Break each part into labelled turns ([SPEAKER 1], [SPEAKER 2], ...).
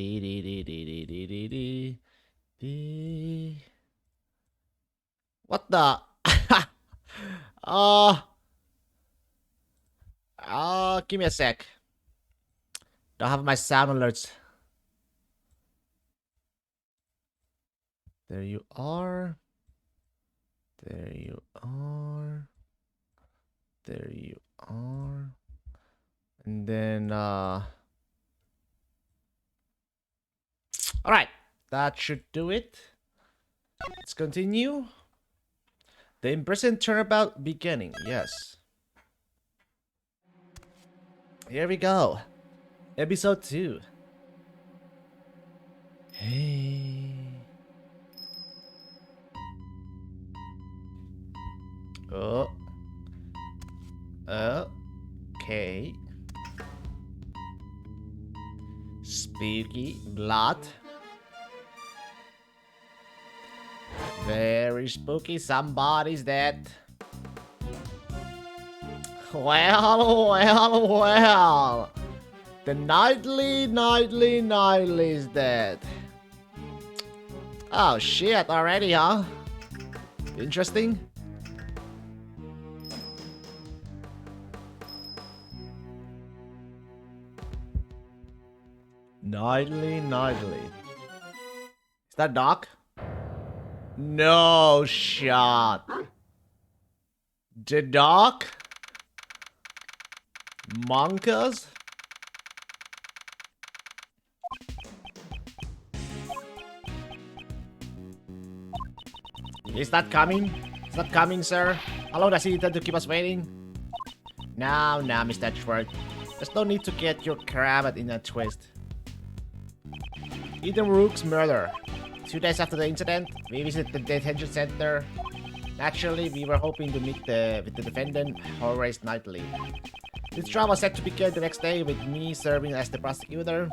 [SPEAKER 1] Dee, dee, dee, dee, dee, dee, dee, dee, dee. What the? Oh, give me a sec. Don't have my sound alerts. There you are. There you are. There you are. And then, all right, that should do it. Let's continue. The imprisoned turnabout beginning. Yes. Here we go. Episode 2. Hey. Oh. Okay. Spooky blood. Very spooky. Somebody's dead. Well. The Nightly is dead. Oh shit, already, huh? Interesting. Nightly. Is that Doc? No shot. The Doc? Monkas? Is that coming? Is that coming, sir? How long does he intend to keep us waiting? No, Mr. Edgeworth. There's no need to get your cravat in a twist. Eden Rook's murder. 2 days after the incident, we visited the detention center. Naturally, we were hoping to meet with the defendant, Horace Knightley. This trial was set to begin the next day with me serving as the prosecutor.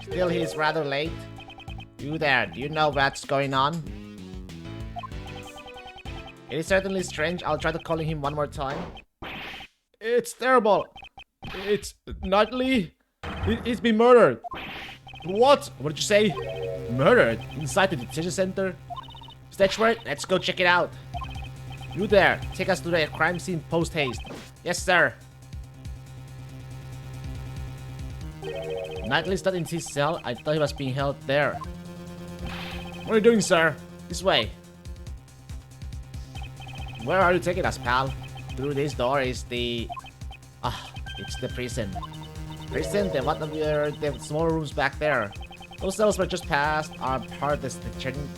[SPEAKER 1] Still, he is rather late. You there, do you know what's going on? It is certainly strange. I'll try to call him one more time. It's terrible. It's Knightley. He's been murdered. What? What did you say? Murdered? Inside the detention center? Edgeworth, let's go check it out. You there, take us to the crime scene post-haste. Yes, sir. Knightley's not in his cell. I thought he was being held there. What are you doing, sir? This way. Where are you taking us, pal? Through this door is the... it's the prison. Prison? Then what of the small rooms back there? Those cells were just passed are part of the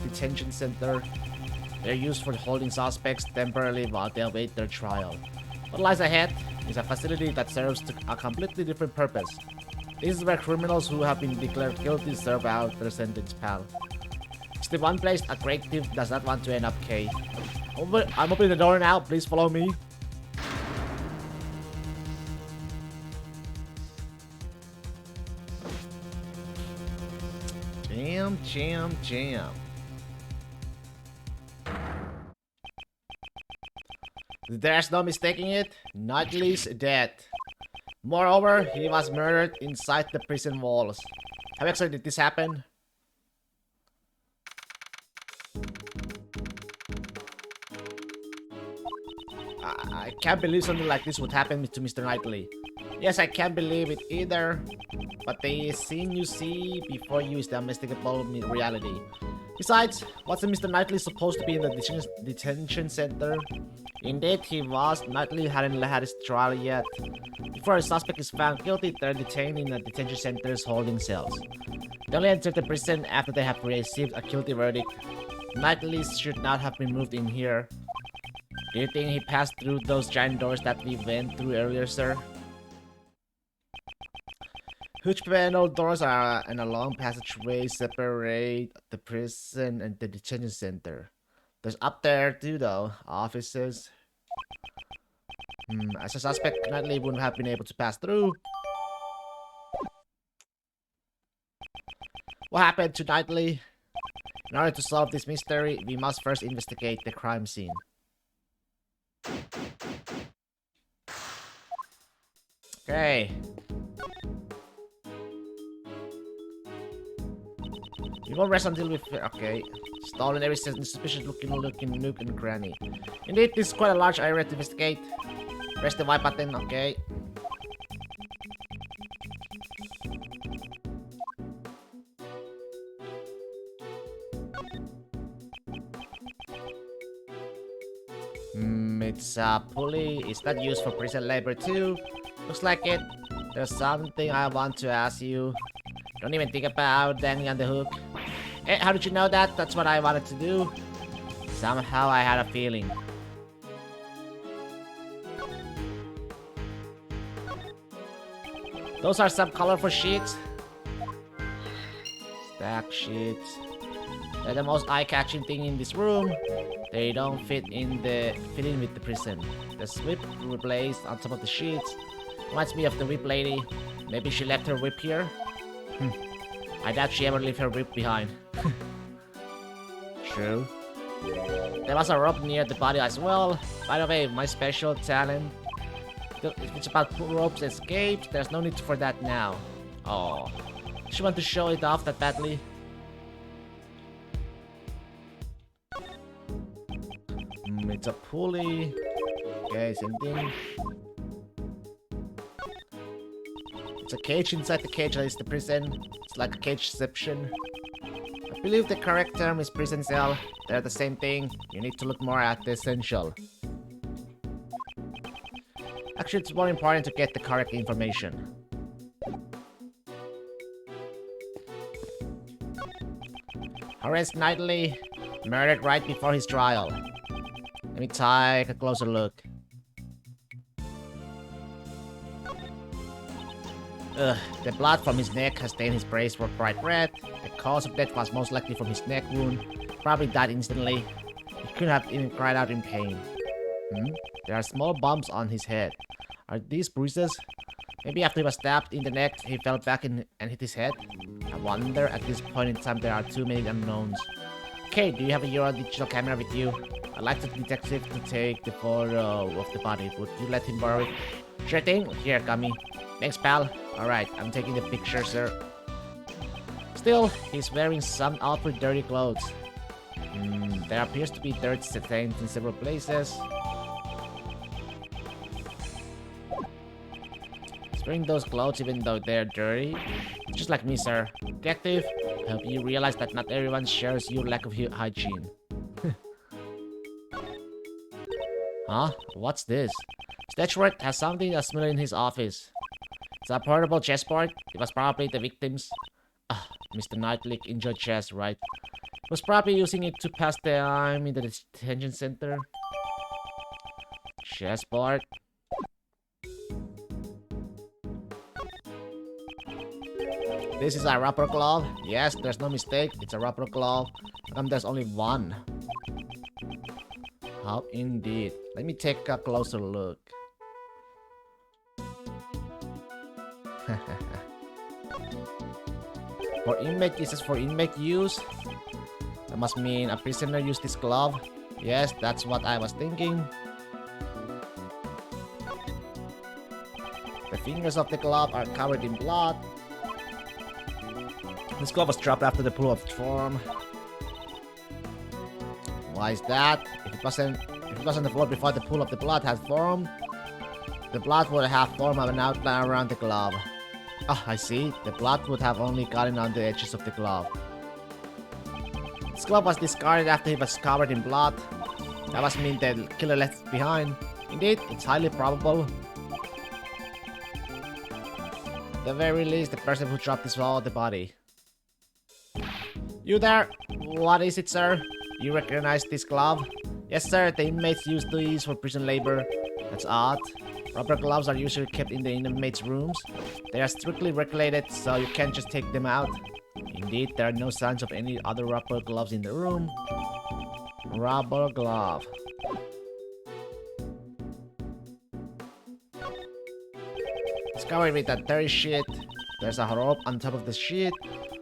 [SPEAKER 1] detention center. They're used for holding suspects temporarily while they await their trial. What lies ahead is a facility that serves a completely different purpose. This is where criminals who have been declared guilty serve out their sentence, pal. It's the one place a great thief does not want to end up, Kay. I'm opening the door now, please follow me. Jam. There's no mistaking it. Knightley's dead. Moreover, he was murdered inside the prison walls. How exactly did this happen? I can't believe something like this would happen to Mr. Knightley. Yes, I can't believe it either. But the scene you see before you is the unmistakable reality. Besides, wasn't Mr. Knightley supposed to be in the detention center? Indeed, he was. Knightley hadn't had his trial yet. Before a suspect is found guilty, they're detained in the detention center's holding cells. They only enter the prison after they have received a guilty verdict. Knightley should not have been moved in here. Do you think he passed through those giant doors that we went through earlier, sir? Huge panel doors are and a long passageway separate the prison and the detention center. There's up there too, though, offices. As a suspect, Knightley wouldn't have been able to pass through. What happened to Knightley? In order to solve this mystery, we must first investigate the crime scene. Okay. We won't rest until we okay. Stolen every suspicious looking nook and cranny. Indeed, this is quite a large area to investigate. Press the Y button, okay. It's a pulley. Is that used for prison labor too? Looks like it. There's something I want to ask you. Don't even think about dangling on the hook. Eh, how did you know that? That's what I wanted to do. Somehow I had a feeling. Those are some colorful sheets. Stack sheets. They're the most eye-catching thing in this room. They don't fit in with the prison. The whip replaced on top of the sheets. Reminds me of the whip lady. Maybe she left her whip here? I doubt she ever left her whip behind. True. There was a rope near the body as well. By the way, my special talent. If it's about ropes escapes, there's no need for that now. Oh, she want to show it off that badly. It's a pulley. Okay, same thing. It's a cage inside the cage that is the prison. It's like a cageception. I believe the correct term is prison cell. They're the same thing. You need to look more at the essential. Actually, it's more important to get the correct information. Horace Knightley, murdered right before his trial. Let me take a closer look. The blood from his neck has stained his bracelet bright red. The cause of death was most likely from his neck wound. Probably died instantly. He couldn't have even cried out in pain. There are small bumps on his head. Are these bruises? Maybe after he was stabbed in the neck, he fell back and hit his head? I wonder at this point in time there are too many unknowns. Okay, do you have a Euro digital camera with you? I'd like the detective to take the photo of the body. Would you let him borrow it? Sure thing. Here, Gummy. Thanks, pal. Alright, I'm taking the picture, sir. Still, he's wearing some awfully dirty clothes. There appears to be dirt stains in several places. He's wearing those clothes even though they're dirty. Just like me, sir. Detective, I hope you realize that not everyone shares your lack of hygiene. Huh? What's this? Statuette has something that's similar in his office. It's a portable chessboard. It was probably the victim's. Mr. Knightley enjoyed chess, right? He was probably using it to pass the time in the detention center. Chessboard. This is a rubber glove. Yes, there's no mistake. It's a rubber glove. There's only one. How indeed. Let me take a closer look. For inmate, this is for inmate use. That must mean a prisoner used this glove. Yes, that's what I was thinking. The fingers of the glove are covered in blood. This glove was dropped after the pull of form. Why is that? If it wasn't on the floor before the pool of the blood had formed, the blood would have formed an outline around the glove. Ah, I see. The blood would have only gotten on the edges of the glove. This glove was discarded after he was covered in blood. That must mean the killer left it behind. Indeed, it's highly probable. At the very least, the person who dropped this followed the body. You there? What is it, sir? You recognize this glove? Yes, sir. The inmates use these for prison labor. That's odd. Rubber gloves are usually kept in the inmates' rooms. They are strictly regulated, so you can't just take them out. Indeed, there are no signs of any other rubber gloves in the room. Rubber glove. It's covered with a dirty sheet. There's a rope on top of the sheet.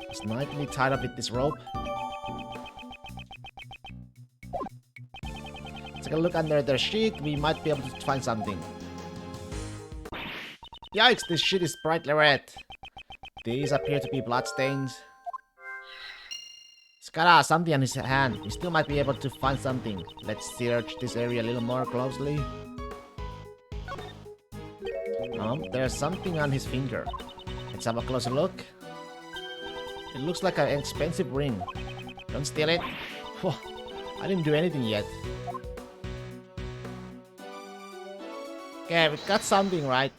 [SPEAKER 1] It's nicely tied up with this rope. Take a look under the sheet. We might be able to find something. Yikes, this sheet is bright red. These appear to be bloodstains. He's got something on his hand. He still might be able to find something. Let's search this area a little more closely. There's something on his finger. Let's have a closer look. It looks like an expensive ring. Don't steal it. Whew, I didn't do anything yet. Okay, we got something right.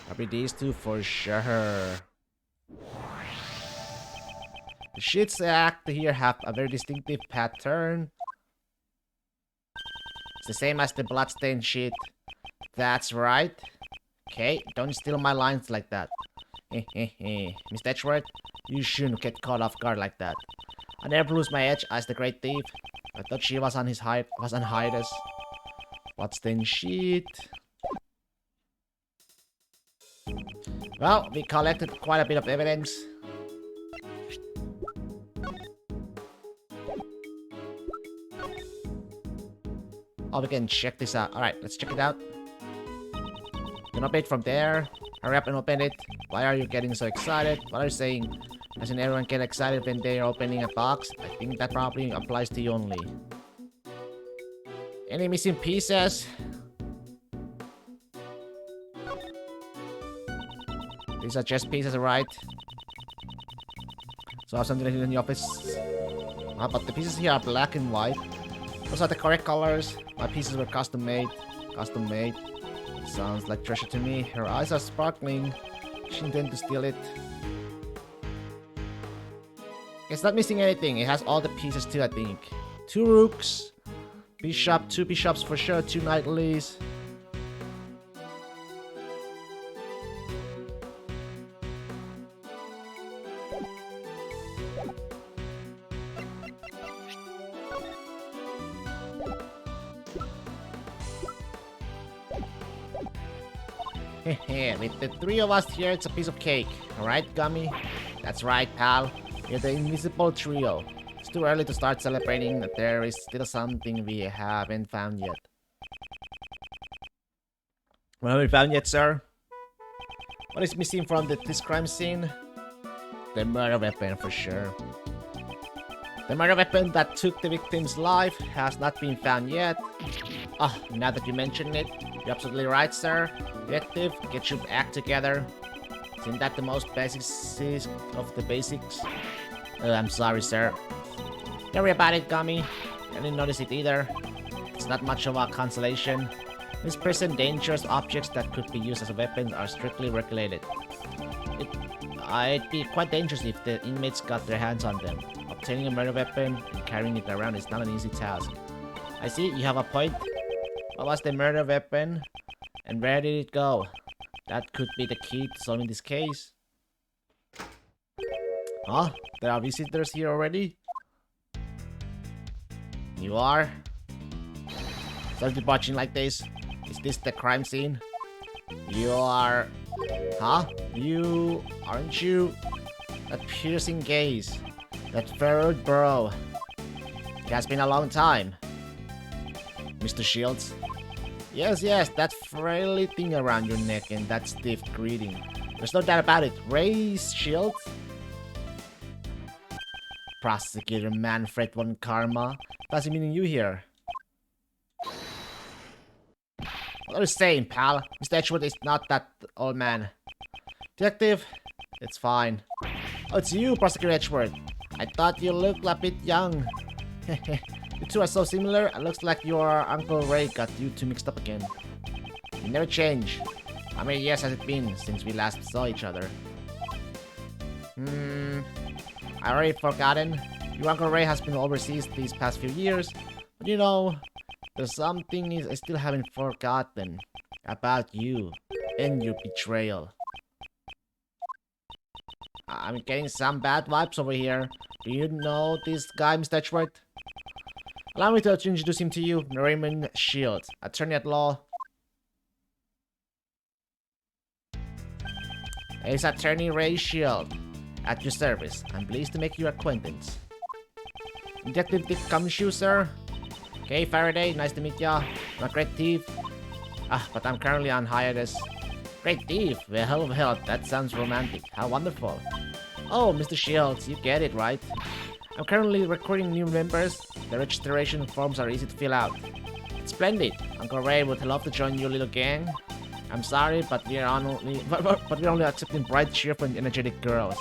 [SPEAKER 1] Probably these two for sure. The sheets act here have a very distinctive pattern. It's the same as the bloodstained sheet. That's right. Okay, don't steal my lines like that. Mr. Edgeworth, you shouldn't get caught off guard like that. I never lose my edge as the great thief. I thought she was on hiatus. Bloodstained sheet. Well, we collected quite a bit of evidence. Oh, we can check this out. Alright, let's check it out. You can open it from there. Hurry up and open it. Why are you getting so excited? What are you saying? Doesn't everyone get excited when they're opening a box? I think that probably applies to you only. Any missing pieces? These are chess pieces, right? So I have something in the office. But the pieces here are black and white. Those are the correct colors. My pieces were custom made. Custom made. Sounds like treasure to me. Her eyes are sparkling. She intended to steal it. It's not missing anything. It has all the pieces too, I think. 2 rooks. Bishop, 2 bishops for sure. 2 knightlies. With the 3 of us here, it's a piece of cake. Alright, Gummy? That's right, pal. You're the invisible trio. It's too early to start celebrating, but there is still something we haven't found yet. What haven't we found yet, sir? What is missing from this crime scene? The murder weapon, for sure. The murder weapon that took the victim's life has not been found yet. Ah, now that you mention it, you're absolutely right, sir. Detective, get your act together. Isn't that the most basics of the basics? I'm sorry, sir. Don't worry about it, Gummy. I didn't notice it either. It's not much of a consolation. These present dangerous objects that could be used as a weapon are strictly regulated. It'd be quite dangerous if the inmates got their hands on them. Obtaining a murder weapon and carrying it around is not an easy task. I see, you have a point. What was the murder weapon? And where did it go? That could be the key to solving this case. Huh? There are visitors here already? You are? Sorry to be watching like this. Is this the crime scene? You are... Huh? You... Aren't you? That piercing gaze. That furrowed brow. It has been a long time. Mr. Shields? Yes, that frailty thing around your neck and that stiff greeting. There's no doubt about it. Ray Shields? Prosecutor Manfred von Karma? What's meaning you here? What are you saying, pal? Mr. Edgeworth is not that old man. Detective? It's fine. Oh, it's you, Prosecutor Edgeworth. I thought you looked a bit young. You two are so similar, it looks like your Uncle Ray got you two mixed up again. You never change. How many years has it been since we last saw each other? I already forgotten. Your Uncle Ray has been overseas these past few years. But you know, there's something I still haven't forgotten about you and your betrayal. I'm getting some bad vibes over here. Do you know this guy, Mr. Edgeworth? Allow me to introduce him to you, Raymond Shields, attorney at law. He's Attorney Ray Shields, at your service. I'm pleased to make your acquaintance. Detective Dick Cumshoe, sir. Okay, Faraday, nice to meet ya. I'm a great thief. But I'm currently on hiatus. Great thief? Well, that sounds romantic. How wonderful. Oh, Mr. Shields, you get it, right? I'm currently recruiting new members. The registration forms are easy to fill out. Splendid. Uncle Ray would love to join your little gang. I'm sorry, but we're only but we're only accepting bright, cheerful, and energetic girls.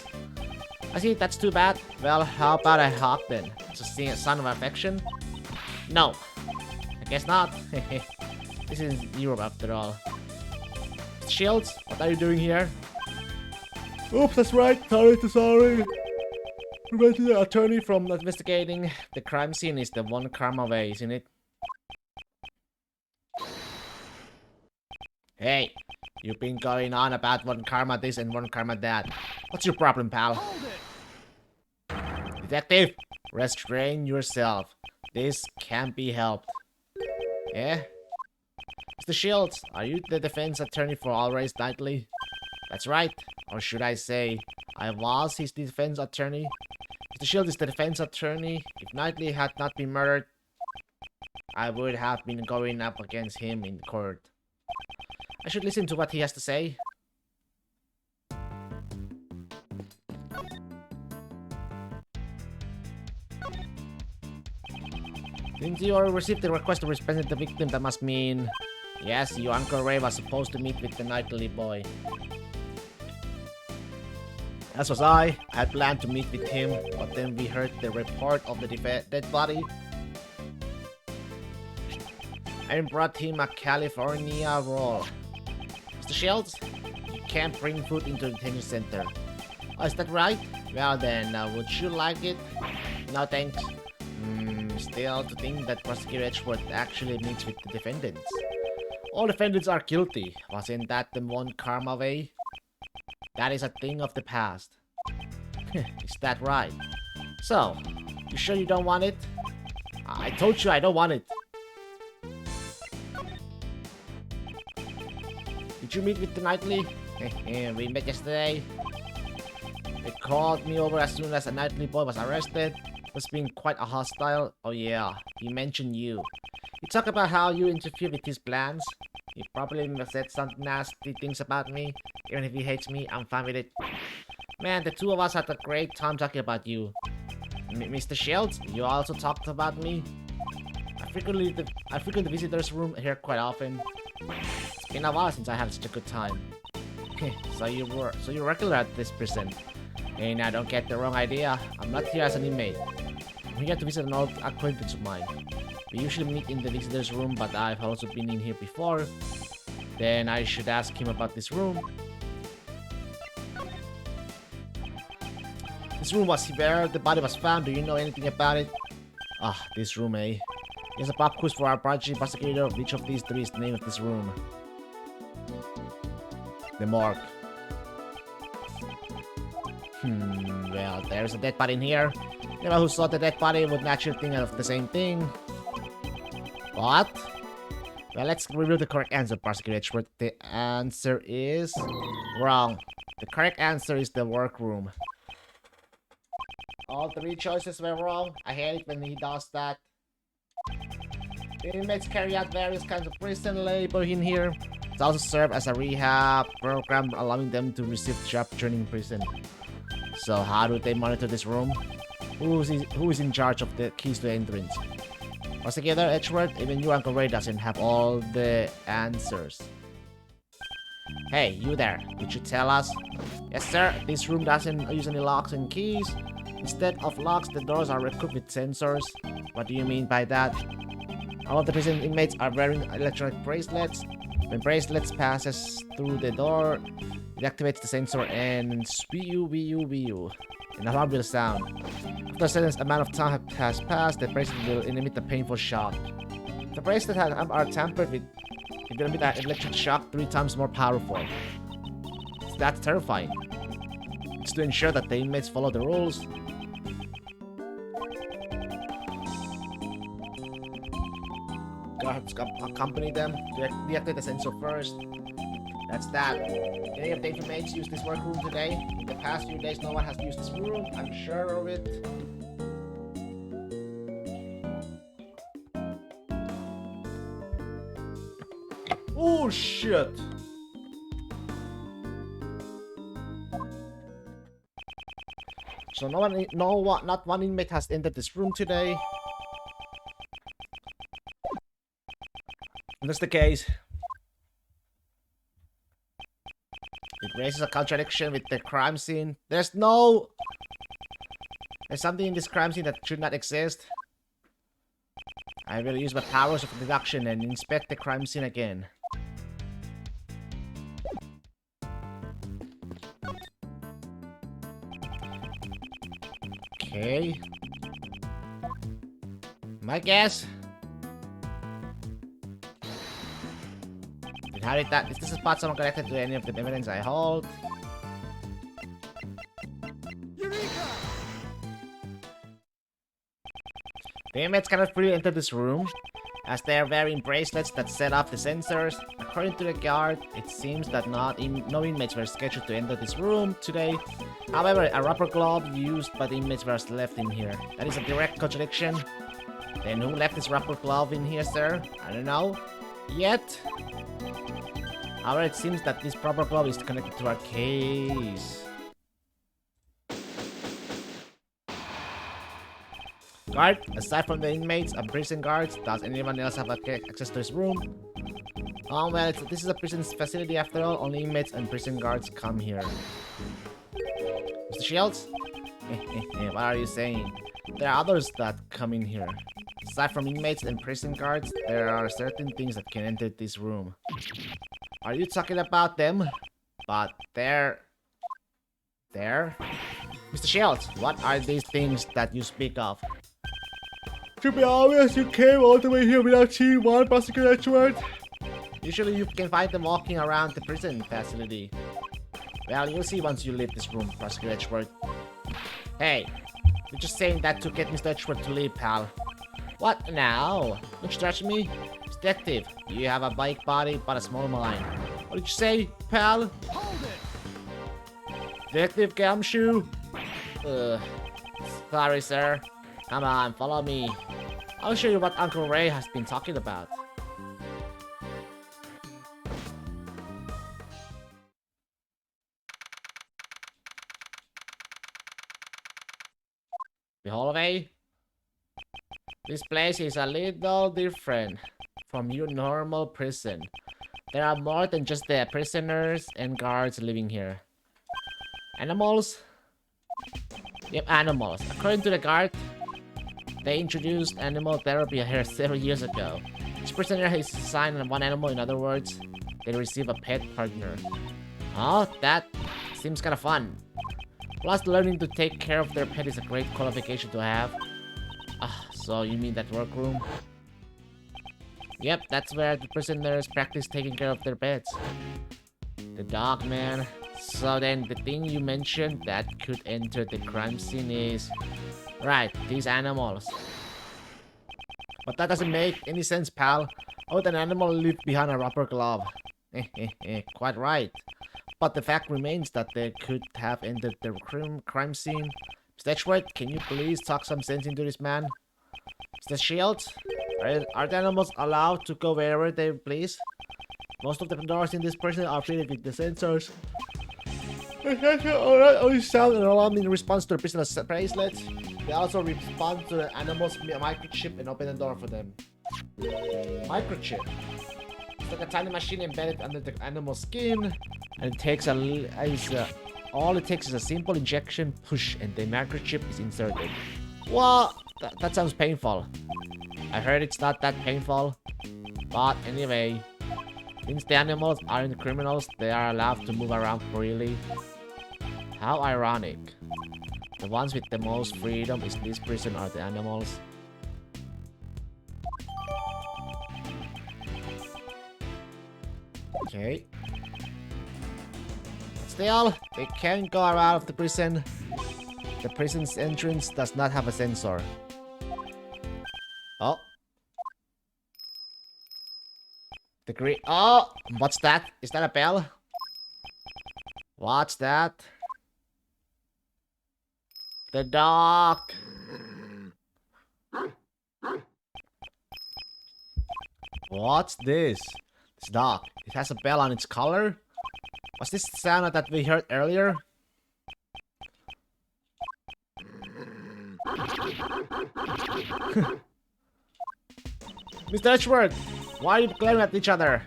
[SPEAKER 1] I see, that's too bad. Well, how about a hawk then? To see a sign of affection? No. I guess not. This is Europe after all. Shields, what are you doing here? Oops, that's right. Sorry. Preventing the attorney from investigating the crime scene is the one karma way, isn't it? Hey, you've been going on about one karma this and one karma that. What's your problem, pal? Detective, restrain yourself. This can't be helped. Yeah? Mr. Shields, are you the defense attorney for Always Knightley? That's right. Or should I say, I was his defense attorney. Mr. Shields is the defense attorney. If Knightley had not been murdered, I would have been going up against him in court. I should listen to what he has to say. Since you already received the request to represent the victim, that must mean... Yes, your Uncle Ray was supposed to meet with the Knightley boy. As was I had planned to meet with him, but then we heard the report of the dead body and brought him a California roll. Mr. Shields, you can't bring food into the detention center. Oh, is that right? Well then, would you like it? No thanks. Still, to think that Prosecutor Edgeworth actually meets with the defendants. All defendants are guilty. Wasn't that the one karma way? That is a thing of the past. Is that right? So, you sure you don't want it? I told you I don't want it. Did you meet with the Knightley? We met yesterday. They called me over as soon as a Knightley boy was arrested. Was being quite a hostile. Oh yeah, he mentioned you. He talked about how you interfered with his plans. He probably said some nasty things about me. Even if he hates me, I'm fine with it. Man, the two of us had a great time talking about you. Mr. Shields, you also talked about me. I frequent the visitors' room here quite often. It's been a while since I had such a good time. So you're regular at this prison. And I don't get the wrong idea. I'm not here as an inmate. I'm here to visit an old acquaintance of mine. We usually meet in the visitors' room, but I've also been in here before. Then I should ask him about this room. This room was where the body was found. Do you know anything about it? Ah, this room, eh? Here's a pop quiz for our prodigy prosecutor. Which of these three is the name of this room? The morgue. Well, there's a dead body in here. Anyone who saw the dead body would naturally think of the same thing. What? Well, let's reveal the correct answer, Prosecutor Edgeworth. The answer is... wrong. The correct answer is the workroom. All three choices were wrong. I hate it when he does that. The inmates carry out various kinds of prison labor in here. It also serves as a rehab program, allowing them to receive job training in prison. So how do they monitor this room? Who is in charge of the keys to entrance? Prosecutor Edgeworth, even you, Uncle Ray, doesn't have all the answers. Hey, you there, could you tell us? Yes, sir, this room doesn't use any locks and keys. Instead of locks, the doors are equipped with sensors. What do you mean by that? All of the prison inmates are wearing electronic bracelets. When bracelets passes through the door, it activates the sensor and wee-oo. An alarm will sound. After a certain amount of time has passed, the bracelet will emit a painful shock. If the bracelet are tampered with, it will emit an electric shock 3 times more powerful. That's terrifying. It's to ensure that the inmates follow the rules. Guards accompany them to deactivate the sensor first. That's that. Any of the inmates use this workroom today? In the past few days, no one has used this room. I'm sure of it. Oh shit! So not one inmate has entered this room today. If that's the case, it raises a contradiction with the crime scene. There's something in this crime scene that should not exist. I will use my powers of deduction and inspect the crime scene again. Okay. My guess. Inherit that. Is this a spot someone connected to any of the evidence I hold? Eureka! The inmates cannot freely enter this room, as they are wearing bracelets that set off the sensors. According to the guard, it seems that no inmates were scheduled to enter this room today. However, a rubber glove used by the inmates was left in here. That is a direct contradiction. Then who left this rubber glove in here, sir? I don't know. Yet. However, it seems that this rubber glove is connected to our case. Guard, aside from the inmates and prison guards, does anyone else have access to this room? Oh well, this is a prison facility after all. Only inmates and prison guards come here. Mr. Shields? What are you saying? There are others that come in here. Aside from inmates and prison guards, there are certain things that can enter this room. Are you talking about them? But they're... Mr. Shields, what are these things that you speak of? To be honest, you came all the way here without seeing one, Prosecutor Edgeworth. Usually you can find them walking around the prison facility. Well, you'll see once you leave this room, Prosecutor Edgeworth. Hey, you're just saying that to get Mr. Edgeworth to leave, pal. What now? Don't stretch me. Detective, you have a big body but a small mind. What did you say, pal? Hold it! Detective Gumshoe? Sorry, sir. Come on, follow me. I'll show you what Uncle Ray has been talking about. The hallway? This place is a little different from your normal prison. There are more than just the prisoners and guards living here. Animals? Yep, animals. According to the guard, they introduced animal therapy here several years ago. Each prisoner is assigned one animal. In other words, they receive a pet partner. Oh, that seems kind of fun. Plus, learning to take care of their pet is a great qualification to have. So you mean that workroom? Yep, that's where the prisoners practice taking care of their pets. The dog, man. So then, the thing you mentioned that could enter the crime scene is... Right, these animals. But that doesn't make any sense, pal. How would an animal leave behind a rubber glove? Quite right. But the fact remains that they could have entered the crime scene. Mr. Edgeworth, can you please talk some sense into this man? Mr. Shields, are the animals allowed to go wherever they please? Most of the doors in this prison are fitted with the sensors. Only sound and alarm in response to the prisoner's bracelets. They also respond to the animal's microchip and open the door for them. Microchip. It's like a tiny machine embedded under the animal's skin, and it takes all it takes is a simple injection, push, and the microchip is inserted. Well, that sounds painful. I heard it's not that painful, but anyway, since the animals aren't criminals, they are allowed to move around freely. How ironic. The ones with the most freedom in this prison are the animals. Okay. Still, they can't go out of the prison. The prison's entrance does not have a sensor. Oh. Oh! What's that? Is that a bell? What's that? The dog! What's this? This dog. It has a bell on its collar? Was this the sound that we heard earlier? Mr. Edgeworth, why are you glaring at each other?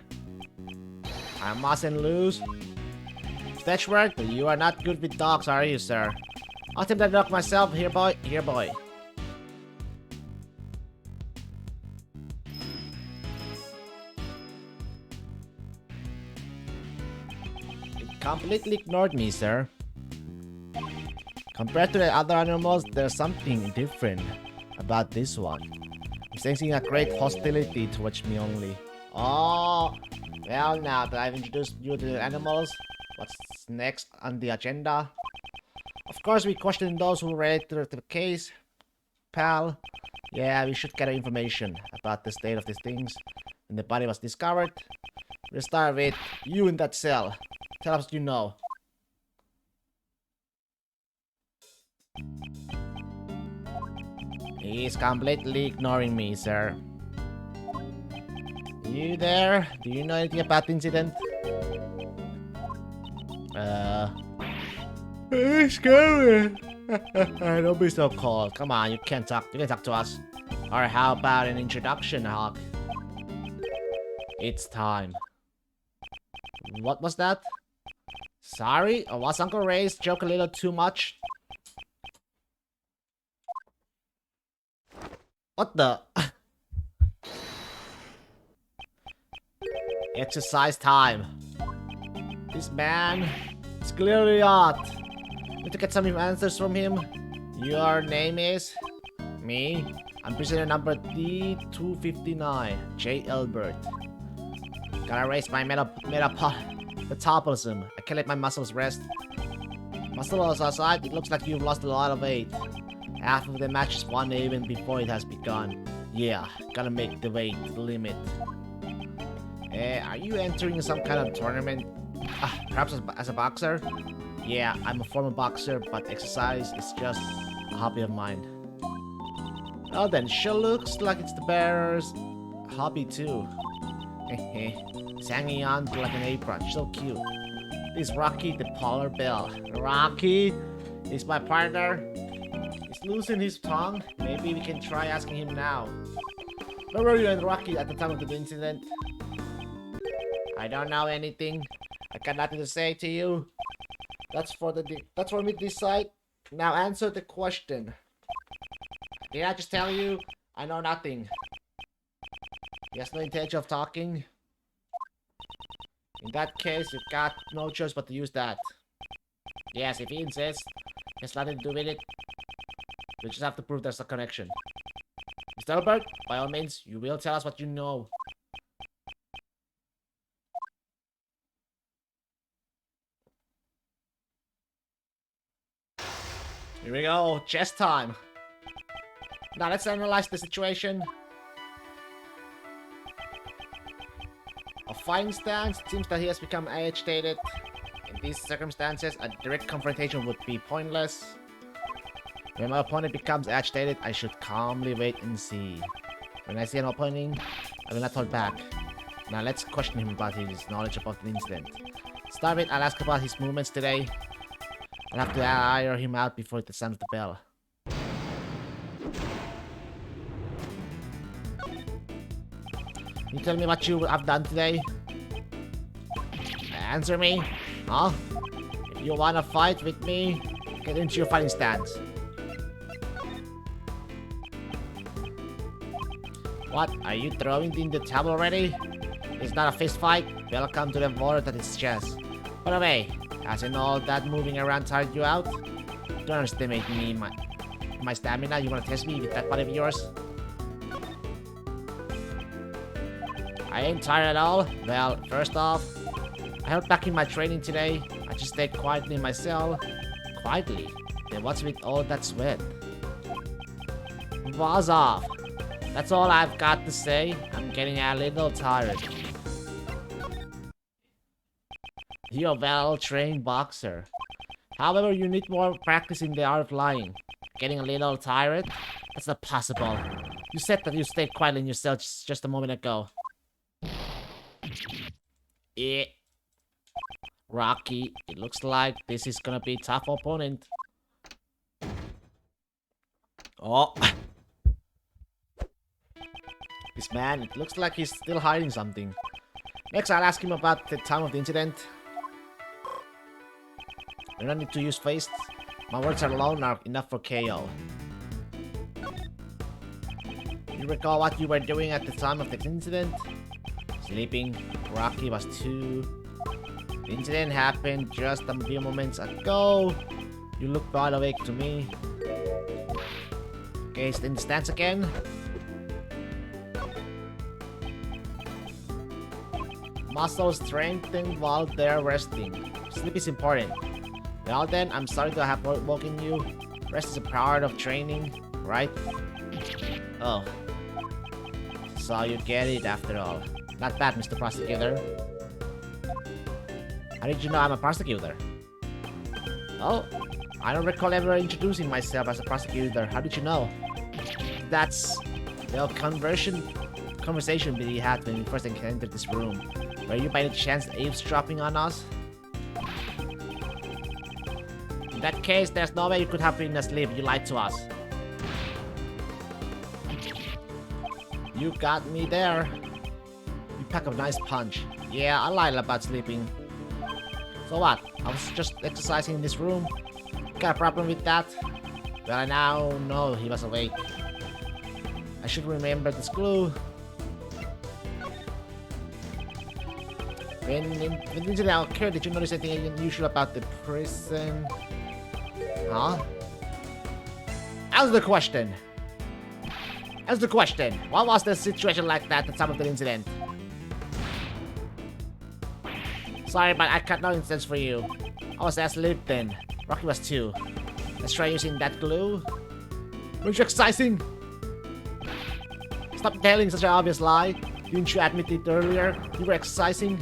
[SPEAKER 1] I mustn't lose. Mr. Edgeworth, you are not good with dogs, are you, sir? I'll take that dog myself. Here, boy. Here, boy. It completely ignored me, sir. Compared to the other animals, there's something different about this one. I'm sensing a great hostility towards me only. Oh, well, now that I've introduced you to the animals, what's next on the agenda? Of course, we question those who relate to the case, pal. Yeah, we should gather information about the state of these things when the body was discovered. We'll start with you in that cell. Tell us what you know. He's completely ignoring me, sir. You there? Do you know anything about the incident? It's going. Don't be so cold. Come on, you can't talk. You can talk to us. Or how about an introduction, Hawk? It's time. What was that? Sorry? Or was Uncle Ray's joke a little too much? What the? Exercise time. This man is clearly odd. Need to get some answers from him. Your name is? Me? I'm prisoner number D259, J. Elbert. Gotta raise my metabolism. I can't let my muscles rest. Muscles aside, it looks like you've lost a lot of weight. Half of the match is won even before it has begun. Yeah, gotta make the weight limit. Are you entering some kind of tournament? Perhaps as a boxer? Yeah, I'm a former boxer, but exercise is just a hobby of mine. Oh, then sure looks like it's the bearer's hobby too. He's hanging on to like an apron, so cute. This is Rocky the polar bear. Rocky is my partner. He's losing his tongue. Maybe we can try asking him now. Where were you and Rocky at the time of the incident? I don't know anything. I got nothing to say to you. That's for me to decide. Now answer the question. Did I just tell you? I know nothing. He has no intention of talking. In that case, you've got no choice but to use that. Yes, if he insists, there's nothing to do with it. We just have to prove there's a connection. Mr. Albert, by all means, you will tell us what you know. Here we go, chess time. Now let's analyze the situation. A fighting stance, it seems that he has become agitated. In these circumstances, a direct confrontation would be pointless. When my opponent becomes agitated, I should calmly wait and see. When I see an opening, I will not hold back. Now let's question him about his knowledge about the incident. Start with, I'll ask about his movements today. I'll have to hire him out before the sound of the bell. Can you tell me what you have done today? Answer me, huh? If you wanna fight with me, get into your fighting stance. What? Are you throwing in the towel already? It's not a fist fight. Welcome to the world that is chess. By the way, hasn't all that moving around tired you out? Don't underestimate me, my stamina. You wanna test me with that body of yours? I ain't tired at all. Well, first off, I held back in my training today. I just stayed quietly in my cell. Quietly? Then what's with all that sweat? Buzz off. That's all I've got to say. I'm getting a little tired. You're a well-trained boxer. However, you need more practice in the art of lying. Getting a little tired? That's not possible. You said that you stayed quietly in your cell just a moment ago. Rocky, it looks like this is gonna be a tough opponent. Oh, this man, it looks like he's still hiding something. Next, I'll ask him about the time of the incident. I don't need to use fists. My words alone are enough for KO. You recall what you were doing at the time of the incident? Sleeping. Rocky was 2. The incident happened just a few moments ago. You look wide awake to me. Okay, stay in the stance again. Muscles strengthened while they're resting. Sleep is important. Well then, I'm sorry to have woken you. Rest is a part of training, right? Oh. So you get it after all. Not bad, Mr. Prosecutor. How did you know I'm a prosecutor? Oh, I don't recall ever introducing myself as a prosecutor. How did you know? That's the conversation we had when we first entered this room. Were you by any chance eavesdropping on us? In that case, there's no way you could have been asleep. You lied to us. You got me there. You pack a nice punch. Yeah, I lied about sleeping. So what? I was just exercising in this room. Got a problem with that? Well, I now know he was awake. I should remember this clue. When the incident occurred, did you notice anything unusual about the prison? Huh? Answer the question. Answer the question. What was the situation like that at the time of the incident? Sorry, but I got no instance for you. I was asleep then. Rocky was 2. Let's try using that glue. Weren't you exercising? Stop telling such an obvious lie. Didn't you admit it earlier? You were exercising?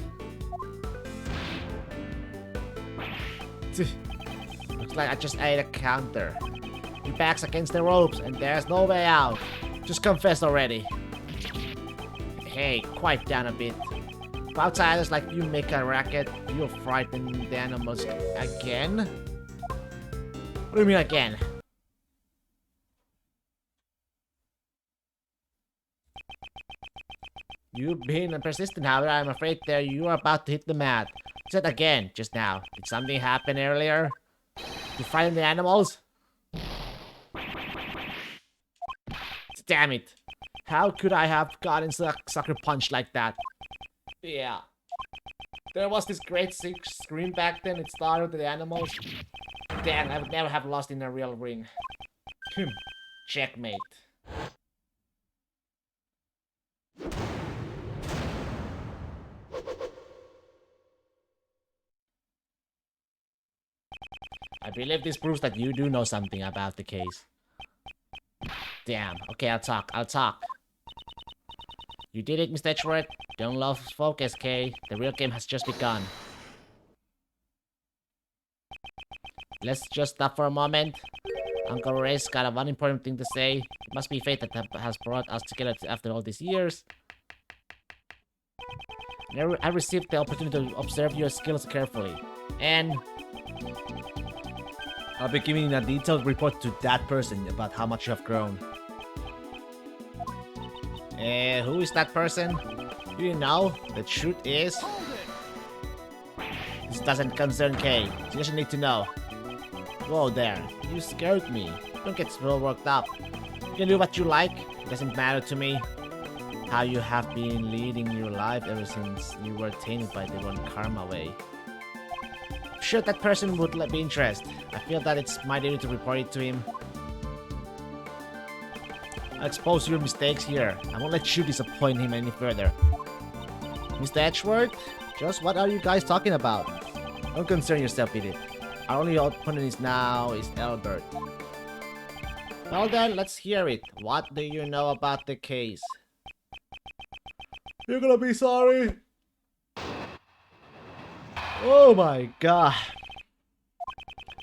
[SPEAKER 1] Looks like I just ate a counter. Your back's against the ropes and there's no way out. Just confess already. Hey, quiet down a bit. If outsiders like you make a racket, you'll frighten the animals again? What do you mean again? You've been persistent, however, I'm afraid there you are about to hit the mat. You said again, just now. Did something happen earlier? You frighten the animals? Damn it. How could I have gotten sucker punch like that? Yeah. There was this great scream back then, it started with the animals. Damn, I would never have lost in a real ring. Checkmate. I believe this proves that you do know something about the case. Damn. Okay, I'll talk. You did it, Mr. Edgeworth. Don't lose focus, Kay. The real game has just begun. Let's just stop for a moment. Uncle Ray's got one important thing to say. It must be fate that has brought us together after all these years. I received the opportunity to observe your skills carefully. And I'll be giving a detailed report to that person about how much you have grown. Who is that person? Do you know? The truth is... This doesn't concern Kay. She doesn't need to know. Whoa there. You scared me. Don't get so worked up. You can do what you like. It doesn't matter to me. How you have been leading your life ever since you were tainted by the one karma way. I'm sure that person would be interested. I feel that it's my duty to report it to him. I'll expose your mistakes here. I won't let you disappoint him any further. Mr. Edgeworth? Just what are you guys talking about? Don't concern yourself with it. Our only opponent now is Albert. Well then, let's hear it. What do you know about the case? You're gonna be sorry. Oh my god.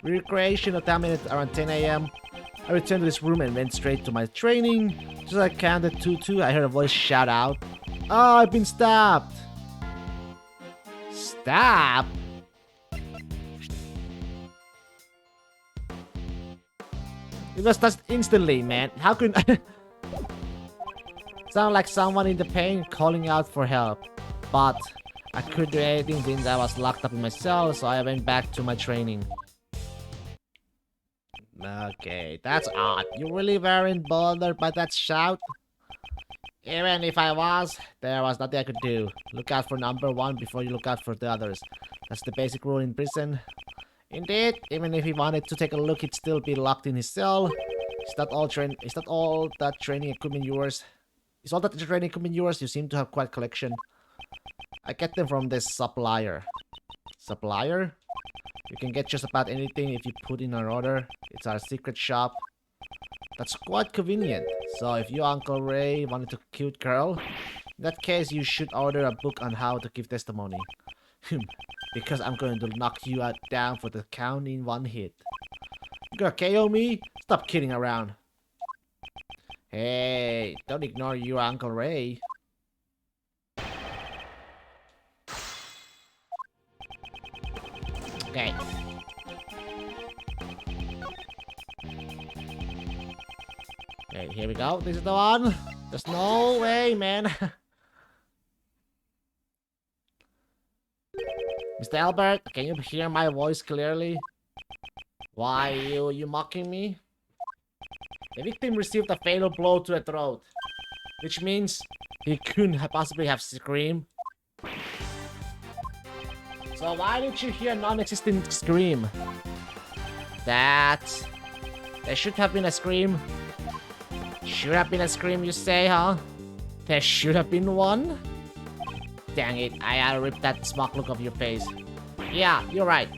[SPEAKER 1] Recreation of 10 minutes around 10 AM. I returned to this room and went straight to my training. Just as I counted 2-2, I heard a voice shout out, "Oh, I've been stabbed!" Stabbed? It was touched instantly, man. How could... Sound like someone in the pain calling out for help. But I couldn't do anything since I was locked up in my cell, so I went back to my training. Okay, that's odd. You really weren't bothered by that shout? Even if I was, there was nothing I could do. Look out for number one before you look out for the others. That's the basic rule in prison. Indeed, even if he wanted to take a look, he'd still be locked in his cell. Is that all that training equipment yours? Is all that the training equipment yours? You seem to have quite a collection. I get them from this supplier. Supplier? You can get just about anything if you put in an order. It's our secret shop. That's quite convenient. So if you, Uncle Ray, wanted to cute girl, in that case you should order a book on how to give testimony. Because I'm going to knock you down for the count in one hit. You gonna KO me? Stop kidding around. Hey, don't ignore your Uncle Ray. Okay. Okay, here we go. This is the one. There's no way, man. Mr. Albert, can you hear my voice clearly? Why you mocking me? The victim received a fatal blow to the throat, which means he couldn't possibly have screamed. So why did you hear a non-existent scream? There should have been a scream. Should have been a scream, you say, huh? There should have been one? Dang it, I ripped that smug look off your face. Yeah, you're right.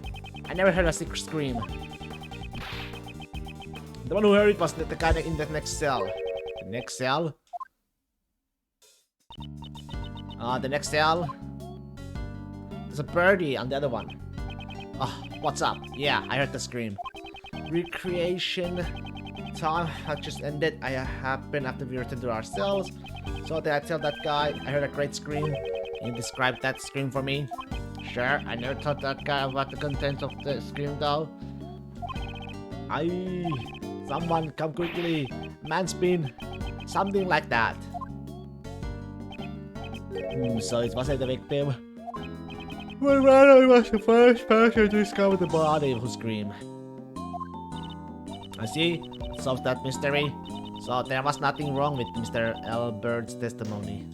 [SPEAKER 1] I never heard a secret scream. The one who heard it was the guy in the next cell. The next cell? The next cell? There's a birdie on the other one. Oh, what's up? Yeah, I heard the scream. Recreation time had just ended. I happened after we returned to our cells. So did I tell that guy I heard a great scream? Can you describe that scream for me? Sure, I never told that guy about the content of the scream though. Someone come quickly. Man's been... Something like that. So it wasn't the victim. Well, rather, it was the first person to discover the body who screamed. I see. Solves that mystery. So there was nothing wrong with Mr. Albert's testimony.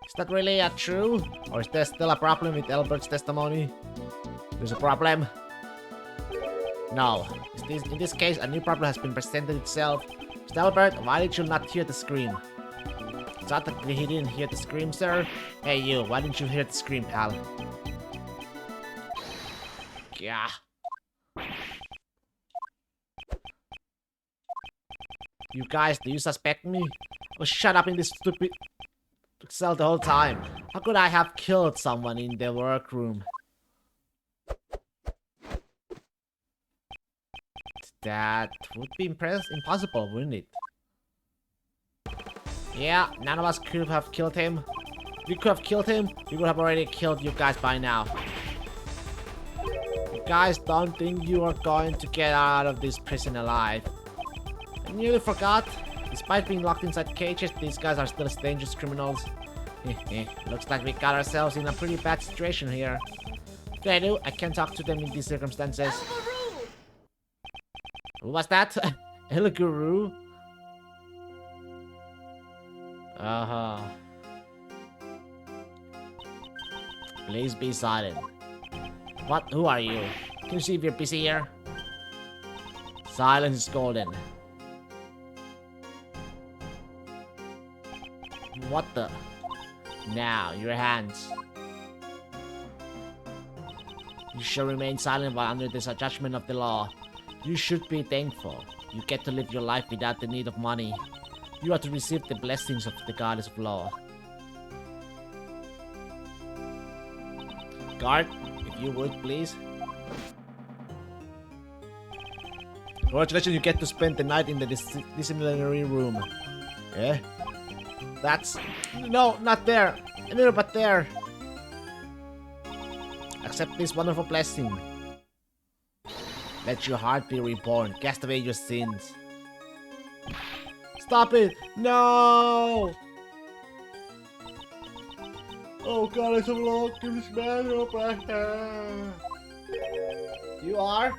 [SPEAKER 1] Is that really true? Or is there still a problem with Albert's testimony? There's a problem? No. In this case, a new problem has been presented itself. Mr. Albert, why did you not hear the scream? It's not that he didn't hear the scream, sir. Hey you, why didn't you hear the scream, pal? Yeah. You guys, do you suspect me? I was shut up in this stupid cell the whole time. How could I have killed someone in the workroom? That would be impossible, wouldn't it? Yeah, none of us could have killed him. If we could have killed him, we would have already killed you guys by now. You guys don't think you are going to get out of this prison alive. I nearly forgot. Despite being locked inside cages, these guys are still dangerous criminals. Looks like we got ourselves in a pretty bad situation here. What can I do? I can't talk to them in these circumstances. Who was that? El Guru? Uh-huh. Please be silent. What? Who are you? Can you see if you're busy here? Silence is golden. What the? Now, your hands. You shall remain silent while under the judgment of the law. You should be thankful. You get to live your life without the need of money. You are to receive the blessings of the goddess of law. Guard, if you would, please. Congratulations, you get to spend the night in the disciplinary room. Eh? That's... No, not there. A little but there. Accept this wonderful blessing. Let your heart be reborn. Cast away your sins. Stop it! No! Oh god, I'm so long. Give this man up. You are?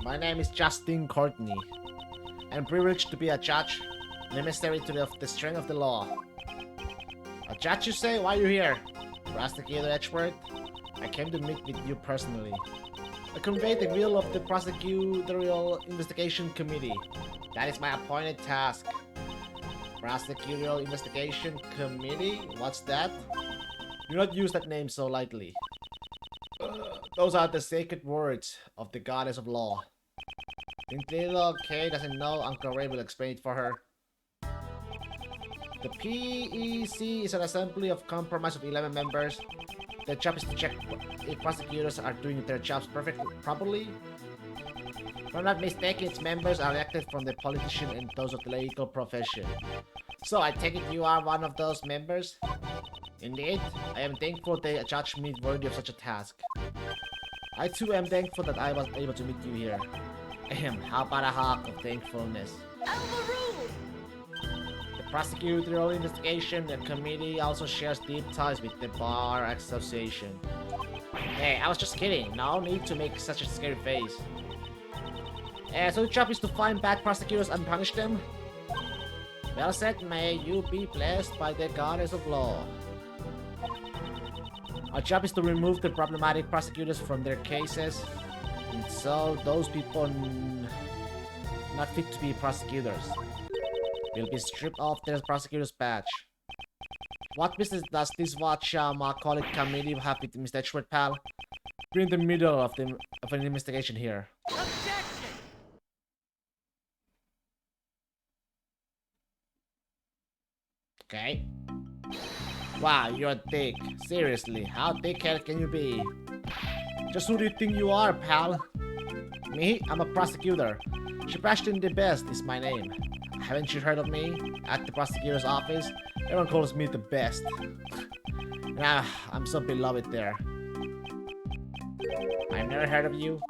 [SPEAKER 1] My name is Justin Courtney. I'm privileged to be a judge, an emissary to the strength of the law. A judge, you say? Why are you here? Prosecutor Edgeworth? I came to meet with you personally. I conveyed the will of the Prosecutorial Investigation Committee. That is my appointed task. Prosecutorial Investigation Committee? What's that? Do not use that name so lightly. Those are the sacred words of the goddess of law. Think little Kay doesn't know, Uncle Ray will explain it for her. The PEC is an assembly of compromise of 11 members. Their job is to check if prosecutors are doing their jobs properly. If I'm not mistaken, its members are elected from the politician and those of the legal profession. So I take it you are one of those members? Indeed, I am thankful they judged me worthy of such a task. I too am thankful that I was able to meet you here. How about a hawk of thankfulness? The Prosecutorial Investigation Committee also shares deep ties with the Bar Association. Hey, I was just kidding. No need to make such a scary face. So the job is to find bad prosecutors and punish them? Well said, may you be blessed by the goddess of law. Our job is to remove the problematic prosecutors from their cases, and so those people not fit to be prosecutors will be stripped off their prosecutor's badge. What business does this colleague committee have with Mr. Edgeworth, pal? We're in the middle of an investigation here.
[SPEAKER 2] Objection!
[SPEAKER 1] Okay. Wow, you're thick. Seriously, how thick-headed can you be? Just who do you think you are, pal? Me? I'm a prosecutor. Sebastian the Best is my name. Haven't you heard of me? At the prosecutor's office, everyone calls me the best. I'm so beloved there. I've never heard of you.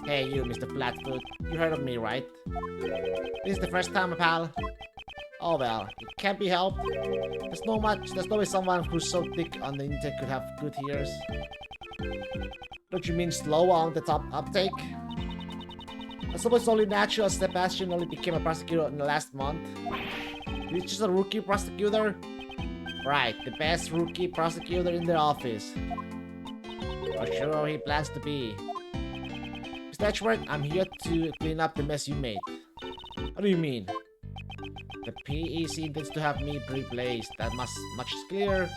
[SPEAKER 1] Hey you, Mr. Flatfoot. You heard of me, right? This is the first time, pal. Oh well, it can't be helped. There's no way someone who's so thick on the intake could have good ears. Don't you mean slow on the top uptake? I suppose it's only natural as Sebastian only became a prosecutor in the last month. He's just a rookie prosecutor? Right, the best rookie prosecutor in the office. For sure he plans to be. Mr. Edgeworth, I'm here to clean up the mess you made. What do you mean? The PEC intends to have me replaced. That much is clear.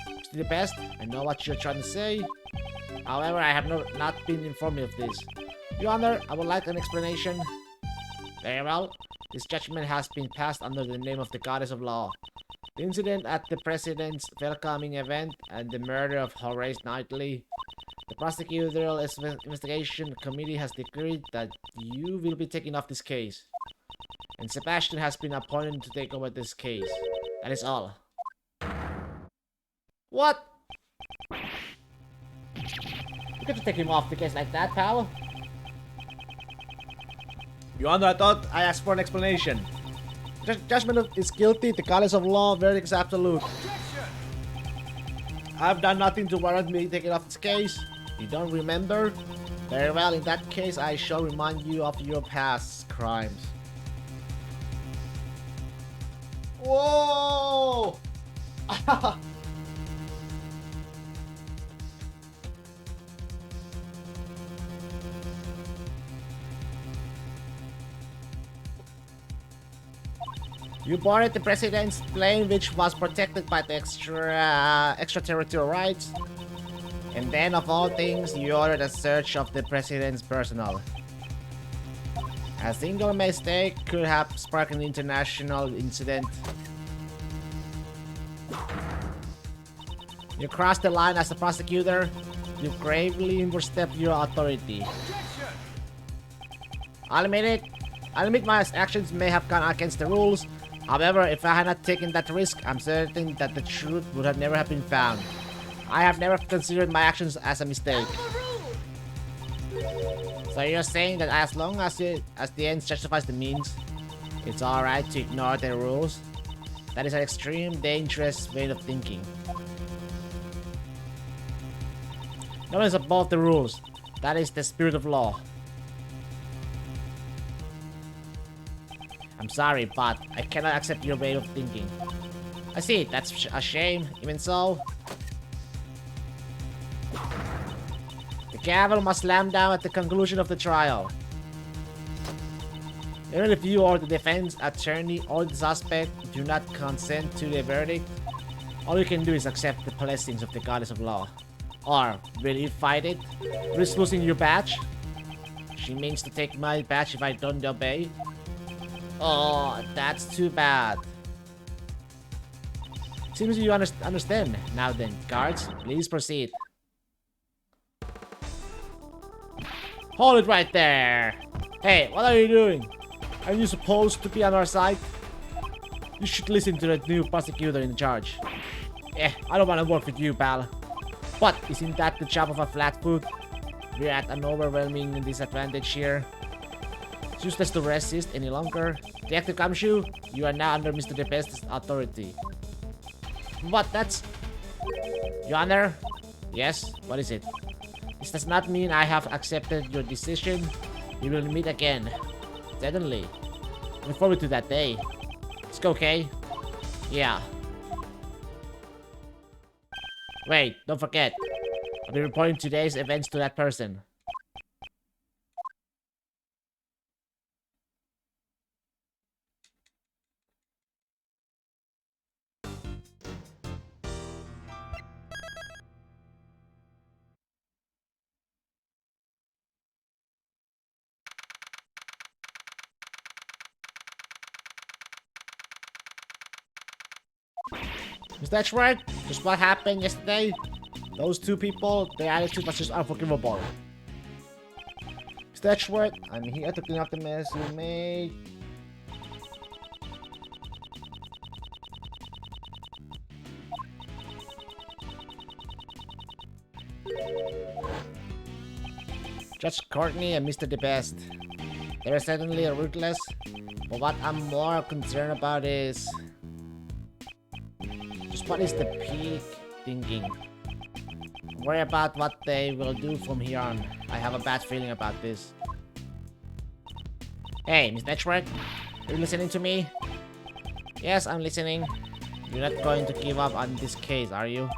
[SPEAKER 1] Mr. the Best, I know what you're trying to say. However, I have not been informed of this. Your Honor, I would like an explanation. Very well. This judgment has been passed under the name of the Goddess of Law. The incident at the President's welcoming event and the murder of Horace Knightley. The Prosecutorial Investigation Committee has decreed that you will be taken off this case. And Sebastian has been appointed to take over this case. That is all. What? You could take him off the case like that, pal. Your Honor, I thought I asked for an explanation. Judgment is guilty, the goddess of law, verdict is absolute. I've done nothing to warrant me taking off this case. You don't remember? Very well, in that case, I shall remind you of your past crimes. Whoa! You boarded the President's plane, which was protected by the extraterritorial rights. And then, of all things, you ordered a search of the President's personnel. A single mistake could have sparked an international incident. You crossed the line as a prosecutor. You gravely overstepped your authority. I'll admit my actions may have gone against the rules. However, if I had not taken that risk, I'm certain that the truth would have never have been found. I have never considered my actions as a mistake. So you're saying that as long as the end justifies the means, it's alright to ignore the rules? That is an extreme, dangerous way of thinking. No one is above the rules. That is the spirit of law. I'm sorry, but I cannot accept your way of thinking. I see, that's a shame. Even so, the gavel must slam down at the conclusion of the trial. Even if you or the defense attorney or the suspect do not consent to the verdict, all you can do is accept the blessings of the goddess of law. Or, will you fight it? Risk losing your badge? She means to take my badge if I don't obey? Oh, that's too bad. Seems you understand. Now then, guards, please proceed. Hold it right there! Hey, what are you doing? Are you supposed to be on our side? You should listen to the new prosecutor in charge. I don't want to work with you, pal. But isn't that the job of a flatfoot? We're at an overwhelming disadvantage here. It's useless to resist any longer. Detective Kamshu, you are now under Mr. DeBest's authority. What? That's... Your Honor? Yes? What is it? This does not mean I have accepted your decision. We will meet again. Certainly. Look forward to that day. Let's go, okay? Yeah. Wait, don't forget. I'll be reporting today's events to that person. Is that right? Just what happened yesterday? Those two people, their attitude was just unforgivable. Is that right? I'm here to clean up the mess you made. Judge Courtney and Mr. DeBest. They're certainly ruthless, but what I'm more concerned about is... just what is the peak thinking? Worry about what they will do from here on. I have a bad feeling about this. Hey, Miss Netchwork, are you listening to me? Yes, I'm listening. You're not going to give up on this case, are you?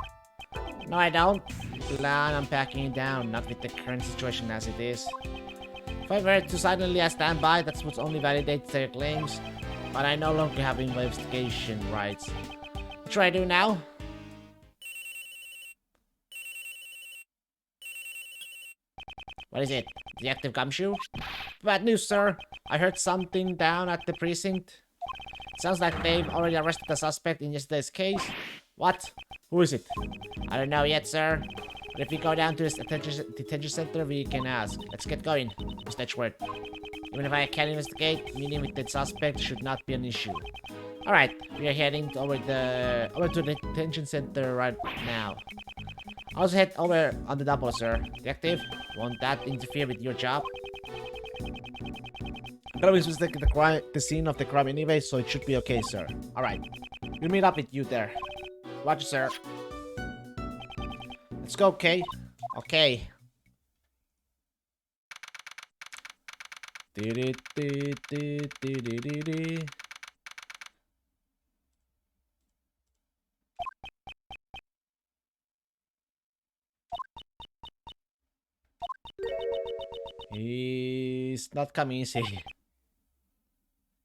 [SPEAKER 1] No, I don't plan on packing it down, not with the current situation as it is. If I were to suddenly stand by, that would only validate their claims. But I no longer have investigation rights. What should I do now? What is it? Detective Gumshoe? Bad news, sir. I heard something down at the precinct. Sounds like they've already arrested the suspect in yesterday's case. What? Who is it? I don't know yet, sir. But if we go down to this detention center, we can ask. Let's get going, Mr. Edgeworth. Even if I can't investigate, meeting with the suspect should not be an issue. Alright, we are heading over to the detention center right now. Also head over on the double, sir. Detective, won't that interfere with your job? I'm gonna be taking the scene of the crime anyway, so it should be okay, sir. Alright, we'll meet up with you there. Roger, sir. Let's go, okay? Okay. He's not coming easy.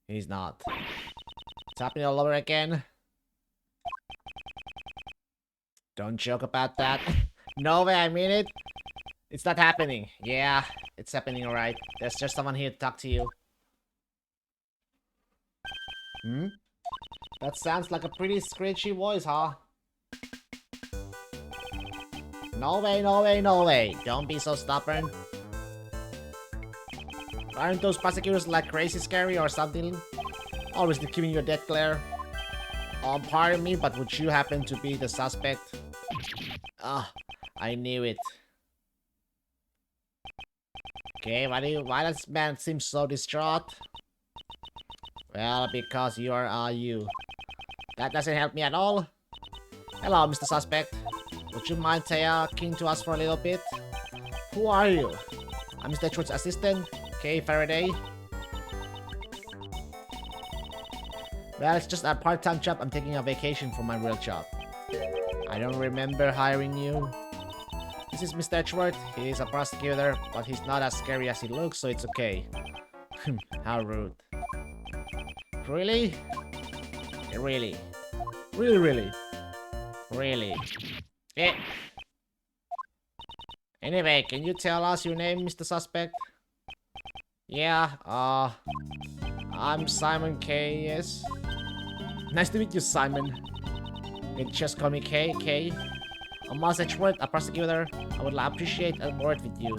[SPEAKER 1] He's not. It's happening all over again. Don't joke about that. No way, I mean it. It's not happening. Yeah, it's happening, alright. There's just someone here to talk to you. Hmm? That sounds like a pretty screechy voice, huh? No way, no way, no way. Don't be so stubborn. Aren't those prosecutors like crazy scary or something? Always giving you a death glare. Pardon me, but would you happen to be the suspect? Ah, I knew it. Okay, why does man seem so distraught? Well, because you're you. That doesn't help me at all. Hello, Mr. Suspect. Would you mind talking to us for a little bit? Who are you? I'm Mr. Edgeworth's assistant, Kay Faraday. Well, it's just a part-time job. I'm taking a vacation from my real job. I don't remember hiring you. This is Mr. Edgeworth. He is a prosecutor, but he's not as scary as he looks, so it's okay. How rude. Really? Really? Really? Really? Eh. Anyway, can you tell us your name, Mr. Suspect? Yeah, I'm Simon K, yes? Nice to meet you, Simon. You can just call me K, K. I'm Miles Edgeworth, a prosecutor. I would appreciate a word with you.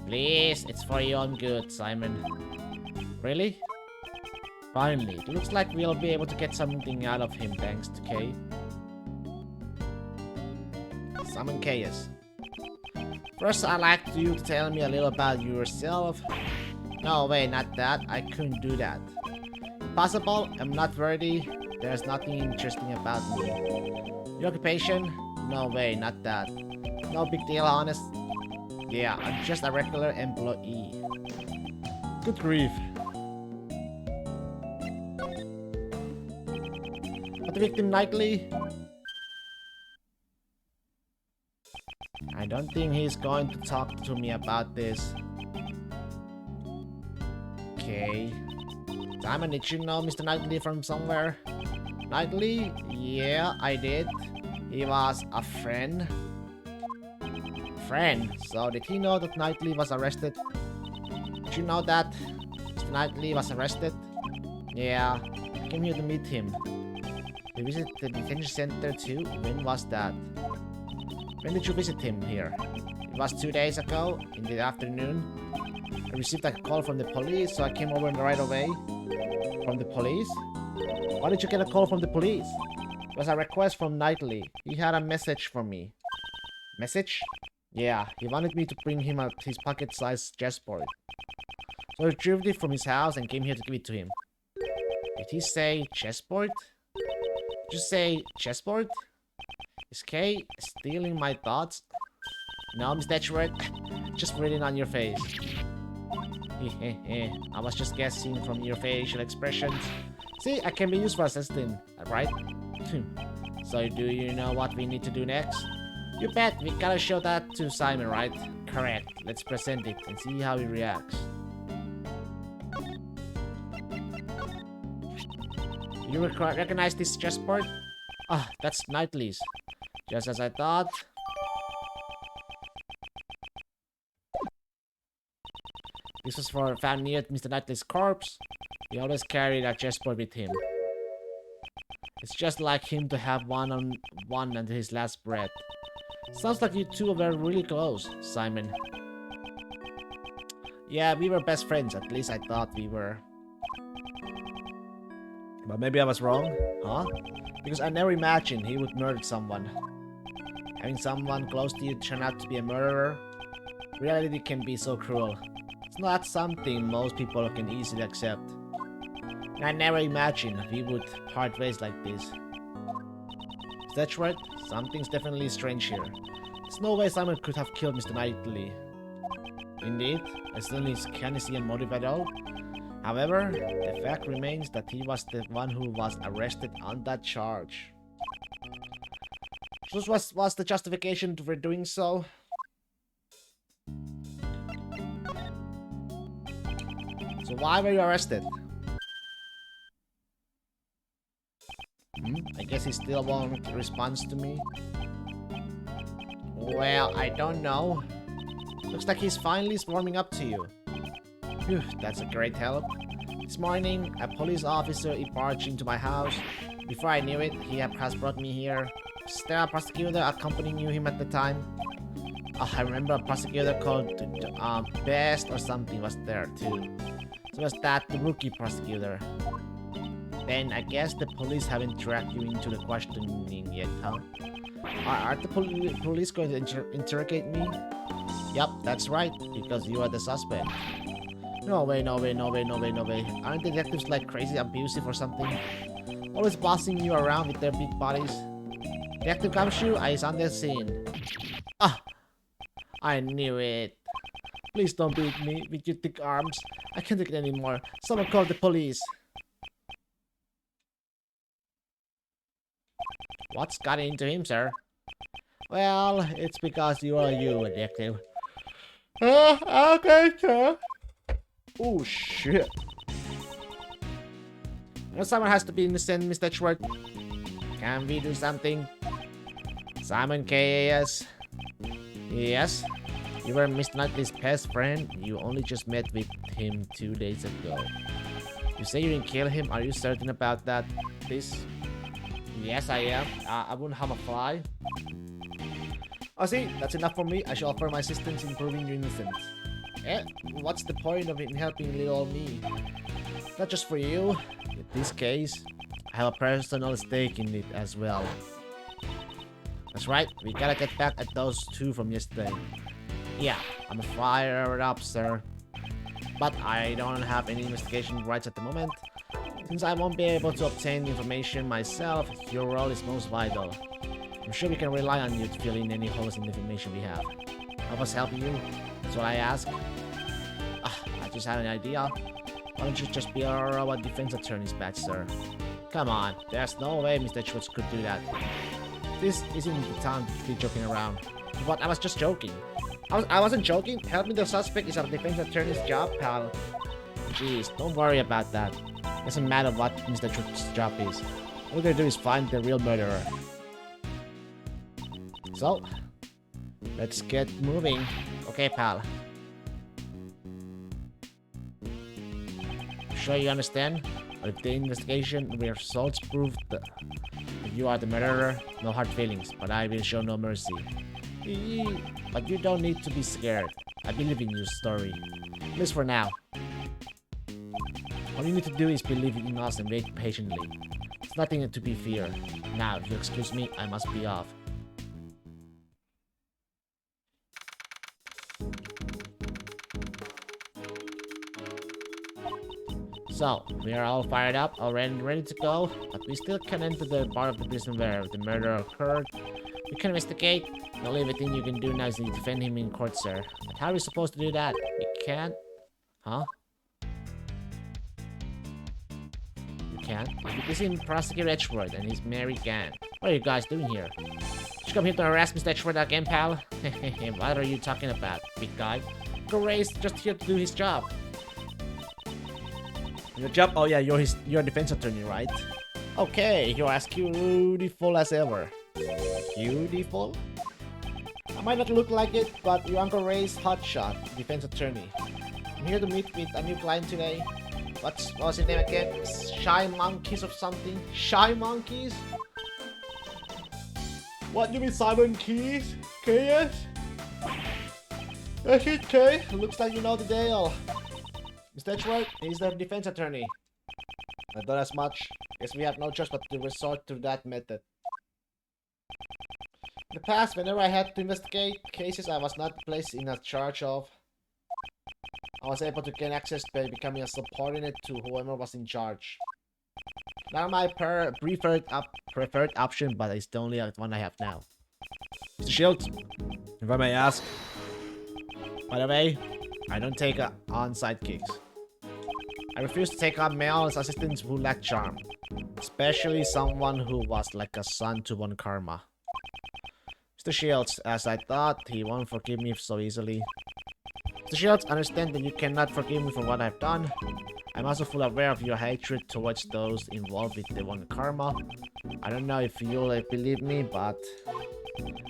[SPEAKER 1] Please, it's for your own good, Simon. Really? Finally, it looks like we'll be able to get something out of him thanks to Kay. Simon K, yes. First, I'd like you to tell me a little about yourself. No, wait, not that. I couldn't do that. Impossible, I'm not worthy. There's nothing interesting about me. Your occupation? No way, not that. No big deal, honest. Yeah, I'm just a regular employee. Good grief. But the victim Knightley? I don't think he's going to talk to me about this. Okay. Simon, did you know Mr. Knightley from somewhere? Knightley? Yeah, I did. He was a friend. Friend? So did he know that Knightley was arrested? Did you know that Mr. Knightley was arrested? Yeah, I came here to meet him. He visited the detention center too? When was that? When did you visit him here? It was 2 days ago, in the afternoon. I received a call from the police, so I came over right away. From the police? Why did you get a call from the police? It was a request from Knightley. He had a message for me. Message? Yeah, he wanted me to bring him his pocket-sized chessboard. So I retrieved it from his house and came here to give it to him. Did he say chessboard? Did you say chessboard? Is Kay stealing my thoughts? No, Mr. Edgeworth. Just reading on your face. I was just guessing from your facial expressions. See, I can be used for assisting, right? So do you know what we need to do next? You bet, we gotta show that to Simon, right? Correct. Let's present it and see how he reacts. You recognize this chessboard? Ah, that's Knightley's. Just as I thought. This was found near Mr. Knightley's corpse. He always carried a chessboard with him. It's just like him to have one until his last breath. Sounds like you two were really close, Simon. Yeah, we were best friends. At least I thought we were. But maybe I was wrong, huh? Because I never imagined he would murder someone. Having someone close to you turn out to be a murderer? Reality can be so cruel. It's not something most people can easily accept. And I never imagined we would part ways like this. Is that right? Something's definitely strange here. There's no way Simon could have killed Mr. Knightley. Indeed, I certainly can't see a motive at all. However, the fact remains that he was the one who was arrested on that charge. So what was the justification for doing so? So why were you arrested? I guess he still won't respond to me. Well, I don't know. Looks like he's finally warming up to you. Phew, that's a great help. This morning, a police officer barged into my house. Before I knew it, he has brought me here. Was there a prosecutor accompanying him at the time? Oh, I remember a prosecutor called Best or something was there too. So was that the rookie prosecutor? Then I guess the police haven't dragged you into the questioning yet, huh? Are the police going to interrogate me? Yup, that's right, because you are the suspect. No way, no way, no way, no way, no way. Aren't detectives like crazy abusive or something? Always bossing you around with their big bodies. Detective Kamshu is on the scene. Ah! I knew it. Please don't beat me with your thick arms. I can't take it anymore. Someone call the police. What's got into him, sir? Well, it's because you are you, detective. Okay, sir. Oh, shit. No, someone has to be innocent, Mr. Schwartz. Can we do something? Simon K.A.S. Yes? You were Mr. Knightley's best friend. You only just met with him 2 days ago. You say you didn't kill him. Are you certain about that, please? Yes, I am. I wouldn't harm a fly. Oh, see, that's enough for me. I shall offer my assistance in proving your innocence. Eh? What's the point of it in helping little old me? Not just for you. In this case, I have a personal stake in it as well. That's right. We gotta get back at those two from yesterday. Yeah, I'm a fire up, sir. But I don't have any investigation rights at the moment. Since I won't be able to obtain information myself, your role is most vital. I'm sure we can rely on you to fill in any holes in the information we have. Help us help you? That's what I ask. I just had an idea. Why don't you just be our defense attorney's badge, sir? Come on, there's no way Mr. Schwartz could do that. This isn't the time to be joking around. But I was just joking. I wasn't joking. Helping the suspect is a defense attorney's job, pal. Jeez, don't worry about that. Doesn't matter what Mr. Schwartz's job is. All we're gonna do is find the real murderer. So, let's get moving. Okay, pal. Sure you understand? If the investigation results prove that you are the murderer, no hard feelings, but I will show no mercy. But you don't need to be scared. I believe in your story. At least for now. All you need to do is believe in us and wait patiently. It's nothing to be feared. Now, if you excuse me, I must be off. So, we are all fired up, already ready to go, but we still can't enter the part of the prison where the murder occurred. We can investigate. The only thing you can do now is to defend him in court, sir. But how are we supposed to do that? We can't? Huh? You can't? This is Prosecutor Edgeworth and his Mary Gann. What are you guys doing here? Did you come here to harass Mr. Edgeworth again, pal? What are you talking about, big guy? Gray's just here to do his job. Your job? Oh yeah, you're a defense attorney, right? Okay, you're as beautiful as ever. Beautiful? I might not look like it, but your Uncle Ray's hotshot, defense attorney. I'm here to meet with a new client today. What was his name again? Shy Monkeys or something? Shy Monkeys? What, you mean Simon Keys? KS? Yes, it's K. Looks like you know the deal. Mr. Edgeworth, he's the defense attorney. I thought as much. Guess we have no choice but to resort to that method. In the past, whenever I had to investigate cases I was not placed in a charge of, I was able to gain access by becoming a subordinate to whoever was in charge. Not my preferred option, but it's the only one I have now. Mr. Shields, if I may ask. By the way, I don't take on sidekicks. I refuse to take on male assistants who lack charm. Especially someone who was like a son to one Karma. Mr. Shields, as I thought, he won't forgive me so easily. Mr. Shields, understand that you cannot forgive me for what I've done. I'm also fully aware of your hatred towards those involved with the one Karma. I don't know if you'll believe me, but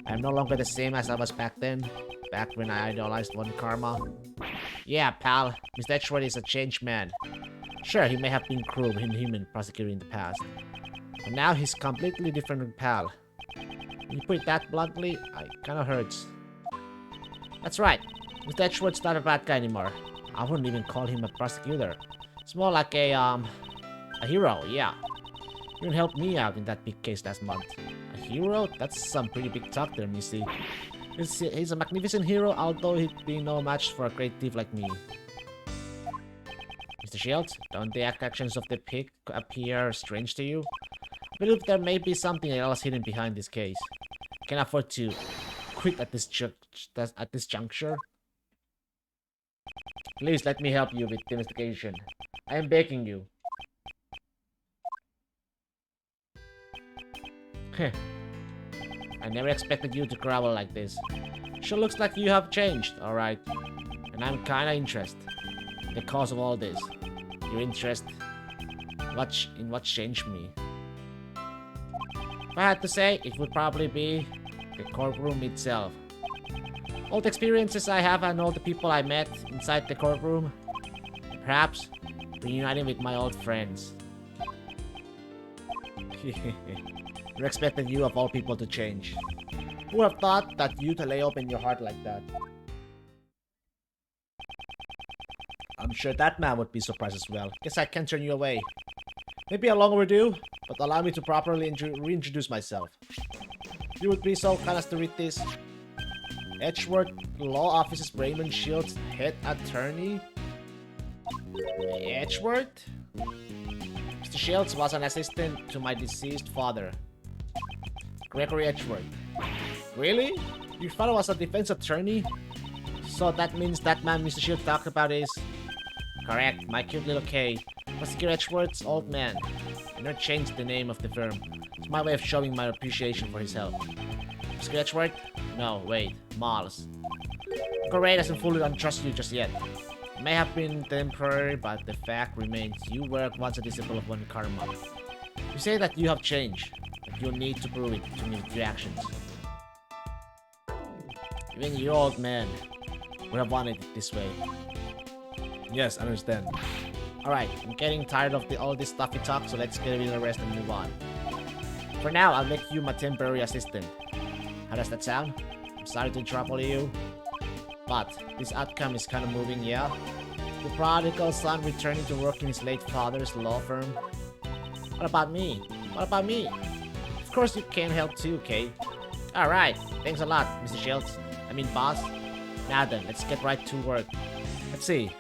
[SPEAKER 1] I'm no longer the same as I was back then. Back when I idolized one Karma. Yeah, pal. Mr. Edgeworth is a changed man. Sure, he may have been cruel and inhuman prosecutor in the past. But now he's completely different from pal. When you put it that bluntly, it kinda hurts. That's right. Mr. Edgeworth's not a bad guy anymore. I wouldn't even call him a prosecutor. It's more like a hero, yeah. You helped me out in that big case last month. A hero? That's some pretty big talk there, Missy. He's a magnificent hero, although he'd be no match for a great thief like me. Mr. Shields, don't the actions of the pig appear strange to you? I believe there may be something else hidden behind this case. I can't afford to quit at this juncture. Please let me help you with the investigation. I am begging you. Heh. I never expected you to grovel like this. Sure looks like you have changed, alright. And I'm kinda interested. The cause of all this. Your interest in what changed me. If I had to say, it would probably be the courtroom itself. All the experiences I have and all the people I met inside the courtroom. And perhaps reuniting with my old friends. Never expected you of all people to change. Who would have thought that you'd lay open your heart like that? I'm sure that man would be surprised as well. Guess I can't turn you away. Maybe a long overdue, but allow me to properly reintroduce myself. You would be so kind as to read this. Edgeworth Law Office's Raymond Shields, head attorney. Edgeworth? Mr. Shields was an assistant to my deceased father, Gregory Edgeworth. Really? Your father was a defense attorney? So that means that man Mr. Shields talked about is... Correct, my cute little K. Prosecutor Edgeworth's old man. I never changed the name of the firm. It's my way of showing my appreciation for his help. Prosecutor Edgeworth? No, wait. Miles. Corey doesn't fully untrust you just yet. It may have been temporary, but the fact remains you were once a disciple of one Karma. You say that you have changed, but you'll need to prove it to me with your actions. Even your old man would have wanted it this way. Yes, I understand. Alright, I'm getting tired of all this stuffy talk, so let's get rid of the rest and move on. For now, I'll make you my temporary assistant. How does that sound? I'm sorry to trouble you, but this outcome is kind of moving, yeah? The prodigal son returning to work in his late father's law firm. What about me? What about me? Of course you can't help too, Kay. Alright, thanks a lot, Mr. Shields. I mean, boss. Now then, let's get right to work. Let's see.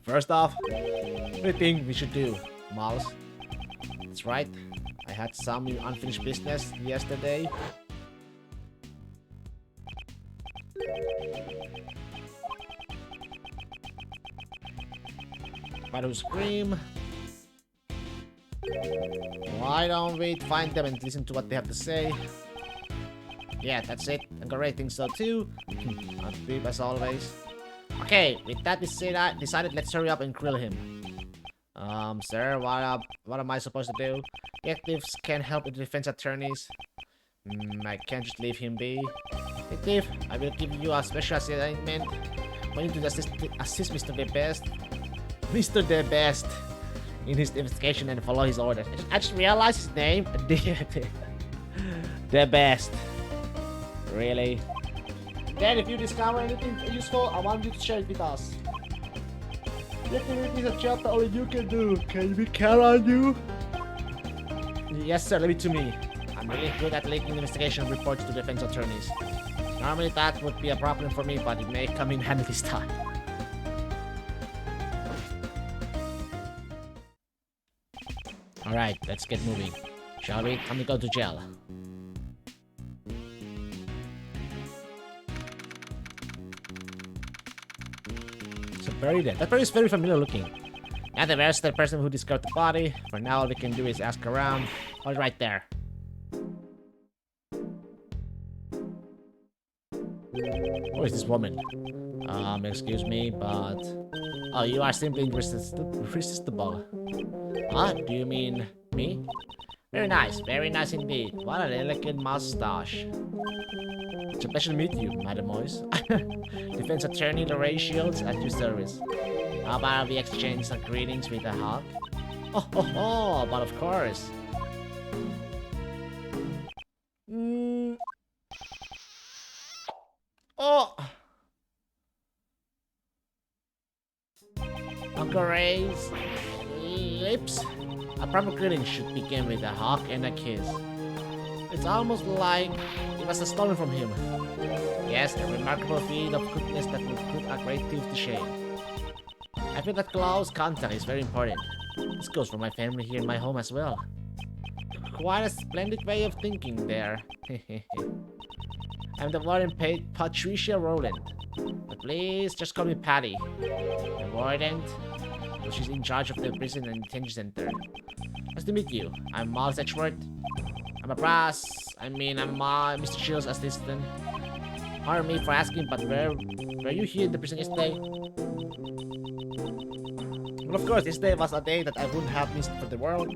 [SPEAKER 1] First off, what do you think we should do, Miles? That's right. I had some unfinished business yesterday. But scream. Why don't we find them and listen to what they have to say? Yeah, that's it. I'm gonna rate things so too. I'm deep as always. Okay, with that decided, let's hurry up and grill him. Sir, what am I supposed to do? Detectives can't help the defense attorneys. I can't just leave him be. Detective, I will give you a special assignment. I want you to assist Mr. The Best. Mr. The Best in his investigation and follow his orders. I just realized his name. The Best. Really? Then if you discover anything useful, I want you to share it with us. Detective is a job that only you can do. Can we count on you? Yes sir, leave it to me. I'm really good at leaking investigation reports to defense attorneys. Normally that would be a problem for me, but it may come in handy this time. Alright, let's get moving. Shall we? Time to go to jail. It's a berry there. That berry is very familiar looking. Now the arrested person who discovered the body. For now, all we can do is ask around. Oh, right there. Who is this woman? Excuse me, but... Oh, you are simply irresistible. Huh? Do you mean me? Very nice indeed. What an elegant mustache. It's a pleasure to meet you, Madam Moise. Defense Attorney Lorraine Shields at your service. How about we exchange some greetings with a hug? Oh, but of course. Oh! Uncle Ray's lips. A proper greeting should begin with a hug and a kiss. It's almost like it was stolen from him. Yes, a remarkable feat of goodness that would put a great deal to shame. I feel that close contact is very important. This goes for my family here in my home as well. Quite a splendid way of thinking there. I'm the warden Patricia Rowland. But please just call me Patty. The warden, so she's in charge of the prison and detention center. Nice to meet you. I'm Miles Edgeworth. I'm Mr. Shields' assistant. Pardon me for asking, but were you here in the prison yesterday? Well, of course, this day was a day that I wouldn't have missed for the world.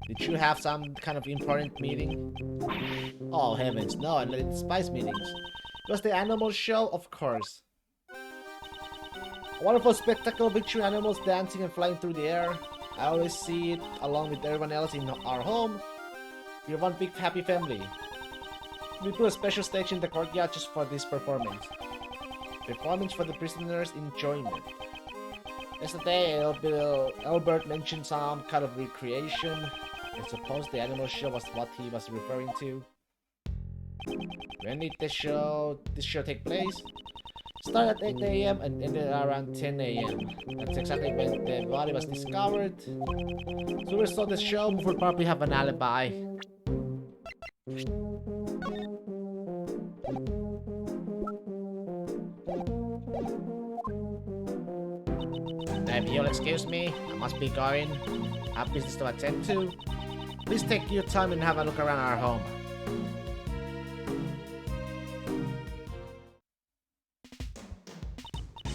[SPEAKER 1] Did you have some kind of important meeting? Oh heavens, no, I let it spice meetings. It was the animal show, of course. A wonderful spectacle, picture animals dancing and flying through the air. I always see it along with everyone else in our home. We're one big happy family. We put a special stage in the courtyard just for this performance. Performance for the prisoners' enjoyment. Yesterday, Albert mentioned some kind of recreation. I suppose the animal show was what he was referring to. When did this show take place? Started at 8 AM and ended around 10 AM. That's exactly when the body was discovered. So we saw the show, we would probably have an alibi. If you'll excuse me, I must be going. I have business to attend to. Please take your time and have a look around our home.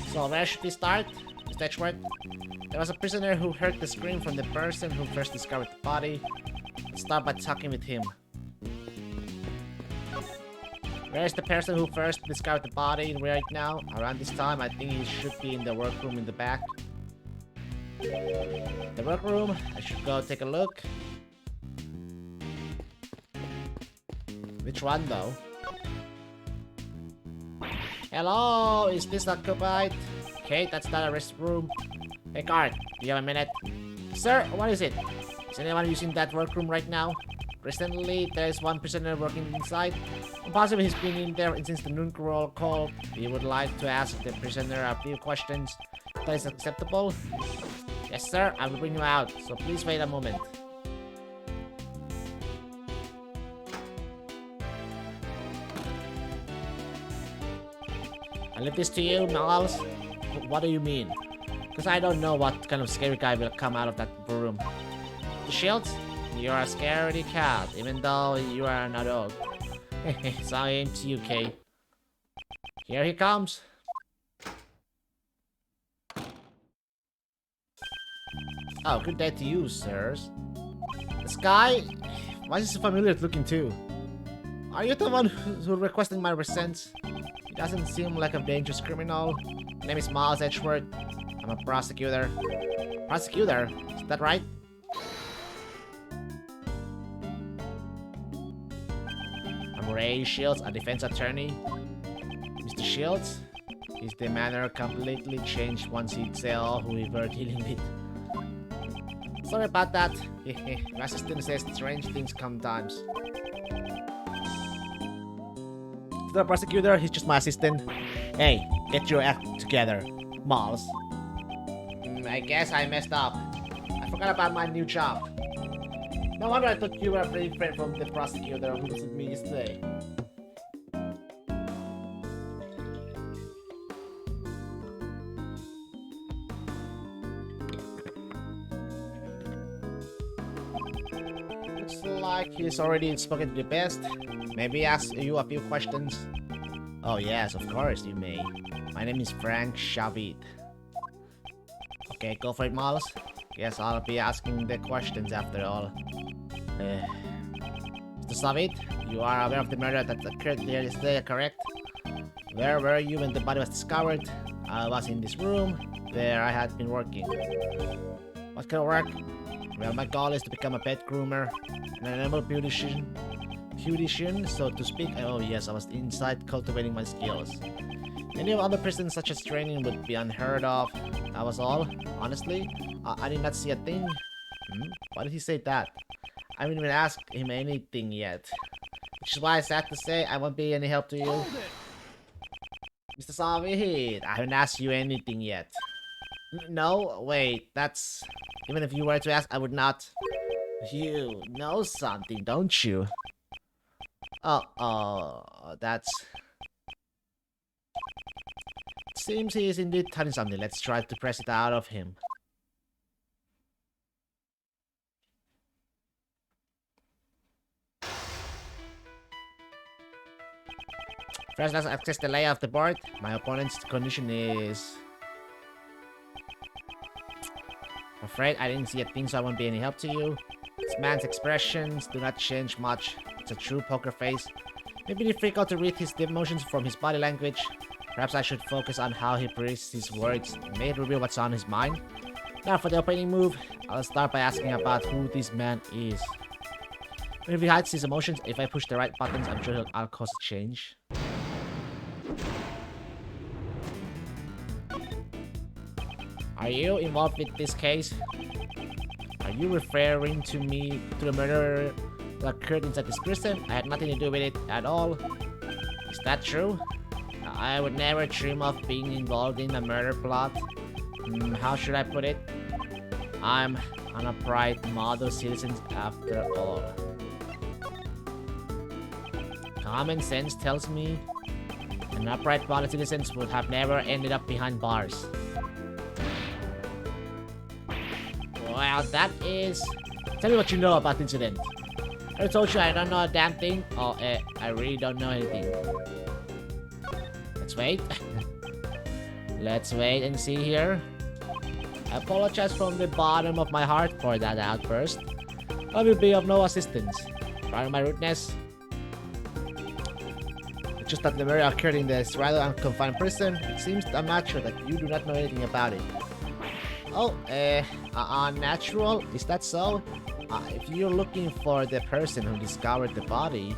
[SPEAKER 1] So where should we start? Mr. Edgeworth? There was a prisoner who heard the scream from the person who first discovered the body. Let's start by talking with him. Where is the person who first discovered the body right now? Around this time, I think he should be in the workroom in the back. The workroom, I should go take a look. Which one though? Hello, is this occupied? Okay, that's not a restroom. Hey guard, do you have a minute? Sir, what is it? Is anyone using that workroom right now? Recently, there is one prisoner working inside. Possibly he's been in there since the noon call. We would like to ask the prisoner a few questions. That is acceptable? Yes, sir. I will bring you out. So please wait a moment. I leave this to you, Miles. What do you mean? Because I don't know what kind of scary guy will come out of that room. The Shields? You're a scaredy cat, even though you are not a dog. So I aim to you, Kay. Here he comes. Oh, good day to you, sirs. This guy? Why is he so familiar looking too? Are you the one who's requesting my resents? He doesn't seem like a dangerous criminal. My name is Miles Edgeworth. I'm a prosecutor. Prosecutor? Is that right? I'm Ray Shields, a defense attorney. Mr. Shields? His demeanor completely changed once he saw who we were dealing with. Sorry about that. My assistant says strange things sometimes. The prosecutor, he's just my assistant. Hey, get your act together, Miles. I guess I messed up. I forgot about my new job. No wonder I thought you were a pretty friend from the prosecutor who was with me yesterday. Looks like he's already spoken to the best. Maybe ask you a few questions. Oh yes, of course you may. My name is Frank Shavit. Okay, go for it, Miles. Guess I'll be asking the questions after all. Mr. Shavit, you are aware of the murder that occurred here yesterday, correct? Where were you when the body was discovered? I was in this room. There I had been working. What kind of work? Well, my goal is to become a pet groomer, an animal beautician, so to speak. Oh yes, I was inside cultivating my skills. Any other prison such as training would be unheard of. That was all. Honestly, I did not see a thing. Why did he say that? I haven't even asked him anything yet. Which is why I sad to say I won't be any help to you. Mr. Savit, I haven't asked you anything yet. No? Wait, that's... Even if you were to ask, I would not... You know something, don't you? Oh, that's... Seems he is indeed telling something. Let's try to press it out of him. First, let's access the layout of the board. My opponent's condition is... I'm afraid I didn't see a thing, so I won't be any help to you. This man's expressions do not change much. It's a true poker face. Maybe difficult to read his emotions from his body language. Perhaps I should focus on how he phrases his words. It may reveal what's on his mind. Now for the opening move, I'll start by asking about who this man is. If he hides his emotions, if I push the right buttons, I'm sure I'll cause a change. Are you involved with this case? Are you referring to me, to the murder that occurred inside this prison? I had nothing to do with it at all. Is that true? I would never dream of being involved in a murder plot. How should I put it? I'm an upright model citizen after all. Common sense tells me an upright model citizen would have never ended up behind bars. Well, that is... Tell me what you know about the incident. I told you I don't know a damn thing. Oh, I really don't know anything. Let's wait. Let's wait and see here. I apologize from the bottom of my heart for that outburst. I will be of no assistance. Pardon my rudeness. It's just that the murder occurred in this rather unconfined prison. It seems unnatural that you do not know anything about it. Oh, unnatural? Is that so? If you're looking for the person who discovered the body,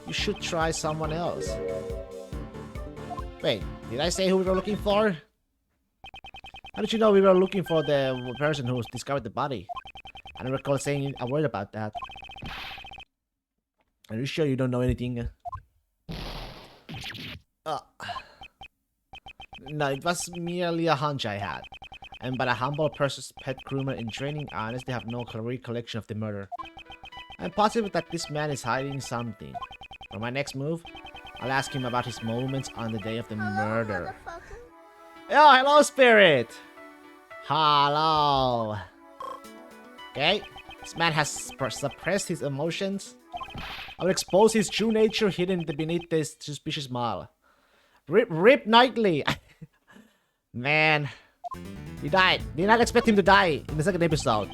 [SPEAKER 1] you should try someone else. Wait, did I say who we were looking for? How did you know we were looking for the person who discovered the body? I don't recall saying a word about that. Are you sure you don't know anything? No, it was merely a hunch I had. And but a humble person's pet groomer in training, I honestly have no recollection of the murder. I'm positive that this man is hiding something. For my next move, I'll ask him about his moments on the day of the murder. Oh, hello, Spirit! Hello! Okay, this man has suppressed his emotions. I will expose his true nature hidden beneath this suspicious smile. Rip Knightley! Man, he died. Did not expect him to die in the second episode.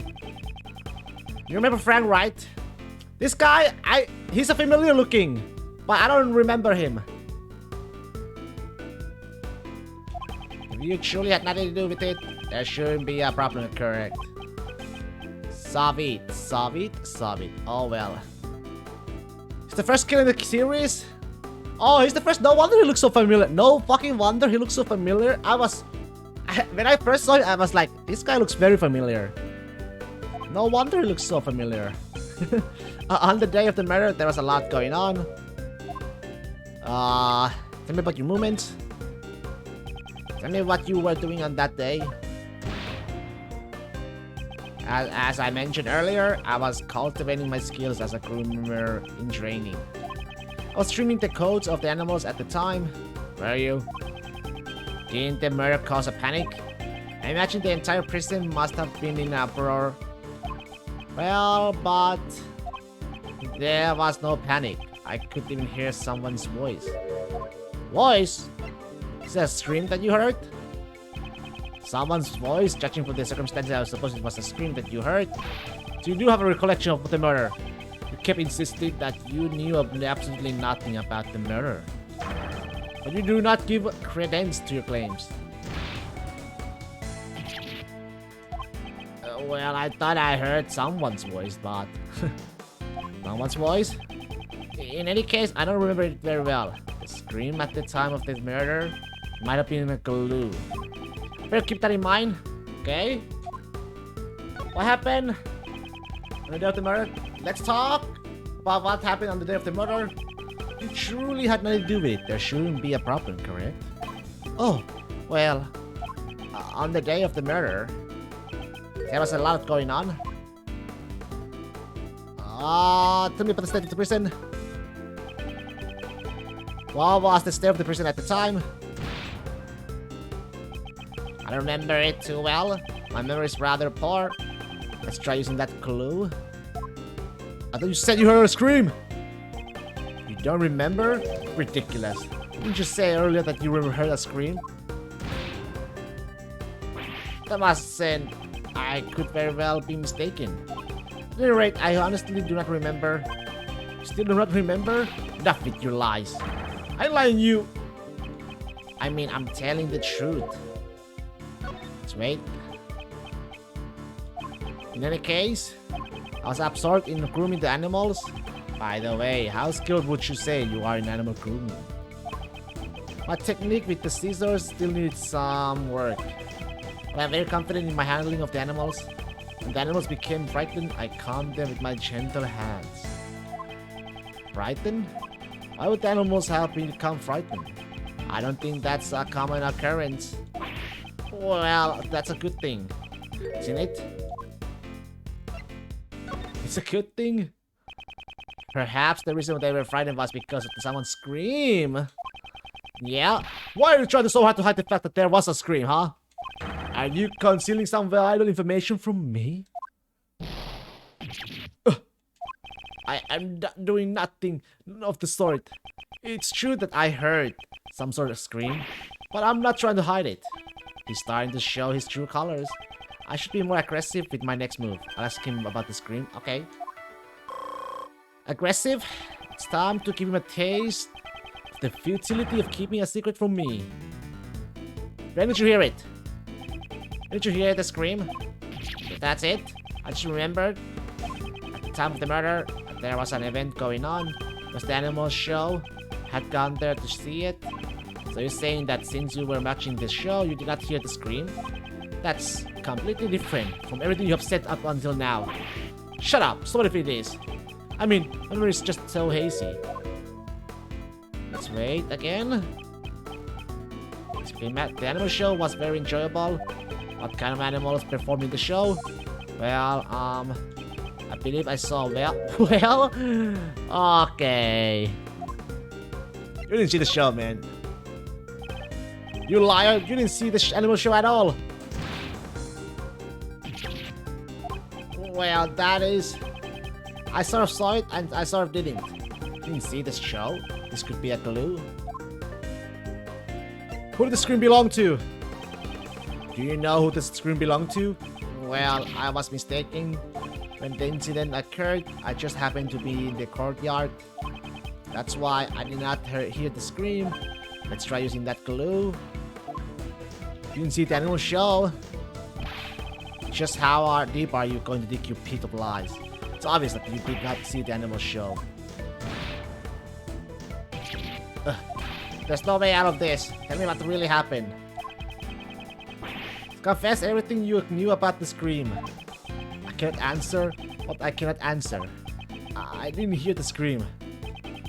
[SPEAKER 1] You remember Frank, right? This guy, he's a familiar looking, but I don't remember him. If you truly had nothing to do with it, there shouldn't be a problem, correct? Savit. Oh well. It's the first kill in the series? Oh, he's the first. No wonder he looks so familiar. No fucking wonder he looks so familiar. When I first saw it, I was like, this guy looks very familiar. No wonder he looks so familiar. On the day of the murder, there was a lot going on. Tell me about your movements. Tell me what you were doing on that day. As I mentioned earlier, I was cultivating my skills as a groomer in training. I was trimming the coats of the animals at the time. Were you? Didn't the murder cause a panic? I imagine the entire prison must have been in uproar. Well, but there was no panic. I couldn't even hear someone's voice. Voice? Is that a scream that you heard? Someone's voice? Judging from the circumstances, I suppose it was a scream that you heard. So you do have a recollection of the murder. You kept insisting that you knew absolutely nothing about the murder. But you do not give credence to your claims. Well, I thought I heard someone's voice, but... Someone's voice? In any case, I don't remember it very well. The scream at the time of the murder? Might have been a clue. Better keep that in mind. Okay? What happened on the day of the murder? Let's talk about what happened on the day of the murder. You truly had nothing to do with it. There shouldn't be a problem, correct? Oh, well, on the day of the murder, there was a lot going on. Tell me about the state of the prison. What was the state of the prison at the time? I don't remember it too well. My memory is rather poor. Let's try using that clue. I thought you said you heard a scream. You don't remember? Ridiculous. Didn't you say earlier that you heard a scream? That mustn't. I could very well be mistaken. At any rate, I honestly do not remember. Still do not remember? Enough with your lies. I'm lying you. I mean, I'm telling the truth. Let's wait. In any case, I was absorbed in grooming the animals. By the way, how skilled would you say you are in animal grooming? My technique with the scissors still needs some work. But I'm very confident in my handling of the animals. When the animals became frightened, I calmed them with my gentle hands. Frightened? Why would the animals have become frightened? I don't think that's a common occurrence. Well, that's a good thing, isn't it? It's a good thing? Perhaps the reason they were frightened was because of someone's scream. Yeah? Why are you trying so hard to hide the fact that there was a scream, huh? Are you concealing some valuable information from me? I'm doing nothing of the sort. It's true that I heard some sort of scream, but I'm not trying to hide it. He's starting to show his true colors. I should be more aggressive with my next move. I'll ask him about the scream. Okay. Aggressive? It's time to give him a taste of the futility of keeping a secret from me. When did you hear it? Did you hear the scream? That's it? I just remembered. At the time of the murder, there was an event going on. It was the animal show. Had gone there to see it. So you're saying that since you were watching the show, you did not hear the scream? That's completely different from everything you have said up until now. Shut up! So what if it is? I mean, my memory is just so hazy. Let's wait again. The animal show was very enjoyable. What kind of animals performed in the show? Well, I believe I saw, well, okay. You didn't see the show, man. You liar, you didn't see the animal show at all. Well, that is... I sort of saw it and I sort of didn't. Didn't see the show. This could be a clue. Who did the scream belong to? Do you know who the scream belonged to? Well, I was mistaken. When the incident occurred, I just happened to be in the courtyard. That's why I did not hear the scream. Let's try using that clue. You didn't see the animal show. Just how deep are you going to dig your pit of lies? It's obvious that you did not see the animal show. There's no way out of this. Tell me what really happened. Confess everything you knew about the scream. I cannot answer what I cannot answer. I didn't hear the scream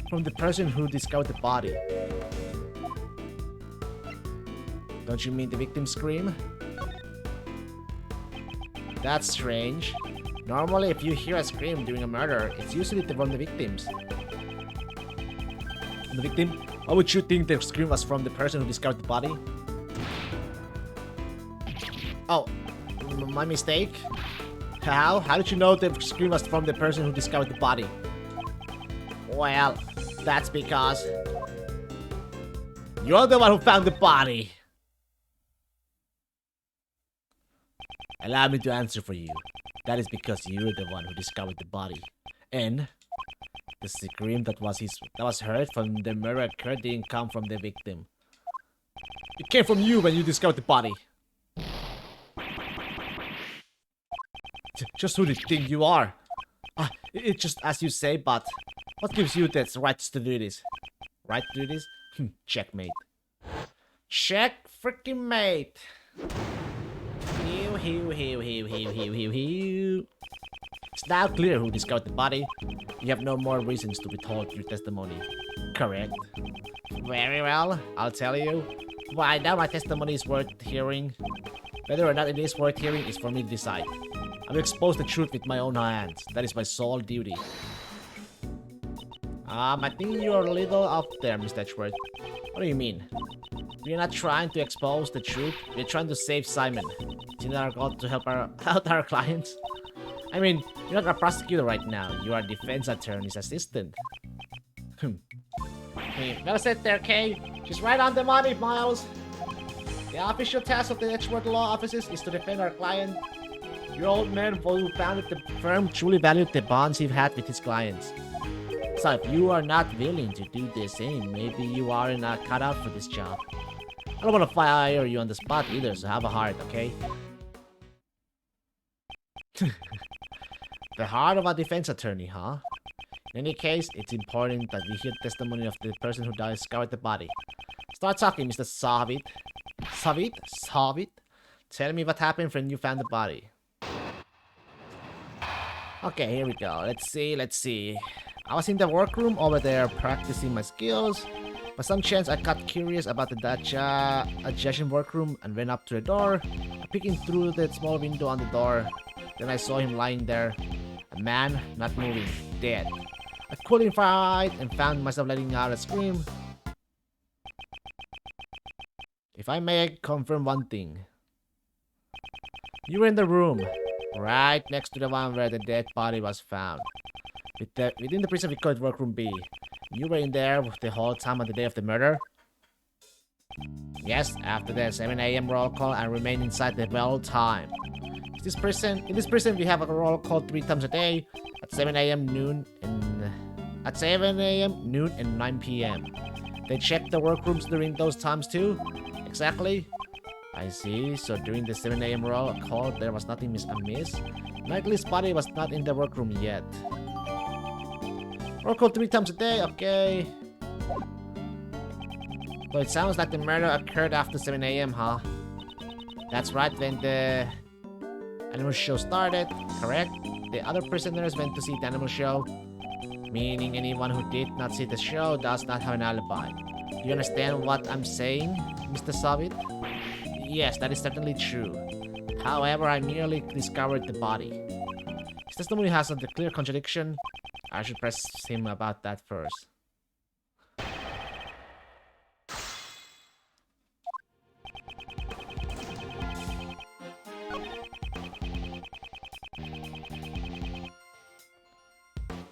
[SPEAKER 1] from the person who discovered the body. Don't you mean the victim's scream? That's strange. Normally, if you hear a scream during a murder, it's usually from the victims. The victim? Why would you think the scream was from the person who discovered the body? Oh, my mistake? How? How did you know the scream was from the person who discovered the body? Well, that's because you're the one who found the body. Allow me to answer for you. That is because you're the one who discovered the body. And the scream that was heard from the murder occurred didn't come from the victim. It came from you when you discovered the body. Just who do you think you are? It's just as you say, but what gives you the right to do this? Right to do this? Checkmate. Check freaking mate. Hew. It's now clear who discovered the body. You have no more reasons to withhold your testimony. Correct. Very well, I'll tell you. Why now my testimony is worth hearing. Whether or not it is worth hearing is for me to decide. I will expose the truth with my own hands. That is my sole duty. I think you're a little off there, Mr. Edgeworth. What do you mean? We're not trying to expose the truth. We're trying to save Simon. Isn't our goal to help out our clients? I mean, you're not a prosecutor right now. You are a defense attorney's assistant. Hey, well said there, Kay. She's right on the money, Miles. The official task of the Edgeworth Law Offices is to defend our client. Your old man who founded the firm truly valued the bonds he had with his clients. So if you are not willing to do the same, maybe you are not cut out for this job. I don't want to fire you on the spot either, so have a heart, okay? The heart of a defense attorney, huh? In any case, it's important that we hear the testimony of the person who discovered the body. Start talking, Mr. Savit. Savit? Tell me what happened when you found the body. Okay, here we go. Let's see. I was in the workroom over there practicing my skills. By some chance, I got curious about the adjacent workroom and went up to the door, peeking through the small window on the door. Then I saw him lying there, a man not moving, dead. I couldn't fight and found myself letting out a scream. If I may confirm one thing, you were in the room, right next to the one where the dead body was found. Within the prison we call it workroom B. You were in there the whole time on the day of the murder? Yes, after the 7 AM roll call and remain inside the whole time. In this prison we have a roll call 3 times a day at 7 AM, noon, and 9 PM. They check the workrooms during those times too? Exactly. I see, so during the 7 AM roll call there was nothing amiss? Knightley's body was not in the workroom yet. Roll call 3 times a day, okay. So it sounds like the murder occurred after 7 AM, huh? That's right, when the animal show started, correct? The other prisoners went to see the animal show, meaning anyone who did not see the show does not have an alibi. Do you understand what I'm saying, Mr. Savit? Yes, that is certainly true. However, I merely discovered the body. His testimony has a clear contradiction. I should press him about that first.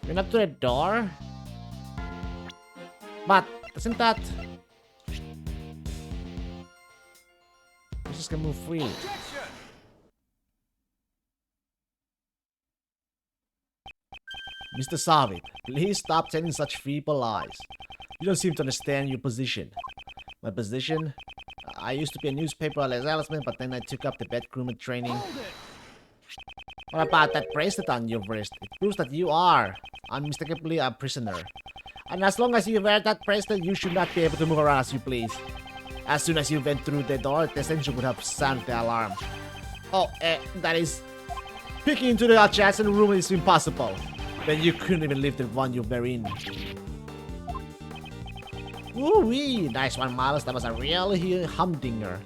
[SPEAKER 1] Went up to the door? But, doesn't that... Let's just gonna move free. Mr. Savit, please stop telling such feeble lies. You don't seem to understand your position. My position? I used to be a newspaper salesman, but then I took up the bedroom training. What about that bracelet on your wrist? It proves that you are unmistakably a prisoner. And as long as you wear that bracelet, you should not be able to move around as you please. As soon as you went through the door, the sensor would have sounded the alarm. Oh, that is... Peeking into the adjacent room is impossible. Then you couldn't even leave the one you were in. Woo-wee! Nice one, Miles. That was a real humdinger.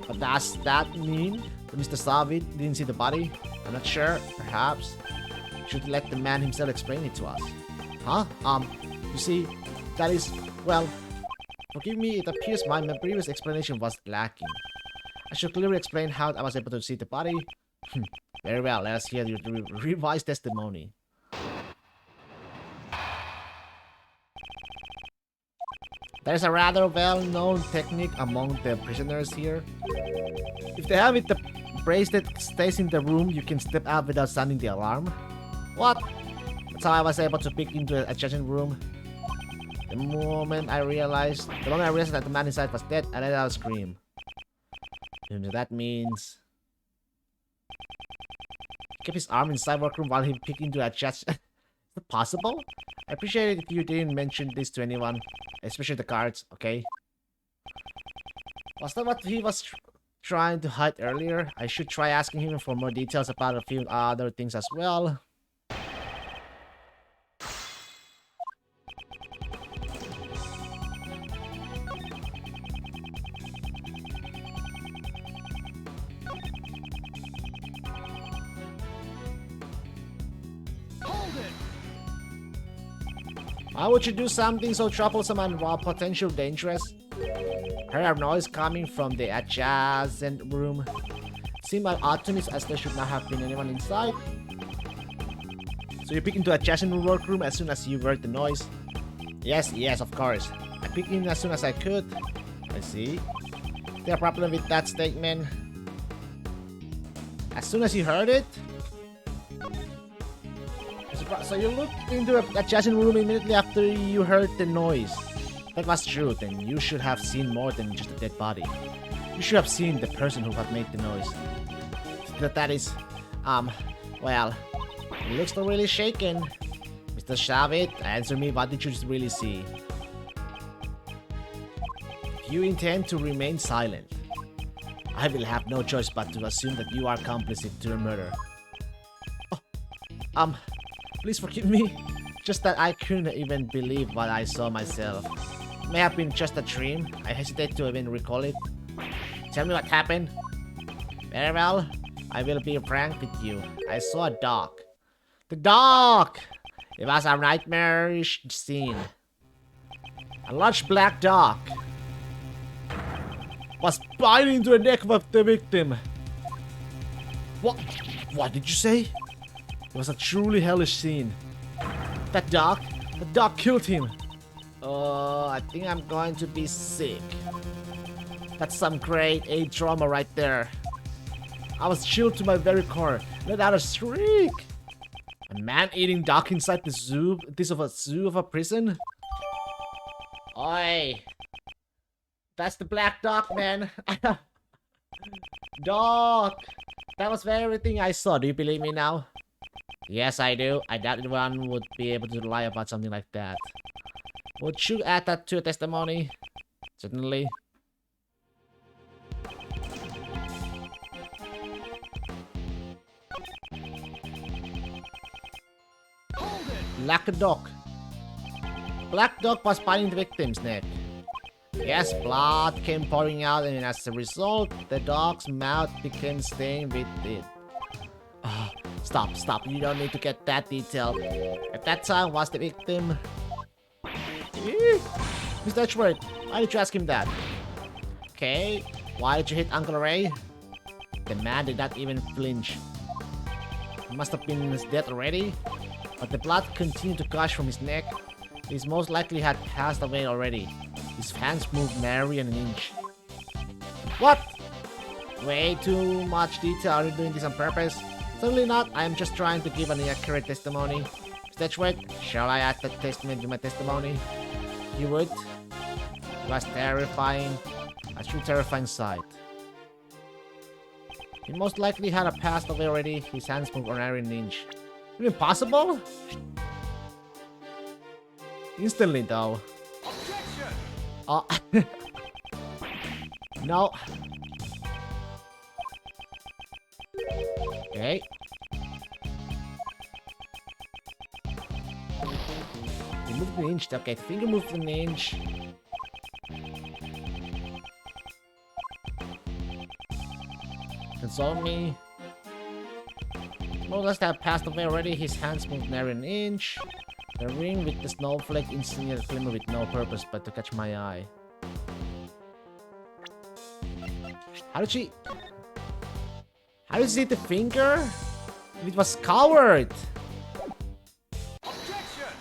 [SPEAKER 1] But does that mean that Mr. Savit didn't see the body? I'm not sure. Perhaps. Should let the man himself explain it to us. Huh? You see, that is... Well, forgive me, it appears my previous explanation was lacking. I should clearly explain how I was able to see the body. Very well, let us hear your revised testimony. There is a rather well-known technique among the prisoners here. If the hand with the bracelet stays in the room, you can step out without sounding the alarm. What? That's how I was able to peek into the adjacent room. The moment I realized that the man inside was dead, I let out a scream. And that means... Kept his arm inside workroom while he peeked into a chat. Is it possible? I appreciate it if you didn't mention this to anyone, especially the guards, okay? Was that what he was trying to hide earlier? I should try asking him for more details about a few other things as well. Why would you do something so troublesome and potentially dangerous? Heard a noise coming from the adjacent room. Seemed odd to me as there should not have been anyone inside. So you peek into adjacent workroom as soon as you heard the noise? Yes, of course. I peeked in as soon as I could. I see. Is there a problem with that statement? As soon as you heard it? So you looked into the adjacent room immediately after you heard the noise. That was true, then you should have seen more than just a dead body. You should have seen the person who had made the noise. That is, well, it looks really shaken. Mr. Shavit, answer me, what did you really see? If you intend to remain silent, I will have no choice but to assume that you are complicit to the murder. Oh, please forgive me. Just that I couldn't even believe what I saw myself. It may have been just a dream. I hesitate to even recall it. Tell me what happened. Very well. I will be frank with you. I saw a dog. The dog! It was a nightmarish scene. A large black dog was biting into the neck of the victim. What? What did you say? It was a truly hellish scene. The dog killed him. Oh, I think I'm going to be sick. That's some grade A trauma right there. I was chilled to my very core. Let out a shriek. A man-eating dog inside the zoo? This of a zoo of a prison? Oi. That's the black dog, man. Dog. That was everything I saw. Do you believe me now? Yes, I do. I doubt anyone would be able to lie about something like that. Would you add that to your testimony? Certainly. Black dog. Black dog was biting the victim's neck. Yes, blood came pouring out, and as a result, the dog's mouth became stained with it. Stop. You don't need to get that detailed. At that time, was the victim... Mr. Edgeworth, why did you ask him that? Okay, why did you hit Uncle Ray? The man did not even flinch. He must have been dead already, but the blood continued to gush from his neck. He most likely had passed away already. His hands moved nary an inch. What? Way too much detail. Are you doing this on purpose? Certainly not. I am just trying to give an accurate testimony. Mr. Edgeworth, shall I add that testament to my testimony? You would? It was terrifying. A true terrifying sight. He most likely had passed away already. His hands moved nary an inch. Even possible? Instantly though. Oh. No. Okay. He moved an inch. Okay, the finger moved an inch. Console me. More or less that passed away already. His hands moved nary an inch. The ring with the snowflake instantly glimmer with no purpose but to catch my eye. How did she see the finger? It was covered.
[SPEAKER 2] Objection!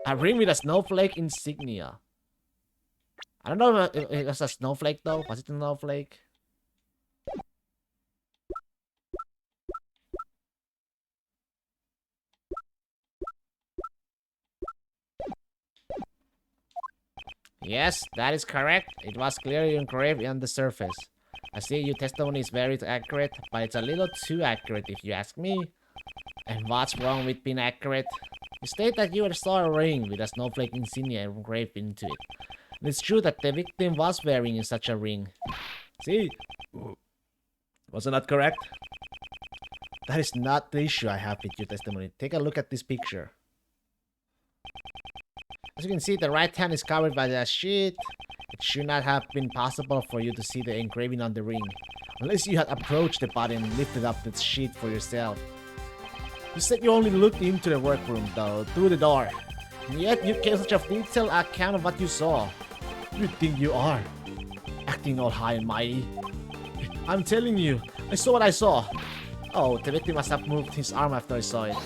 [SPEAKER 1] A ring with a snowflake insignia. I don't know if it was a snowflake though. Was it a snowflake? Yes, that is correct. It was clearly engraved on the surface. I see your testimony is very accurate, but it's a little too accurate if you ask me. And what's wrong with being accurate? You state that you saw a ring with a snowflake insignia engraved into it. And it's true that the victim was wearing such a ring. See? Wasn't that correct? That is not the issue I have with your testimony. Take a look at this picture. As you can see, the right hand is covered by the sheet. It should not have been possible for you to see the engraving on the ring, unless you had approached the body and lifted up the sheet for yourself. You said you only looked into the workroom, though, through the door. And yet you gave such a detailed account of what you saw. You think you are acting all high and mighty? I'm telling you, I saw what I saw. Oh, the victim must have moved his arm after I saw it.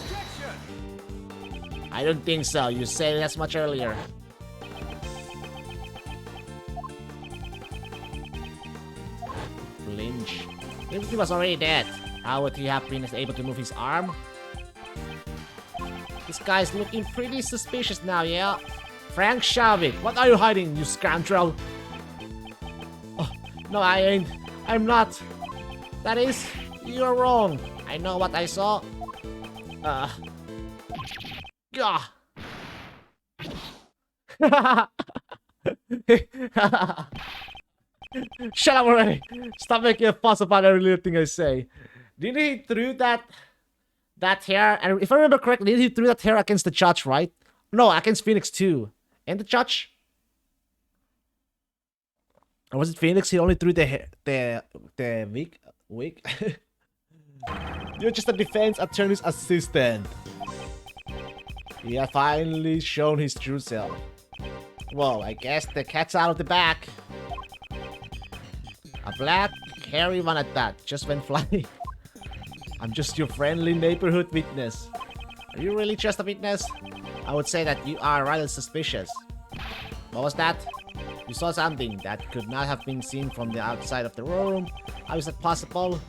[SPEAKER 1] I don't think so. You said it as much earlier. Flinch. The victim was already dead. How would he have been able to move his arm? This guy's looking pretty suspicious now, yeah? Frank Shavit, what are you hiding, you scoundrel? Oh, no, I ain't. I'm not. That is, you're wrong. I know what I saw. Gah. Shut up already. Stop making a fuss about every little thing I say. Did he threw that hair? And if I remember correctly, he threw that hair against the judge, right? No, against Phoenix too. And the judge? Or was it Phoenix? He only threw the wig. You're just a defense attorney's assistant. He had finally shown his true self. Well, I guess the cat's out of the bag. A black, hairy one at that just went flying. I'm just your friendly neighborhood witness. Are you really just a witness? I would say that you are rather suspicious. What was that? You saw something that could not have been seen from the outside of the room. How is that possible?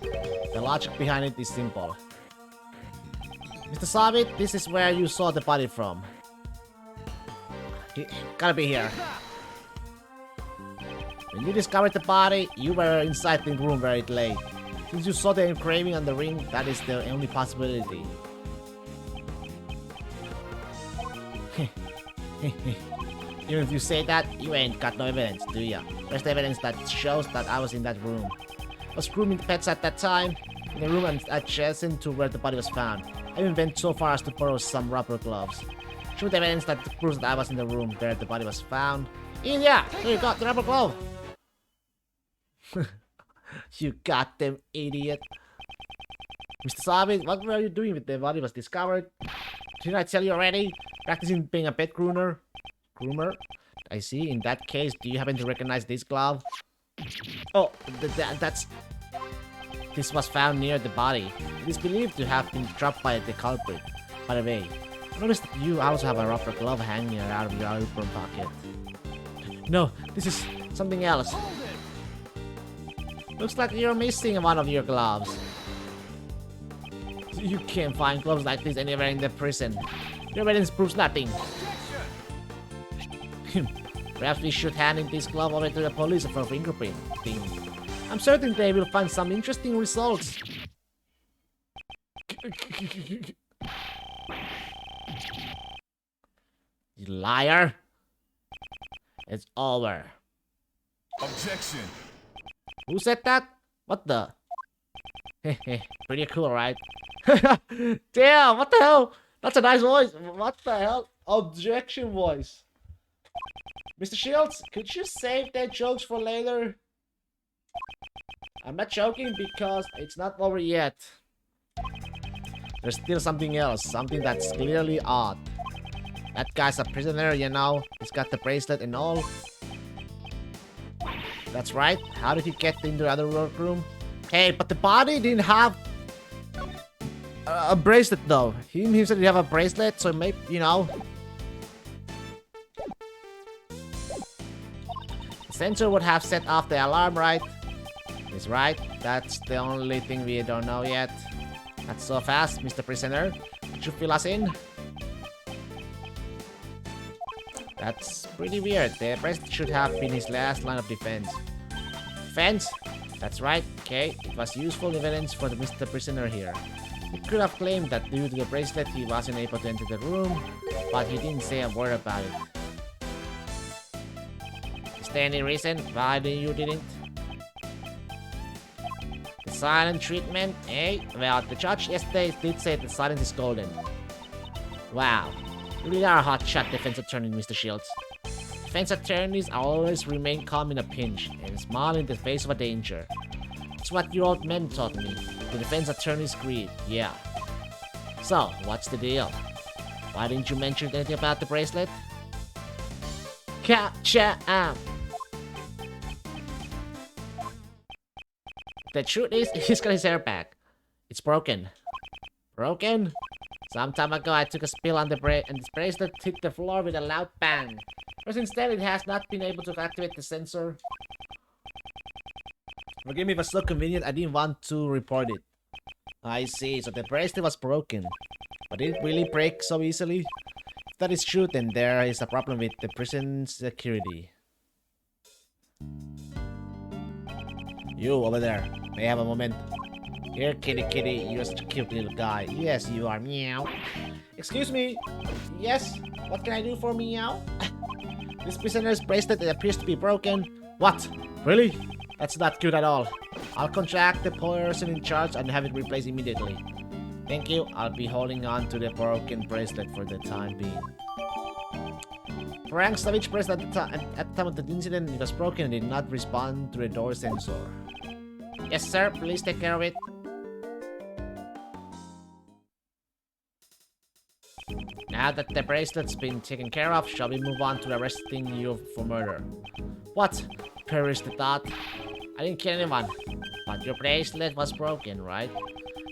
[SPEAKER 1] The logic behind it is simple. Mr. Savit, this is where you saw the body from. Gotta be here. When you discovered the body, you were inside the room where it lay. Since you saw the engraving on the ring, that is the only possibility. Even if you say that, you ain't got no evidence, do ya? Where's the evidence that shows that I was in that room? I was grooming pets at that time, in the room adjacent to where the body was found. I even went so far as to borrow some rubber gloves. Show the evidence that proves that I was in the room where the body was found. Yeah, there you got the rubber glove. You goddamn idiot. Mr. Savit, what were you doing when the body was discovered? Didn't I tell you already? Practicing being a pet groomer? I see. In that case, do you happen to recognize this glove? Oh, that's... This was found near the body. It is believed to have been dropped by the culprit. By the way, I noticed that you also have a rubber glove hanging out of your apron pocket. No, this is something else. Looks like you're missing one of your gloves. You can't find gloves like this anywhere in the prison. Your evidence proves nothing. Perhaps we should hand in this glove over to the police for fingerprint thing. I'm certain they will find some interesting results. You liar. It's over.
[SPEAKER 2] Objection.
[SPEAKER 1] Who said that? What the? Pretty cool, right? Damn, what the hell? That's a nice voice. What the hell? Objection voice. Mr. Shields, could you save that jokes for later? I'm not joking because it's not over yet. There's still something else, something that's clearly odd. That guy's a prisoner, you know. He's got the bracelet and all. That's right. How did he get into the other workroom? Hey, but the body didn't have a bracelet though. He said he have a bracelet, so maybe, you know. The sensor would have set off the alarm, right? He's right. That's the only thing we don't know yet. Not so fast, Mr. Prisoner. Could you fill us in? That's pretty weird. The bracelet should have been his last line of defense. Defense? That's right. Okay, it was useful evidence for the Mr. Prisoner here. He could have claimed that due to the bracelet he wasn't able to enter the room, but he didn't say a word about it. Is there any reason why you didn't? The silent treatment, eh? Well, the judge yesterday did say the silence is golden. Wow, you really are a hotshot defense attorney, Mr. Shields. Defense attorneys always remain calm in a pinch and smile in the face of a danger. It's what your old man taught me. The defense attorney's greed, yeah. So, what's the deal? Why didn't you mention anything about the bracelet? Catcha up! The truth is, he's got his hair back. It's broken. Broken? Some time ago, I took a spill on the and this bracelet hit the floor with a loud bang. But since then, it has not been able to activate the sensor. Forgive me if it's so convenient, I didn't want to report it. I see, so the bracelet was broken. But did it really break so easily? If that is true, then there is a problem with the prison security. You, over there, may I have a moment? Here, kitty, you're such a cute little guy. Yes, you are, meow. Excuse me? Yes? What can I do for meow? This prisoner's bracelet appears to be broken. What? Really? That's not good at all. I'll contact the person in charge and have it replaced immediately. Thank you. I'll be holding on to the broken bracelet for the time being. Frank Savage bracelet at the time of the incident, it was broken and did not respond to the door sensor. Yes, sir. Please take care of it. Now that the bracelet's been taken care of, shall we move on to arresting you for murder? What? Perished the thought. I didn't kill anyone. But your bracelet was broken, right?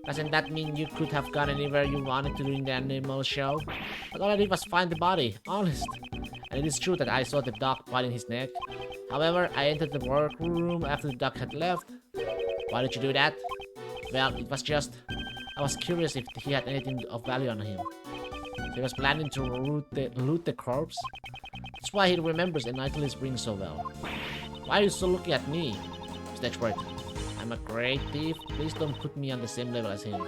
[SPEAKER 1] Doesn't that mean you could have gone anywhere you wanted to during the animal show? But all I did was find the body, honest. And it is true that I saw the dog biting his neck. However, I entered the workroom after the dog had left. Why did you do that? Well, it was just... I was curious if he had anything of value on him. He was planning to loot the corpse. That's why he remembers the nightly spring so well. Why are you so looking at me? Sledgeworth. I'm a great thief. Please don't put me on the same level as him.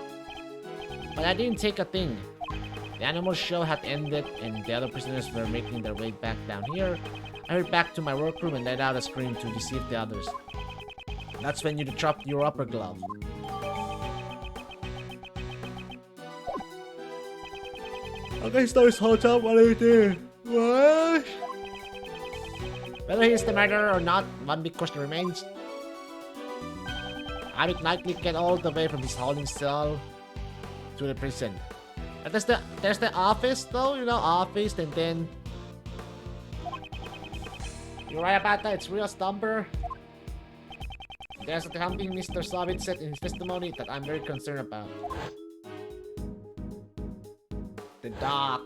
[SPEAKER 1] But I didn't take a thing. The animal show had ended and the other prisoners were making their way back down here. I hurried back to my workroom and let out a scream to deceive the others. That's when you dropped your upper glove. Okay, so this whole time, what are you doing? What? Whether he is the murderer or not, one big question remains. How did Knightley get all the way from his holding cell to the prison? And there's the office though, you know, office, and then... You're right about that, it's real stumper. There's something Mr. Savage said in his testimony that I'm very concerned about. The dog.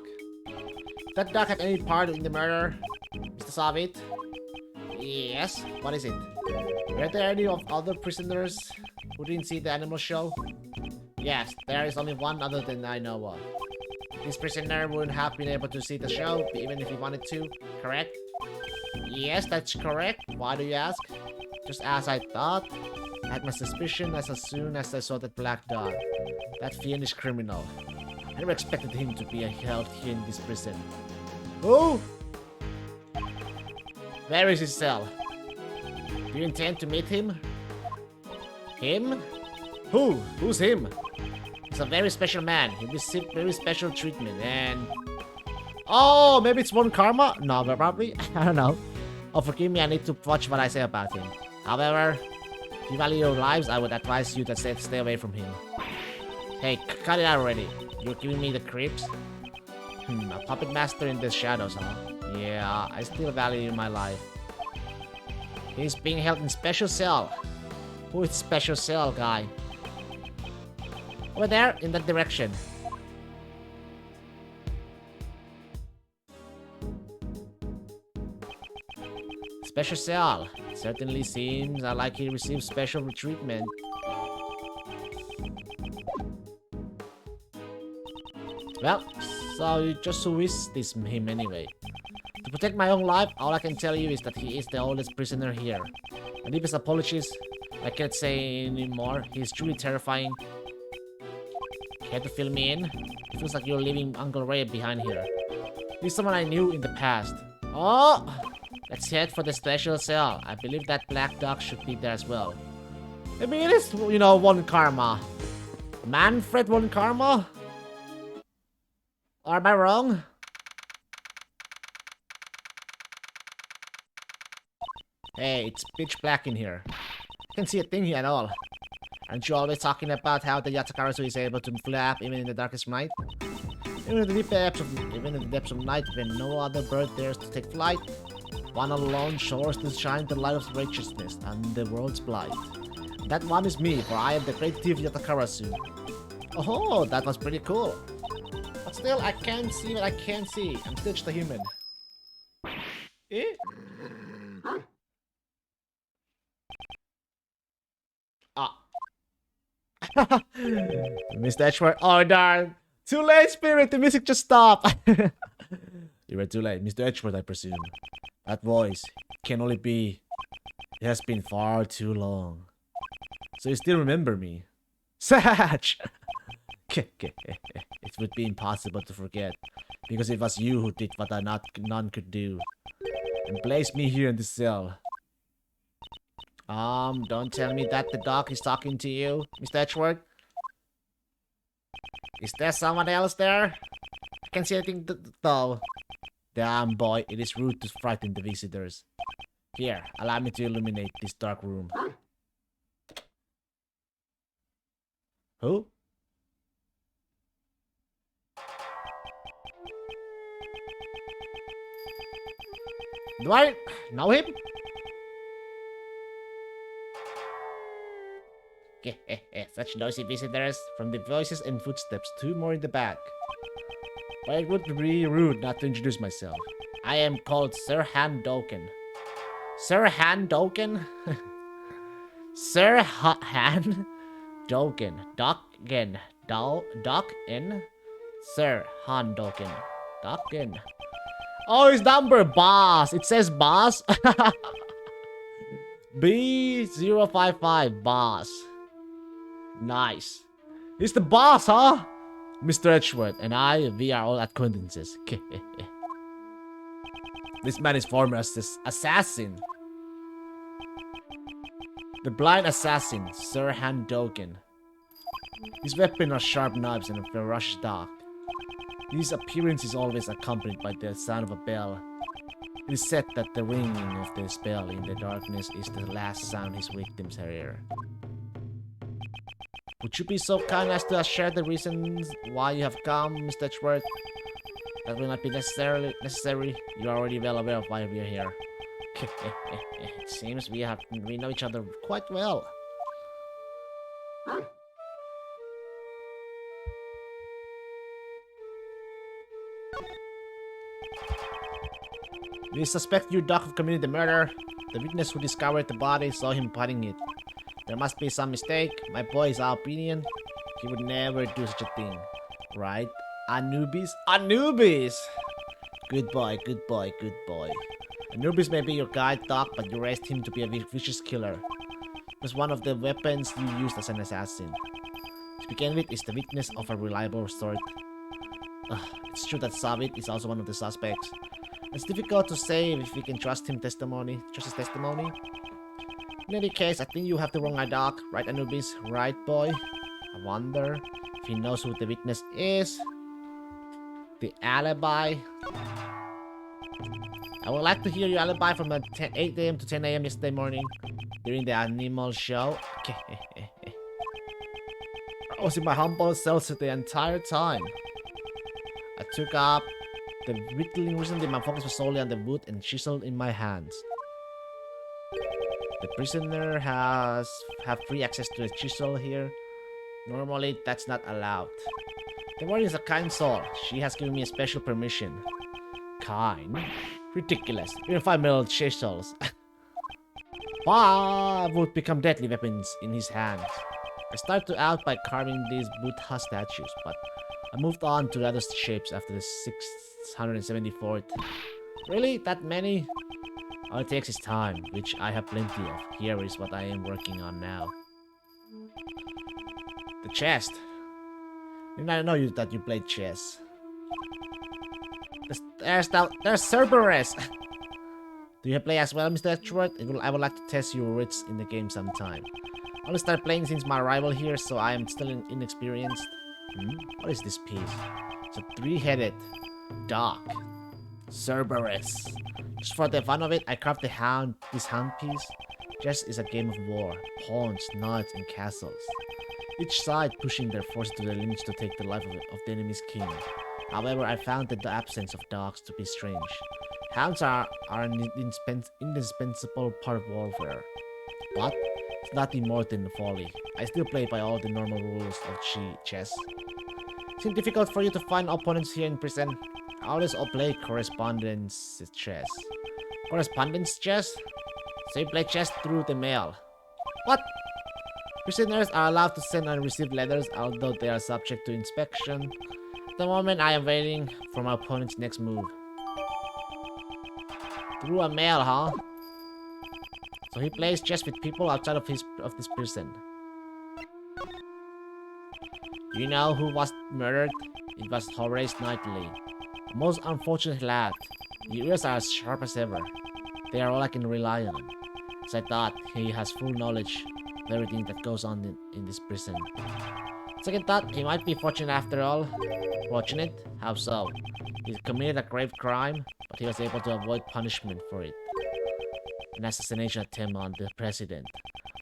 [SPEAKER 1] That dog had any part in the murder, Mr. Savit? Yes. What is it? Were there any of other prisoners who didn't see the animal show? Yes, there is only one other than I know of. This prisoner wouldn't have been able to see the show, even if he wanted to, correct? Yes, that's correct. Why do you ask? Just as I thought. I had my suspicion as soon as I saw that black dog. That fiendish criminal. I never expected him to be held here in this prison. Oh! Where is his cell? Do you intend to meet him? Him? Who? Who's him? He's a very special man. He received very special treatment and... Oh, maybe it's Von Karma? No, but probably. I don't know. Oh, forgive me, I need to watch what I say about him. However, if you value your lives, I would advise you to stay away from him. Hey, cut it out already. You're giving me the creeps? A puppet master in the shadows, huh? Yeah, I still value my life. He's being held in special cell. Who is special cell guy? Over there, in that direction. Special cell. Certainly seems like he received special treatment. Well, so you just wish this him anyway. To protect my own life, all I can tell you is that he is the oldest prisoner here. And if his apologies, I can't say anymore. He is truly terrifying. Care to fill me in? It feels like you're leaving Uncle Ray behind here. He's someone I knew in the past. Oh! Let's head for the special cell. I believe that black dog should be there as well. Maybe it is, you know, Von Karma. Manfred Von Karma? Or am I wrong? Hey, it's pitch black in here. I can't see a thing here at all. Aren't you always talking about how the Yatakarasu is able to flap even in the darkest night? Even in the depths of night when no other bird dares to take flight, one alone soars to shine the light of righteousness and the world's blight. That one is me, for I am the great thief Yatakarasu. Oh, that was pretty cool. But still, I can't see what I can't see. I'm still just a human. Eh? Ah. Mr. Edgeworth. Oh, darn. Too late, Spirit. The music just stopped. You were too late. Mr. Edgeworth, I presume. That voice can only be... It has been far too long. So you still remember me? Satch! It would be impossible to forget. Because it was you who did what none could do. And placed me here in this cell. Don't tell me that the dog is talking to you, Mr. Edgeworth. Is there someone else there? I can't see anything though. Damn boy, it is rude to frighten the visitors. Here, allow me to illuminate this dark room. Who? Do I know him? Such noisy visitors. From the voices and footsteps, 2 more in the back. But it would be rude not to introduce myself. I am called Sir Han Doken. Sir Han Doken? Sir Han Doken. Doken. Doken. Sir Han Doken. Doken. Oh, his number, boss. It says boss. B055, boss. Nice. He's the boss, huh? Mr. Edgeworth and I, we are all acquaintances. This man is former assassin. The blind assassin, Sir Han Doken. His weapons are sharp knives and a ferocious dog. His appearance is always accompanied by the sound of a bell. It is said that the ringing of the bell in the darkness is the last sound his victims hear. Would you be so kind as to share the reasons why you have come, Mr. Edgeworth? That will not be necessary. You are already well aware of why we are here. It seems we know each other quite well. We suspect your dog of committing the murder. The witness who discovered the body saw him putting it. There must be some mistake. My boy is our opinion. He would never do such a thing. Right? Anubis? Anubis! Good boy, good boy, good boy. Anubis may be your guide dog, but you raised him to be a vicious killer. It was one of the weapons you used as an assassin. To begin with, is the witness of a reliable sort. It's true that Savit is also one of the suspects. It's difficult to say if we can trust his testimony. In any case, I think you have the wrong eye, Doc. Right, Anubis? Right, boy? I wonder if he knows who the witness is. The alibi. I would like to hear your alibi from 8 AM to 10 AM yesterday morning during the animal show. I was in my humble cells the entire time. I took up the whittling recently. My focus was solely on the wood and chisel in my hands. The prisoner have free access to a chisel here. Normally, that's not allowed. The warden is a kind soul. She has given me a special permission. Kind? Ridiculous. Even 5 metal chisels. 5 would become deadly weapons in his hands. I started out by carving these Buddha statues, but I moved on to other shapes after the 674th. Really? That many? All it takes is time, which I have plenty of. Here is what I am working on now. The chest. Didn't I know that you played chess? There's Cerberus! Do you play as well, Mr. Edgeworth? I would like to test your wits in the game sometime. I only started playing since my arrival here, so I am still inexperienced. What is this piece? It's a three-headed dog. Cerberus. Just for the fun of it, I carved this hound piece. Chess is a game of war, pawns, knights, and castles. Each side pushing their forces to the limits to take the life of the enemy's king. However, I found the absence of dogs to be strange. Hounds are an indispensable part of warfare. But it's nothing more than folly. I still play by all the normal rules of chess. Seems difficult for you to find opponents here in prison. I always play correspondence chess. Correspondence chess? So you play chess through the mail. What? Prisoners are allowed to send and receive letters, although they are subject to inspection. At the moment, I am waiting for my opponent's next move. Through a mail, huh? So he plays chess with people outside of this prison. Do you know who was murdered? It was Horace Knightley. A most unfortunate lad. His ears are as sharp as ever. They are all I can rely on. As I thought, he has full knowledge of everything that goes on in this prison. Second thought, he might be fortunate after all. Fortunate? How so? He committed a grave crime, but he was able to avoid punishment for it. An assassination attempt on the president.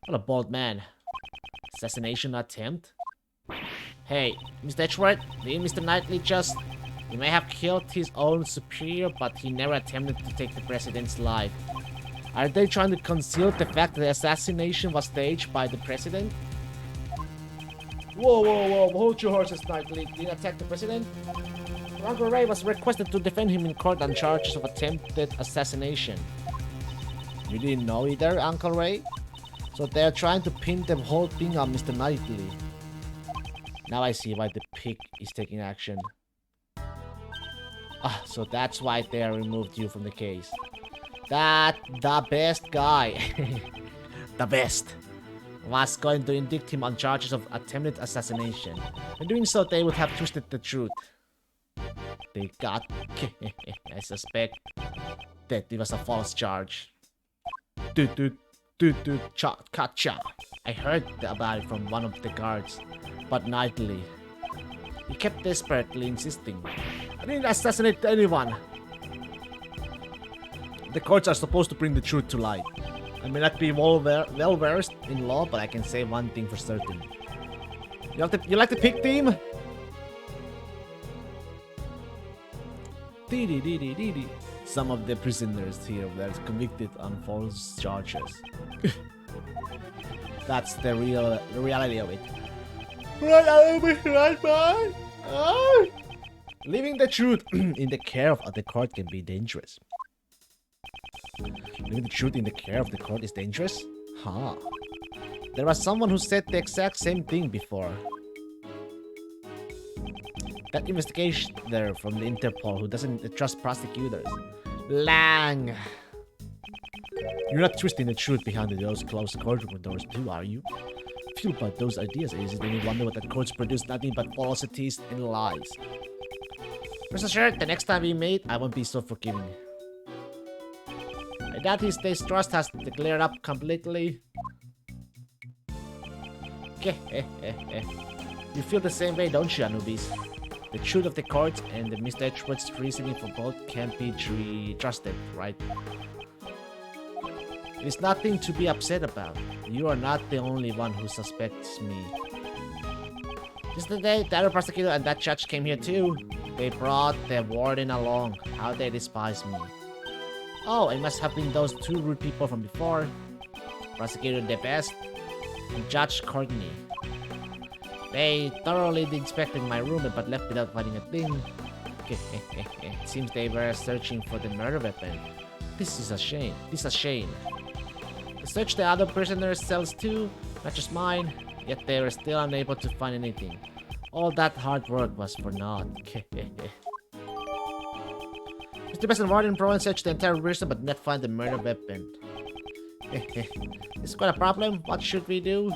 [SPEAKER 1] What a bold man. Assassination attempt? Hey, Mr. Edgeworth, did Mr. Knightley just... He may have killed his own superior, but he never attempted to take the president's life. Are they trying to conceal the fact that the assassination was staged by the president? Whoa, hold your horses, Knightley. Did he attack the president? Uncle Ray was requested to defend him in court on charges of attempted assassination. You didn't know either, Uncle Ray? So they're trying to pin the whole thing on Mr. Knightley. Now I see why the pig is taking action. So that's why they removed you from the case. The best guy, the best, was going to indict him on charges of attempted assassination. In doing so, they would have twisted the truth. They got... I suspect that it was a false charge. Gotcha. I heard about it from one of the guards, but Knightley, he kept desperately insisting. I didn't assassinate anyone. The courts are supposed to bring the truth to light. I may not be well versed in law, but I can say one thing for certain. You like the pig theme? Some of the prisoners here were convicted on false charges. That's the reality of it. Right, man. Leaving the truth in the care of the court can be dangerous. Leaving the truth in the care of the court is dangerous? Huh. There was someone who said the exact same thing before. That investigator from the Interpol who doesn't trust prosecutors. Lang! You're not twisting the truth behind those closed courtroom doors too, are you? Fueled by those ideas, is it any wonder what the courts produce nothing but falsities and lies? Rest assured, the next time we meet, I won't be so forgiving. I doubt his distrust has cleared up completely. You feel the same way, don't you, Anubis? The truth of the courts and Mr. Edgeworth's reasoning for both can't be trusted, right? It is nothing to be upset about. You are not the only one who suspects me. Yesterday, the other prosecutor and that judge came here too. They brought the warden along. How they despise me. Oh, it must have been those two rude people from before. Prosecutor DeBest and Judge Courtney. They thoroughly inspected my room but left without finding a thing. It seems they were searching for the murder weapon. This is a shame. They searched the other prisoners' cells too, not just mine, yet they were still unable to find anything. All that hard work was for naught. Mr. Best and Warden Pro searched the entire prison but did not find the murder weapon. This is quite a problem. What should we do?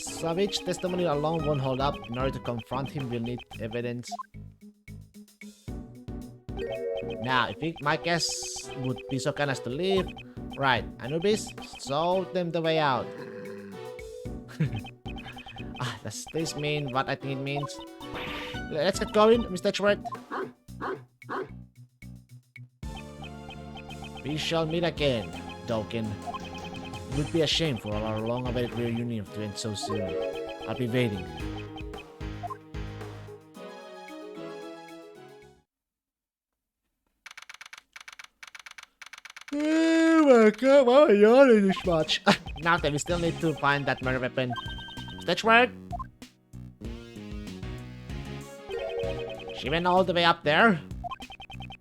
[SPEAKER 1] Savage testimony alone won't hold up. In order to confront him, we'll need evidence. Now, if my guests would be so kind as to leave. Right, Anubis, show them the way out. Does this mean what I think it means? Let's get going, Mr. Edgeworth. We shall meet again, Doken. It would be a shame for our long-awaited reunion to end so soon. I'll be waiting. Oh my god, why am I yawning this much? Now then, we still need to find that murder weapon. Stitchwork? She went all the way up there.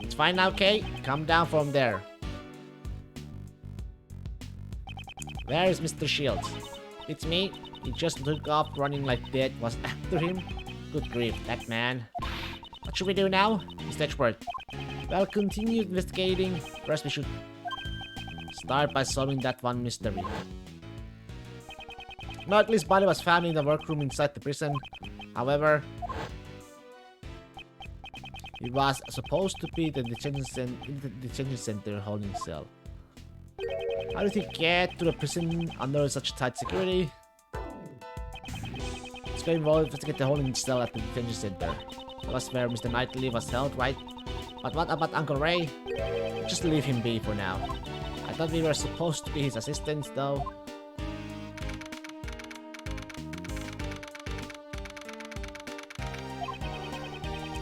[SPEAKER 1] It's fine now, Kay. Come down from there. Where is Mr. Shields? It's me. He just took off running like dead was after him. Good grief, that man. What should we do now? Mr. Edgeworth. Well, continue investigating. First, we should start by solving that one mystery. Knightley's body was found in the workroom inside the prison. However, it was supposed to be the detention center holding cell. How did he get to the prison under such tight security? It's very involved to investigate the holding cell at the detention center. That was where Mr. Knightley was held, right? But what about Uncle Ray? Just leave him be for now. I thought we were supposed to be his assistants, though.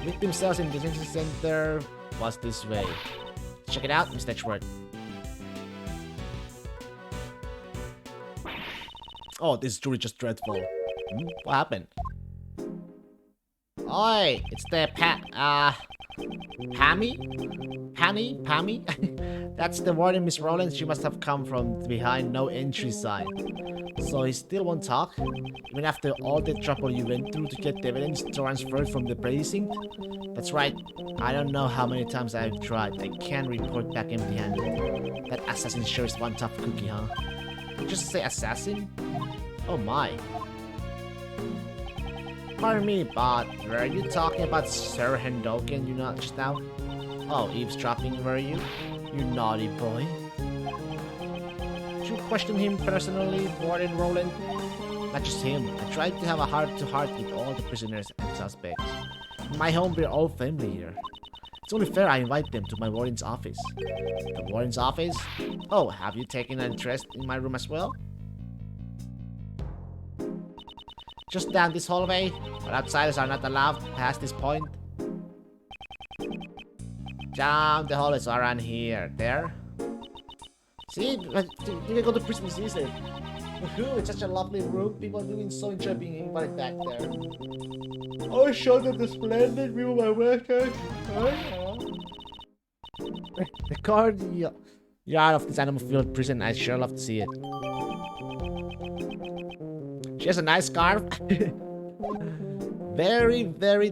[SPEAKER 1] Victim cells in the detention center was this way. Check it out, Mr. Edgeworth. Oh, this is truly just dreadful. What happened? Oi, it's the Pammy? That's the warden, Miss Rowland. She must have come from behind no entry sign. So he still won't talk? Even after all the trouble you went through to get the evidence transferred from the precinct? That's right. I don't know how many times I've tried. I can't report back empty-handed. That assassin sure is one tough cookie, huh? Did you just say assassin? Oh my. Pardon me, but were you talking about Sir Hendoken, you know, just now? Oh, eavesdropping, were you? You naughty boy. Did you question him personally, Warden Rowland? Not just him. I tried to have a heart-to-heart with all the prisoners and suspects. In my home, we're all family here. It's only fair I invite them to my warden's office. The warden's office? Oh, have you taken an interest in my room as well? Just down this hallway, but outsiders are not allowed past this point. Down the hall is around here. There. See, you can go to prison is easier. It's such a lovely room. People are doing so enjoy being invited back there. I'll show them the splendid view of my workers. The courtyard of this animal-filled prison. I sure love to see it. She has a nice scarf. Very, very...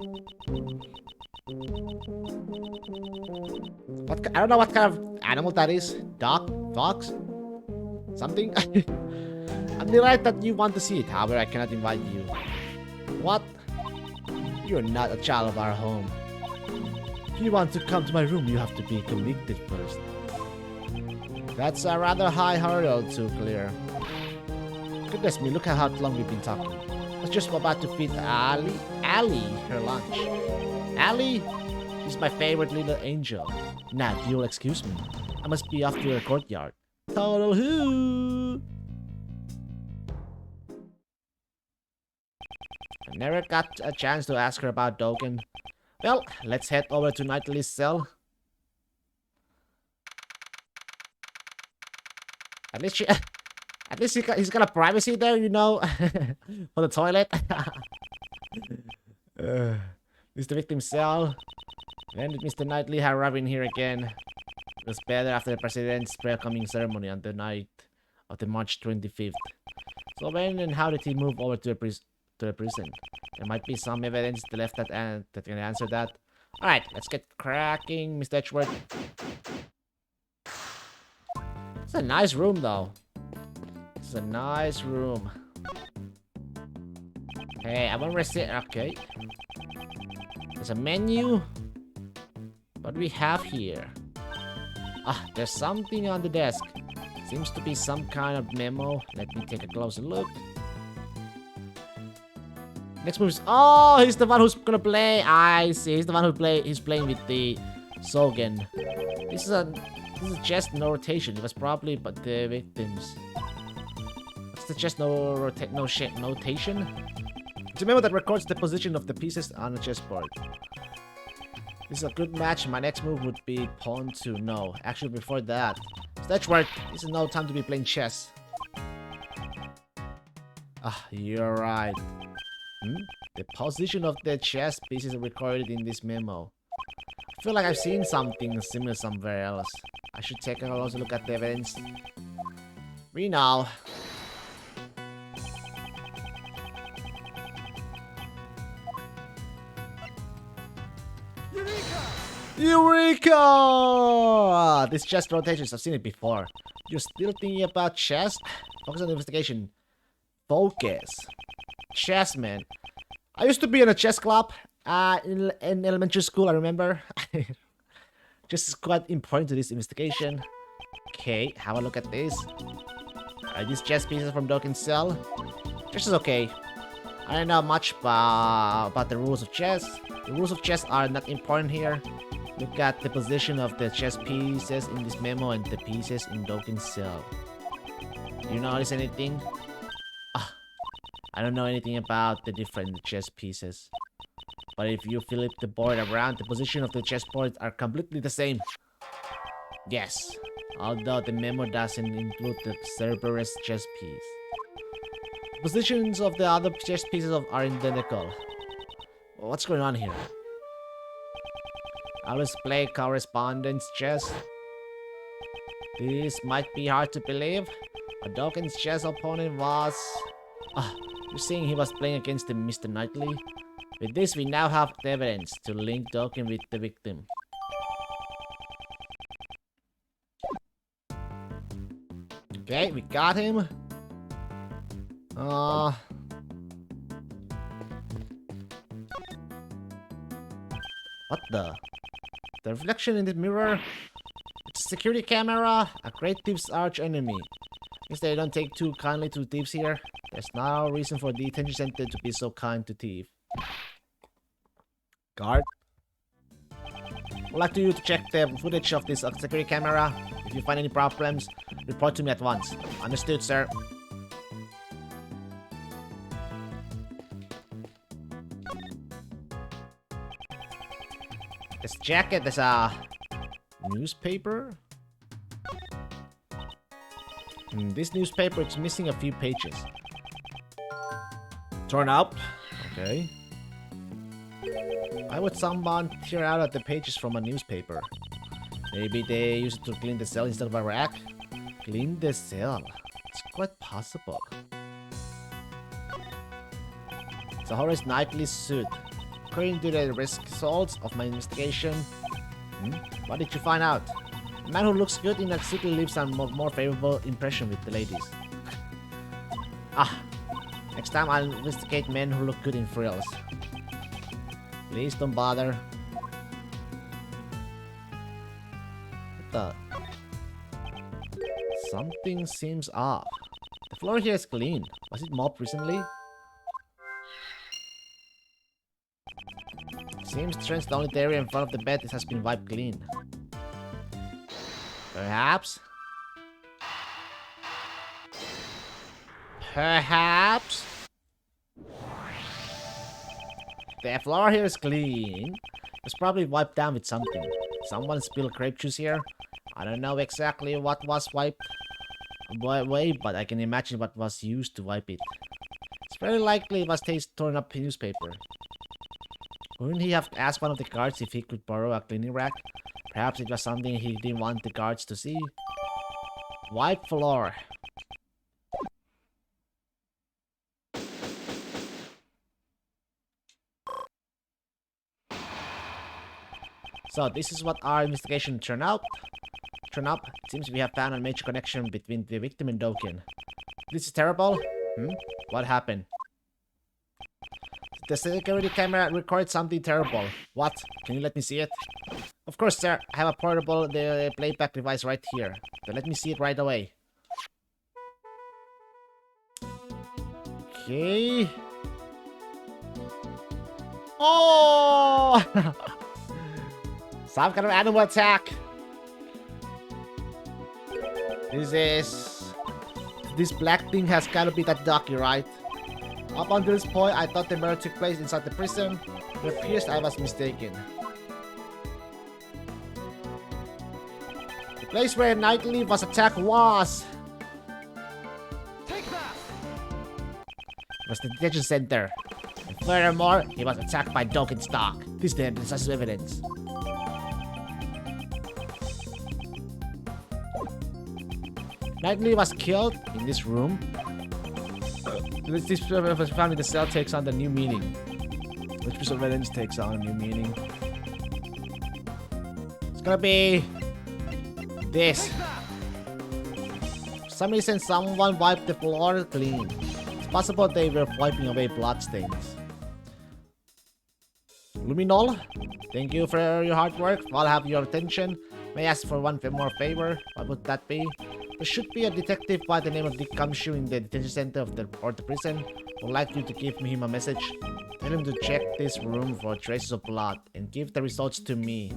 [SPEAKER 1] I don't know what kind of animal that is. Dog? Fox? Something? I'm delighted that you want to see it. However, I cannot invite you. What? You're not a child of our home. If you want to come to my room, you have to be convicted first. That's a rather high hurdle to clear. Goodness me, look at how long we've been talking. I was just about to feed Allie her lunch. Allie is my favorite little angel. Now, you'll excuse me. I must be off to the courtyard. Total who? I never got a chance to ask her about Doken. Well, let's head over to Knightley's cell. At least he's got a privacy there, you know, for the toilet. This is the victim's cell. When did Mr. Knightley arrive in here again? It was better after the president's welcoming ceremony on the night of the March 25th. So when and how did he move over to the prison? There might be some evidence left that can answer that. Alright, let's get cracking, Mr. Edgeworth. It's a nice room, though. It's a nice room. Hey, I want to receive. Okay. There's a menu. What do we have here? Ah, there's something on the desk. Seems to be some kind of memo. Let me take a closer look. Next move is... Oh, he's the one who's gonna play. I see. He's the one he's playing with the Sogen. This is just no rotation. It was probably but the victims. What's the just notation? It's a memo that records the position of the pieces on the chessboard. This is a good match. My next move would be pawn to no. Actually, before that, stage work. This is no time to be playing chess. Ah, you're right. The position of the chess pieces are recorded in this memo. I feel like I've seen something similar somewhere else. I should take a closer look at the evidence. We know. Eureka! This chess rotations, I've seen it before. You're still thinking about chess? Focus on the investigation. Focus. Chess, man. I used to be in a chess club in elementary school, I remember. Just is quite important to this investigation. Okay, have a look at this. Are these chess pieces from Dokkan Cell? Chess is okay. I don't know much about the rules of chess. The rules of chess are not important here. Look at the position of the chess pieces in this memo and the pieces in Dokkan Cell. Do you notice anything? I don't know anything about the different chess pieces. But if you flip the board around, the position of the chessboard are completely the same. Yes, although the memo doesn't include the Cerberus chess piece. The positions of the other chess pieces are identical. What's going on here? I always play correspondence chess. This might be hard to believe. A Dokkan's chess opponent was... you're saying he was playing against Mr. Knightley? With this, we now have the evidence to link Dokkan with the victim. Okay, we got him. What the? The reflection in the mirror? It's a security camera, a great thief's arch enemy. Guess they don't take too kindly to thieves here. There's no reason for the detention center to be so kind to thief. Guard. I'd like you to check the footage of this security camera. If you find any problems, report to me at once. Understood, sir. This jacket is a newspaper. This newspaper is missing a few pages. Torn up. Okay. Why would someone tear out at the pages from a newspaper? Maybe they used it to clean the cell instead of a rack? Clean the cell. It's quite possible. It's a Horace Knightley suit. According to the results of my investigation... What did you find out? A man who looks good in that suit leaves a more favorable impression with the ladies. Next time I'll investigate men who look good in frills. Please don't bother. What the? Something seems off. The floor here is clean. Was it mopped recently? Seems strange the only area in front of the bed has been wiped clean. Perhaps? Perhaps? The floor here is clean. It's probably wiped down with something. Someone spilled grape juice here. I don't know exactly what was wiped away, but I can imagine what was used to wipe it. It's very likely it was torn up newspaper. Wouldn't he have asked one of the guards if he could borrow a cleaning rack? Perhaps it was something he didn't want the guards to see. Wipe floor. So this is what our investigation turned up. It seems we have found a major connection between the victim and Dokkan. This is terrible. What happened? The security camera recorded something terrible. What? Can you let me see it? Of course, sir. I have a portable playback device right here. So let me see it right away. Okay. Oh! Some kind of animal attack. This black thing has gotta be that ducky, right? Up until this point, I thought the murder took place inside the prison. It appears I was mistaken. The place where Knightley was attacked was...
[SPEAKER 3] Take that!
[SPEAKER 1] was the detention center. And furthermore, he was attacked by Dogenstock. This is the decisive evidence. Knightley was killed in this room. This was found in the cell takes on the new meaning. Which piece of evidence takes on a new meaning? It's gonna be this. For some reason, someone wiped the floor clean. It's possible they were wiping away bloodstains. Luminol, thank you for your hard work. I'll have your attention. May I ask for one more favor? What would that be? There should be a detective by the name of Dick Gumshoe in the detention center of the prison. Would like you to give him a message. Tell him to check this room for traces of blood and give the results to me.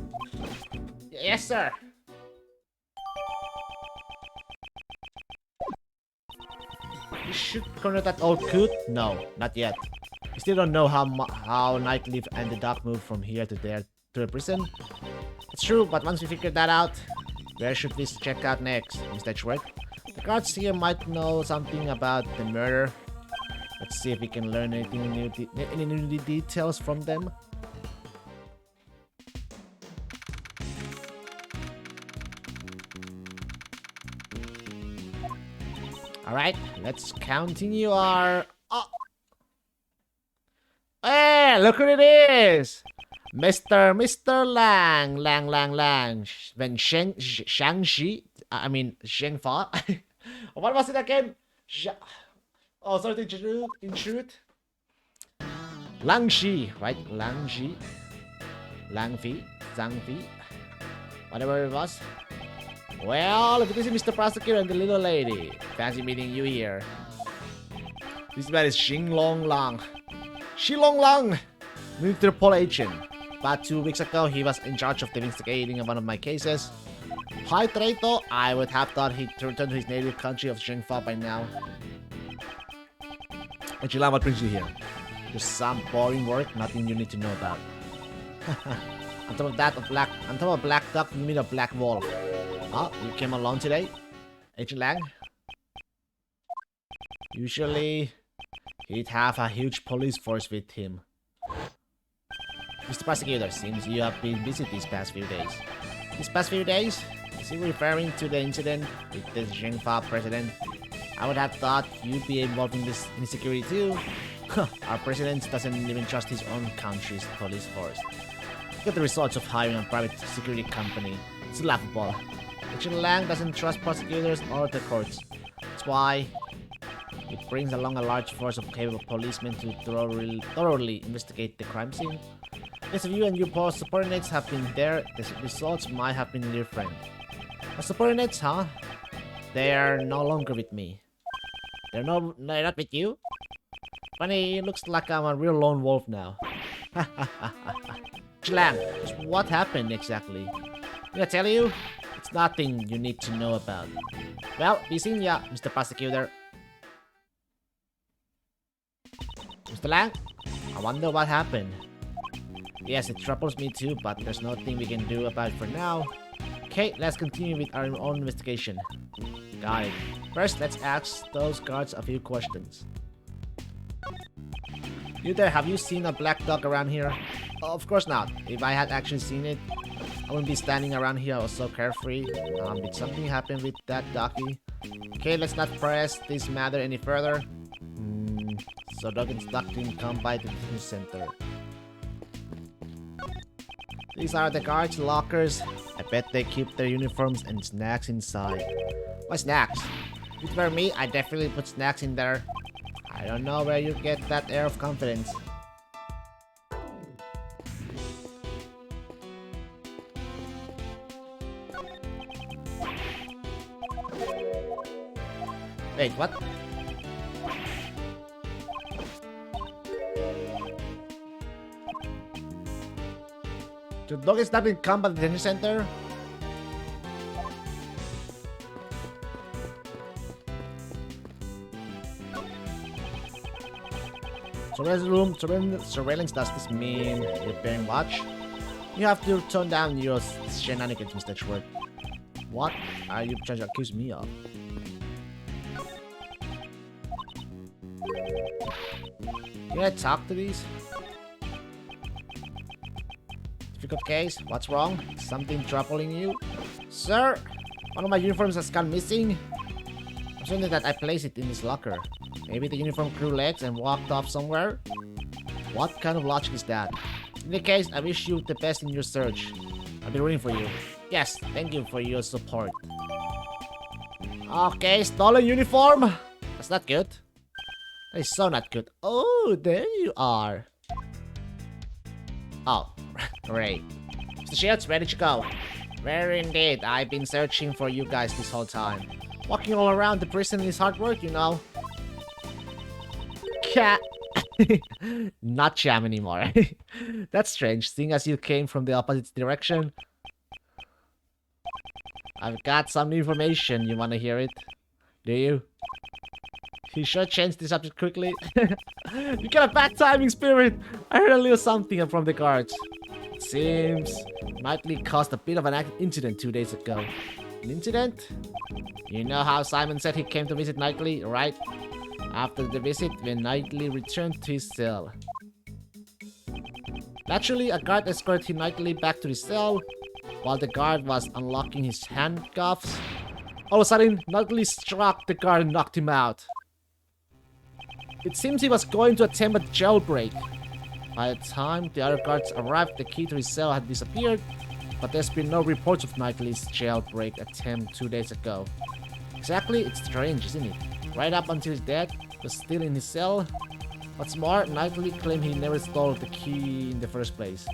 [SPEAKER 1] Yes, sir. You should corner that old coot? No, not yet. We still don't know how Nightleaf and the Doc moved from here to there to the prison. It's true, but once we figure that out, where should we check out next, Mr. Schwerk? The guards here might know something about the murder. Let's see if we can learn any new details from them. Alright, let's continue our... Oh. Hey, look who it is! Mr. Lang. When Shang-Chi, Shang Fa. What was it again? Oh, sorry to intrude. Lang Shi, right? Lang Shi. Lang Fi. Zhang Fi. Whatever it was. Well, if this is Mr. Prosecutor and the little lady. Fancy meeting you here. This man is Xinglong Lang. Xilong Lang! Interpol agent. About 2 weeks ago, he was in charge of investigating one of my cases. Hi, traitor. I would have thought he'd returned to his native country of Zhengfa by now. Agent Lang, what brings you here? Just some boring work, nothing you need to know about. On top of that, a black duck, you mean a black wolf. Oh, you came alone today? Agent Lang? Usually, he'd have a huge police force with him. Mr. Prosecutor, seems you have been busy these past few days. These past few days? Is he referring to the incident with the Zhengfa president? I would have thought you'd be involved in this insecurity too. Our president doesn't even trust his own country's police force. Look at the results of hiring a private security company. It's laughable. Agent Lang doesn't trust prosecutors or the courts. That's why it brings along a large force of capable policemen to thoroughly investigate the crime scene. Yes, if you and your subordinates have been there, the results might have been different. My subordinates, huh? They are no longer with me. They're not with you? Funny, it looks like I'm a real lone wolf now. Lang, what happened exactly? Did I tell you? It's nothing you need to know about. Well, be seeing ya, Mr. Prosecutor. Mr. Lang, I wonder what happened. Yes, it troubles me too, but there's nothing we can do about it for now. Okay, let's continue with our own investigation. Got it. First, let's ask those guards a few questions. You there, have you seen a black dog around here? Oh, of course not. If I had actually seen it, I wouldn't be standing around here so carefree. Did something happen with that doggy? Okay, let's not press this matter any further. So Duggan's duck didn't come by the detention center. These are the guards' lockers. I bet they keep their uniforms and snacks inside. What snacks? If it were me, I'd definitely put snacks in there. I don't know where you get that air of confidence. Wait, what? The dog is not in combat detention center? Surveillance room, surveillance, does this mean repairing watch? You have to tone down your shenanigans, Mr. Schwartz. What are you trying to accuse me of? Can I talk to these? Difficult case? What's wrong? Something troubling you? Sir, one of my uniforms has gone missing. I'm certain that I placed it in this locker. Maybe the uniform grew legs and walked off somewhere? What kind of logic is that? In the case, I wish you the best in your search. I'll be rooting for you. Yes, thank you for your support. Okay, stolen uniform. That's not good. That is so not good. Oh, there you are. Oh, great. Mr. Shields, ready to go. Where indeed. I've been searching for you guys this whole time. Walking all around the prison is hard work, you know. Cat. Not jam anymore. That's strange, seeing as you came from the opposite direction. I've got some new information. You wanna hear it? Do you? He should change the subject quickly. You got a bad timing, Spirit! I heard a little something from the guards. It seems Knightley caused a bit of an incident 2 days ago. An incident? You know how Simon said he came to visit Knightley, right? After the visit, when Knightley returned to his cell. Naturally, a guard escorted Knightley back to his cell. While the guard was unlocking his handcuffs, all of a sudden, Knightley struck the guard and knocked him out. It seems he was going to attempt a jailbreak. By the time the other guards arrived, the key to his cell had disappeared, but there's been no reports of Knightley's jailbreak attempt 2 days ago. Exactly, it's strange, isn't it? Right up until his death, he was still in his cell. What's more, Knightley claimed he never stole the key in the first place.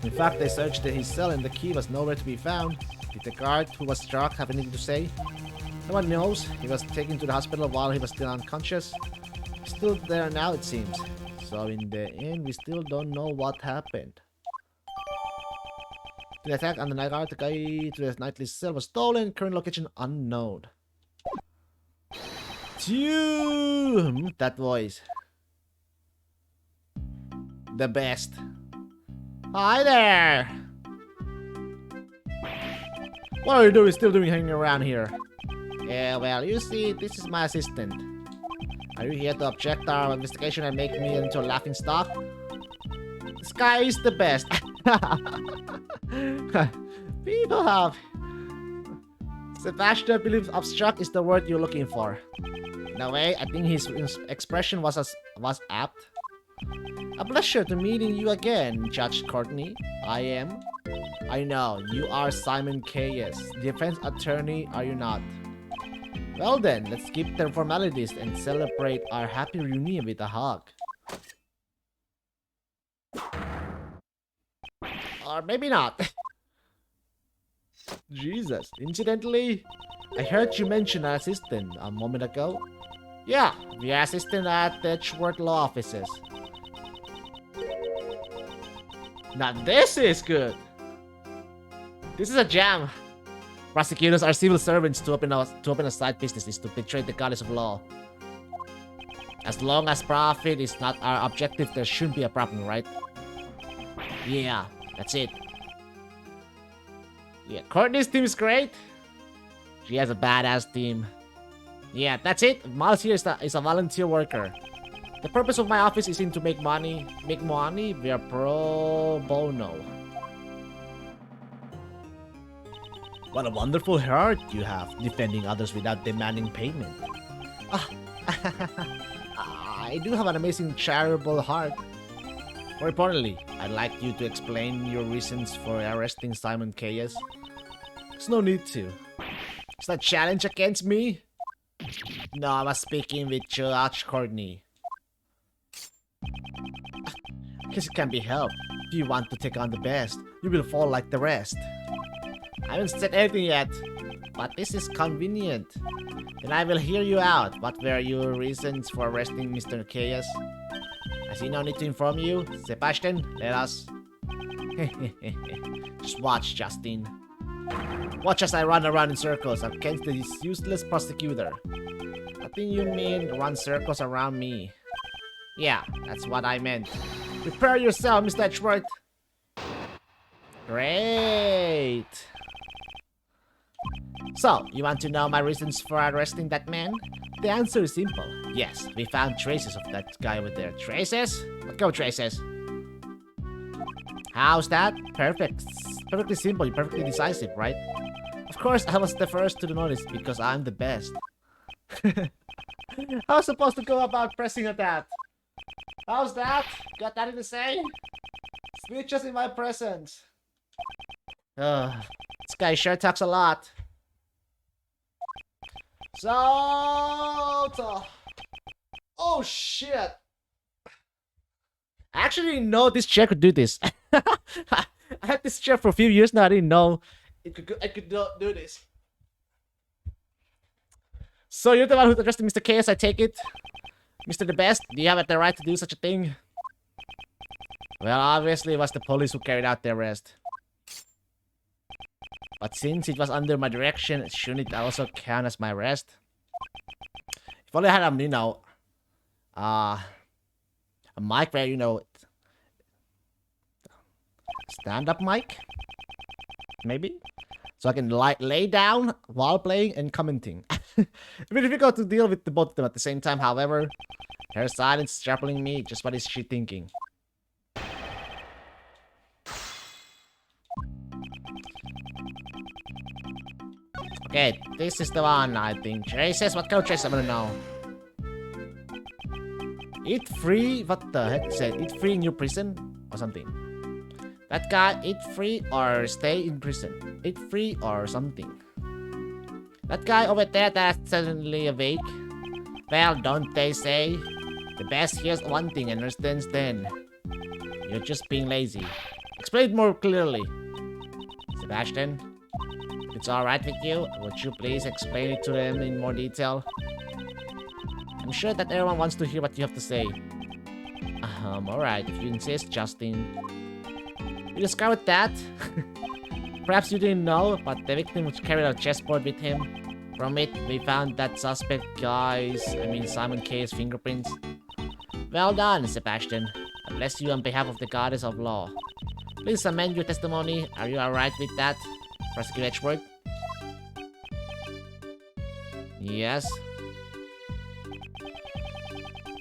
[SPEAKER 1] In fact, they searched his cell and the key was nowhere to be found. Did the guard who was struck have anything to say? No one knows. He was taken to the hospital while he was still unconscious. He's still there now, it seems. So in the end, we still don't know what happened. The attack on the night guard, the guy to the Knightley cell was stolen. Current location unknown. Phew, that voice. The best. Hi there! What are you doing? Still doing hanging around here? Yeah, well, you see, this is my assistant. Are you here to object our investigation and make me into a laughing stock? This guy is the best. People have. Sebastian believes obstruct is the word you're looking for. In a way, I think his expression was apt. A pleasure to meeting you again, Judge Courtney. I am. I know, you are Simon Keyes, defense attorney, are you not? Well then, let's skip the formalities and celebrate our happy reunion with a hug. Or maybe not. Jesus, incidentally, I heard you mention an assistant a moment ago. Yeah, the assistant at the Edgeworth law offices. Now this is good. This is a jam. Prosecutors are civil servants to open a side businesses to betray the goddess of law. As long as profit is not our objective, there shouldn't be a problem, right? Yeah, that's it. Yeah, Courtney's team is great. She has a badass team. Yeah, that's it. Miles here is a volunteer worker. The purpose of my office isn't to make money. We are pro bono. What a wonderful heart you have, defending others without demanding payment. I do have an amazing charitable heart. More importantly, I'd like you to explain your reasons for arresting Simon Keyes. There's no need to. Is that challenge against me? No, I was speaking with Judge Courtney. Guess it can be helped. If you want to take on the best, you will fall like the rest. I haven't said anything yet. but this is convenient. Then I will hear you out. What were your reasons for arresting Mr. Chaos? I see no need to inform you. Sebastian, let us... Just watch, Justin. Watch as I run around in circles against this useless prosecutor. Nothing you mean run circles around me. Yeah, that's what I meant. Prepare yourself, Mr. Edgeworth. Great. So, you want to know my reasons for arresting that man? The answer is simple. Yes, we found traces of that guy over there. Traces? Let's go, traces. How's that? Perfect. Perfectly simple, perfectly decisive, right? Of course, I was the first to notice because I'm the best. I was supposed to go about pressing at that. How's that? Got nothing to say? Speeches in my presence. This guy sure talks a lot. So... Oh shit! I actually didn't know this chair could do this. I had this chair for a few years now. I didn't know I could do this. So you're the one who addressed Mr. Chaos, I take it? Mr. The Best, do you have the right to do such a thing? Well, obviously it was the police who carried out the arrest. But since it was under my direction, shouldn't it also count as my arrest? If only I had a mic where, stand-up mic? Maybe? So I can lay down while playing and commenting. It's very difficult to deal with the both of them at the same time, however. Her silence is troubling me. Just what is she thinking? Okay, this is the one, I think. Traces? What kind of traces? I don't know. Eat free? What the heck is that? Eat free in your prison? Or something. That guy, eat free or stay in prison. Eat free or something. That guy over there that's suddenly awake. Well, don't they say? The best hears one thing and understands ten. You're just being lazy. Explain it more clearly. Sebastian, if it's alright with you, would you please explain it to them in more detail? I'm sure that everyone wants to hear what you have to say. Alright, if you insist, Justin. You discovered that? Perhaps you didn't know, but the victim carried a chessboard with him. From it, we found that suspect Simon K's fingerprints. Well done, Sebastian. I bless you on behalf of the goddess of law. Please amend your testimony. Are you alright with that, Prosecutor Edgeworth? Yes.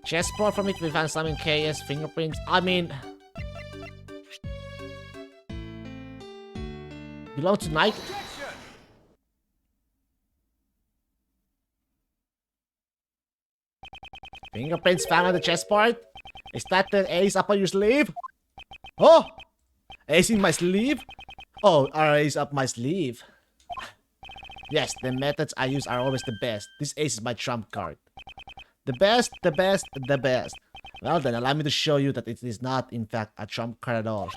[SPEAKER 1] Chessboard from it, we found Simon K's fingerprints. Belong to Knight? Fingerprints found on the chessboard? Is that the ace up on your sleeve? Oh! Ace in my sleeve? Oh, ace up my sleeve. Yes, the methods I use are always the best. This ace is my trump card. The best, the best, the best. Well then, allow me to show you that it is not, in fact, a trump card at all.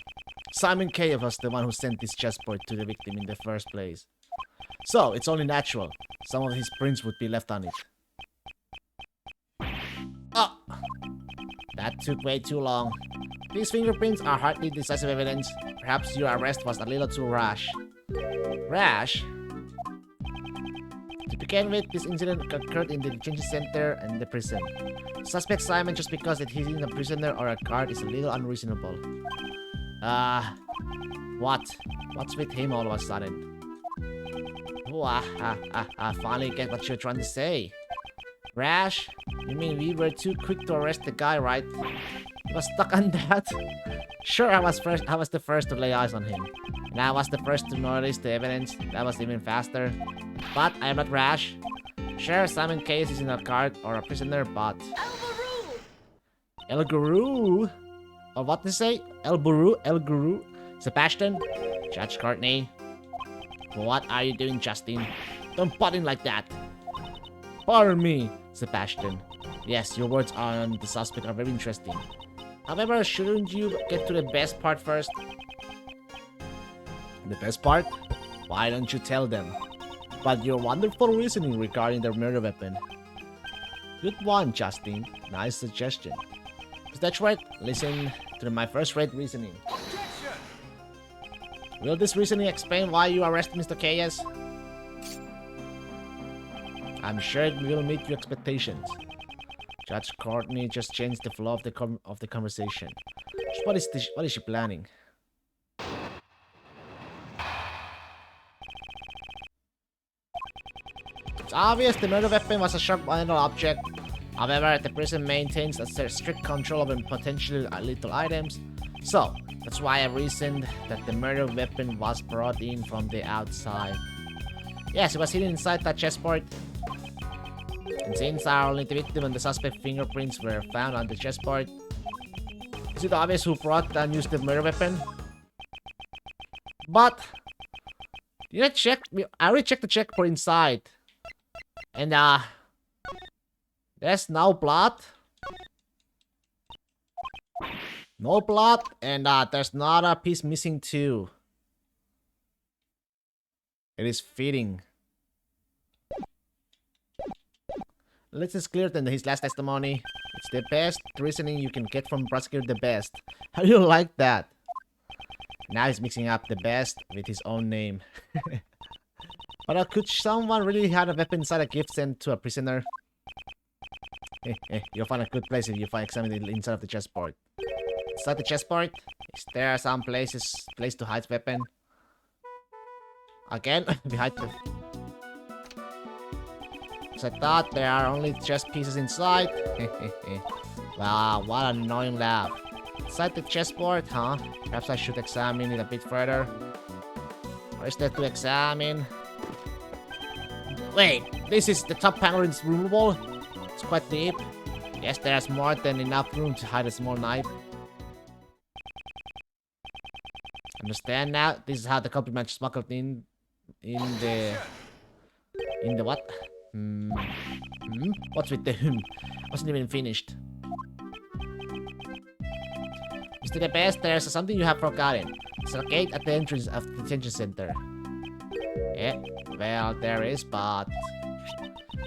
[SPEAKER 1] Simon K was the one who sent this chessboard to the victim in the first place. So, it's only natural. Some of his prints would be left on it. Oh! That took way too long. These fingerprints are hardly decisive evidence. Perhaps your arrest was a little too rash. Rash? To begin with, this incident occurred in the detention center and the prison. Suspect Simon, just because it he's a prisoner or a guard, is a little unreasonable. What? What's with him all of a sudden? Oh, I finally get what you're trying to say. Rash? You mean we were too quick to arrest the guy, right? He was stuck on that? Sure, I was the first to lay eyes on him. And I was the first to notice the evidence. That was even faster. But I am not rash. Sure, Simon Case is in a guard or a prisoner, but... El Guru? Or what to say? El Guru? El Guru? Sebastian? Judge Courtney? What are you doing, Justin? Don't butt in like that. Pardon me, Sebastian. Yes, your words on the suspect are very interesting. However, shouldn't you get to the best part first? The best part? Why don't you tell them? but your wonderful reasoning regarding the murder weapon. Good one, Justin. Nice suggestion. Is that right? Listen to my first-rate reasoning.
[SPEAKER 3] Objection!
[SPEAKER 1] Will this reasoning explain why you arrested Mr. Keyes? I'm sure it will meet your expectations. Judge Courtney just changed the flow of the conversation. What is she planning? It's obvious the murder weapon was a sharp-minded object. However, the prison maintains a strict control over potentially lethal items. So, that's why I reasoned that the murder weapon was brought in from the outside. Yes, it was hidden inside that chessboard. And since only the victim and the suspect fingerprints were found on the chessboard, is it obvious who brought and used the murder weapon? But, I already checked the chessboard inside. And, there's no blood. No blood, and there's not a piece missing too. It is fitting. Let's just clear than his last testimony. It's the best reasoning you can get from prosecutor the best. How do you like that? Now he's mixing up the best with his own name. But could someone really have a weapon inside a gift sent to a prisoner? You'll find a good place if you examine the inside of the chessboard. Inside the chessboard, is there some place to hide weapon? Again, behind the... So I thought there are only chess pieces inside. Wow, what an annoying laugh. Inside the chessboard, huh? Perhaps I should examine it a bit further. What is there to examine? Wait, this is the top panel is removable? It's quite deep. Yes, there's more than enough room to hide a small knife. Understand now? This is how the compliment smuggled in the what? What's with the Wasn't even finished. Mr. The Best, there's something you have forgotten. It's a gate at the entrance of the detention center. Yeah, well, there is, but...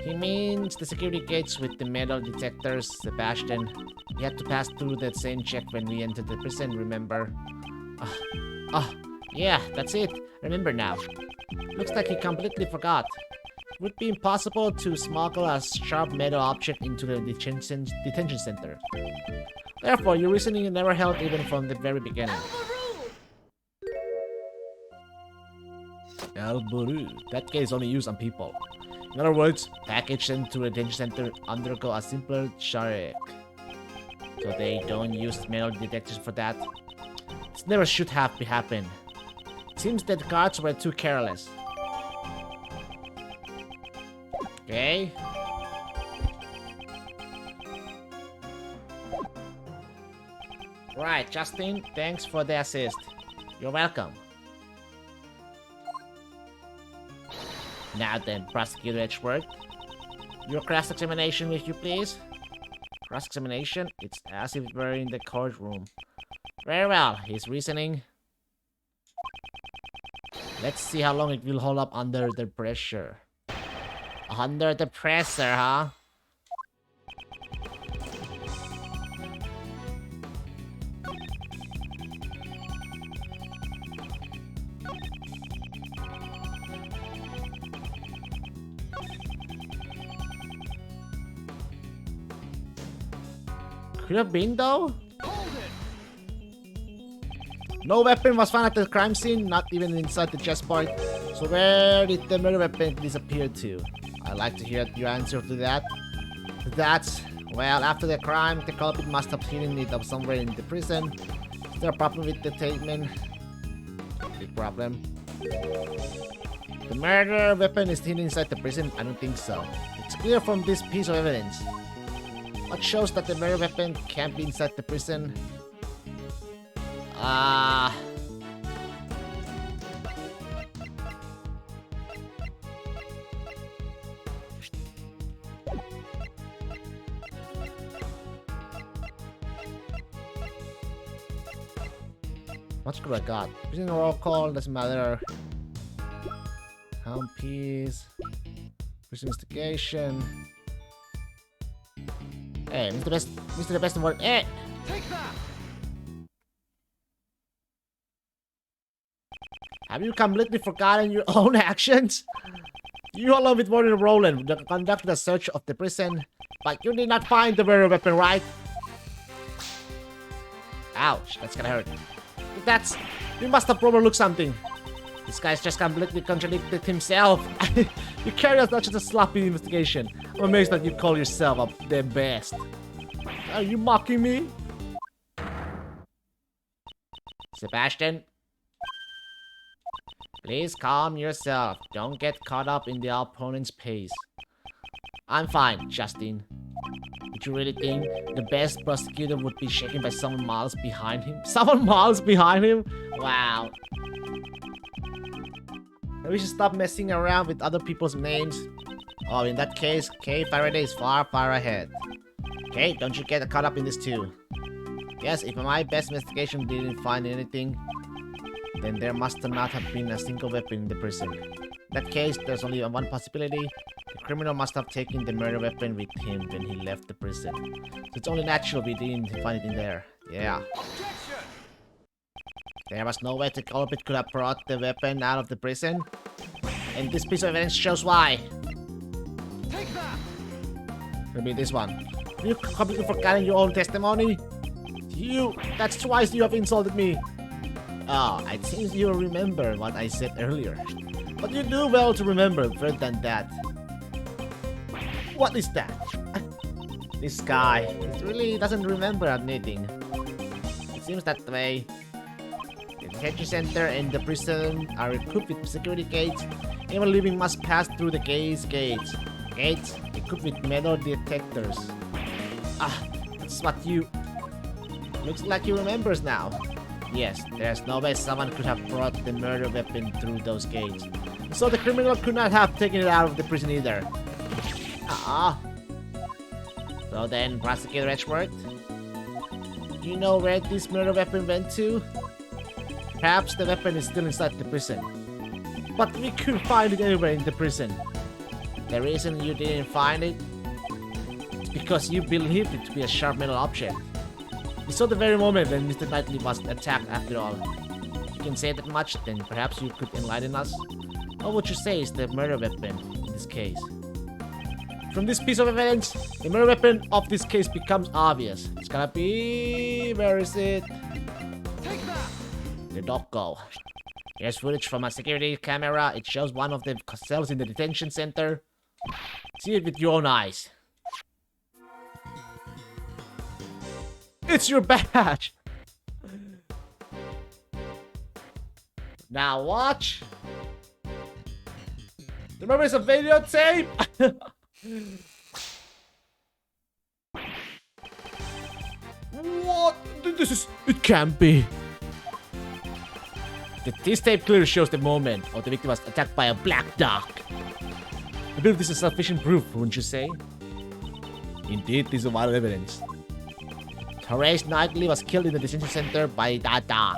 [SPEAKER 1] He means the security gates with the metal detectors, Sebastian. We had to pass through that same check when we entered the prison, remember? Yeah, that's it. Remember now. Looks like he completely forgot. It would be impossible to smuggle a sharp metal object into the detention center. Therefore, your reasoning never held even from the very beginning. Elburu. That gate is only used on people. In other words, package sent to a detention center undergo a simpler check. So they don't use metal detectors for that. This never should have happened. It seems that the guards were too careless. Okay. Right, Justin, thanks for the assist. You're welcome. Now then, Prosecutor Edgeworth. Your cross-examination, if you please. Cross-examination? It's as if we're in the courtroom. Very well, his reasoning. Let's see how long it will hold up under the pressure. Under the pressure, huh? Could have been though? No weapon was found at the crime scene, not even inside the chessboard. So where did the murder weapon disappear to? I'd like to hear your answer to that. That's, well, after the crime, the culprit must have hidden it up somewhere in the prison. Is there a problem with the statement? Big problem. The murder weapon is hidden inside the prison? I don't think so. It's clear from this piece of evidence. What shows that the murder weapon can't be inside the prison? What could I got? Prison roll call, doesn't matter. Calm peace. Prison investigation. Hey, Mr. The Best in World. Hey!
[SPEAKER 3] Take that!
[SPEAKER 1] Have you completely forgotten your own actions? You, along with Warden Roland, conducted a search of the prison, but you did not find the murder weapon, right? Ouch, that's gonna hurt. You must have overlooked something. This guy's just completely contradicted himself. You carry out such a sloppy investigation. I'm amazed that you call yourself the best. Are you mocking me? Sebastian? Please calm yourself. Don't get caught up in the opponent's pace. I'm fine, Justin. Did you really think the best prosecutor would be shaken by someone miles behind him? Someone miles behind him? Wow. We should stop messing around with other people's names. Oh, in that case, Kay Faraday is far, far ahead. Okay, don't you get caught up in this too. Yes, if my best investigation didn't find anything, then there must not have been a single weapon in the prison. In that case, there's only one possibility. The criminal must have taken the murder weapon with him when he left the prison. So it's only natural we didn't find it in there. Yeah.
[SPEAKER 3] Objection!
[SPEAKER 1] There was no way the culprit could have brought the weapon out of the prison. And this piece of evidence shows why.
[SPEAKER 3] Take that!
[SPEAKER 1] Maybe this one. You completely forgotten your own testimony? That's twice you have insulted me. Oh, I think you remember what I said earlier. But you do well to remember further than that. What is that? This guy, he really doesn't remember anything. It seems that way. The detention center and the prison are equipped with security gates. Anyone living must pass through the gates. Gates equipped with metal detectors. Ah, that's what you... Looks like he remembers now. Yes, there's no way someone could have brought the murder weapon through those gates. So the criminal could not have taken it out of the prison either. So then, Prosecutor Edgeworth, do you know where this murder weapon went to? Perhaps the weapon is still inside the prison. But we couldn't find it anywhere in the prison. The reason you didn't find it is because you believed it to be a sharp metal object. You saw the very moment when Mr. Knightley was attacked after all. If you can say that much, then perhaps you could enlighten us. What would you say is the murder weapon in this case? From this piece of evidence, the murder weapon of this case becomes obvious. It's gonna be... where is it?
[SPEAKER 3] Take that!
[SPEAKER 1] The doggo. Here's footage from a security camera. It shows one of the cells in the detention center. See it with your own eyes. It's your badge! Now watch. Remember, it's a videotape? What? This is... It can't be. This tape clearly shows the moment or the victim was attacked by a black dog. I believe this is sufficient proof, wouldn't you say? Indeed, this is a vital evidence. Horace Knightley was killed in the detention center by that dog.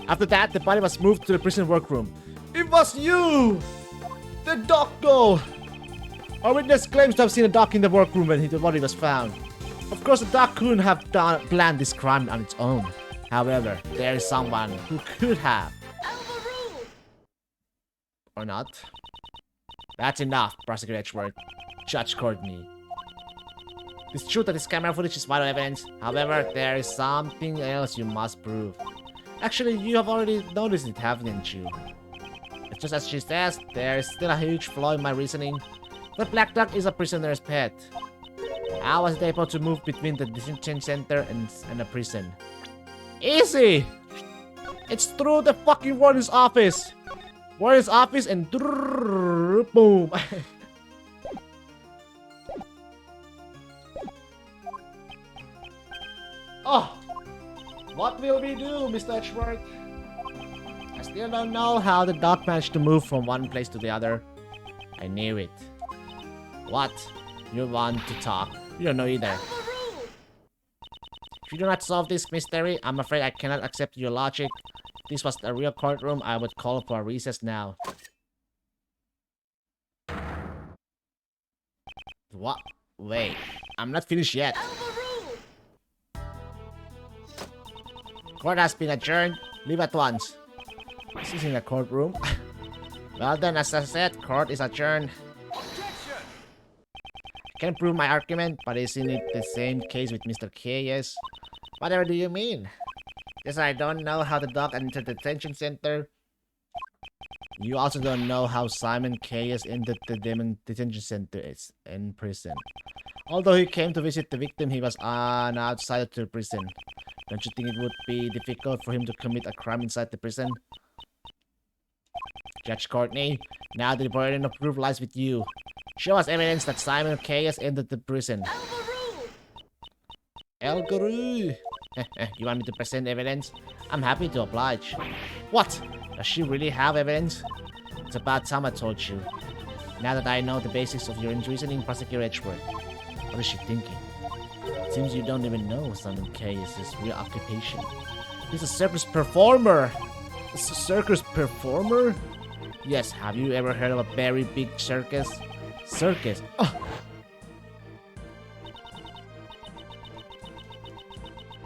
[SPEAKER 1] After that, the body was moved to the prison workroom. It was you! The doggo! Our witness claims to have seen a dog in the workroom when the body was found. Of course, the dog couldn't have planned this crime on its own. However, there is someone who could have. Or not. That's enough, Prosecutor Edgeworth. Judge Courtney. It's true that this camera footage is vital evidence. However, there is something else you must prove. Actually, you have already noticed it, haven't you? It's just as she says, there is still a huge flaw in my reasoning. The black dog is a prisoner's pet. How was it able to move between the detention center and the prison? Easy! It's through the fucking warden's office! Warden's office and boom! Oh! What will we do, Mr. Edgeworth? I still don't know how the dog managed to move from one place to the other. I knew it. What? You want to talk? You don't know either. If you do not solve this mystery, I'm afraid I cannot accept your logic. If this was a real courtroom, I would call for a recess now. What? Wait, I'm not finished yet. Court has been adjourned. Leave at once. This is in a courtroom. Well then, as I said, court is adjourned.
[SPEAKER 3] Objection!
[SPEAKER 1] Can't prove my argument, but isn't it the same case with Mr. Keyes? Whatever do you mean? Yes, I don't know how the dog entered the detention center. You also don't know how Simon Keyes entered the detention center is in prison. Although he came to visit the victim, he was on outside of the prison. Don't you think it would be difficult for him to commit a crime inside the prison? Judge Courtney, now the burden of proof lies with you. Show us evidence that Simon Keyes entered the prison. El Guru! You want me to present evidence? I'm happy to oblige. What? Does she really have evidence? It's about time I told you. Now that I know the basics of your reasoning, Prosecutor Edgeworth. What is she thinking? It seems you don't even know Simon Keyes' real occupation. He's a circus performer! A circus performer? Yes, have you ever heard of a very big circus? Circus?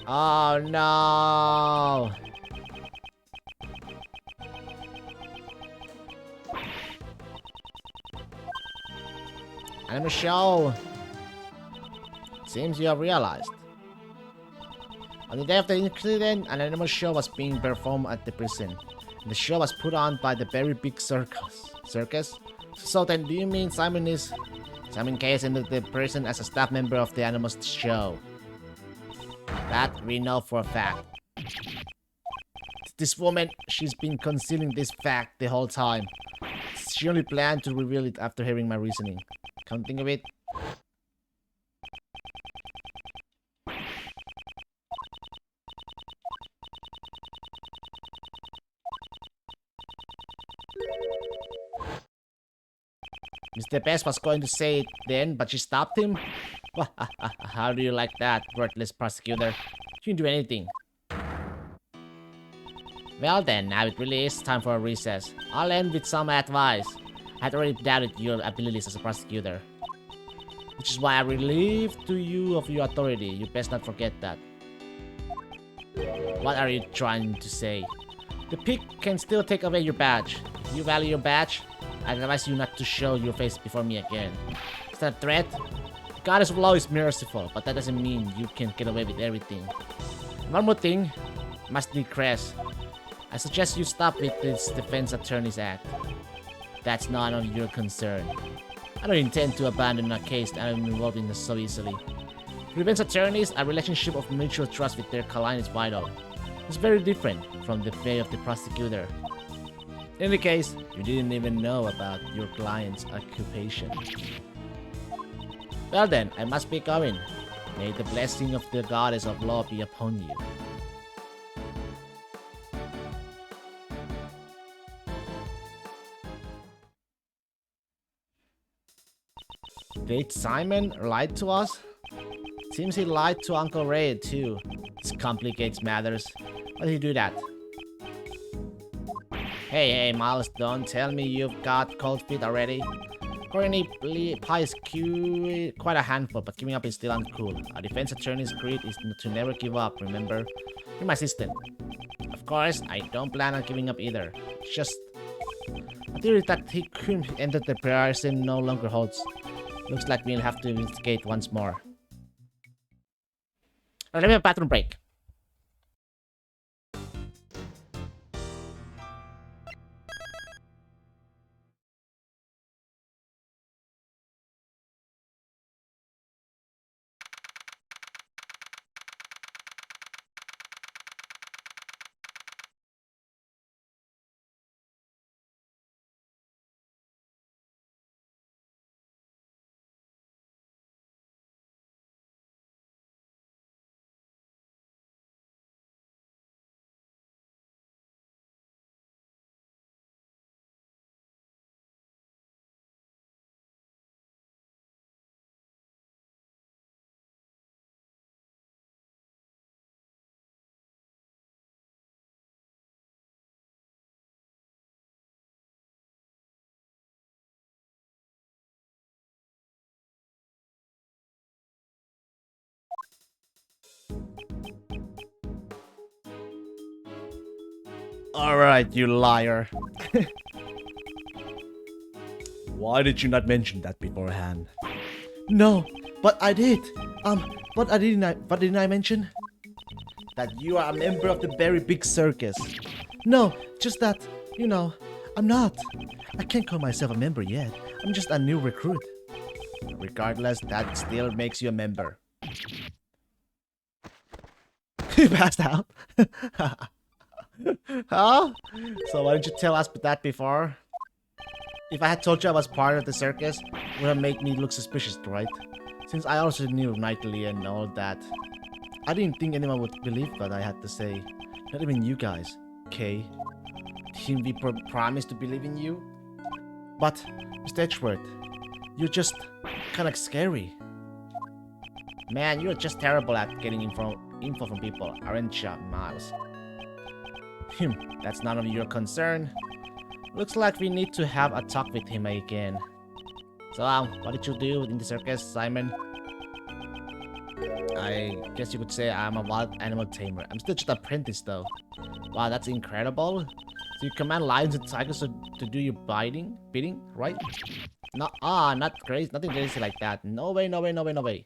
[SPEAKER 1] Oh no! Animal show! Seems you have realized. On the day of the incident, an animal show was being performed at the prison. The show was put on by the very big circus. Circus? So then do you mean Simon Keyes entered the prison as a staff member of the animals show? That we know for a fact. This woman, she's been concealing this fact the whole time. She only planned to reveal it after hearing my reasoning. Come think of it. Mr. Best was going to say it then, but she stopped him? How do you like that, worthless prosecutor? She didn't do anything. Well then, now it really is time for a recess. I'll end with some advice. I had already doubted your abilities as a prosecutor. Which is why I relieved to you of your authority. You best not forget that. What are you trying to say? The pig can still take away your badge. If you value your badge, I advise you not to show your face before me again. Is that a threat? The goddess of law is merciful, but that doesn't mean you can get away with everything. One more thing, must digress. I suggest you stop with this Defense Attorneys Act. That's none of your concern. I don't intend to abandon a case that I'm involved in so easily. Defense attorneys, a relationship of mutual trust with their client is vital. It's very different from the pay of the prosecutor. In any case, you didn't even know about your client's occupation. Well then, I must be going. May the blessing of the goddess of law be upon you. Did Simon lie to us? Seems he lied to Uncle Ray too. This complicates matters. Why did he do that? Hey, Miles, don't tell me you've got cold feet already. Courtney Pie is quite a handful, but giving up is still uncool. A defense attorney's creed is to never give up, remember? You're my assistant. Of course, I don't plan on giving up either. It's just a theory that he couldn't enter the prison no longer holds. Looks like we'll have to investigate once more. Let me have a bathroom break. Alright, you liar. Why did you not mention that beforehand? No, but I did. What didn't I mention? That you are a member of the very big circus. No, just that, you know, I'm not. I can't call myself a member yet. I'm just a new recruit. Regardless, that still makes you a member. You passed out? Huh? So why didn't you tell us that before? If I had told you I was part of the circus, it would have made me look suspicious, right? Since I also knew Knightley and all that. I didn't think anyone would believe what I had to say. Not even you guys, okay? Didn't we promise to believe in you? But, Mr. Edgeworth, you're just kinda scary. Man, you're just terrible at getting info from people, aren't you, Miles? That's none of your concern. Looks like we need to have a talk with him again. So, what did you do in the circus, Simon? I guess you could say I'm a wild animal tamer. I'm still just an apprentice, though. Wow, that's incredible. So you command lions and tigers to do your bidding, right? No, not crazy, nothing crazy like that. No way, no way, no way, no way.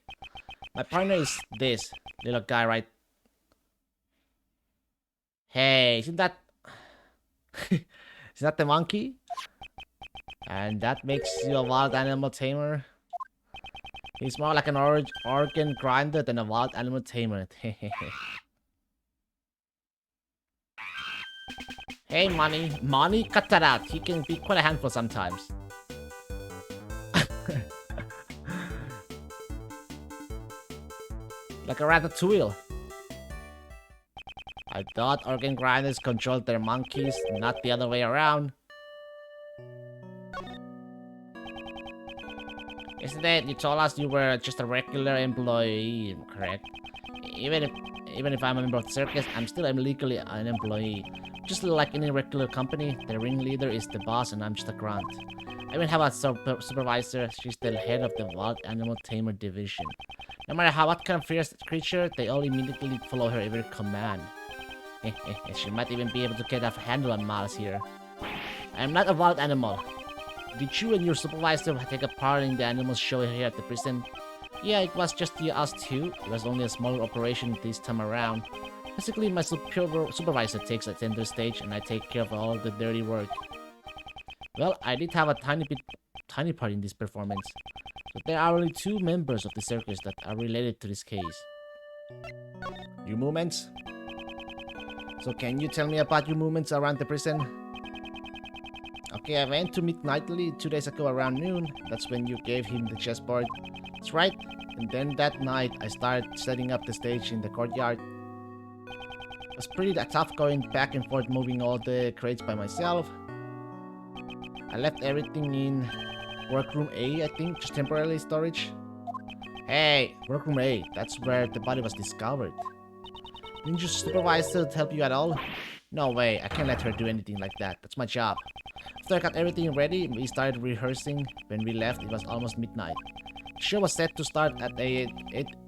[SPEAKER 1] My partner is this little guy, right? Hey, isn't that... Is that the monkey? And that makes you a wild animal tamer? He's more like an organ grinder than a wild animal tamer. Hey, Money, cut that out. He can be quite a handful sometimes. Like a ratatouille. I thought organ grinders controlled their monkeys, not the other way around. Isn't it? You told us you were just a regular employee, correct? Even if I'm a member of the circus, I'm still legally an employee. Just like any regular company, the ringleader is the boss and I'm just a grunt. I even have a supervisor. She's the head of the wild animal tamer division. No matter what kind of fierce creature, they all immediately follow her every command. She might even be able to get a handle on Miles here. I'm not a wild animal. Did you and your supervisor take a part in the animal show here at the prison? Yeah, it was just us two. It was only a smaller operation this time around. Basically, my supervisor takes a center stage and I take care of all the dirty work. Well, I did have a tiny part in this performance. But there are only 2 members of the circus that are related to this case. Your movements? So can you tell me about your movements around the prison? Okay, I went to meet Knightley 2 days ago around noon. That's when you gave him the chessboard. That's right. And then that night, I started setting up the stage in the courtyard. It was pretty tough going back and forth moving all the crates by myself. I left everything in workroom A, I think, just temporarily storage. Hey, workroom A, that's where the body was discovered. Didn't your supervisor help you at all? No way, I can't let her do anything like that. That's my job. After I got everything ready, we started rehearsing. When we left, it was almost midnight. The show was set to start at 8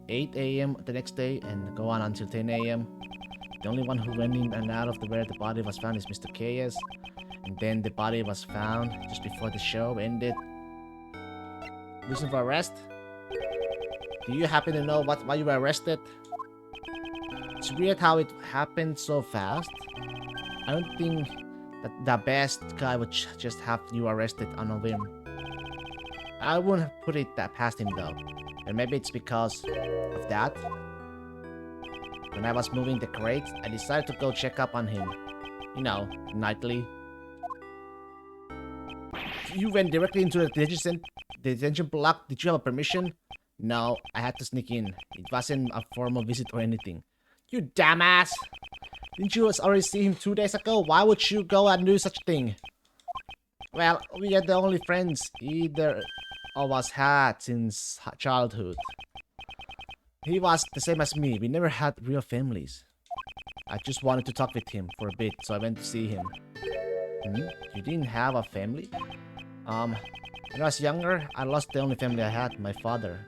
[SPEAKER 1] a.m. the next day and go on until 10 a.m. The only one who went in and out of where the body was found is Mr. Keyes. And then the body was found just before the show ended. Reason for arrest? Do you happen to know why you were arrested? It's weird how it happened so fast. I don't think that the best guy would just have you arrested on a whim. I wouldn't put it that past him though. And maybe it's because of that. When I was moving the crates, I decided to go check up on him. You know, Knightley. You went directly into the detention block. Did you have a permission? No, I had to sneak in. It wasn't a formal visit or anything. You dumbass! Didn't you already see him 2 days ago? Why would you go and do such a thing? Well, we are the only friends either of us had since childhood. He was the same as me. We never had real families. I just wanted to talk with him for a bit, so I went to see him. You didn't have a family? When I was younger, I lost the only family I had, my father.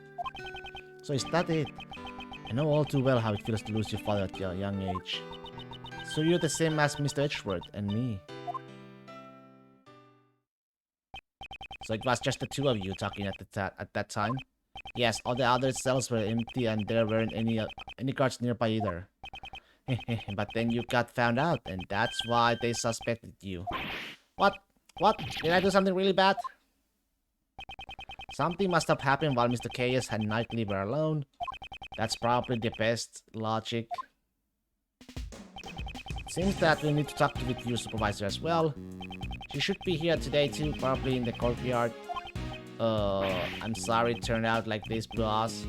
[SPEAKER 1] So is that it? know all too well how it feels to lose your father at a young age. So you're the same as Mr. Edgeworth and me. So it was just the two of you talking at that time? Yes, all the other cells were empty and there weren't any guards nearby either. But then you got found out, and that's why they suspected you. What? What? Did I do something really bad? Something must have happened while Mr. Chaos and Knightley were alone. That's probably the best logic. Seems that we need to talk with your supervisor as well. She should be here today too, probably in the courtyard. I'm sorry it turned out like this, boss.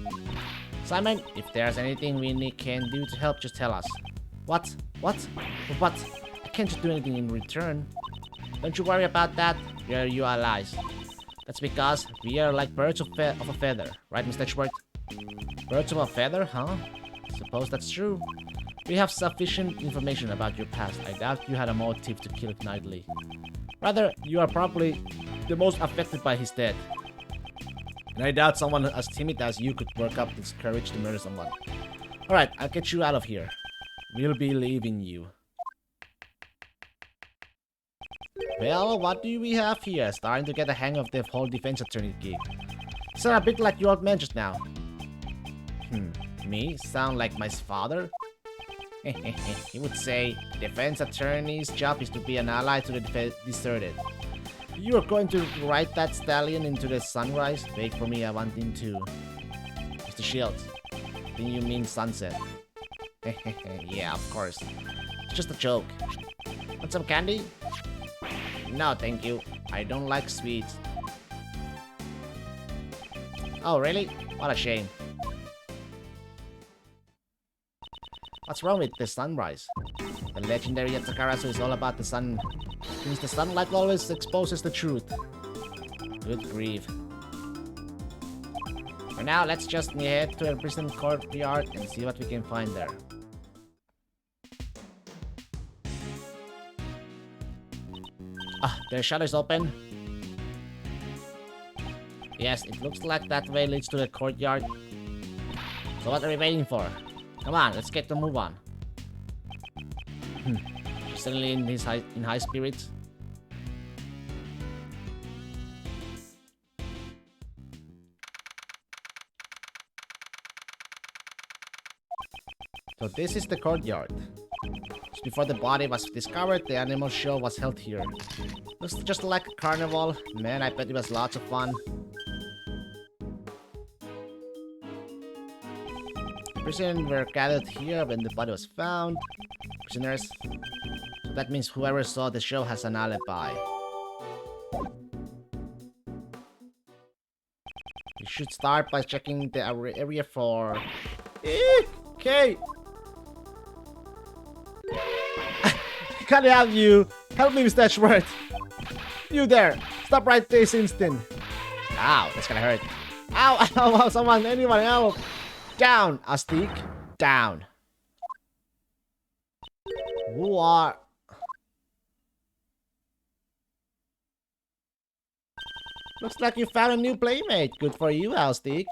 [SPEAKER 1] Simon, if there's anything we can do to help, just tell us. What? What? What? I can't just do anything in return. Don't you worry about that. We are your allies. That's because we are like birds of a feather, right, Mr. Edgeworth? Birds of a feather, huh? Suppose that's true. We have sufficient information about your past. I doubt you had a motive to kill Knightley. Rather, you are probably the most affected by his death. And I doubt someone as timid as you could work up this courage to murder someone. Alright, I'll get you out of here. We'll be leaving you. Well, what do we have here? Starting to get a hang of the whole defense attorney gig. Sound a bit like your old man just now. Me? Sound like my father? He would say, defense attorney's job is to be an ally to the deserted. You are going to ride that stallion into the sunrise? Wait for me, I want him to. Mr. Shields, then you mean sunset? Yeah, of course. It's just a joke. Want some candy? No, thank you. I don't like sweets. Oh, really? What a shame. What's wrong with the sunrise? The legendary Yatsukarasu is all about the sun. Since the sunlight always exposes the truth. Good grief. For now, let's just head to a prison courtyard and see what we can find there. Ah, the shutter is open. Yes, it looks like that way leads to the courtyard. So what are we waiting for? Come on, let's get the move on. She's suddenly in high spirits. So this is the courtyard. Just before the body was discovered, the animal show was held here. Looks just like a carnival. Man, I bet it was lots of fun. Prisoners were gathered here when the body was found. Prisoners. So that means whoever saw the show has an alibi. You should start by checking the area for... Okay! Can't help you! Help me, Mr. Edgeworth! You there! Stop right this instant! Ow, that's gonna hurt. Ow, ow, someone, anyone help! Down, Astik. Down. Who are... Looks like you found a new playmate. Good for you, Astik.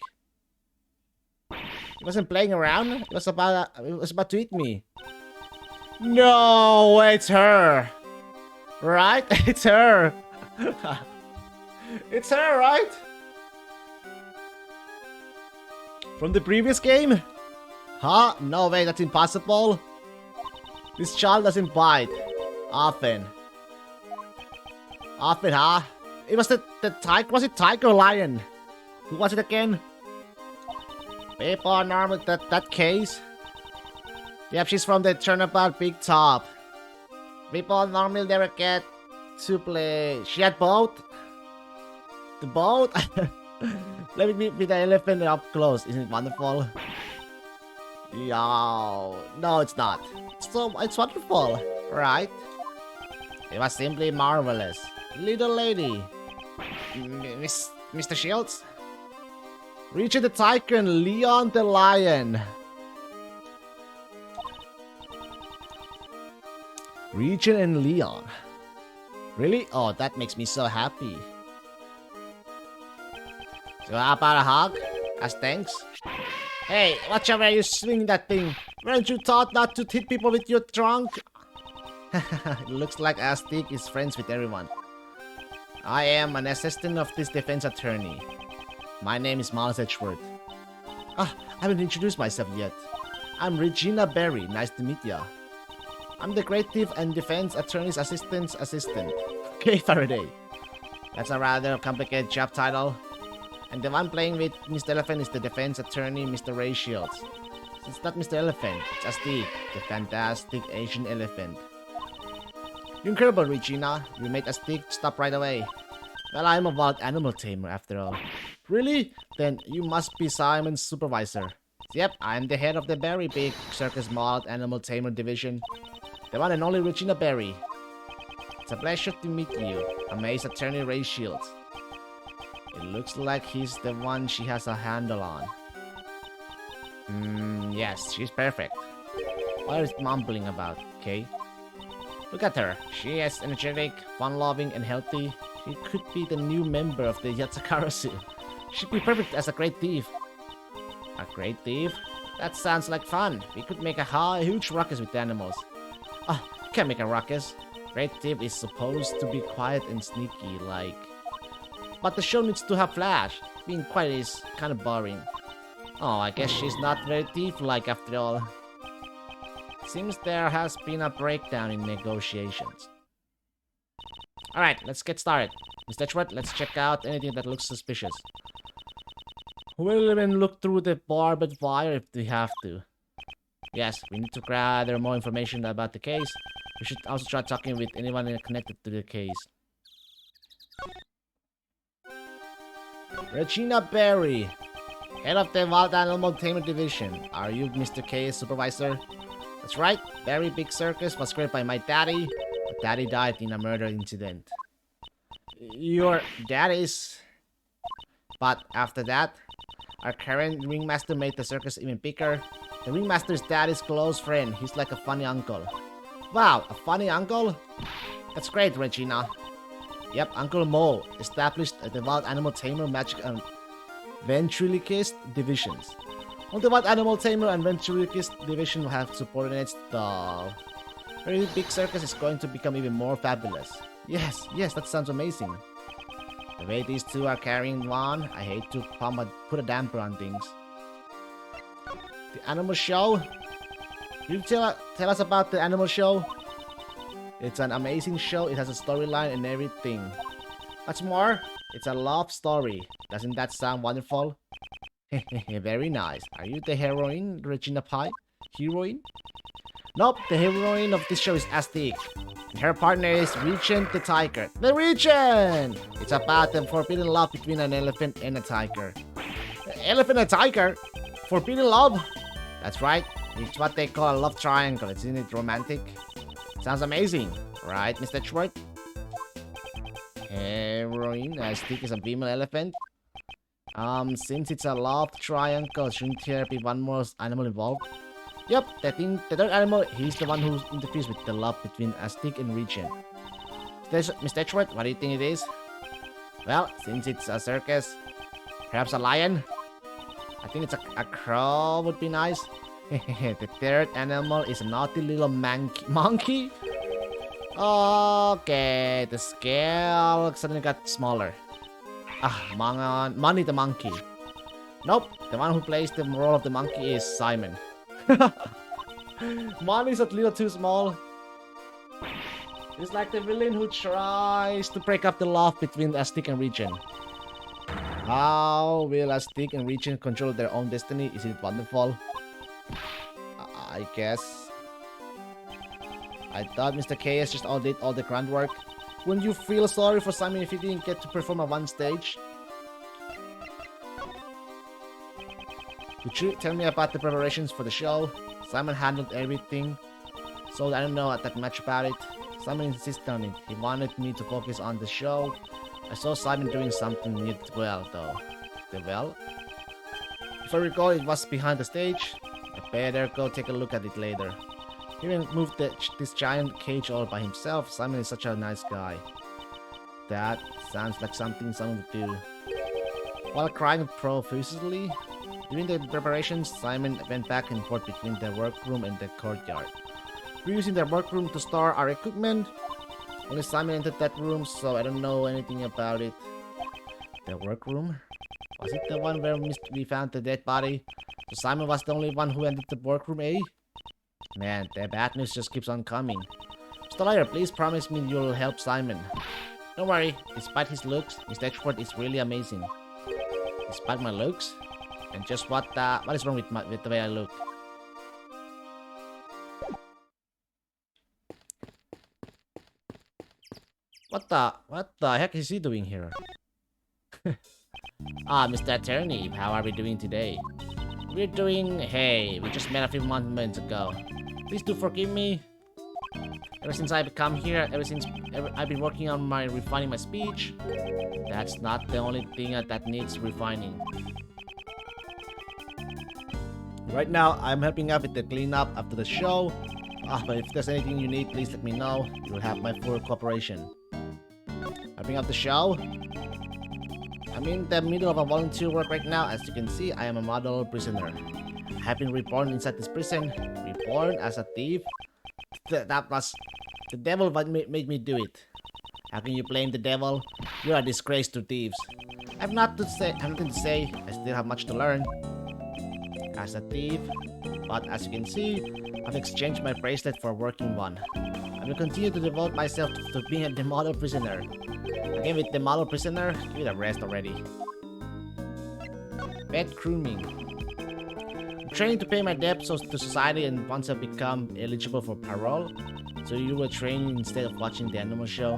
[SPEAKER 1] He wasn't playing around. It was about to eat me. No, it's her. Right? It's her. It's her, right? From the previous game? Huh? No way, that's impossible. This child doesn't bite. Often. Often, huh? It was the tiger. Was it tiger or lion? Who was it again? People are normal that case. Yep, she's from the Turnabout Big Top. People normally never get to play. She had both. The boat? Let me meet with the elephant up close. Isn't it wonderful? Yo, no, it's not. It's wonderful, right? It was simply marvelous. Little lady. Mr. Shields? Richard the Tiger and Leon the Lion. Regent and Leon. Really? Oh, that makes me so happy. So how about a hug? As thanks? Hey, watch out where you swing that thing. Weren't you taught not to hit people with your trunk? It looks like Aztec is friends with everyone. I am an assistant of this defense attorney. My name is Miles Edgeworth. I haven't introduced myself yet. I'm Regina Berry. Nice to meet ya. I'm the creative and defense attorney's assistant. Okay, Faraday. That's a rather complicated job title. And the one playing with Mr. Elephant is the defense attorney, Mr. Ray Shields. It's not Mr. Elephant, it's Aztec, the fantastic Asian elephant. You're incredible, Regina. You made Aztec stop right away. Well, I'm a wild animal tamer after all. Really? Then you must be Simon's supervisor. Yep, I'm the head of the Berry Big Circus Wild Animal Tamer Division. The one and only Regina Berry. It's a pleasure to meet you. Amaze Attorney Ray Shields. It looks like he's the one she has a handle on. Yes, she's perfect. What is mumbling about, okay? Look at her. She is energetic, fun-loving, and healthy. She could be the new member of the Yatsukarasu. She'd be perfect as a great thief. A great thief? That sounds like fun. We could make a huge ruckus with the animals. You can't make a ruckus. Great thief is supposed to be quiet and sneaky, like... But the show needs to have flash. Being quiet is kind of boring. Oh, I guess she's not very thief-like after all. Seems there has been a breakdown in negotiations. Alright, let's get started. Mr. Edgeworth, let's check out anything that looks suspicious. We'll even look through the barbed wire if we have to. Yes, we need to gather more information about the case. We should also try talking with anyone connected to the case. Regina Berry, head of the Wild Animal Tamer Division. Are you Mr. K's supervisor? That's right, Berry Big Circus was created by my daddy. But daddy died in a murder incident. Your daddy's... But after that, our current ringmaster made the circus even bigger. The ringmaster's daddy's close friend. He's like a funny uncle. Wow, a funny uncle? That's great, Regina. Yep, Uncle Mo established the Wild Animal Tamer Magic and Ventriloquist divisions. All the Wild Animal Tamer and Ventriloquist division will have subordinates. The Very Big Circus is going to become even more fabulous. Yes, that sounds amazing. The way these two are carrying on, I hate to put a damper on things. The animal show? Can you tell us about the animal show? It's an amazing show. It has a storyline and everything. What's more, it's a love story. Doesn't that sound wonderful? Very nice. Are you the heroine, Regina Pie? Heroine? Nope, the heroine of this show is Aztec. And her partner is Regent the Tiger. The Regent! It's about the forbidden love between an elephant and a tiger. Elephant and tiger? Forbidden love? That's right. It's what they call a love triangle. Isn't it romantic? Sounds amazing, right, Mr. Edgeworth? Heroine, Aztec is a female elephant. Since it's a love triangle, shouldn't there be one more animal involved? Yep, the third animal, he's the one who interferes with the love between Aztec and Regent. Mr. Edgeworth, what do you think it is? Well, since it's a circus, perhaps a lion? I think it's a crow would be nice. The third animal is a naughty little monkey? Okay, the scale suddenly got smaller. Money the monkey. Nope, the one who plays the role of the monkey is Simon. Money's a little too small. It's like the villain who tries to break up the love between Aztec and Regent. How will Aztec and Regent control their own destiny? Is it wonderful? I guess. I thought Mr. KS just did all the grunt work. Wouldn't you feel sorry for Simon if he didn't get to perform at one stage? Could you tell me about the preparations for the show? Simon handled everything, so I don't know that much about it. Simon insisted on it. He wanted me to focus on the show. I saw Simon doing something neat well, though. The well? If I recall, it was behind the stage. I better go take a look at it later. He even moved this giant cage all by himself. Simon is such a nice guy. That sounds like something someone would do. While crying profusely, During the preparations, Simon went back and forth between the workroom and the courtyard. We're using the workroom to store our equipment. Only Simon entered that room, so I don't know anything about it. The workroom? Was it the one where we found the dead body? So Simon was the only one who entered the workroom, eh? Man, the bad news just keeps on coming. Mr. Liar, please promise me you'll help Simon. Don't worry, despite his looks, Mr. Expert is really amazing. Despite my looks? And just what is wrong with the way I look? What the heck is he doing here? Mr. Attorney, how are we doing today? We just met a few moments ago. Please do forgive me. Ever since I've come here, I've been working on refining my speech. That's not the only thing that needs refining. Right now, I'm helping out with the cleanup after the show. But if there's anything you need, please let me know. You'll have my full cooperation. Helping out the show? I'm in the middle of a volunteer work right now. As you can see, I am a model prisoner. I have been reborn inside this prison. Reborn as a thief? That was... The devil made me do it. How can you blame the devil? You're a disgrace to thieves. I have nothing to say. I still have much to learn. As a thief. But as you can see, I've exchanged my bracelet for a working one. I will continue to devote myself to being a model prisoner. Again with the model prisoner, give it a rest already. Bed grooming. I'm training to pay my debts to society, and once I become eligible for parole. So you were training instead of watching the Animal Show?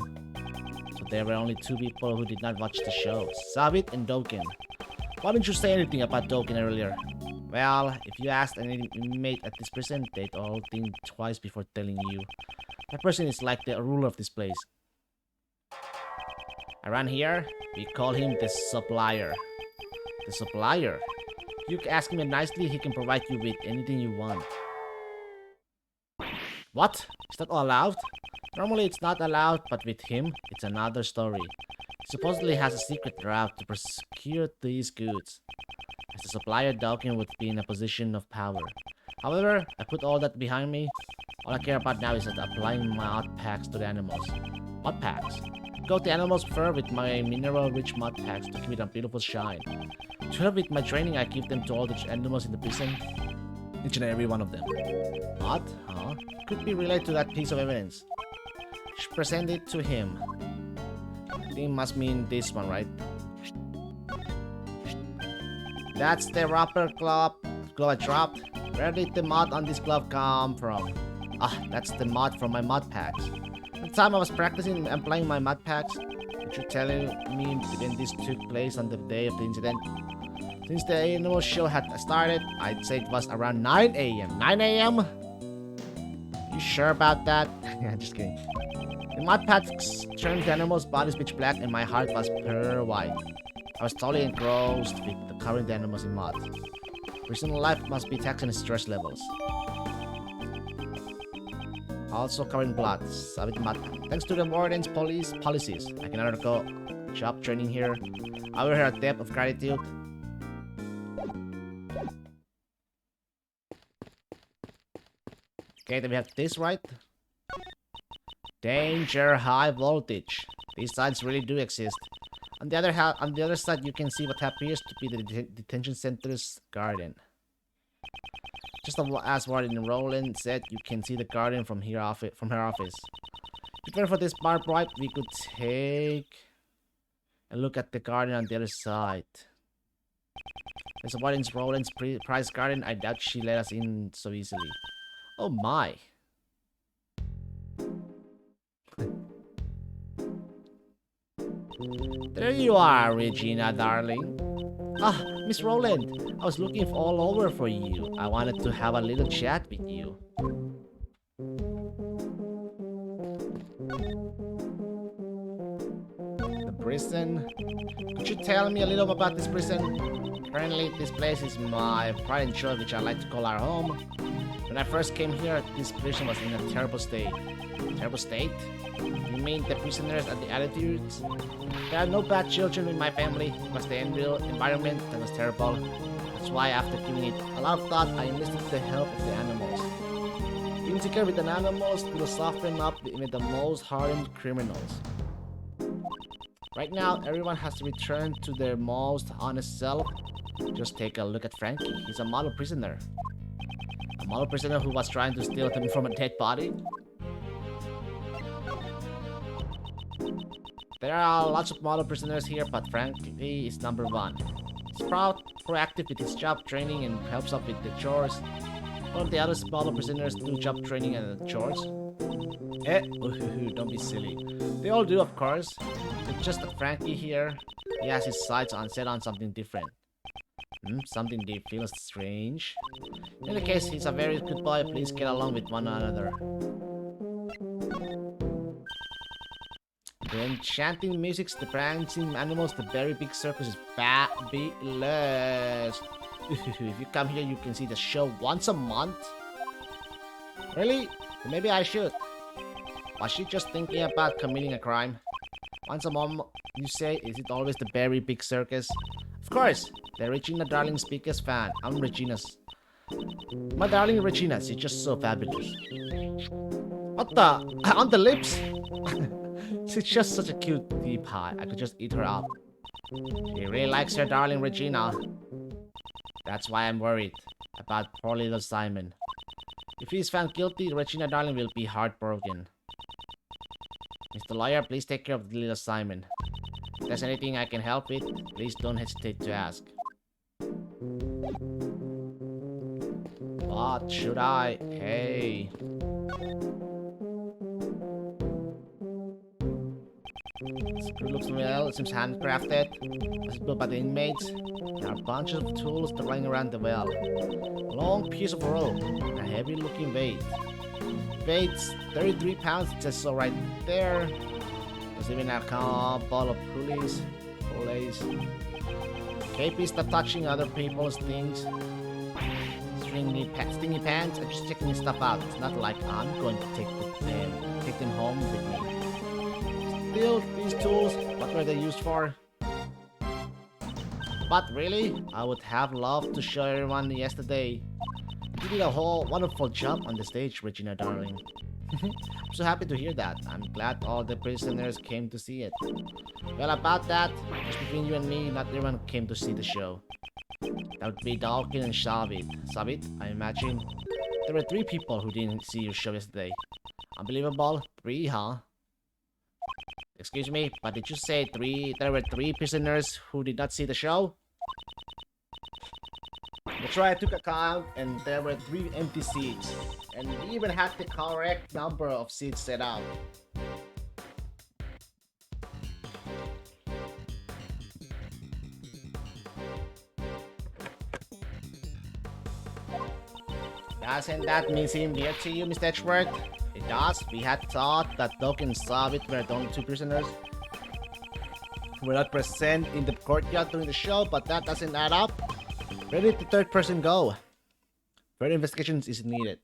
[SPEAKER 1] So there were only two people who did not watch the show, Savit and Doken. Why didn't you say anything about Doken earlier? Well, if you asked any inmate at this prison, they'd all think twice before telling you. That person is like the ruler of this place. Around here, we call him the supplier. The supplier? You ask him nicely, he can provide you with anything you want. What? Is that allowed? Normally it's not allowed, but with him, it's another story. He supposedly has a secret route to procure these goods. As a supplier, Doken would be in a position of power. However, I put all that behind me. All I care about now is applying my mud packs to the animals. Mud packs? Coat the animals' fur with my mineral-rich mud packs to give it a beautiful shine. To help with my training, I give them to all the animals in the prison. Each and every one of them. What? Huh? Could be related to that piece of evidence. Should present it to him. I think it must mean this one, right? That's the rubber glove I dropped. Where did the mud on this glove come from? That's the mud from my mud packs. The time I was practicing applying my mud packs, would you tell me when this took place on the day of the incident? Since the Animal Show had started, I'd say it was around 9 AM. 9 AM? You sure about that? Just kidding. The mud packs turned the animals' bodies pitch black and my heart was pure white. I was totally engrossed with the covering the animals in mud. Personal life must be taxing stress levels. Also covered in blood. Savage mud. Thanks to the warden's policies, I can undergo job training here. I will hear a debt of gratitude. Okay, then we have this, right? Danger, high voltage. These signs really do exist. On the other side, you can see what appears to be the detention center's garden. Just as Warden Roland said, you can see the garden from her office. If it were for this barbed wire, we could take a look at the garden on the other side. There's Warden Roland's prize garden. I doubt she let us in so easily. Oh my. There you are, Regina, darling. Miss Roland, I was looking all over for you. I wanted to have a little chat with you. The prison? Could you tell me a little about this prison? Currently, this place is my pride and joy, which I like to call our home. When I first came here, this prison was in a terrible state. Terrible state? You mean the prisoners and the attitudes? There are no bad children in my family. It was the environment that was terrible. That's why after giving it a lot of thought, I enlisted the help of the animals. Being together with the animals will soften up even the most hardened criminals. Right now, everyone has to return to their most honest self. Just take a look at Frankie. He's a model prisoner. A model prisoner who was trying to steal him from a dead body. There are lots of model prisoners here, but Frankie is number one. He's proud, proactive with his job training and helps up with the chores. All of the other model prisoners do job training and the chores. Don't be silly. They all do, of course. It's just that Frankie here, he has his sights on set on something different. Something they feel strange. In any case, he's a very good boy. Please get along with one another. The enchanting music, the prancing animals, the very big circus is fabulous. If you come here, you can see the show once a month. Really? Then maybe I should. Was she just thinking about committing a crime? Once a month, you say, is it always the very big circus? Of course, the Regina Darling Speakers fan. I'm Regina's. My darling Regina, she's just so fabulous. What the? On the lips? She's just such a cute tea pie. I could just eat her up. She really likes her darling Regina. That's why I'm worried about poor little Simon. If he's found guilty, Regina Darling will be heartbroken. Mr. Lawyer, please take care of the little Simon. If there's anything I can help with, please don't hesitate to ask. What should I? Hey. This crew looks well, it seems handcrafted. It's built by the inmates. There are bunches of tools lying around the well. A long piece of rope, a heavy looking weight. Weight's 33 pounds, it says so right there. There's even a couple of pulleys. Capey, stop touching other people's things. Stingy pants, I'm just checking stuff out. It's not like I'm going to take them home with me. Still, these tools, what were they used for? But really, I would have loved to show everyone yesterday. You did a whole wonderful job on the stage, Regina Darling. I'm so happy to hear that. I'm glad all the prisoners came to see it. Well, about that, just between you and me, not everyone came to see the show. That would be Dawkins and Shavit. Savit, I imagine. There were 3 people who didn't see your show yesterday. Unbelievable. 3, huh? Excuse me, but did you say there were 3 prisoners who did not see the show? That's right, I took a count and there were 3 empty seats. And we even had the correct number of seats set out. Doesn't that mean seem weird to you, Mr. Edgeworth? It does. We had thought that Dawkins and Savit were the only 2 prisoners who were not present in the courtyard during the show, but that doesn't add up. Where did the 3rd person go? Further investigations is needed.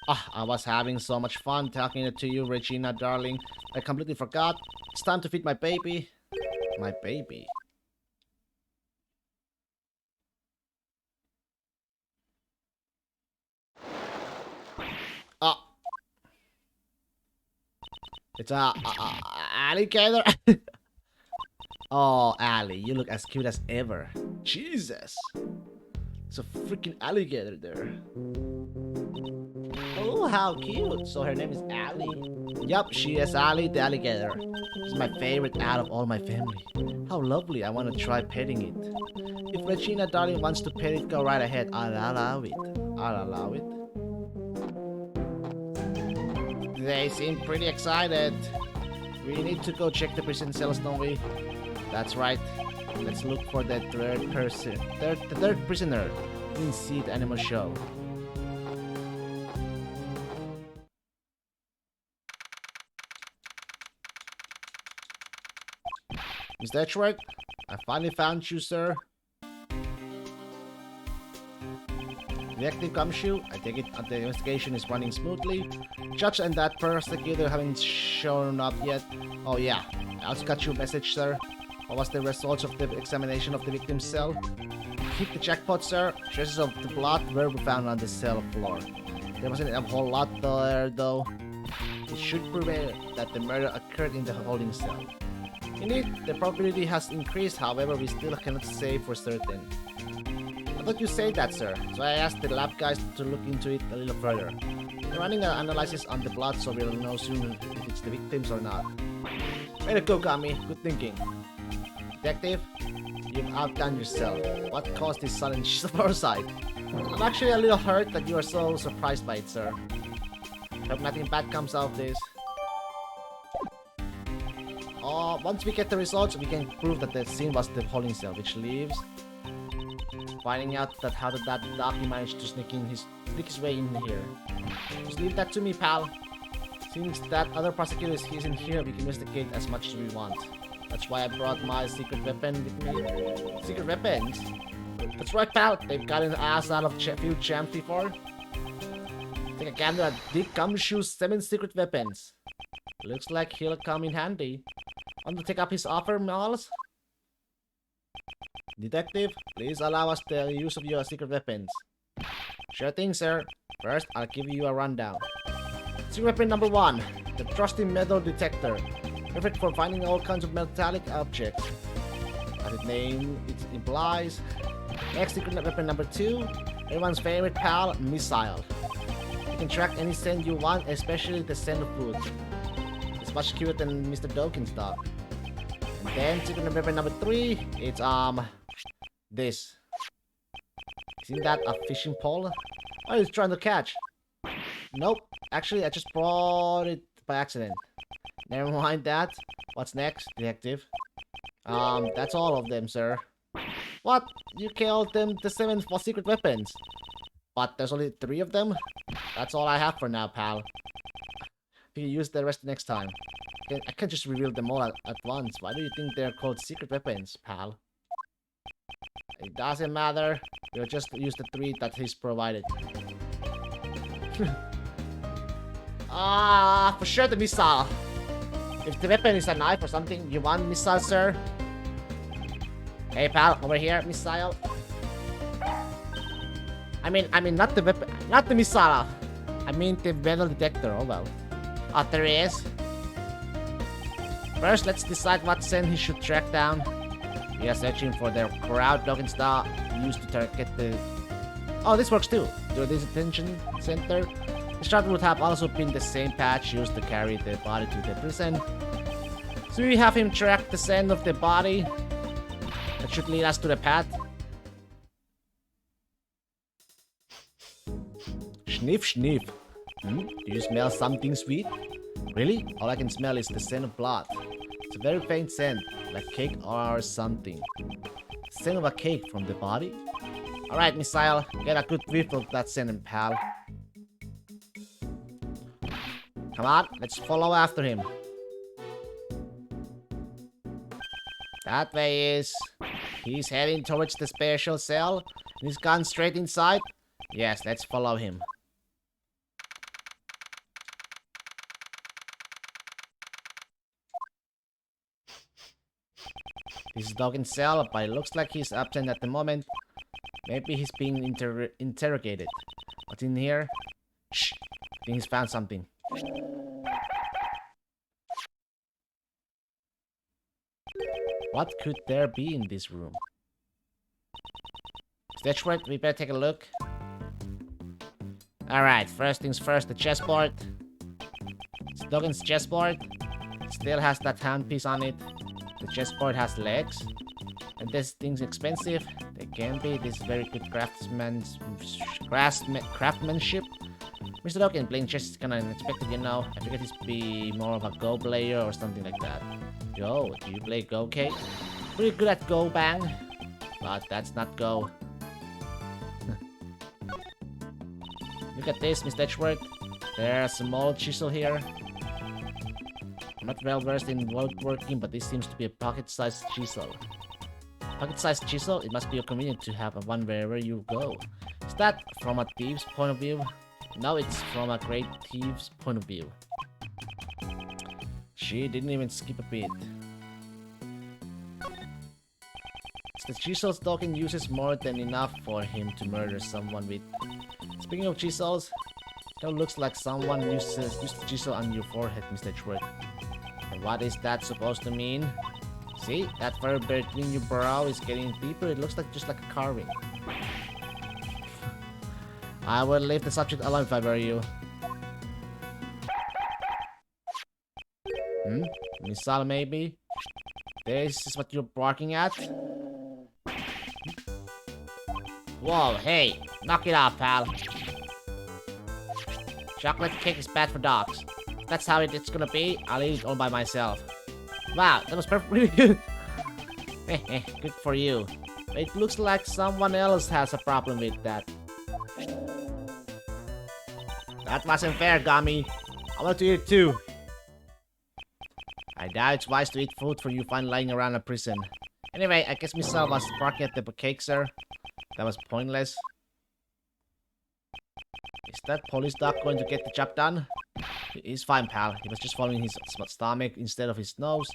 [SPEAKER 1] I was having so much fun talking to you, Regina Darling. I completely forgot. It's time to feed my baby. My baby. It's a alligator. Oh, Allie, you look as cute as ever. Jesus. It's a freaking alligator there. Oh, how cute. So her name is Allie. Yup, she is Allie the alligator. She's my favorite out of all my family. How lovely. I want to try petting it. If Regina Darling wants to pet it, go right ahead. I'll allow it. I'll allow it. They seem pretty excited. We need to go check the prison cells, don't we? That's right. Let's look for the third prisoner. We didn't see the animal show. Mr. Edgeworth, I finally found you, sir. Detective Gumshoe, I take it the investigation is running smoothly. Judge and that prosecutor haven't shown up yet. Oh yeah, I also got your message, sir. What was the results of the examination of the victim's cell? Hit the jackpot, sir. Traces of the blood were found on the cell floor. There wasn't a whole lot there, though. It should prove that the murder occurred in the holding cell. Indeed, the probability has increased, however, we still cannot say for certain. I thought you said that, sir, so I asked the lab guys to look into it a little further. They're running an analysis on the blood, so we'll know soon if it's the victims or not. Way to go, Kami. Good thinking. Detective, you've outdone yourself. What caused this sudden suicide? I'm actually a little hurt that you are so surprised by it, sir. Hope nothing bad comes out of this. Once we get the results, we can prove that the scene was the holding cell, which leaves finding out that how that Daki managed to sneak his way in here. Just leave that to me, pal. Since that other prosecutor is in here, we can investigate as much as we want. That's why I brought my secret weapon with me. Secret weapons? That's right, pal. They've gotten an ass out of few champs before. Take a gander at Dick Gumshoe's 7 secret weapons. Looks like he'll come in handy. Want to take up his offer, Miles? Detective, please allow us the use of your secret weapons. Sure thing, sir. First, I'll give you a rundown. Secret weapon number 1, the trusty metal detector. Perfect for finding all kinds of metallic objects. As its name implies. Next, secret weapon number 2, everyone's favorite pal, missile. You can track any scent you want, especially the scent of food. It's much cuter than Mr. Dokin's dog. And then secret weapon number 3, it's this. Isn't that a fishing pole? Oh, he's trying to catch. Nope. Actually, I just brought it by accident. Never mind that. What's next, detective? That's all of them, sir. What? You killed them the 7 for secret weapons. But there's only 3 of them? That's all I have for now, pal. You can use the rest next time. I can't just reveal them all at once. Why do you think they're called secret weapons, pal? It doesn't matter. We'll just use the 3 that he's provided. For sure the missile. If the weapon is a knife or something, you want missile, sir? Hey, pal, over here, missile. I mean, not the weapon, not the missile. I mean the metal detector. Oh well. There he is. First, let's decide what scent he should track down. We are searching for the crowd Dokken Star used to target the... Oh, this works too. The detention center. The shot would have also been the same patch used to carry the body to the prison. So we have him track the scent of the body. That should lead us to the path. Sniff, sniff. Do you smell something sweet? Really? All I can smell is the scent of blood. It's a very faint scent, like cake or something. Scent of a cake from the body? Alright, missile, get a good whiff of that scent, pal. Come on, let's follow after him. That way is... He's heading towards the special cell. He's gone straight inside. Yes, let's follow him. This is Dokken's cell, but it looks like he's absent at the moment. Maybe he's being interrogated. What's in here? Shh! I think he's found something. What could there be in this room? Stitchworth, we better take a look. Alright, first things first, the chessboard. It's Dokken's chessboard. It still has that handpiece on it. The chessboard has legs. And this thing's expensive. They can be. This is very good craftsmanship. Mr. Dokken, playing chess is kinda unexpected, you know. I figured he'd be more of a Go player or something like that. Yo, do you play Go, Kate? Pretty good at Go Bang. But that's not Go. Look at this, Mr. Edgeworth. There's a small chisel here. I'm not well versed in woodworking, but this seems to be a pocket-sized chisel. Pocket-sized chisel? It must be convenient to have one wherever you go. Is that from a thief's point of view? No, it's from a great thief's point of view. She didn't even skip a beat. The Chisel's token uses more than enough for him to murder someone with. Speaking of chisels, it looks like someone used the chisel on your forehead, Mr. Schwartz. And what is that supposed to mean? See, that fur between your brow is getting deeper. It looks like just like a carving. I would leave the subject alone if I were you. Missile maybe? This is what you're barking at? Whoa, hey, knock it off, pal. Chocolate cake is bad for dogs. If that's how it's gonna be, I'll eat it all by myself. Wow, that was perfectly good. Good for you. It looks like someone else has a problem with that. That wasn't fair, Gummy. I want to eat it too. I doubt it's wise to eat food for you find lying around a prison. Anyway, I guess Missile was barking at the cake, sir. That was pointless. Is that police dog going to get the job done? He's fine, pal. He was just following his stomach instead of his nose.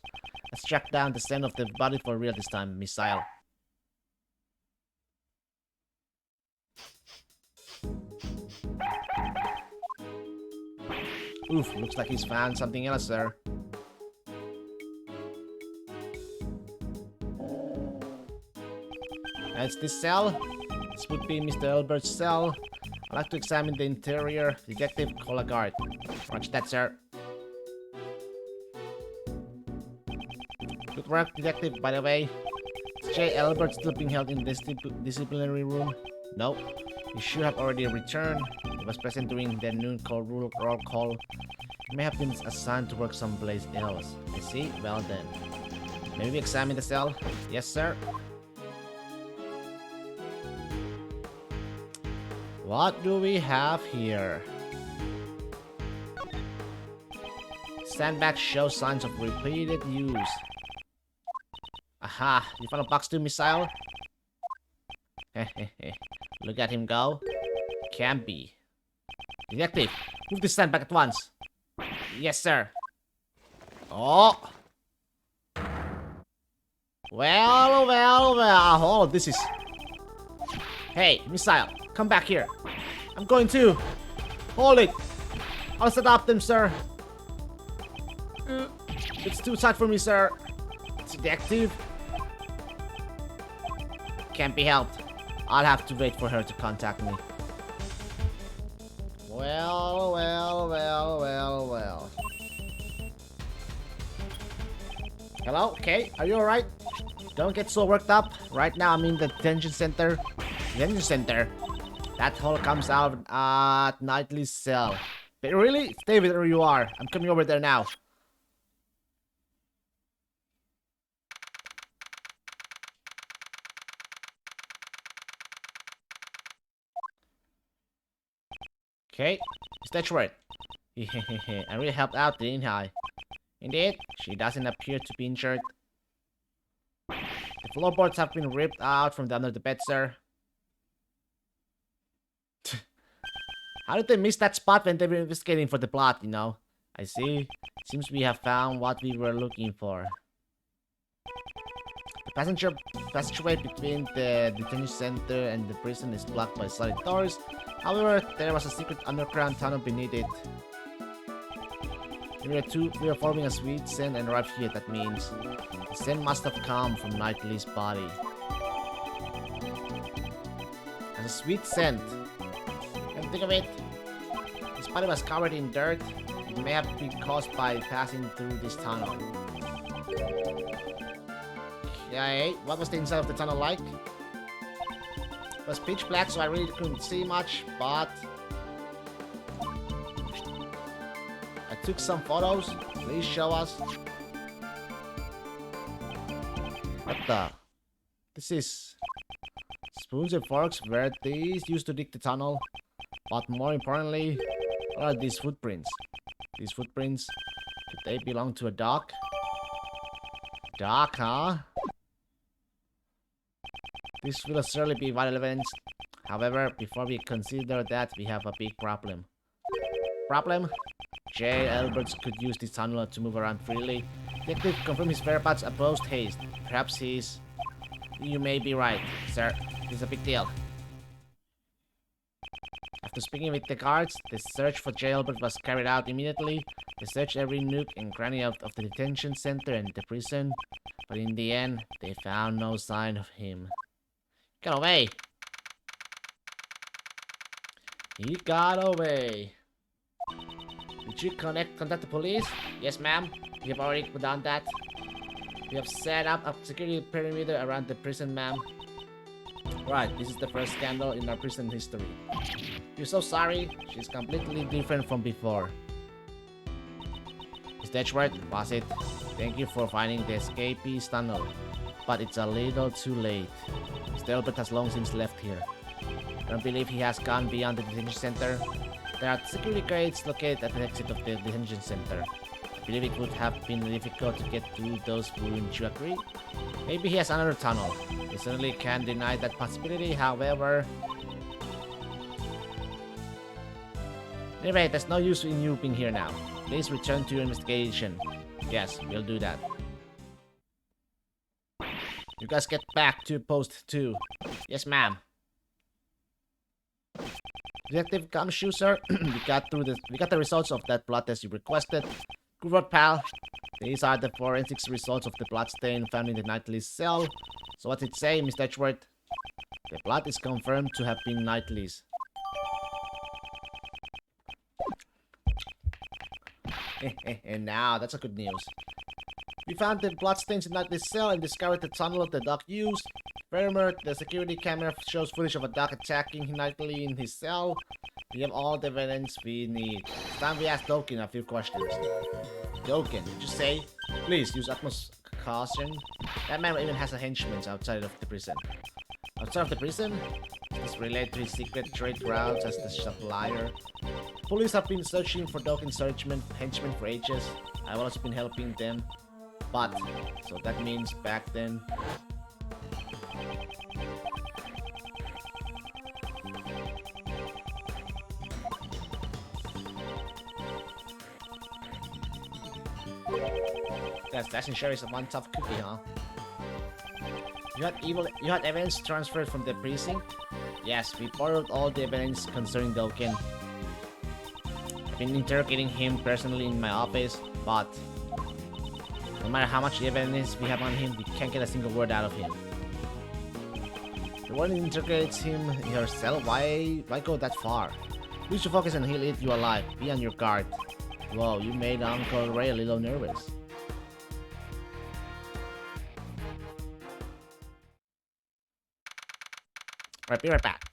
[SPEAKER 1] Let's track down the scent of the body for real this time, Missile. Oof, looks like he's found something else, sir. That's this cell. This would be Mr. Albert's cell. I'd like to examine the interior. Detective, call a guard. Roger that, sir. Good work, detective, by the way. Is J. Albert still being held in this disciplinary room? No. He should have already returned. He was present during the noon roll call. He may have been assigned to work someplace else. I see. Well then. May we examine the cell? Yes, sir. What do we have here? Sandbags show signs of repeated use. Aha! You found a box too, Missile? Look at him go. Can't be. Detective, move this sandbag at once. Yes, sir. Oh! Well. Oh, this is... Hey, Missile, come back here. I'm going to. Hold it. I'll set up them, sir. It's too tight for me, sir. Detective. Can't be helped. I'll have to wait for her to contact me. Well. Hello? Okay, are you alright? Don't get so worked up. Right now I'm in the detention center. Detention center? That hole comes out at Knightley's cell. But really? Stay where you are. I'm coming over there now. Okay, that's right. I really helped out, didn't I? Indeed, she doesn't appear to be injured. The floorboards have been ripped out from under the bed, sir. How did they miss that spot when they were investigating for the plot, you know? I see. Seems we have found what we were looking for. The passageway between the detention center and the prison is blocked by solid doors. However, there was a secret underground tunnel beneath it. We are forming a sweet scent and arrived here. That means the scent must have come from Knightley's body. As a sweet scent. Come think of it. His body was covered in dirt. It may have been caused by passing through this tunnel. Okay, what was the inside of the tunnel like? It was pitch black, so I really couldn't see much, but I took some photos. Please show us. What the? This is spoons and forks. Were these used to dig the tunnel? But more importantly, what are these footprints? These footprints, could they belong to a dog? Dog, huh? This will certainly be vital evidence. However, before we consider that, we have a big problem. Problem? J. Alberts could use this tunnel to move around freely. Detective confirmed his whereabouts opposed haste. Perhaps he's... You may be right, sir. It's a big deal. After speaking with the guards, the search for Jailbird was carried out immediately. They searched every nook and cranny of the detention center and the prison, but in the end, they found no sign of him. Got away! He got away. Did you contact the police? Yes, ma'am. We have already done that. We have set up a security perimeter around the prison, ma'am. Right, this is the first scandal in our prison history. We're so sorry. She's completely different from before. Miss Edgeworth, was it? Thank you for finding the escapee's tunnel. But it's a little too late. Mr. Albert has long since left here. I don't believe he has gone beyond the detention center. There are security gates located at the exit of the detention center. I believe it would have been difficult to get through those. Wouldn't you agree? Maybe he has another tunnel. We certainly can't deny that possibility, however. Anyway, there's no use in you being here now. Please return to your investigation. Yes, we'll do that. You guys get back to post 2. Yes, ma'am. Detective Gumshoe, sir. we got the results of that blood test you requested. Good work, pal. These are the forensics results of the blood stain found in the Knightley's cell. So what's it say, Mr. Edgeworth? The blood is confirmed to have been Knightley's. And now, that's a good news. We found the bloodstains in Knightley's cell and discovered the tunnel the Doc used. Furthermore, the security camera shows footage of a Doc attacking Knightley in his cell. We have all the evidence we need. It's time we ask Doken a few questions. Doken, did you say? Please use utmost caution. That man even has a henchman outside of the prison. Outside of the prison? This related to his secret trade routes as the supplier. Police have been searching for Doken's henchmen for ages. I've also been helping them. But, so that means back then. That's sure is a one tough cookie, huh? You had evidence transferred from the precinct? Yes, we borrowed all the evidence concerning Doken. I've been interrogating him personally in my office, but no matter how much evidence we have on him, we can't get a single word out of him. The one who interrogates him in her cell, why go that far? We should focus on he'll eat you alive. Be on your guard. Whoa, you made Uncle Ray a little nervous. Alright, be right back.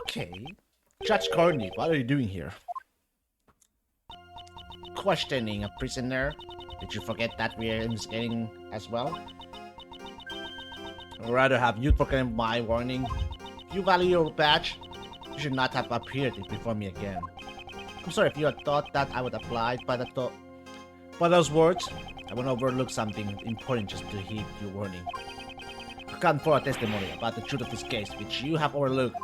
[SPEAKER 1] Okay. Judge Courtney, what are you doing here? Questioning a prisoner. Did you forget that we are investigating as well? I'd rather have you forget my warning. If you value your badge, you should not have appeared before me again. I'm sorry if you had thought that I would apply by those words. I won't overlook something important just to heed your warning. I come for a testimony about the truth of this case, which you have overlooked.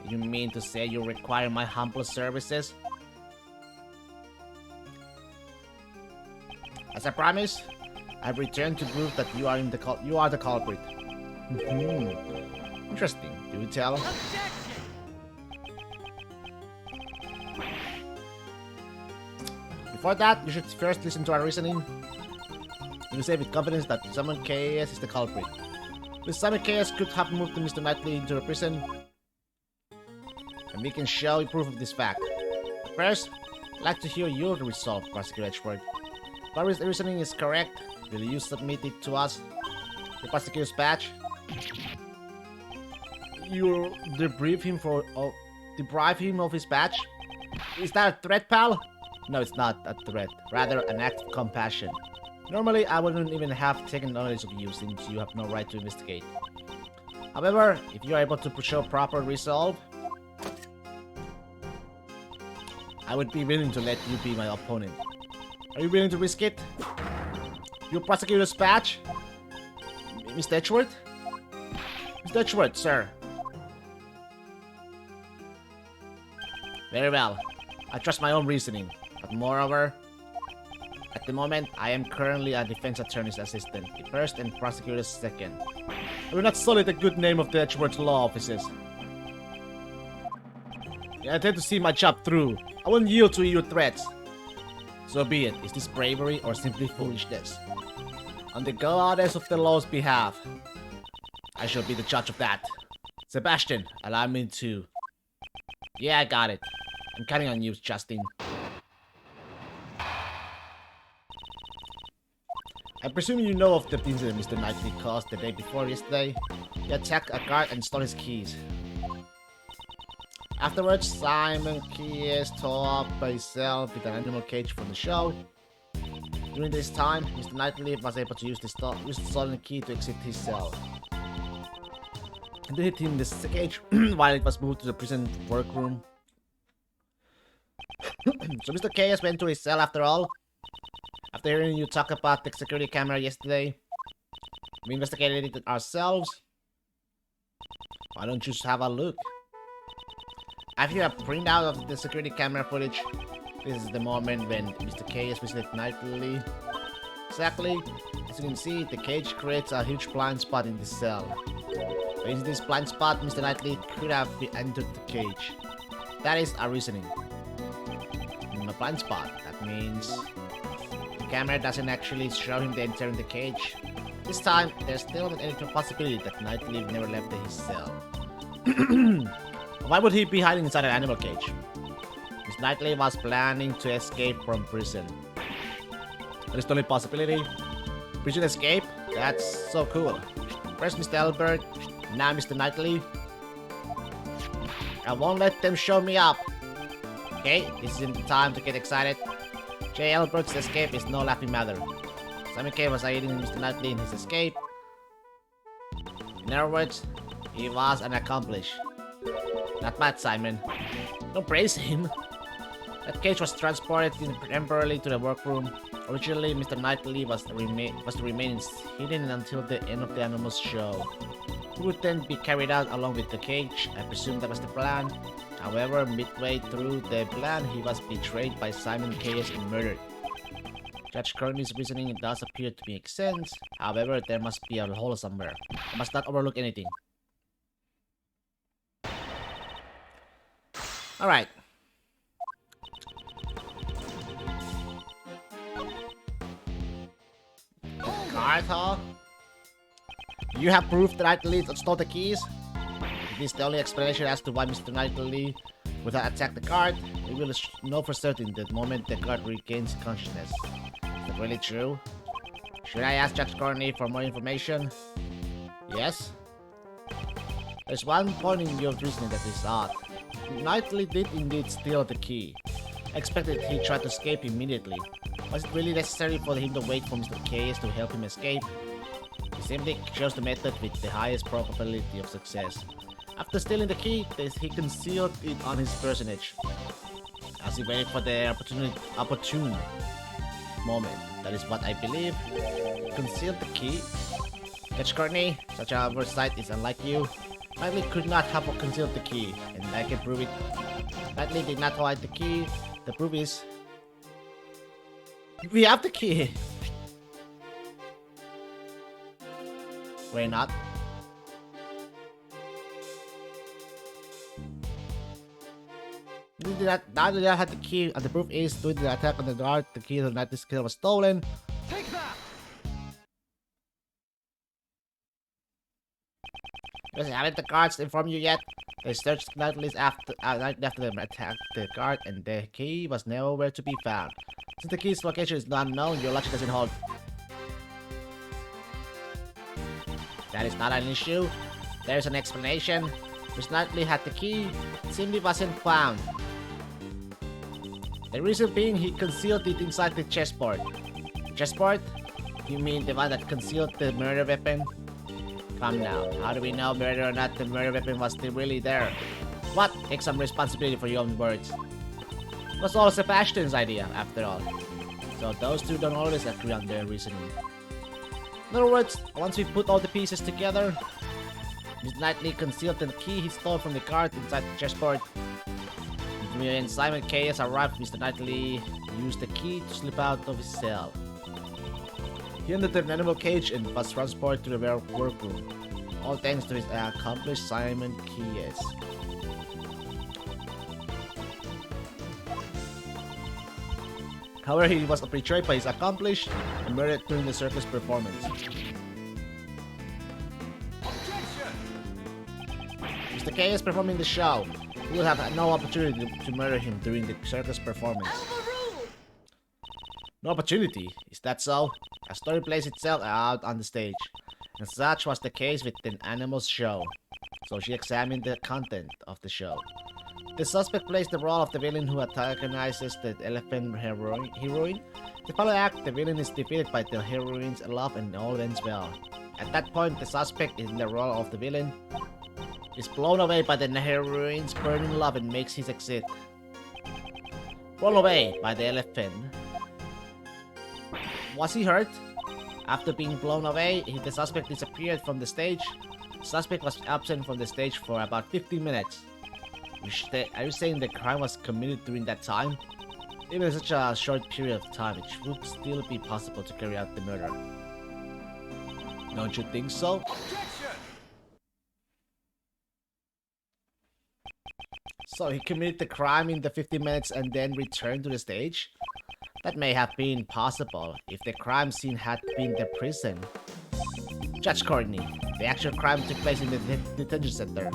[SPEAKER 1] You mean to say you require my humble services? As I promised, I've returned to prove that you are the culprit. Interesting. Do you tell?
[SPEAKER 3] Objection!
[SPEAKER 1] Before that, you should first listen to our reasoning. You say with confidence that Simon KS is the culprit. This Simon KS could have moved Mr. Knightley into a prison, and we can show you proof of this fact. But first, I'd like to hear your resolve, Prosecutor Edgeworth. If the reasoning is correct, will you submit it to us? The prosecutor's badge? You deprive him of his badge? Is that a threat, pal? No, it's not a threat. Rather, an act of compassion. Normally, I wouldn't even have taken notice of you since you have no right to investigate. However, if you are able to show proper resolve, I would be willing to let you be my opponent. Are you willing to risk it? Your prosecutor's badge? Mr. Edgeworth? Mr. Edgeworth, sir. Very well. I trust my own reasoning. But moreover, at the moment, I am currently a defense attorney's assistant, the first and prosecutor's second. I will not sully the good name of the Edgeworth law offices. I intend to see my job through. I won't yield to your threats. So be it. Is this bravery or simply foolishness? On the goddess of the law's behalf, I shall be the judge of that. Sebastian, allow me to... Yeah, I got it. I'm counting on you, Justin. I presume you know of the incident Mr. Knightley caused the day before yesterday. He attacked a guard and stole his keys. Afterwards, Simon Keyes tore up himself with an animal cage from the show. During this time, Mr. Knightley was able to use the stolen key to exit his cell. And hit him in the cage while it was moved to the prison workroom. So Mr. Keyes went to his cell after all. After hearing you talk about the security camera yesterday, we investigated it ourselves. Why don't you just have a look? I have here a printout of the security camera footage. This is the moment when Mr. Keyes visited Knightley. Exactly, as you can see, the cage creates a huge blind spot in the cell. So in this blind spot, Mr. Knightley could have entered the cage. That is our reasoning. In a blind spot, that means the camera doesn't actually show him entering the cage. This time, there's still an possibility that Knightley never left his cell. Why would he be hiding inside an animal cage? Miss Knightley was planning to escape from prison. That is the only possibility. Prison escape? That's so cool. First Mr. Albert, now Mr. Knightley. I won't let them show me up. Okay, this isn't the time to get excited. J. Albert's escape is no laughing matter. Simon K was aiding Mr. Knightley in his escape. In other words, he was an accomplice. Not bad, Simon. Don't praise him. That cage was transported temporarily to the workroom. Originally, Mr. Knightley was to remain hidden until the end of the animal's show. He would then be carried out along with the cage. I presume that was the plan. However, midway through the plan, he was betrayed by Simon Keyes and murdered. Judge Courtney's reasoning does appear to make sense. However, there must be a hole somewhere. I must not overlook anything. Alright. Carter? You have proof that Knightley stole the keys? If this is the only explanation as to why Mr. Knightley would have attacked the guard, we will know for certain the moment the guard regains consciousness. Is that really true? Should I ask Judge Courtney for more information? Yes? There's one point in your reasoning that is odd. Knightley did indeed steal the key. I expected he tried to escape immediately. Was it really necessary for him to wait for Mr. Chaos to help him escape? He simply chose the method with the highest probability of success. After stealing the key, he concealed it on his personage. As he waited for the opportune moment. That is what I believe. Concealed the key. Catch Courtney, such an oversight is unlike you. Knightley could not have concealed the key, and I can prove it. Knightley did not hide the key. The proof is... we have the key! We're not. Knightley had the key, and the proof is, during the attack on the guard, the key to Knightley's kill was stolen.
[SPEAKER 3] Take that!
[SPEAKER 1] Because haven't the guards informed you yet? They searched Knightley's after them attacked the guard, and the key was nowhere to be found. Since the key's location is not known, your logic doesn't hold. That is not an issue. There's an explanation. Miss Knightley had the key, it simply wasn't found. The reason being he concealed it inside the chessboard. Chessboard? You mean the one that concealed the murder weapon? Come now, how do we know whether or not the murder weapon was still really there? What? Take some responsibility for your own words. It was all Sebastian's idea, after all. So those two don't always agree on their reasoning. In other words, once we put all the pieces together, Miss Knightley concealed the key he stole from the guard inside the chessboard. When Simon Chaos arrived, Mr. Knightley used the key to slip out of his cell. He entered the animal cage and was transported to the workroom, all thanks to his accomplice Simon Chaos. However, he was betrayed by his accomplice and murdered during the circus performance. Mr. Chaos performing the show. We will have no opportunity to murder him during the circus performance. No opportunity? Is that so? A story plays itself out on the stage. And such was the case with the animal's show. So she examined the content of the show. The suspect plays the role of the villain who antagonizes the elephant heroine. The following act, the villain is defeated by the heroine's love and all ends well. At that point, the suspect in the role of the villain is blown away by the heroine's burning love and makes his exit. Blown away by the elephant. Was he hurt? After being blown away, the suspect disappeared from the stage. The suspect was absent from the stage for about 15 minutes. Are you saying the crime was committed during that time? Even in such a short period of time, it would still be possible to carry out the murder. Don't you think so? So he committed the crime in the 15 minutes and then returned to the stage? That may have been possible if the crime scene had been the prison. Judge Courtney, the actual crime took place in the detention center.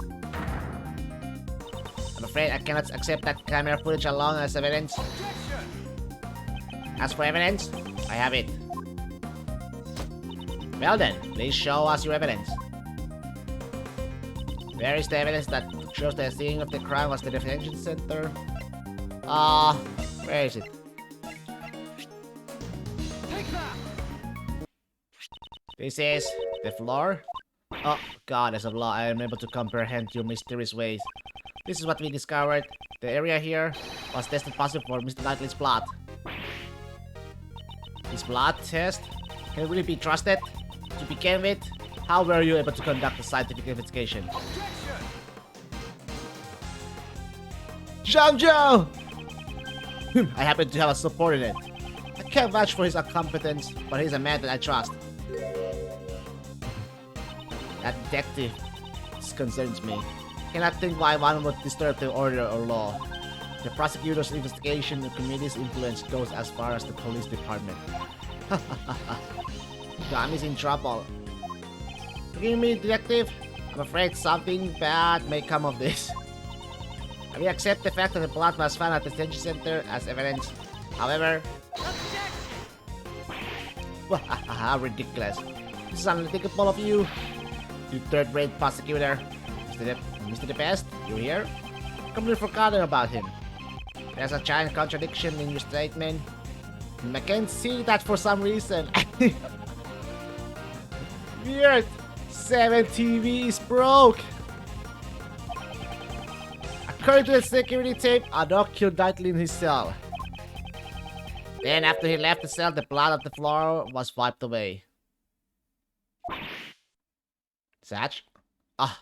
[SPEAKER 1] I'm afraid I cannot accept that camera footage alone as evidence. As for evidence, I have it. Well then, please show us your evidence. Where is the evidence that shows the scene of the crime was the detention center? Where is it? This is the floor. Oh god, as of law, I am able to comprehend your mysterious ways. This is what we discovered. The area here was tested positive for Mr. Knightley's blood. His blood test can really be trusted. To begin with, how were you able to conduct the scientific investigation? Zhangzhou! I happen to have a support in it. I can't vouch for his incompetence, but he's a man that I trust. That detective concerns me. I cannot think why one would disturb the order or law. The prosecutor's investigation committee's influence goes as far as the police department. Tom is in trouble. Forgive me, detective. I'm afraid something bad may come of this. I will accept the fact that the blood was found at the detention center as evidence. However... How ridiculous. This is unthinkable of you. You third-rate prosecutor. Mr. Mr. The Best, you here? Completely forgotten about him. There's a giant contradiction in your statement. I can't see that for some reason. Weird. 7 TV is broke. According to the security tape, a dog killed Knightley in his cell. Then after he left the cell, the blood on the floor was wiped away. Satch? Ah,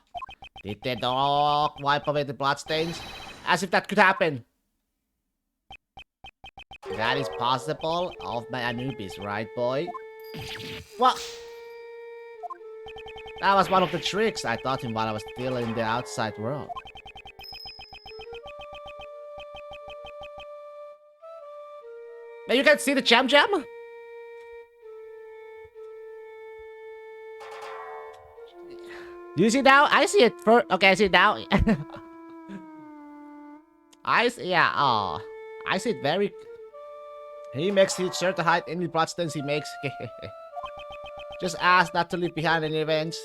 [SPEAKER 1] did the dog wipe away the bloodstains? As if that could happen. That is possible of my Anubis, right, boy? What? That was one of the tricks I taught him while I was still in the outside world. Now you can see the Jam Jam? Do you see now? I see it first. Okay, I see it now. Yeah, oh. I see it very... He makes it sure to hide any bloodstains he makes. Just ask not to leave behind any events.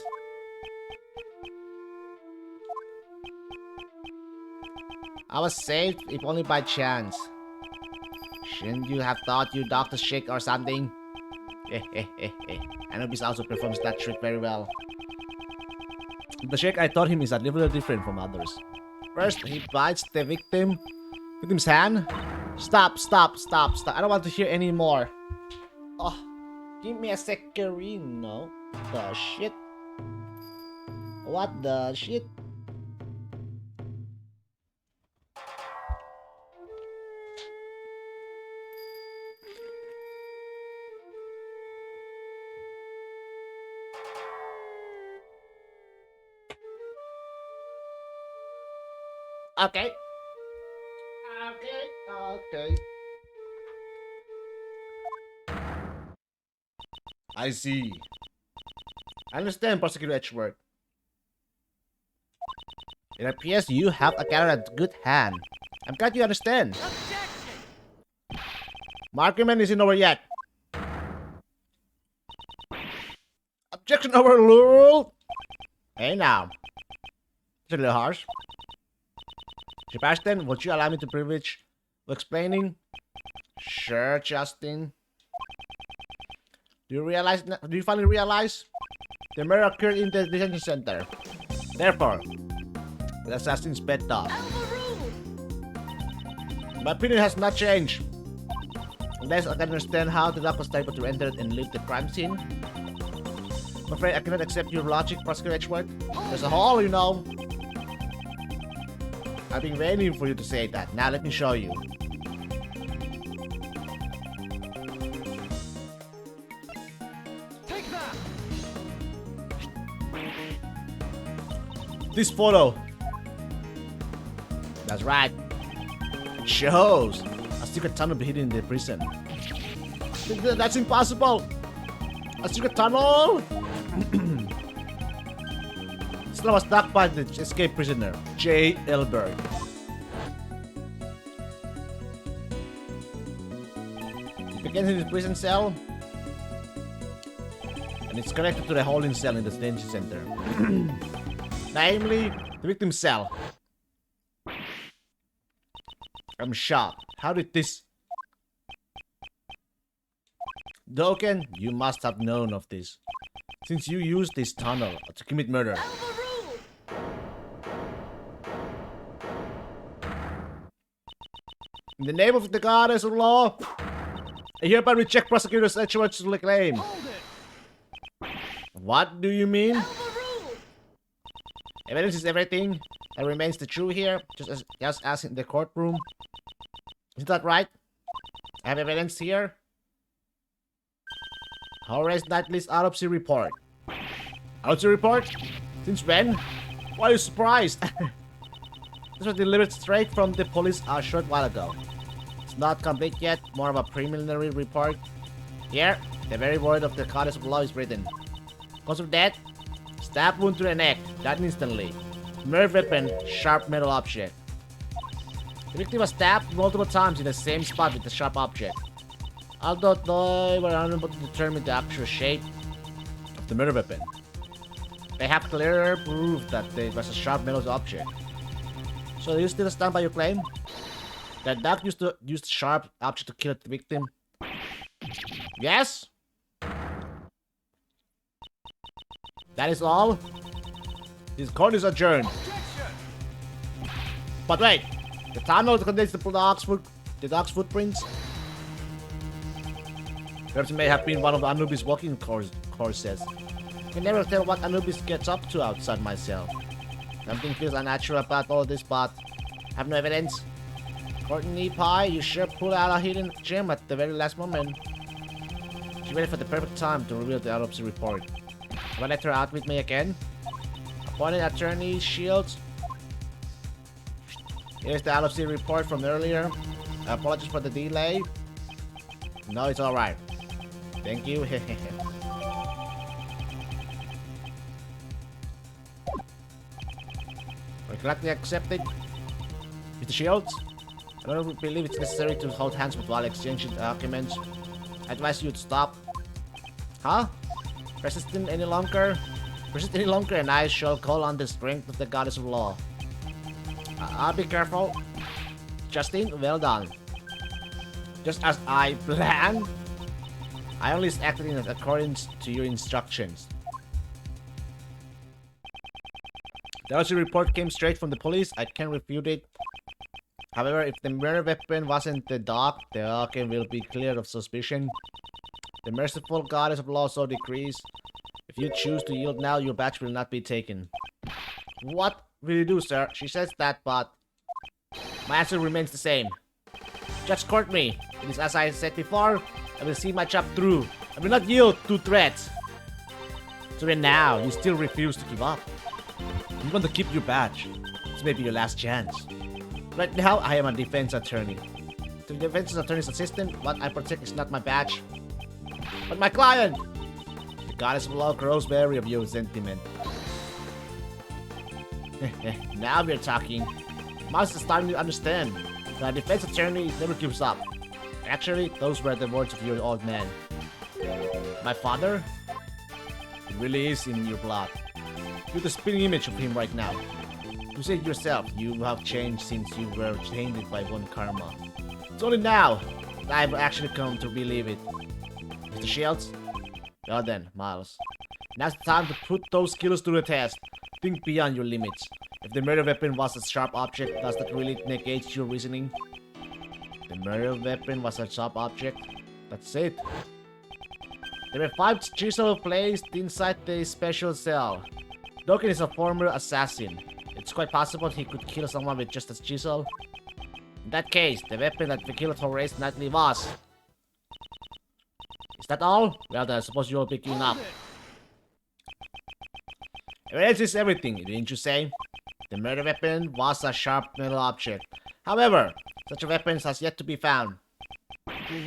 [SPEAKER 1] I was saved, if only by chance. Shouldn't you have thought you Dr. Shake or something? Anubis also performs that trick very well. The shake I taught him is a little different from others. First, he bites the victim's hand. Stop. I don't want to hear any more. Oh, give me a Secorino. The shit? What the shit? Okay. I see. I understand, Prosecutor Edgeworth. It appears you have a good hand. I'm glad you understand.
[SPEAKER 3] Objection!
[SPEAKER 1] My argument isn't over yet. Objection overruled. Hey now. It's a little harsh. Sebastian, would you allow me the privilege of explaining? Sure, Justin. Do you finally realize? The murder occurred in the detention center. Therefore, the assassin's bed dog. My opinion has not changed. Unless I can understand how the dog was able to enter and leave the crime scene. I'm afraid I cannot accept your logic, Prosecutor Edgeworth. There's a hole, you know. I've been waiting for you to say that. Now let me show you.
[SPEAKER 3] Take that!
[SPEAKER 1] This photo. That's right. It shows a secret tunnel hidden in the prison. That's impossible. A secret tunnel? Stella was stuck by the escaped prisoner, J. Elberg. It begins in his prison cell, and it's connected to the holding cell in the detention center. Namely, the victim's cell. I'm shocked. How did this... Doken, you must have known of this, since you used this tunnel to commit murder. In the name of the goddess of law, I hereby reject Prosecutor's Edgeworth's claim.
[SPEAKER 3] Hold it!
[SPEAKER 1] What do you mean? Evidence is everything that remains the truth here, just as in the courtroom. Is that right? I have evidence here. Horace Knightley's autopsy report. Autopsy report? Since when? Why are you surprised? This was delivered straight from the police a short while ago. It's not complete yet, more of a preliminary report. Here, the very word of the goddess of law is written. Cause of death, stab wound to the neck, died instantly. Nerve weapon, sharp metal object. The victim was stabbed multiple times in the same spot with the sharp object. Although they were unable to determine the actual shape of the murder weapon. they have clear proof that it was a sharp metal object. So do you still stand by your claim? That Doc used to use sharp object to kill the victim? Yes? That is all? This court is adjourned. But wait, the tunnel contains the dog's footprints? Perhaps it may have been one of Anubis' walking courses. I can never tell what Anubis gets up to outside my cell. Something feels unnatural about all this, but I have no evidence. Courtney Pye, you sure pulled out a hidden gem at the very last moment. She waited for the perfect time to reveal the autopsy report. Have I let her out with me again? Appointed attorney Shields. Here's the autopsy report from earlier. I apologize for the delay. No, it's alright. Thank you. I gladly accepted. Mr. Shields, I don't believe it's necessary to hold hands with while exchanging documents. I advise you to stop. Huh? Persistent any longer, and I shall call on the strength of the goddess of law. I'll be careful. Justin, well done. Just as I planned. I only acted in accordance to your instructions. The autopsy report came straight from the police. I can't refute it. However, if the murder weapon wasn't the dog will be cleared of suspicion. The merciful goddess of law so decrees. If you choose to yield now, your badge will not be taken. What will you do, sir? She says that, but my answer remains the same. Judge Courtney, it is as I said before, I will see my job through. I will not yield to threats. So then now, you still refuse to give up. You want to keep your badge. This may be your last chance. Right now, I am a defense attorney. To the defense attorney's assistant, what I protect is not my badge, but my client. The goddess of law grows wary of your sentiment. Now we're talking. Mouse is starting to understand. The defense attorney never gives up. Actually, those were the words of your old man. My father? It really is in your blood. You're the spinning image of him right now. You said yourself, you have changed since you were tainted by one karma. It's only now that I've actually come to believe it. Mr. Shields? Well then, Miles. Now's the time to put those skills to the test. Think beyond your limits. If the murder weapon was a sharp object, does that really negate your reasoning? The murder weapon was a sharp object? That's it. There were 5 chisels placed inside the special cell. Dokken is a former assassin. It's quite possible he could kill someone with just a chisel. In that case, the weapon that the killer Horace Knightley was. Is that all? Well then, I suppose you'll be queuing up. Evidence is everything, didn't you say? The murder weapon was a sharp metal object. However, such a weapon has yet to be found.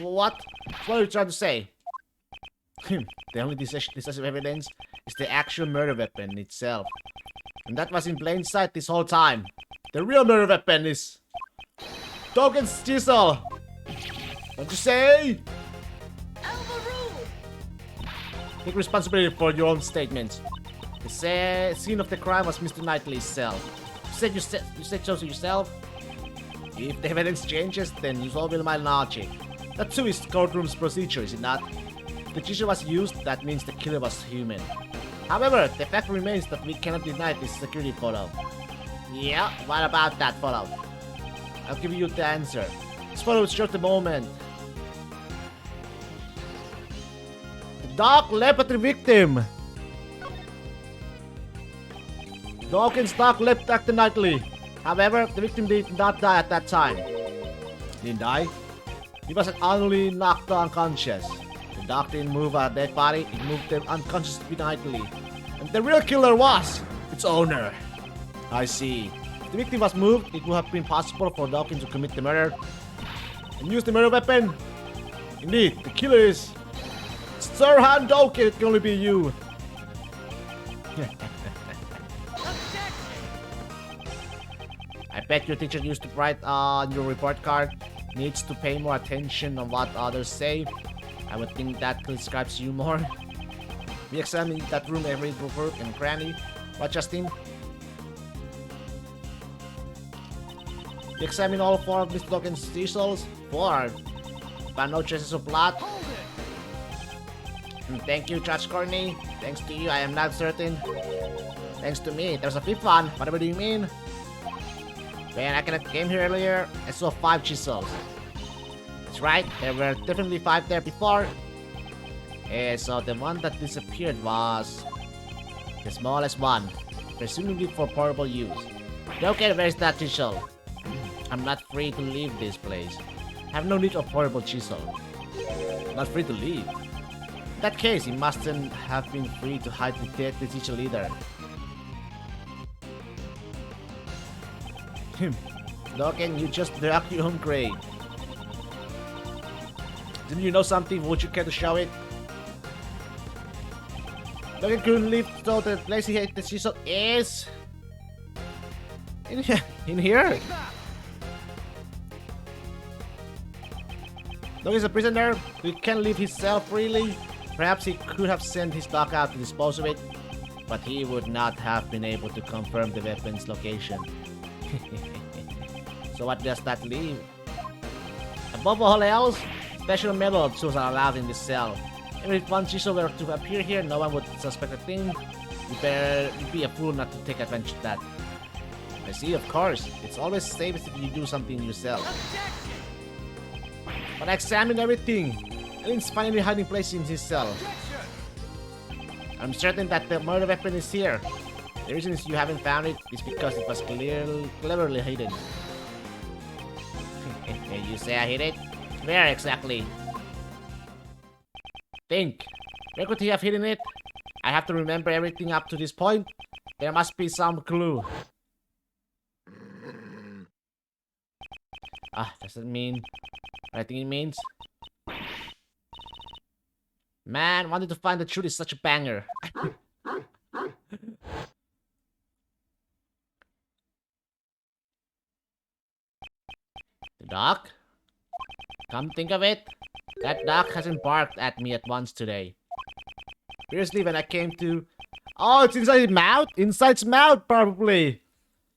[SPEAKER 1] What? What are you trying to say? The only decisive evidence is the actual murder weapon itself. And that was in plain sight this whole time. The real murder weapon is Dokken's chisel. Don't you say? Take responsibility for your own statements. The scene of the crime was Mr. Knightley's cell. You said so yourself. If the evidence changes, then you all will my logic. That too is courtroom's procedure, is it not? If the chisel was used, that means the killer was human. However, the fact remains that we cannot deny this security photo. Yeah, what about that photo? I'll give you the answer. This photo shows the moment the dog leapt at the victim. Dokken's dog leapt at the Knightley. However, the victim did not die at that time. Didn't die? He was only knocked unconscious. The dog didn't move a dead body, it moved the unconscious Knightley. And the real killer was its owner. I see. If the victim was moved, it would have been possible for Dokken to commit the murder and use the murder weapon. Indeed, the killer is Sirhan Dokken. It can only be you. I bet your teacher used to write on your report card, needs to pay more attention on what others say. I would think that describes you more. We examined that room, every room and cranny. What, Justin? We examined all 4 of Mr. Dawkins' chisels. 4. Found no traces of blood.
[SPEAKER 3] Hold it.
[SPEAKER 1] Thank you, Judge Courtney. Thanks to you, I am not certain. Thanks to me, there's a 5th one. Whatever do you mean? When I came here earlier, I saw 5 chisels. That's right, there were definitely 5 there before. So the one that disappeared was the smallest one, presumably for portable use. Okay, where's that chisel? I'm not free to leave this place. I have no need of portable chisel. Not free to leave. In that case, he mustn't have been free to hide the chisel either. Logan, you just dug your own grave. Didn't you know something? Would you care to show it? Logan couldn't leave, so the place he hid the chisel is in here. In here.
[SPEAKER 3] Take that.
[SPEAKER 1] Logan's a prisoner. He can't leave his cell freely. Perhaps he could have sent his dog out to dispose of it, but he would not have been able to confirm the weapon's location. So what does that leave? Above all else, special metal tools are allowed in this cell. Even if one chisel were to appear here, no one would suspect a thing. You'd be a fool not to take advantage of that. I see, of course. It's always safest if you do something yourself.
[SPEAKER 3] Objection.
[SPEAKER 1] But I examined everything. I didn't find any hiding place in his cell.
[SPEAKER 3] Objection.
[SPEAKER 1] I'm certain that the murder weapon is here. The reason is you haven't found it is because it was cleverly hidden. You say I hid it? Where exactly? Think. Where could he have hidden it? I have to remember everything up to this point. There must be some clue. Does that mean what I think it means? Man, wanting to find the truth is such a banger. The dog? Come think of it, that dog hasn't barked at me at once today. Previously, when I came to... Oh, it's inside its mouth? Inside its mouth, probably.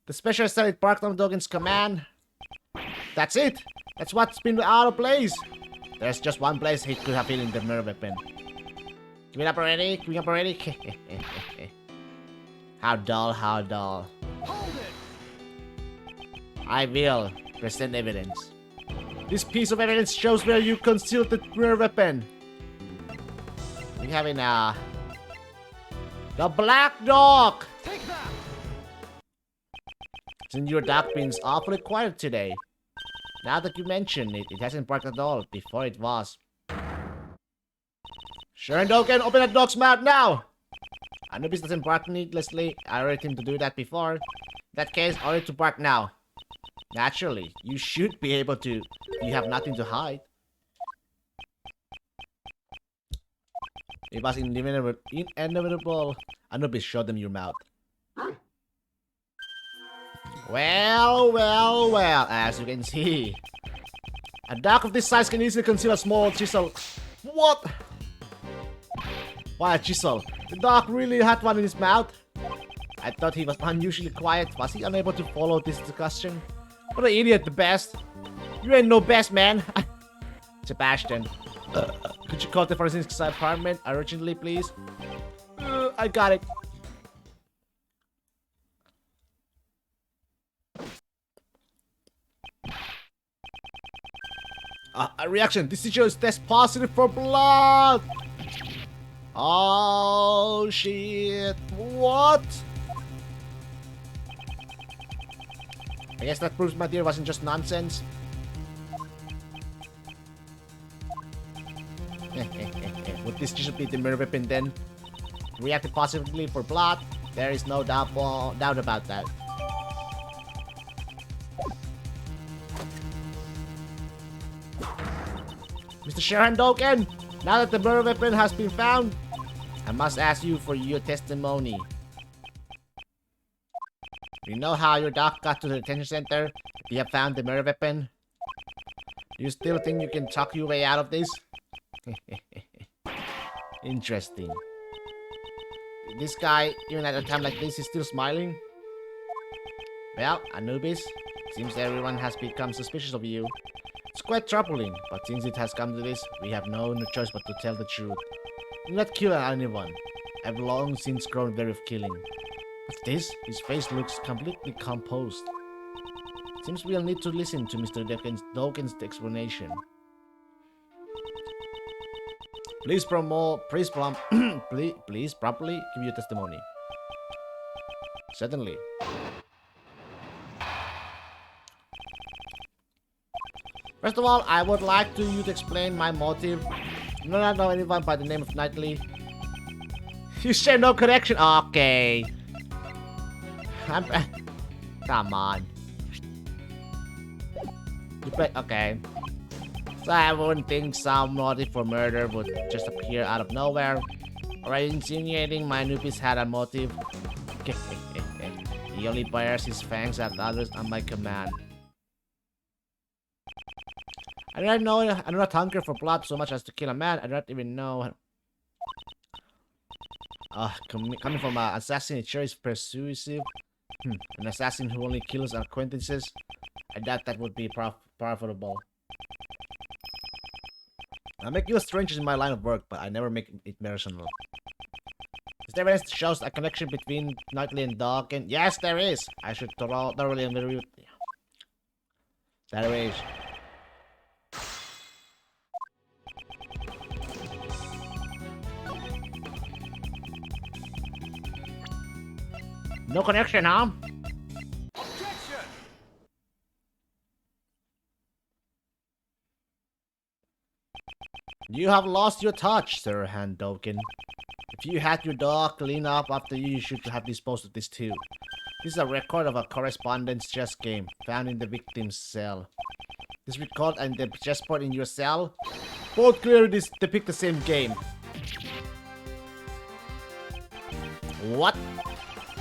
[SPEAKER 1] The special cell it barked on Dogen's command. That's it. That's what's been out of place. There's just one place he could have hidden the murder weapon. Give it up already? Give it up already? How dull, how dull.
[SPEAKER 3] Hold it.
[SPEAKER 1] I will present evidence. This piece of evidence shows where you concealed the murder weapon. We have in the black dog.
[SPEAKER 3] Take that.
[SPEAKER 1] Since your dog been awfully quiet today. Now that you mention it, it hasn't barked at all. Before it was. Sharon Dogen, open that dog's mouth now! Anubis doesn't bark needlessly. I ordered him to do that before. In that case, order to bark now. Naturally, you should be able to. You have nothing to hide. It was inevitable. Anubis, show them your mouth. Well, well, well, as you can see. A dog of this size can easily conceal a small chisel. What? Why a chisel? The dog really had one in his mouth? I thought he was unusually quiet. Was he unable to follow this discussion? What an idiot, the best. You ain't no best, man. Sebastian. Could you call the forensics department urgently, please? I got it. A reaction. This teacher is test positive for blood. Oh shit. What? I guess that proves my dear wasn't just nonsense. Would this just be the murder weapon then? Reacted positively for blood? There is no doubt about that. Mr. Sharon Dogen, now that the murder weapon has been found, I must ask you for your testimony. You know how your dog got to the detention center? You have found the murder weapon? You still think you can talk your way out of this? Interesting. this guy, even at a time like this, is still smiling. Well, Anubis, seems everyone has become suspicious of you. It's quite troubling, but since it has come to this, we have no choice but to tell the truth. Do not kill anyone. I've long since grown weary of killing. What's this? His face looks completely composed. Seems we'll need to listen to Mr. Dawkins' explanation. Please properly give your testimony. Certainly. First of all, I would like you to explain my motive. I do not know anyone by the name of Knightley. You share no connection. Okay. Come on. You play. Okay. So I wouldn't think some motive for murder would just appear out of nowhere. Or are you insinuating my Anubis had a motive? He only bares his fangs at others on my command. I do not hunger for blood so much as to kill a man. I do not even know. Coming from an assassin, it sure is persuasive. An assassin who only kills acquaintances. I doubt that would be profitable. I make you strangers in my line of work, but I never make it personal. Is there evidence that shows a connection between Knightley and Dawkins? Yes, there is. I should thoroughly review. There is. No connection, huh?
[SPEAKER 3] Objection!
[SPEAKER 1] You have lost your touch, Sir Handowkin. If you had your dog clean up after you should have disposed of this too. This is a record of a correspondence chess game found in the victim's cell. This record and the chessboard in your cell both clearly depict the same game. What?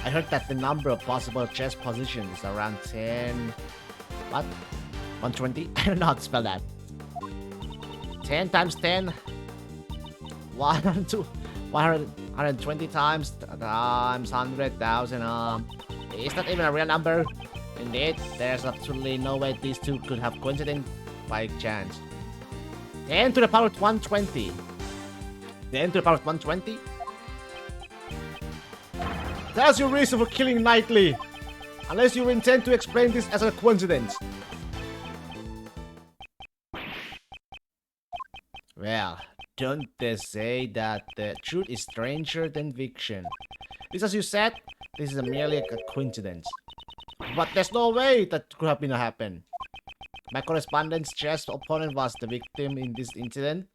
[SPEAKER 1] I heard that the number of possible chess positions is around 10... What? 120? I don't know how to spell that. 10 times 10? 120 times 100,000. It's not even a real number. Indeed, there's absolutely no way these two could have coincided by chance. 10 to the power of 120. 10 to the power of 120? That's your reason for killing Knightley. Unless you intend to explain this as a coincidence. Well, don't they say that the truth is stranger than fiction? This, as you said, this is merely a coincidence. But there's no way that could have been happened. My correspondent's chess opponent was the victim in this incident.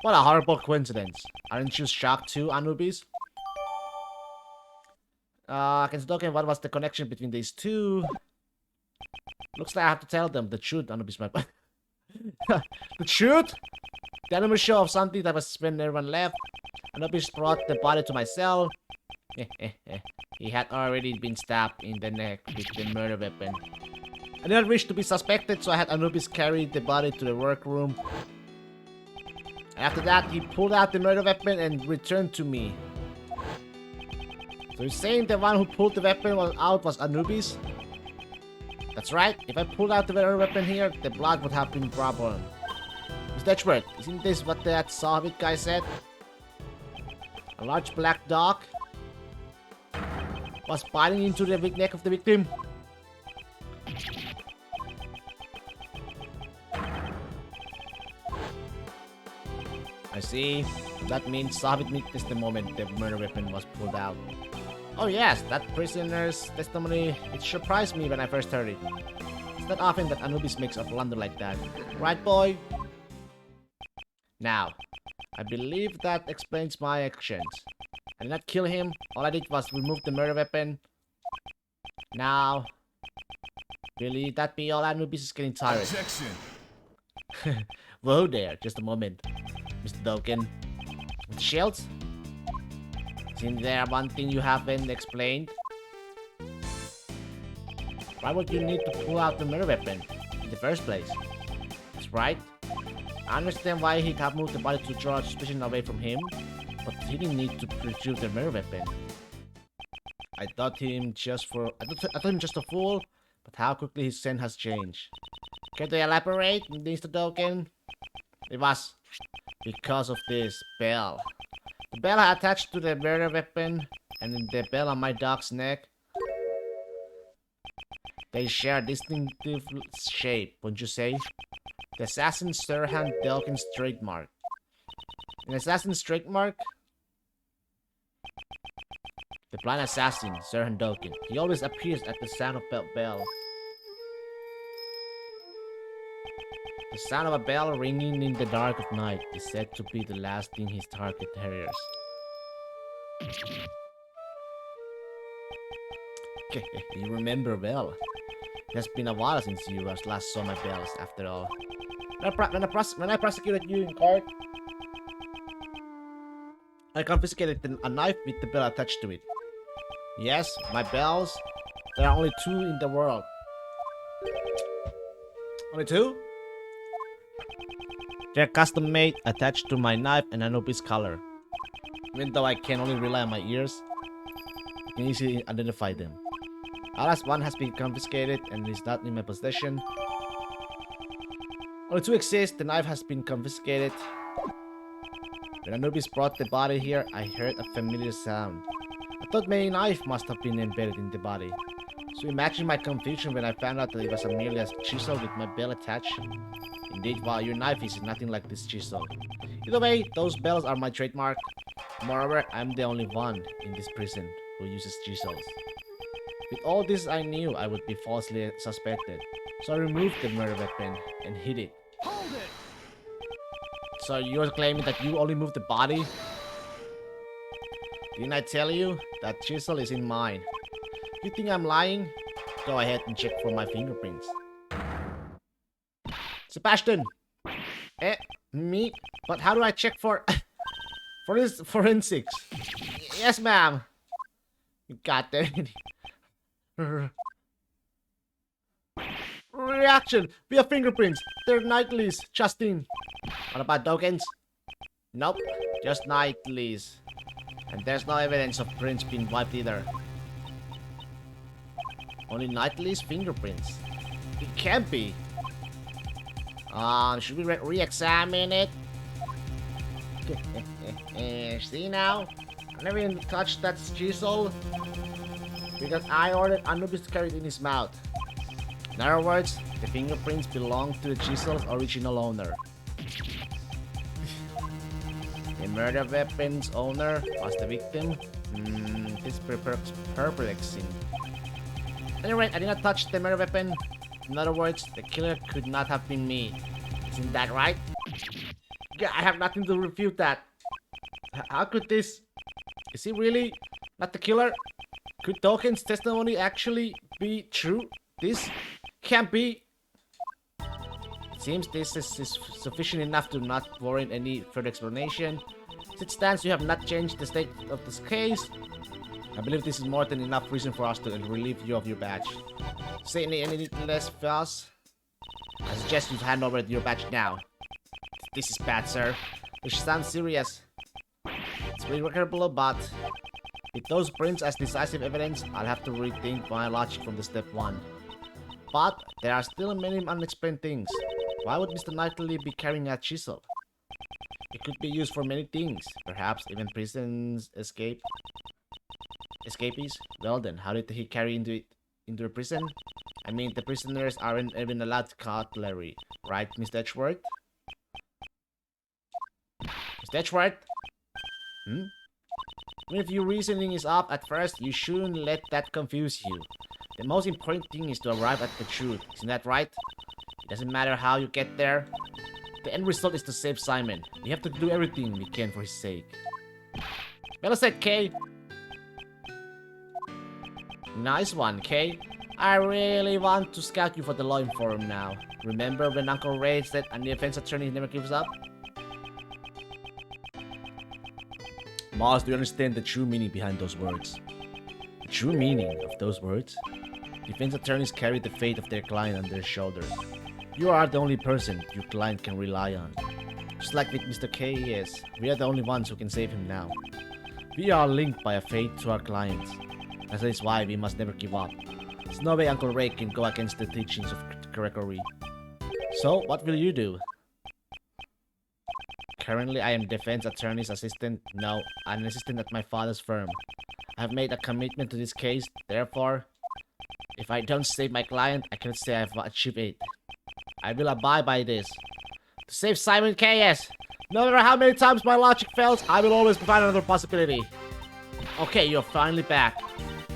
[SPEAKER 1] What a horrible coincidence. Aren't you shocked too, Anubis? Kensudoken, what was the connection between these two? Looks like I have to tell them the truth, Anubis. The truth? The animal show of something that was when everyone left. Anubis brought the body to my cell. He had already been stabbed in the neck with the murder weapon. I did not wish to be suspected, so I had Anubis carry the body to the workroom. After that, he pulled out the murder weapon and returned to me. So you're saying the one who pulled the weapon out was Anubis? That's right. If I pulled out the murder weapon here, the blood would have been proper. Mr. Edgeworth, isn't this what that Soviet guy said? A large black dog was biting into the neck of the victim. I see. That means Soviet witnessed the moment the murder weapon was pulled out. Oh yes, that prisoner's testimony, it surprised me when I first heard it. It's not often that Anubis makes a blunder like that. Right, boy? Now, I believe that explains my actions. I did not kill him. All I did was remove the murder weapon. Now, will that be all? Anubis is getting tired.
[SPEAKER 2] Objection.
[SPEAKER 1] Whoa there, just a moment. Mr. Dawkins. With shields? Isn't there one thing you haven't explained? Why would you need to pull out the murder weapon in the first place? That's right. I understand why he'd have moved the body to draw suspicion away from him, but he didn't need to retrieve the murder weapon. I thought him just a fool, but how quickly his scent has changed. Can you elaborate, Mr. Token? It was because of this bell. The bell I attached to the murder weapon, and the bell on my dog's neck. They share a distinctive shape, wouldn't you say? The assassin Sirhan Delkin's trademark. An assassin's trademark? The blind assassin, Sirhan Delkin. He always appears at the sound of bell. The sound of a bell ringing in the dark of night is said to be the last thing his target hears. You remember Bell. It has been a while since you last saw my bells, after all. When I prosecuted you in court, I confiscated a knife with the bell attached to it. Yes, my bells. There are only 2 in the world. Only 2? They're custom made, attached to my knife, and Anubis color. Even though I can only rely on my ears, I can easily identify them. Alas, one has been confiscated and is not in my possession. Only 2 exist, the knife has been confiscated. When Anubis brought the body here, I heard a familiar sound. I thought my knife must have been embedded in the body. So imagine my confusion when I found out that it was merely a chisel with my bell attached. Indeed, while your knife is nothing like this chisel. Either way, those bells are my trademark. Moreover, I'm the only one in this prison who uses chisels. With all this, I knew I would be falsely suspected. So I removed the murder weapon and hid it.
[SPEAKER 3] Hold it!
[SPEAKER 1] So you're claiming that you only moved the body? Didn't I tell you? That chisel is in mine. You think I'm lying? Go ahead and check for my fingerprints. Sebastian! Me? But how do I check for... for this forensics? Yes, ma'am. God damn it. Reaction! We have fingerprints. They're Knightley's. Justine. What about tokens? Nope. Just Knightley's. And there's no evidence of prints being wiped either. Only Knightley's fingerprints. It can't be. Should we re-examine it? See now? I never even touched that chisel. Because I ordered Anubis to carry it in his mouth. In other words, the fingerprints belong to the chisel's original owner. The murder weapon's owner was the victim. This is perplexing. Anyway, I did not touch the murder weapon. In other words, the killer could not have been me. Isn't that right? Yeah, I have nothing to refute that. How could this... Is he really not the killer? Could Token's testimony actually be true? This can't be. It seems this is sufficient enough to not warrant any further explanation. As it stands, you have not changed the state of this case. I believe this is more than enough reason for us to relieve you of your badge. Say anything less false? I suggest you hand over your badge now. This is bad, sir. Which sounds serious. It's regrettable, but with those prints as decisive evidence, I'll have to rethink my logic from the step 1. But there are still many unexplained things. Why would Mr. Knightley be carrying a chisel? It could be used for many things, perhaps even prison's escapees. Well then, how did he carry into a prison? I mean, the prisoners aren't even allowed cutlery, right, Mr. Edgeworth? Mr. Edgeworth? Even if your reasoning is off at first, you shouldn't let that confuse you. The most important thing is to arrive at the truth, isn't that right? It doesn't matter how you get there. The end result is to save Simon. We have to do everything we can for his sake. Well said, Kay. Nice one, Kay. I really want to scout you for the law forum now. Remember when Uncle Ray said a defense attorney never gives up? Mars, do you understand the true meaning behind those words? The true meaning of those words? Defense attorneys carry the fate of their client on their shoulders. You are the only person your client can rely on. Just like with Mr. K, yes, we are the only ones who can save him now. We are linked by a fate to our clients. That is why we must never give up. There's no way Uncle Ray can go against the teachings of Gregory. So, what will you do? Currently, I am defense attorney's assistant. No, I'm an assistant at my father's firm. I have made a commitment to this case. Therefore, if I don't save my client, I cannot say I've achieved it. I will abide by this. To save Simon K.S. No matter how many times my logic fails, I will always find another possibility. Okay, you're finally back.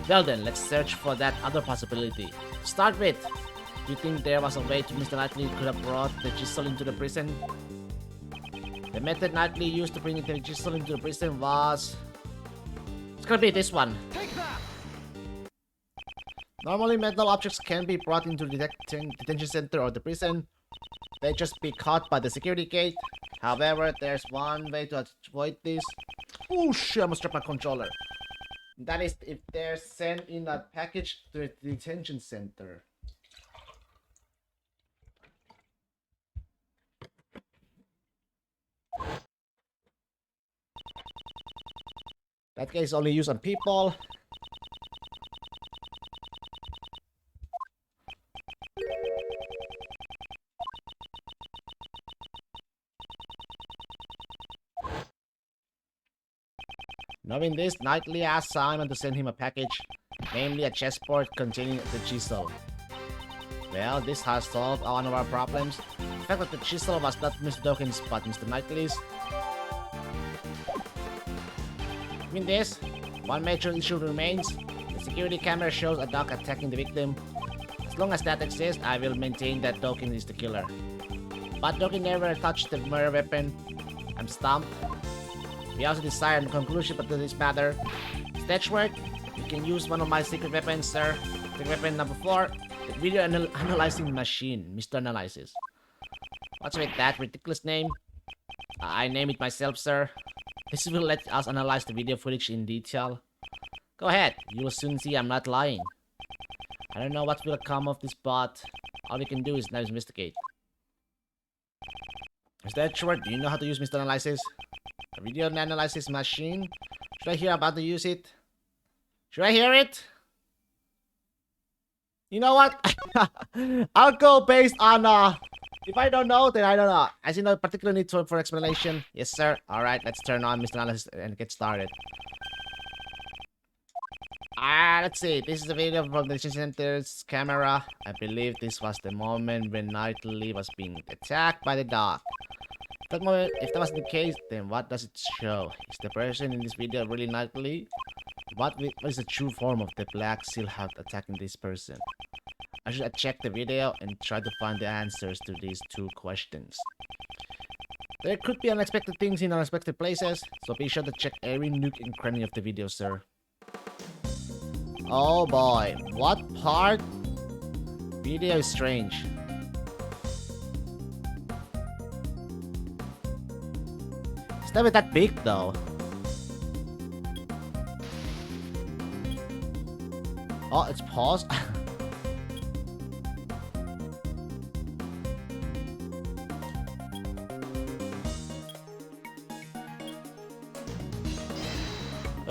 [SPEAKER 1] Well then, let's search for that other possibility. To start with, do you think there was a way to Mr. Knightley could have brought the chisel into the prison? The method Knightley used to bring the chisel into the prison was... It's gonna be this one.
[SPEAKER 3] Take that!
[SPEAKER 1] Normally, metal objects can be brought into the detention center or the prison. They just be caught by the security gate. However, there's one way to avoid this. Oh shit, I must drop my controller. That is if they're sent in a package to the detention center. That case only used on people. Knowing this, Knightley asked Simon to send him a package, namely a chessboard containing the chisel. Well, this has solved one of our problems. The fact that the chisel was not Mr. Dawkins but Mr. Knightley's. Given this, one major issue remains. The security camera shows a dog attacking the victim. As long as that exists, I will maintain that Dawkins is the killer. But Dawkins never touched the murder weapon. I'm stumped. We also desired a conclusion to this matter. Stage work, you can use one of my secret weapons, sir. Secret weapon number 4, the video analyzing machine, Mr. Analysis. What's with that ridiculous name? I name it myself, sir. This will let us analyze the video footage in detail. Go ahead, you will soon see I'm not lying. I don't know what will come of this, but all we can do is now investigate. Mr. Edgeworth, do you know how to use Mr. Analysis? A video analysis machine? Should I hear about to use it? Should I hear it? You know what? I'll go based on, if I don't know, then I don't know. As you know, particular need for explanation. Yes, sir. Alright, let's turn on Mr. Analysis and get started. Let's see. This is a video from the detention center's camera. I believe this was the moment when Knightley was being attacked by the dog. That moment, if that was the case, then what does it show? Is the person in this video really Knightley? What is the true form of the Black Seal Hound attacking this person? I should check the video and try to find the answers to these two questions. There could be unexpected things in unexpected places, so be sure to check every nook and cranny of the video, sir. Oh boy, what part? Video is strange. It's never that big though. Oh, it's paused.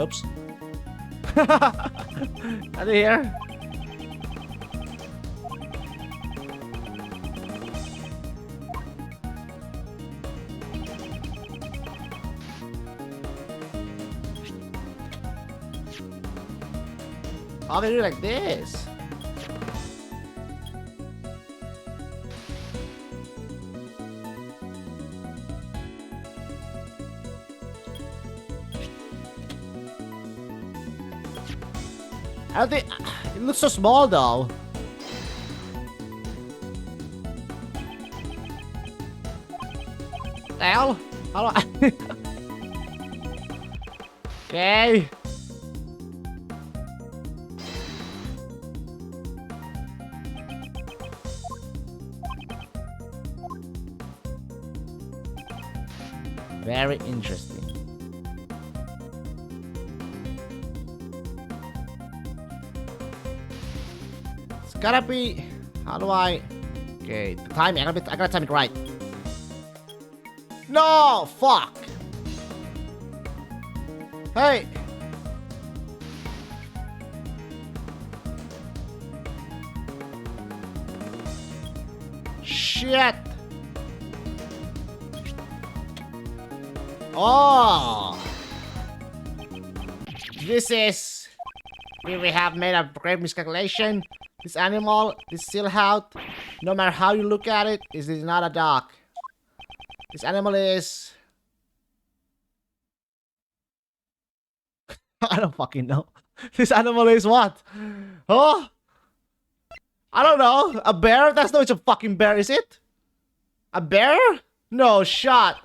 [SPEAKER 1] Oops. Out of here. How can I do it like this? I don't think it looks so small though. The hell? How do I? Okay. Very interesting. It's gotta be. How do I? Okay, the timing. I gotta time it right. No, fuck. shit! Oh! This is... We have made a great miscalculation. This animal, this silhouette, no matter how you look at it, is not a dog. This animal is... I don't fucking know. This animal is what? Oh? I don't know. A bear? That's not a fucking bear, is it? A bear? No shot.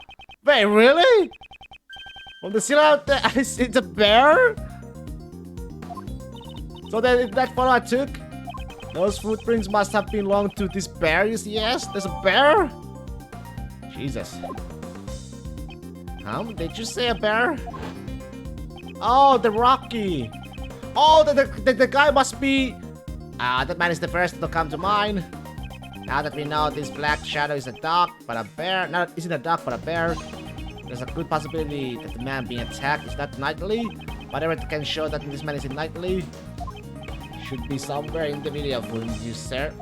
[SPEAKER 1] Wait, really? Well, the silhouette, it's a bear? So that photo I took, those footprints must have belonged to this bear, yes? There's a bear? Jesus. Did you say a bear? Oh, the Rocky. Oh, the guy must be... that man is the first to come to mind. Now that we know this black shadow is a dog, but a bear... No, isn't a dog, but a bear. There's a good possibility that the man being attacked is not Knightley. Whatever can show that this man is in Knightley should be somewhere in the video footage, sir.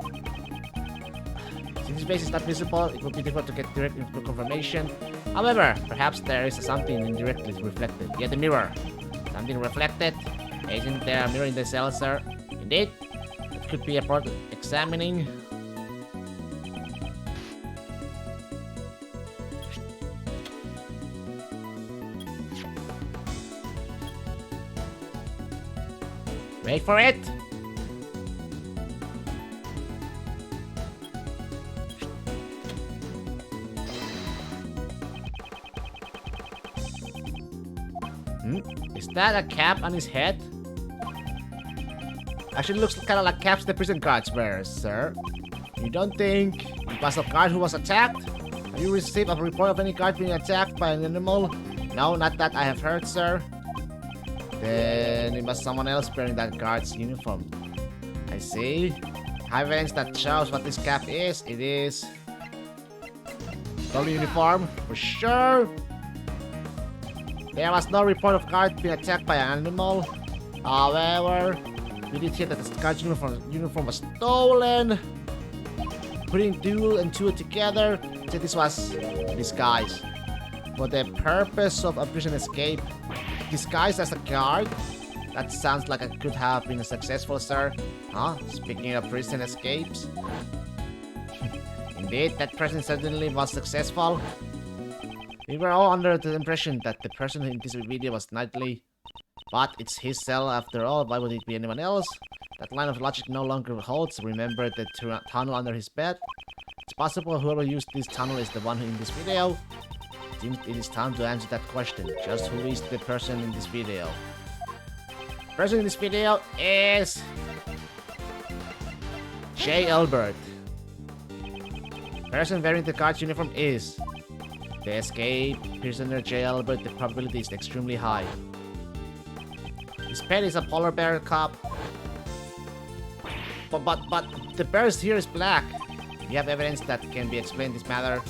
[SPEAKER 1] Since his face is not visible, it will be difficult to get direct confirmation. However, perhaps there is something indirectly reflected. Yeah, the mirror. Something reflected. Isn't there a mirror in the cell, sir? Indeed. It could be a part of examining. Wait for it! Is that a cap on his head? Actually looks kind of like caps the prison guards wear, sir. You don't think it was a guard who was attacked? Have you received a report of any guard being attacked by an animal? No, not that I have heard, sir. Then it was someone else wearing that guard's uniform. I see. Evidence that shows what this cap is. It is... Stolen uniform, for sure. There was no report of guard being attacked by an animal. However, we did hear that the guard's uniform was stolen. Putting two and two together, so this was disguise. For the purpose of a prison escape, disguised as a guard? That sounds like it could have been successful, sir. Huh? Speaking of prison escapes. Indeed, that person certainly was successful. We were all under the impression that the person in this video was Knightley. But it's his cell after all, why would it be anyone else? That line of logic no longer holds. Remember the tunnel under his bed? It's possible whoever used this tunnel is the one in this video. It is time to answer that question. Just who is the person in this video? The person in this video is... J. Albert. The person wearing the guard's uniform is... The escape prisoner J. Albert. The probability is extremely high. His pet is a polar bear cub. But the bear here is black. We have evidence that can be explained this matter.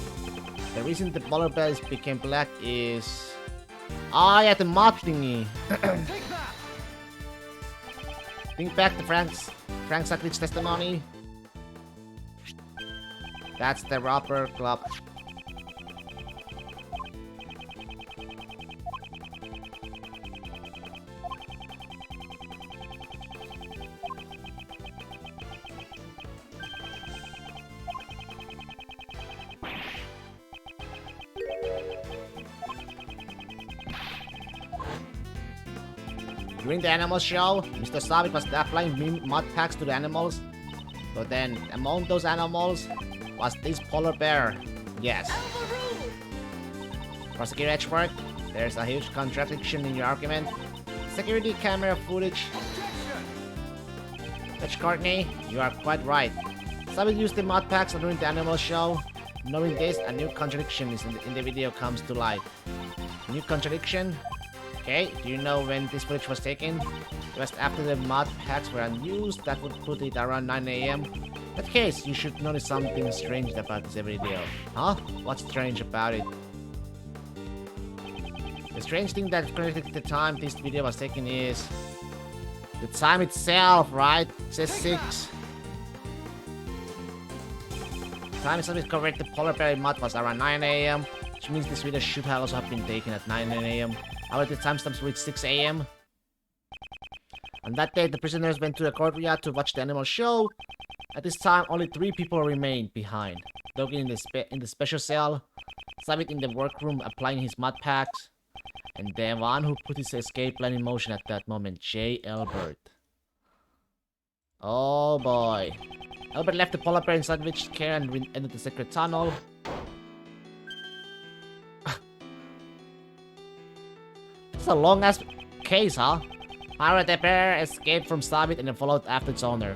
[SPEAKER 1] The reason the polar bears became black is... Ah, yeah, the mod thingy. Think back to Frank Sutcliffe's testimony. That's the Robber Club. During the animal show, Mr. Savick was applying mud packs to the animals. So then, among those animals was this polar bear. Yes. Prosecutor Edgeworth, there's a huge contradiction in your argument. Security camera footage. Judge Courtney, you are quite right. Savick used the mud packs during the animal show. Knowing this, a new contradiction is in the video comes to light. New contradiction? Okay, do you know when this footage was taken? Just after the mud packs were unused, that would put it around 9 AM. In that case, you should notice something strange about this video. Huh? What's strange about it? The strange thing that connected the time this video was taken is... the time itself, right? It says 6. Time is correct. The polar bear mud was around 9 a.m., which means this video should also have been taken at 9 a.m. However, the timestamps reached 6 a.m. On that day, the prisoners went to the courtyard to watch the animal show. At this time, only 3 people remained behind. Dogen in the special cell, Sabit in the workroom applying his mud packs, and the one who put his escape plan in motion at that moment, J. Albert. Oh boy. Albert left the polar bear in sandwich care and entered the secret tunnel. It's a long ass case, huh? However, the bear escaped from Sabit and then followed after its owner.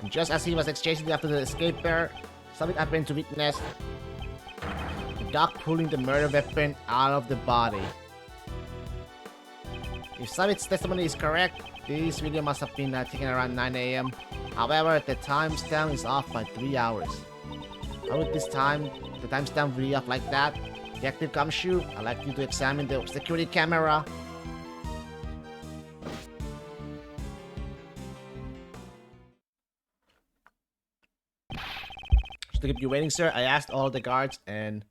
[SPEAKER 1] And just as he was exchanging after the escape bear, Sabit happened to witness the dog pulling the murder weapon out of the body. If Sabit's testimony is correct, this video must have been taken around 9 a.m. However, the timestamp is off by 3 hours. How would the timestamp be off like that? Detective Gumshoe, I'd like you to examine the security camera. Just to keep you waiting, sir, I asked all the guards and...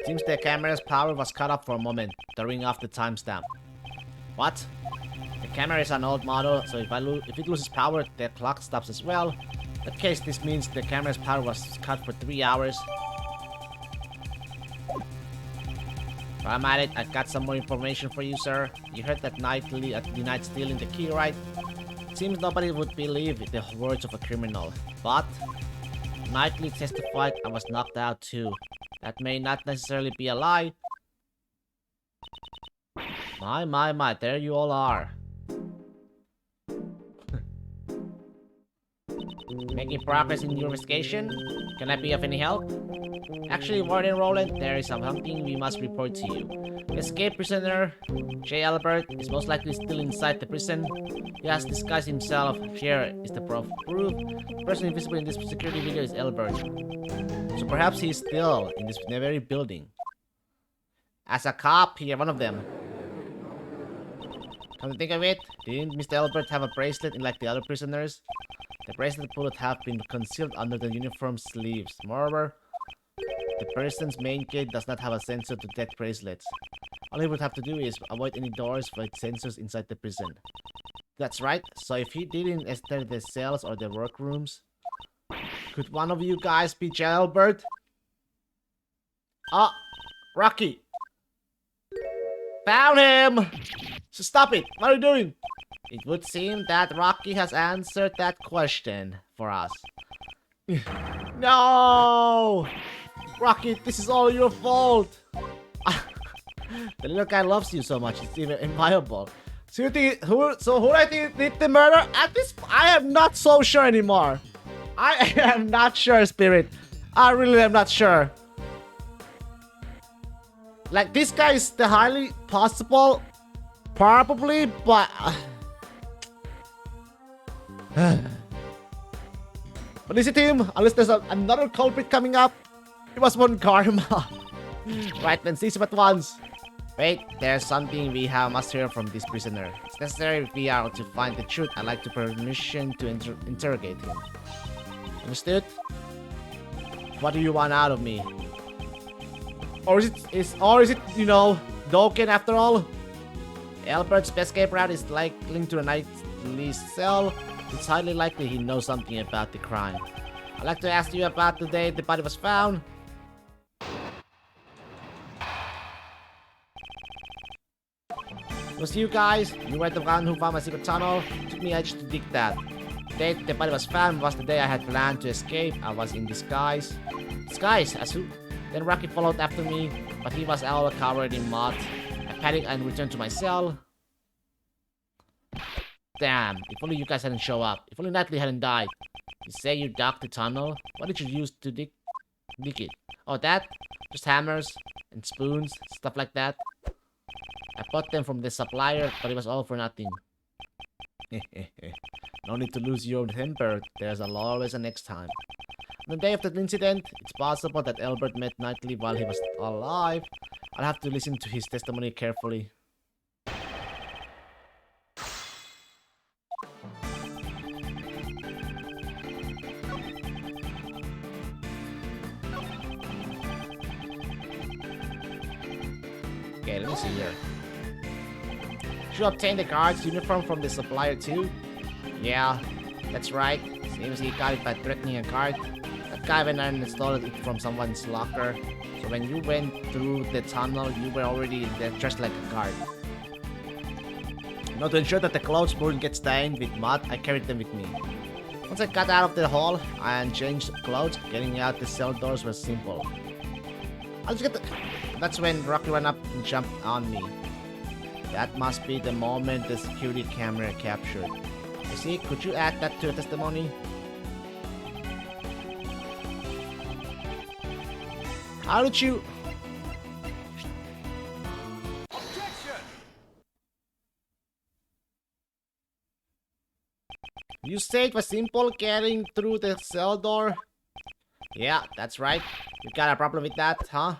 [SPEAKER 1] Seems the camera's power was cut off for a moment, throwing off the timestamp. What? The camera is an old model, so if it loses power, the clock stops as well. In that case, this means the camera's power was cut for 3 hours. While I'm at it, I've got some more information for you, sir. You heard that Knightley at the night stealing the key, right? It seems nobody would believe the words of a criminal, but Knightley testified I was knocked out too. That may not necessarily be a lie. My, there you all are. Making progress in your investigation? Can I be of any help? Actually, Warden Roland, there is something we must report to you. The escaped prisoner, J. Albert, is most likely still inside the prison. He has disguised himself. Here is the proof. The person invisible in this security video is Albert. So perhaps he is still in this very building. As a cop, you're one of them. Come to think of it, didn't Mr. Albert have a bracelet like the other prisoners? The bracelet would have been concealed under the uniform sleeves. Moreover, the person's main gate does not have a sensor to detect bracelets. All he would have to do is avoid any doors with sensors inside the prison. That's right, so if he didn't enter the cells or the workrooms, could one of you guys be J. Albert? Ah, Rocky! Found him! So stop it! What are you doing? It would seem that Rocky has answered that question for us. No! Rocky, this is all your fault! The little guy loves you so much, it's even inviolable. So you think, who do I think did the murder? At this, I am not so sure anymore. I am not sure, Spirit. I really am not sure. Like, this guy is the highly possible, probably, but... But is it him? Unless there's another culprit coming up. It was one Karma. Right, then seize him at once. Wait, there's something we must hear from this prisoner. It's necessary if we are to find the truth. I'd like to permission to interrogate him. Understood? What do you want out of me? Or is it, you know, Dogen after all? Albert's escape route is linked to a Knightley's cell. It's highly likely he knows something about the crime. I'd like to ask you about the day the body was found. It was you guys. You were the one who found my secret tunnel. It took me ages to dig that. The day the body was found was the day I had planned to escape. I was in disguise. Disguise? As who? Then Rocky followed after me, but he was all covered in mud. I panicked and returned to my cell. Damn, if only you guys hadn't shown up. If only Knightley hadn't died. You say you dug the tunnel? What did you use to dig it? Oh, that? Just hammers and spoons, stuff like that. I bought them from the supplier, but it was all for nothing. No need to lose your temper. There's always a next time. On the day of the incident, it's possible that Albert met Knightley while he was alive. I'll have to listen to his testimony carefully. Okay, let me see here. Should obtain the guard's uniform from the supplier too? Yeah, that's right. Seems he got it by threatening a guard. That guy went and installed it from someone's locker. So when you went through the tunnel, you were already there dressed like a guard. Now to ensure that the clothes wouldn't get stained with mud, I carried them with me. Once I got out of the hall and changed clothes, getting out the cell doors was simple. I'll just get the... That's when Rocky ran up and jumped on me. That must be the moment the security camera captured. You see, could you add that to the testimony? How did you...
[SPEAKER 3] Objection!
[SPEAKER 1] You say it was simple getting through the cell door? Yeah, that's right. You got a problem with that, huh?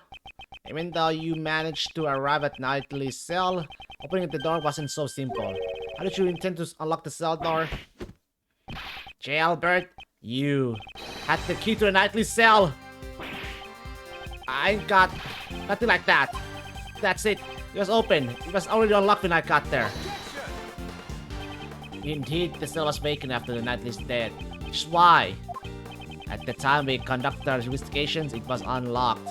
[SPEAKER 1] Even though you managed to arrive at Knightley's cell, opening the door wasn't so simple. How did you intend to unlock the cell door? Jailbird, you had the key to the Knightley cell. I ain't got nothing like that. That's it. It was open. It was already unlocked when I got there. Indeed, the cell was vacant after the Knightley's dead. Which is why, at the time we conducted our investigations, it was unlocked.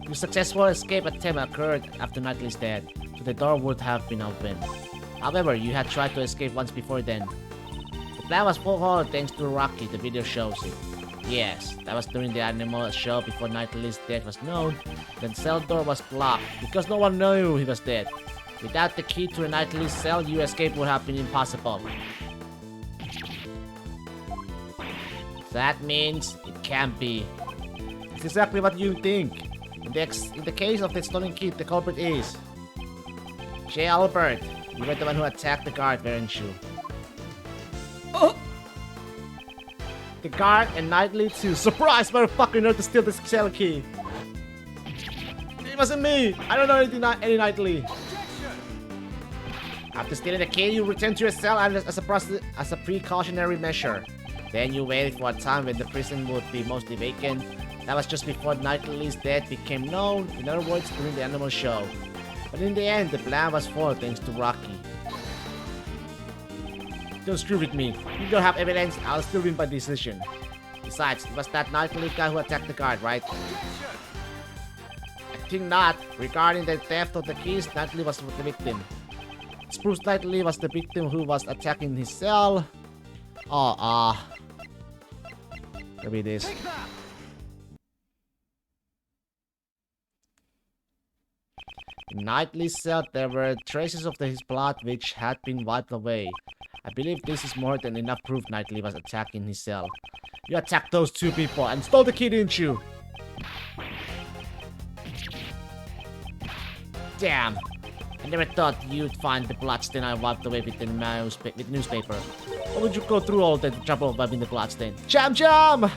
[SPEAKER 1] Your successful escape attempt occurred after Knightley's dead, so the door would have been open. However, you had tried to escape once before then. The plan was foiled thanks to Rocky, the video shows it. Yes, that was during the animal show before Knightley's death was known. The cell door was blocked because no one knew he was dead. Without the key to Knightley's cell, your escape would have been impossible. That means it can't be. It's exactly what you think. In the case of the stolen key, the culprit is J. Albert. You were the one who attacked the guard, weren't you? Oh! The guard and Knightley too. Surprise, motherfucker! Know to steal the cell key. It wasn't me. I don't know any Knightley. After stealing the key, you returned to your cell as a precautionary measure. Then you waited for a time when the prison would be mostly vacant. That was just before Knightley's death became known, in other words, during the animal show. But in the end, the plan was foiled thanks to Rocky. Don't screw with me. You don't have evidence, I'll still win by decision. Besides, it was that Knightley guy who attacked the guard, right? I think not. Regarding the theft of the keys, Knightley was the victim. It proves Knightley was the victim who was attacking his cell. Maybe it is. In Knightley's cell, there were traces of his blood which had been wiped away. I believe this is more than enough proof Knightley was attacking his cell. You attacked those two people and stole the key, didn't you? Damn. I never thought you'd find the bloodstain I wiped away with the newspaper. Why would you go through all the trouble of wiping the bloodstain? Jam Jam!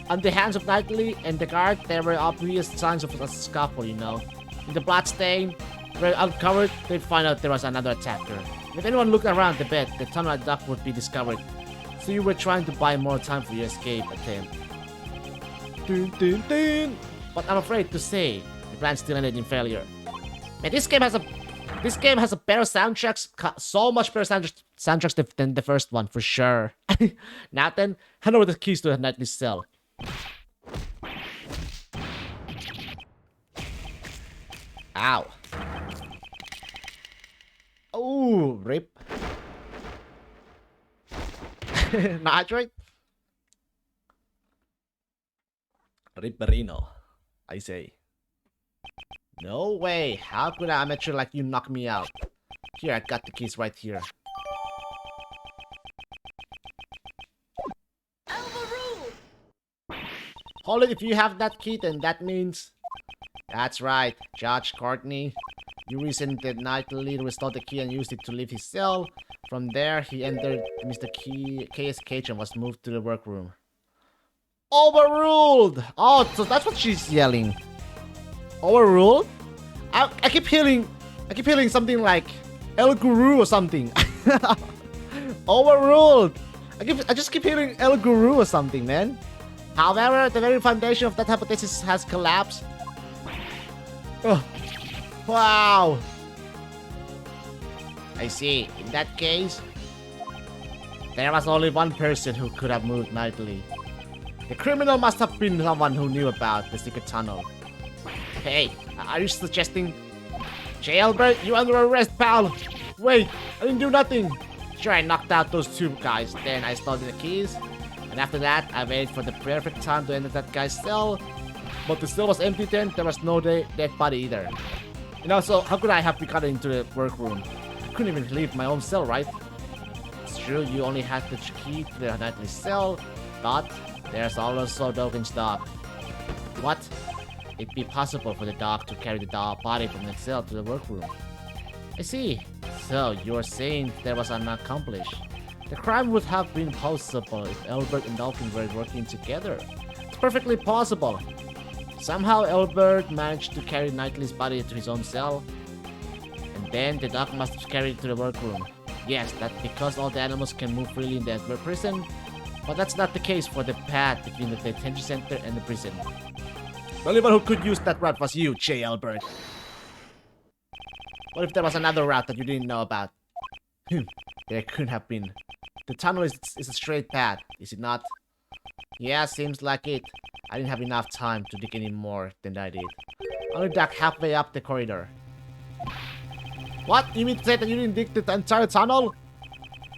[SPEAKER 1] On the hands of Knightley and the guard, there were obvious signs of a scuffle, you know. In the bloodstain were uncovered, they'd find out there was another attacker. If anyone looked around the bed, the tunnel duct would be discovered. So you were trying to buy more time for your escape attempt. Dun, dun, dun. But I'm afraid to say, the plan still ended in failure. Man, this game has a better soundtracks, so much better soundtracks than the first one, for sure. Now then, hand over the keys to the Knightley's cell. Ow. Oh, rip. Nitrate? Ripperino, I say. No way. How could an amateur like you knock me out? Here, I got the keys right here. Hold it, if you have that key, then that means... That's right, Judge Courtney. You reasoned that Knightley restored the key and used it to leave his cell. From there, he entered Mr. K's cage and was moved to the workroom. Overruled! Oh, so that's what she's yelling. Overruled? I keep hearing something like El Guru or something. Overruled. I just keep hearing El Guru or something, man. However, the very foundation of that hypothesis has collapsed. Oh, wow. I see. In that case, there was only one person who could have moved Knightley. The criminal must have been someone who knew about the secret tunnel. Hey, are you suggesting... Jailbird, you under arrest, pal! Wait, I didn't do nothing! Sure, I knocked out those two guys, then I stole the keys. And after that, I waited for the perfect time to enter that guy's cell. But the cell was empty then, there was no dead body either. And also, how could I have gotten into the workroom? I couldn't even leave my own cell, right? It's true, you only had the key to the Knightley cell, but there's also Dogen's dog. What? It'd be possible for the dog to carry the dog body from the cell to the workroom. I see. So, you're saying there was an accomplice. The crime would have been possible if Albert and Dolphin were working together. It's perfectly possible. Somehow Albert managed to carry Knightley's body to his own cell, and then the dog must have carried it to the workroom. Yes, that's because all the animals can move freely in the prison, but that's not the case for the path between the detention center and the prison. The only one who could use that route was you, J. Albert. What if there was another route that you didn't know about? There could have been. The tunnel is a straight path, is it not? Yeah, seems like it. I didn't have enough time to dig any more than I did. I only dug halfway up the corridor. What? You mean to say that you didn't dig the entire tunnel?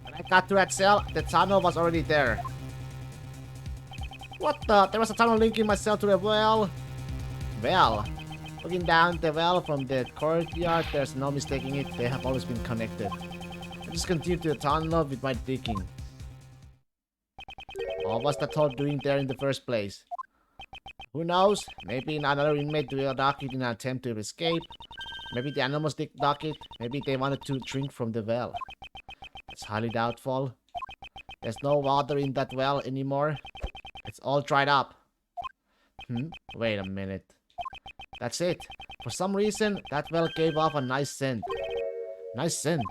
[SPEAKER 1] When I got to that cell, the tunnel was already there. What the? There was a tunnel linking my cell to the well? Well, looking down the well from the courtyard, there's no mistaking it. They have always been connected. I just continued to the tunnel with my digging. What was that hole doing there in the first place? Who knows? Maybe another inmate will dock it in an attempt to escape. Maybe the animals did dock it. Maybe they wanted to drink from the well. It's highly doubtful. There's no water in that well anymore. It's all dried up. Wait a minute. That's it. For some reason, that well gave off a nice scent. Nice scent.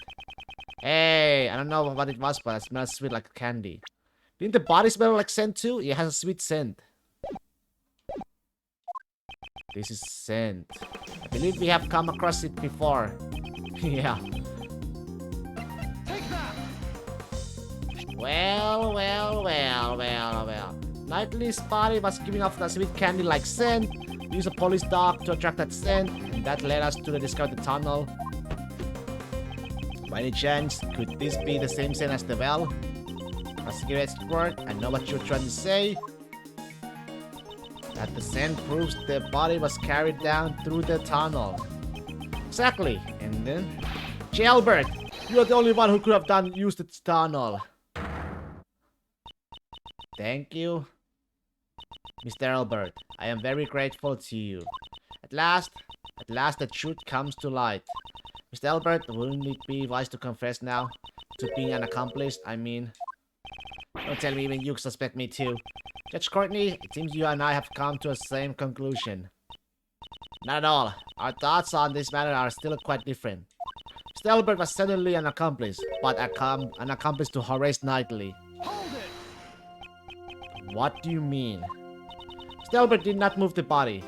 [SPEAKER 1] Hey, I don't know what it was, but it smells sweet like candy. Didn't the body smell like scent too? It has a sweet scent. This is scent. I believe we have come across it before. Yeah.
[SPEAKER 3] Take that!
[SPEAKER 1] Well. Knightley's body was giving off that sweet candy-like scent. We used a police dog to attract that scent, and that led us to the discovered tunnel. By any chance, could this be the same scent as the well? Investigator Squirt, I know what you're trying to say. That the scent proves the body was carried down through the tunnel. Exactly, and then... Jailbird, you're the only one who could have used the tunnel. Thank you. Mr. Albert, I am very grateful to you. At last the truth comes to light. Mr. Albert, wouldn't it be wise to confess now? To being an accomplice, I mean. Don't tell me even you suspect me too. Judge Courtney, it seems you and I have come to the same conclusion. Not at all. Our thoughts on this matter are still quite different. Mr. Albert was certainly an accomplice, but an accomplice to Horace Knightley.
[SPEAKER 3] Hold it!
[SPEAKER 1] What do you mean? Mr. Albert did not move the body.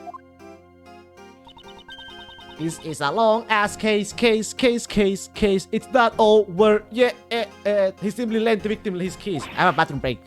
[SPEAKER 1] This is a long-ass case. It's not over yet. He simply lent the victim his keys. I have a bathroom break.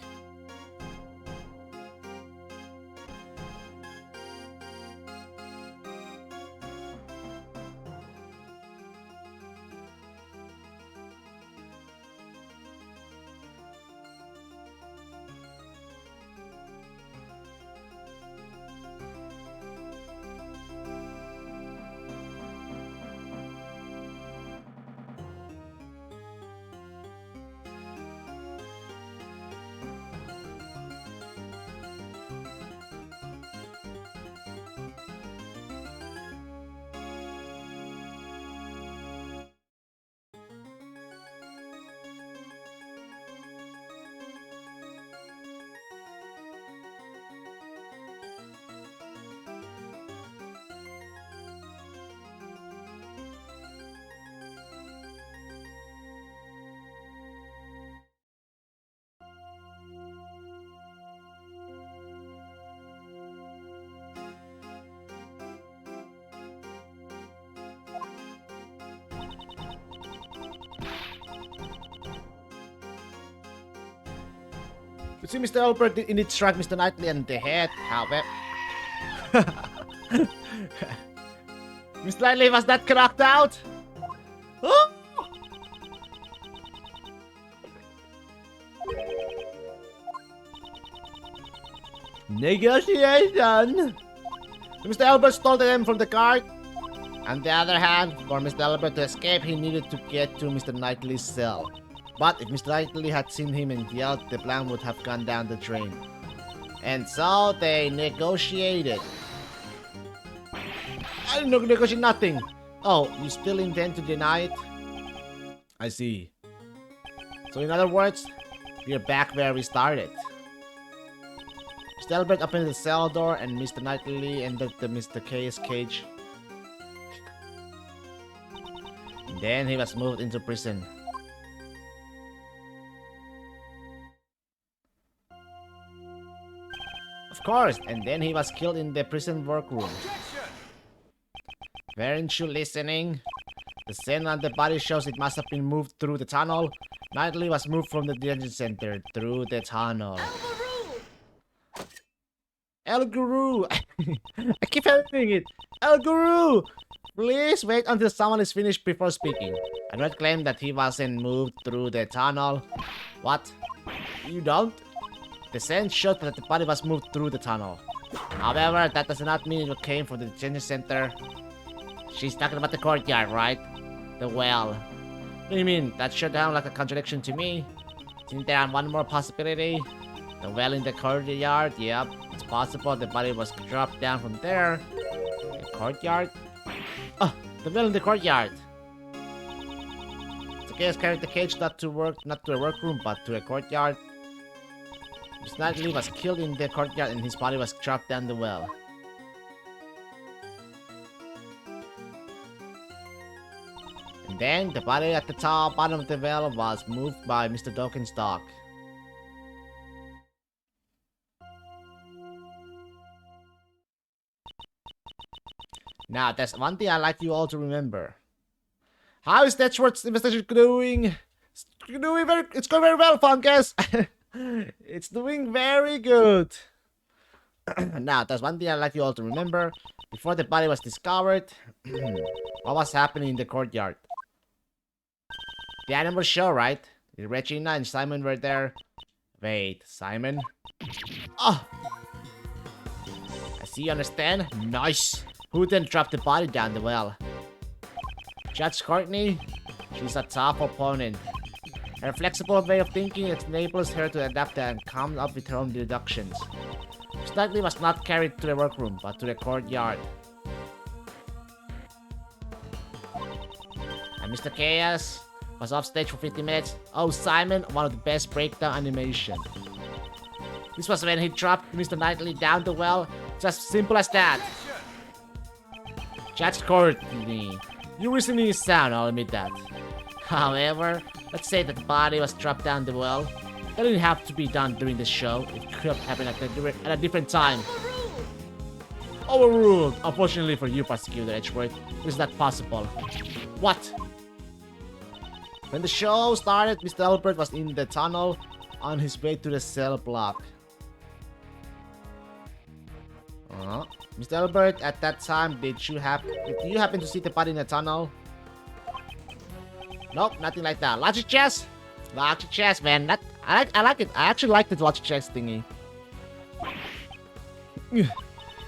[SPEAKER 1] You see, Mr. Albert did indeed strike Mr. Knightley on the head, however... Mr. Knightley was not knocked out? Oh! Negotiation! Mr. Albert stole them from the cart. On the other hand, for Mr. Albert to escape, he needed to get to Mr. Knightley's cell. But if Mr. Knightley had seen him and yelled, the plan would have gone down the drain. And so they negotiated. I didn't negotiate nothing. Oh, you still intend to deny it? I see. So in other words, we're back where we started. Mr. Albert opened the cell door and Mr. Knightley entered the Mr. K's cage. And then he was moved into prison. Of course, and then he was killed in the prison workroom.
[SPEAKER 3] Objection!
[SPEAKER 1] Weren't you listening? The scene on the body shows it must have been moved through the tunnel. Knightley was moved from the detention center through the tunnel. El Guru! I keep hearing it! El Guru! Please wait until someone is finished before speaking. I don't claim that he wasn't moved through the tunnel. What? You don't? The scene showed that the body was moved through the tunnel. However, that does not mean it came from the detention center. She's talking about the courtyard, right? The well. What do you mean? That should sound like a contradiction to me. Isn't there one more possibility? The well in the courtyard? Yep, it's possible the body was dropped down from there. The courtyard? Oh, the well in the courtyard. The case carried the cage not to a workroom, but to a courtyard. Mr. Knightley was killed in the courtyard and his body was dropped down the well. And then the body at the bottom of the well was moved by Mr. Dokenstock. Now, there's one thing I'd like you all to remember. How is Tetchworth's investigation doing? It's going very well, Fungus! It's doing very good. Now, there's one thing I'd like you all to remember. Before the body was discovered, what was happening in the courtyard? The animal show, right? Regina and Simon were there. Wait, Simon? Oh! I see you understand. Nice! Who then dropped the body down the well? Judge Courtney? She's a tough opponent. Her flexible way of thinking enables her to adapt and come up with her own deductions. Knightley was not carried to the workroom, but to the courtyard. And Mr. Chaos was off stage for 50 minutes. Oh, Simon, one of the best breakdown animation. This was when he dropped Mr. Knightley down the well. Just simple as that. Judge Courtney, your reasoning is sound, I'll admit that. However, let's say that the body was dropped down the well. That didn't have to be done during the show. It could have happened at a different time. Overruled! Unfortunately for you, Prosecutor Edgeworth, this is not possible. What? When the show started, Mr. Albert was in the tunnel on his way to the cell block. Mr. Albert, at that time, did you happen to see the body in the tunnel? Nope, nothing like that. Logic chess? Logic chess, man. I like it. I actually like the logic chess thingy.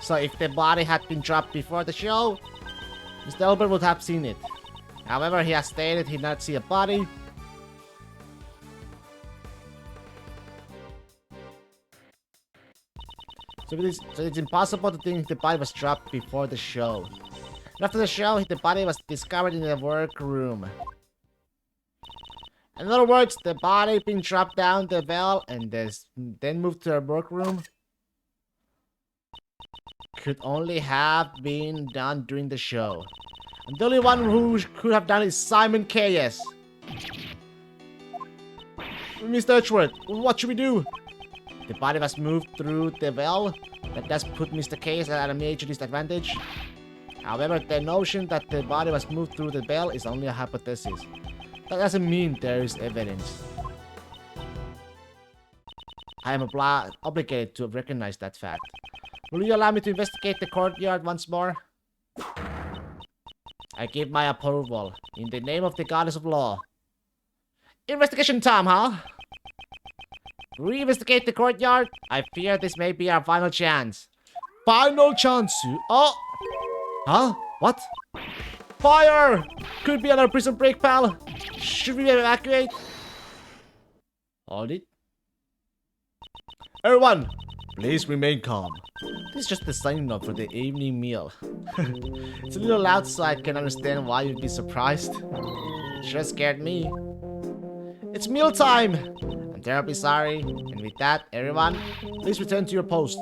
[SPEAKER 1] So if the body had been dropped before the show, Mr. Albert would have seen it. However, he has stated he did not see a body. So it's impossible to think the body was dropped before the show. And after the show, the body was discovered in the workroom. In other words, the body being dropped down the well and then moved to the workroom could only have been done during the show. And the only one who could have done it is Simon K.S. Mr. Edgeworth, what should we do? The body was moved through the well. That does put Mr. K.S. at a major disadvantage. However, the notion that the body was moved through the well is only a hypothesis. That doesn't mean there is evidence. I am obligated to recognize that fact. Will you allow me to investigate the courtyard once more? I give my approval, in the name of the goddess of law. Investigation time, huh? Reinvestigate the courtyard? I fear this may be our final chance. Final chance? Oh! Huh? What? Fire! Could be another prison break, pal. Should we evacuate? Hold it. Everyone, please remain calm. This is just the sign up for the evening meal. It's a little loud, so I can understand why you'd be surprised. It sure scared me. It's mealtime! I'm terribly sorry. And with that, everyone, please return to your posts.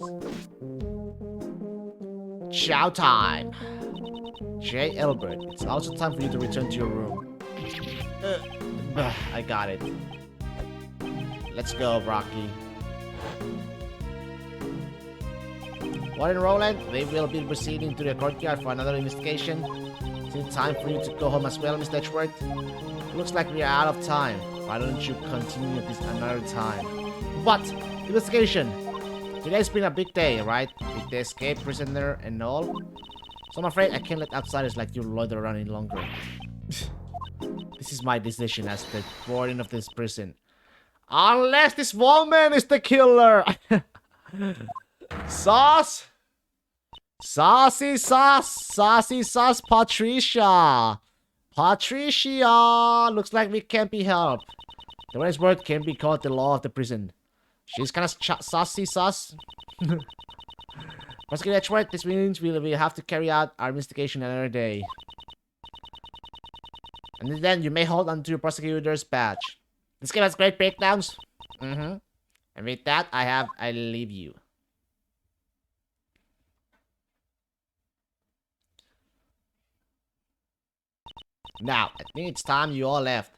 [SPEAKER 1] Chow time! J. Elbert, it's also time for you to return to your room. I got it. Let's go, Rocky. Warden Roland, we will be proceeding to the courtyard for another investigation. Is it time for you to go home as well, Mr. Edgeworth? Looks like we are out of time. Why don't you continue this another time? What? Investigation! Today's been a big day, right? With the escaped prisoner and all. So I'm afraid I can't let outsiders like you loiter around any longer. This is my decision as the warden of this prison. Unless this woman is the killer! Sauce! Saucy sauce! Saucy sauce, Patricia! Patricia! Looks like we can't be helped. The worst word can be called the law of the prison. She's kind of saucy sauce. Prosecutor Edgeworth, this means we have to carry out our investigation another day. And then you may hold on to your prosecutor's badge. This game has great breakdowns. And with that, I leave you. Now, I think it's time you all left.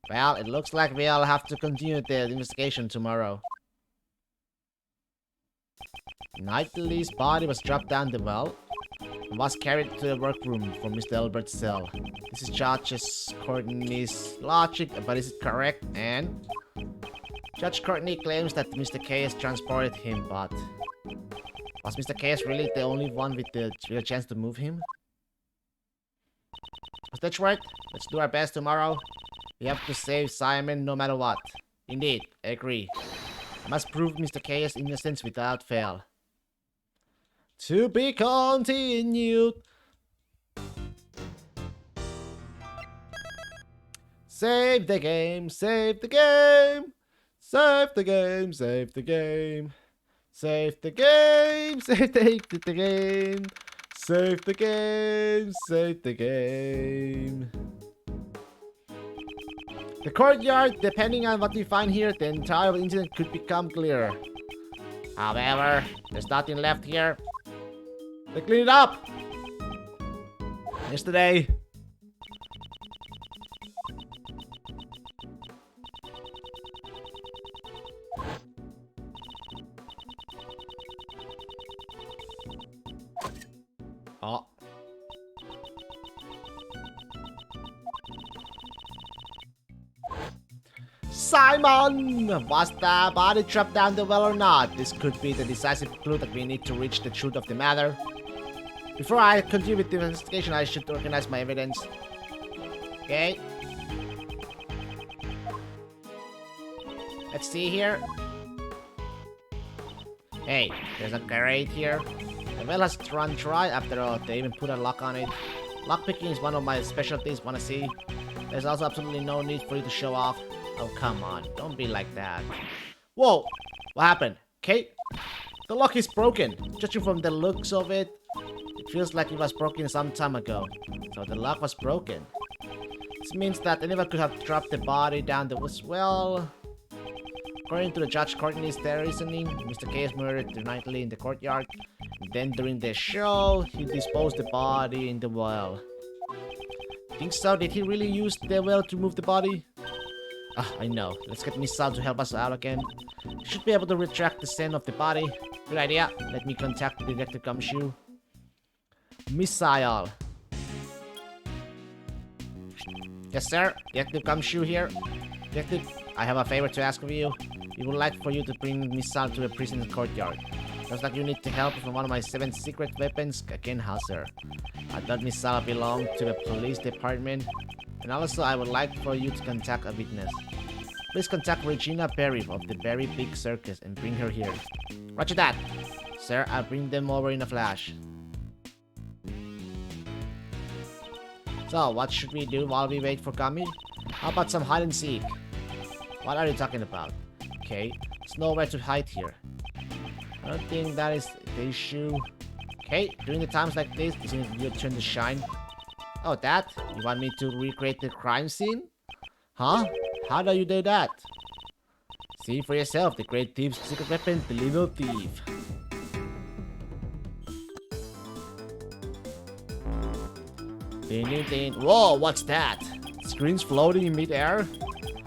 [SPEAKER 1] Well, it looks like we'll have to continue the investigation tomorrow. Knightley's body was dropped down the well and was carried to the workroom for Mr. Albert's cell. This is Judge Courtney's logic, but is it correct? And Judge Courtney claims that Mr. Case transported him, but was Mr. Case really the only one with the real chance to move him? Mr. Edgeworth, let's do our best tomorrow. We have to save Simon no matter what. Indeed, I agree. I must prove Mr. K's innocence without fail. To be continued. Save the game, save the game. Save the game, save the game. Save the game, save the game. Save the game, save the game. The courtyard, depending on what we find here, the entire incident could become clearer. However, there's nothing left here. They cleaned it up! Yesterday. Oh. Simon! Was the body trapped down the well or not? This could be the decisive clue that we need to reach the truth of the matter. Before I continue with the investigation, I should organize my evidence. Okay. Let's see here. Hey, there's a crate here. The well has run dry after all. They even put a lock on it. Lockpicking is one of my specialties, wanna see? There's also absolutely no need for you to show off. Oh, come on. Don't be like that. Whoa! What happened? Kate? The lock is broken. Judging from the looks of it, it feels like it was broken some time ago. So the lock was broken. This means that anyone could have dropped the body down the well. According to the Judge Courtney's reasoning, Mr. K is murdered nightly in the courtyard. And then during the show, he disposed the body in the well. Think so? Did he really use the well to move the body? Ah, I know. Let's get Missile to help us out again. He should be able to retract the scent of the body. Good idea. Let me contact the Detective Gumshoe. Missile. Yes, sir. Detective Gumshoe here. Detective, I have a favor to ask of you. We would like for you to bring Miss Sal to a prison courtyard. Looks like you need to help from one of my 7 secret weapons. Again, how, sir? I thought Miss Sal belonged to the police department. And also, I would like for you to contact a witness. Please contact Regina Berry of the Berry Big Circus and bring her here. Roger that. Sir, I'll bring them over in a flash. So, what should we do while we wait for Kami? How about some hide and seek? What are you talking about? Okay, there's nowhere to hide here. I don't think that is the issue. Okay, during the times like this, isn't it your turn to shine? Oh, that? You want me to recreate the crime scene? Huh? How do you do that? See for yourself, the great thief's secret weapon, the little thief. Ding, ding, ding. Whoa, what's that? Screens floating in midair?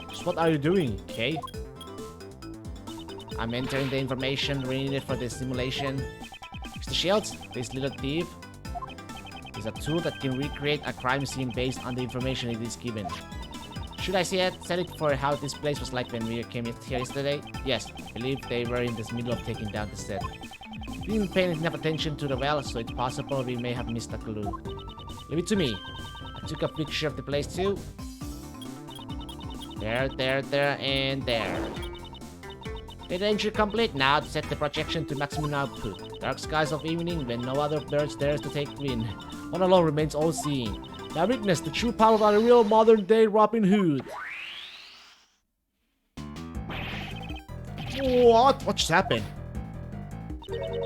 [SPEAKER 1] Just what are you doing, okay? I'm entering the information we needed for the simulation. Mr. Shields, this little thief is a tool that can recreate a crime scene based on the information it is given. Should I set it for how this place was like when we came here yesterday? Yes, I believe they were in the middle of taking down the set. We didn't pay enough attention to the well, so it's possible we may have missed a clue. Leave it to me. I took a picture of the place too. There, and there. Data entry complete. Now to set the projection to maximum output. Dark skies of evening when no other birds dares to take wind. One alone remains all-seeing. Now witness the true power of a real modern-day Robin Hood. What? What just happened?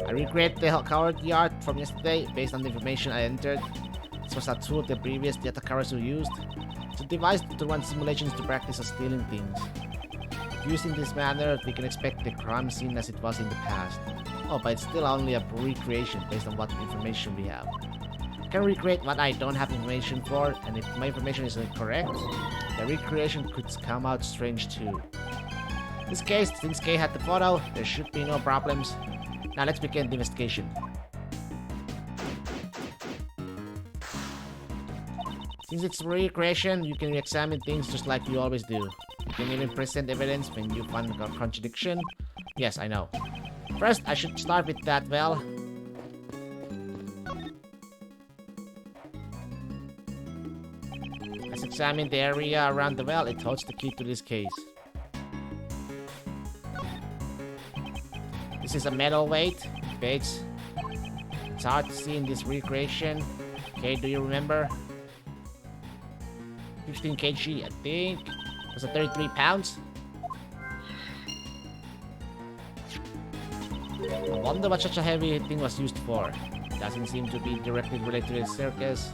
[SPEAKER 1] I recreate the courtyard from yesterday based on the information I entered. This was a tool the previous Yatakarasu used. It's a device to run simulations to practice on stealing things. Used in this manner, we can expect the crime scene as it was in the past. Oh, but it's still only a recreation based on what information we have. I can recreate what I don't have information for, and if my information is incorrect, the recreation could come out strange too. In this case, since Kay had the photo, there should be no problems. Now let's begin the investigation. Since it's recreation, you can examine things just like you always do. You can even present evidence when you find a contradiction. Yes, I know. First, I should start with that well. Let's examine the area around the well. It holds the key to this case. This is a metal weight. It weighs. It's hard to see in this recreation. Okay, do you remember? 15 kg, I think. Was it 33 pounds? I wonder what such a heavy thing was used for. Doesn't seem to be directly related to the circus.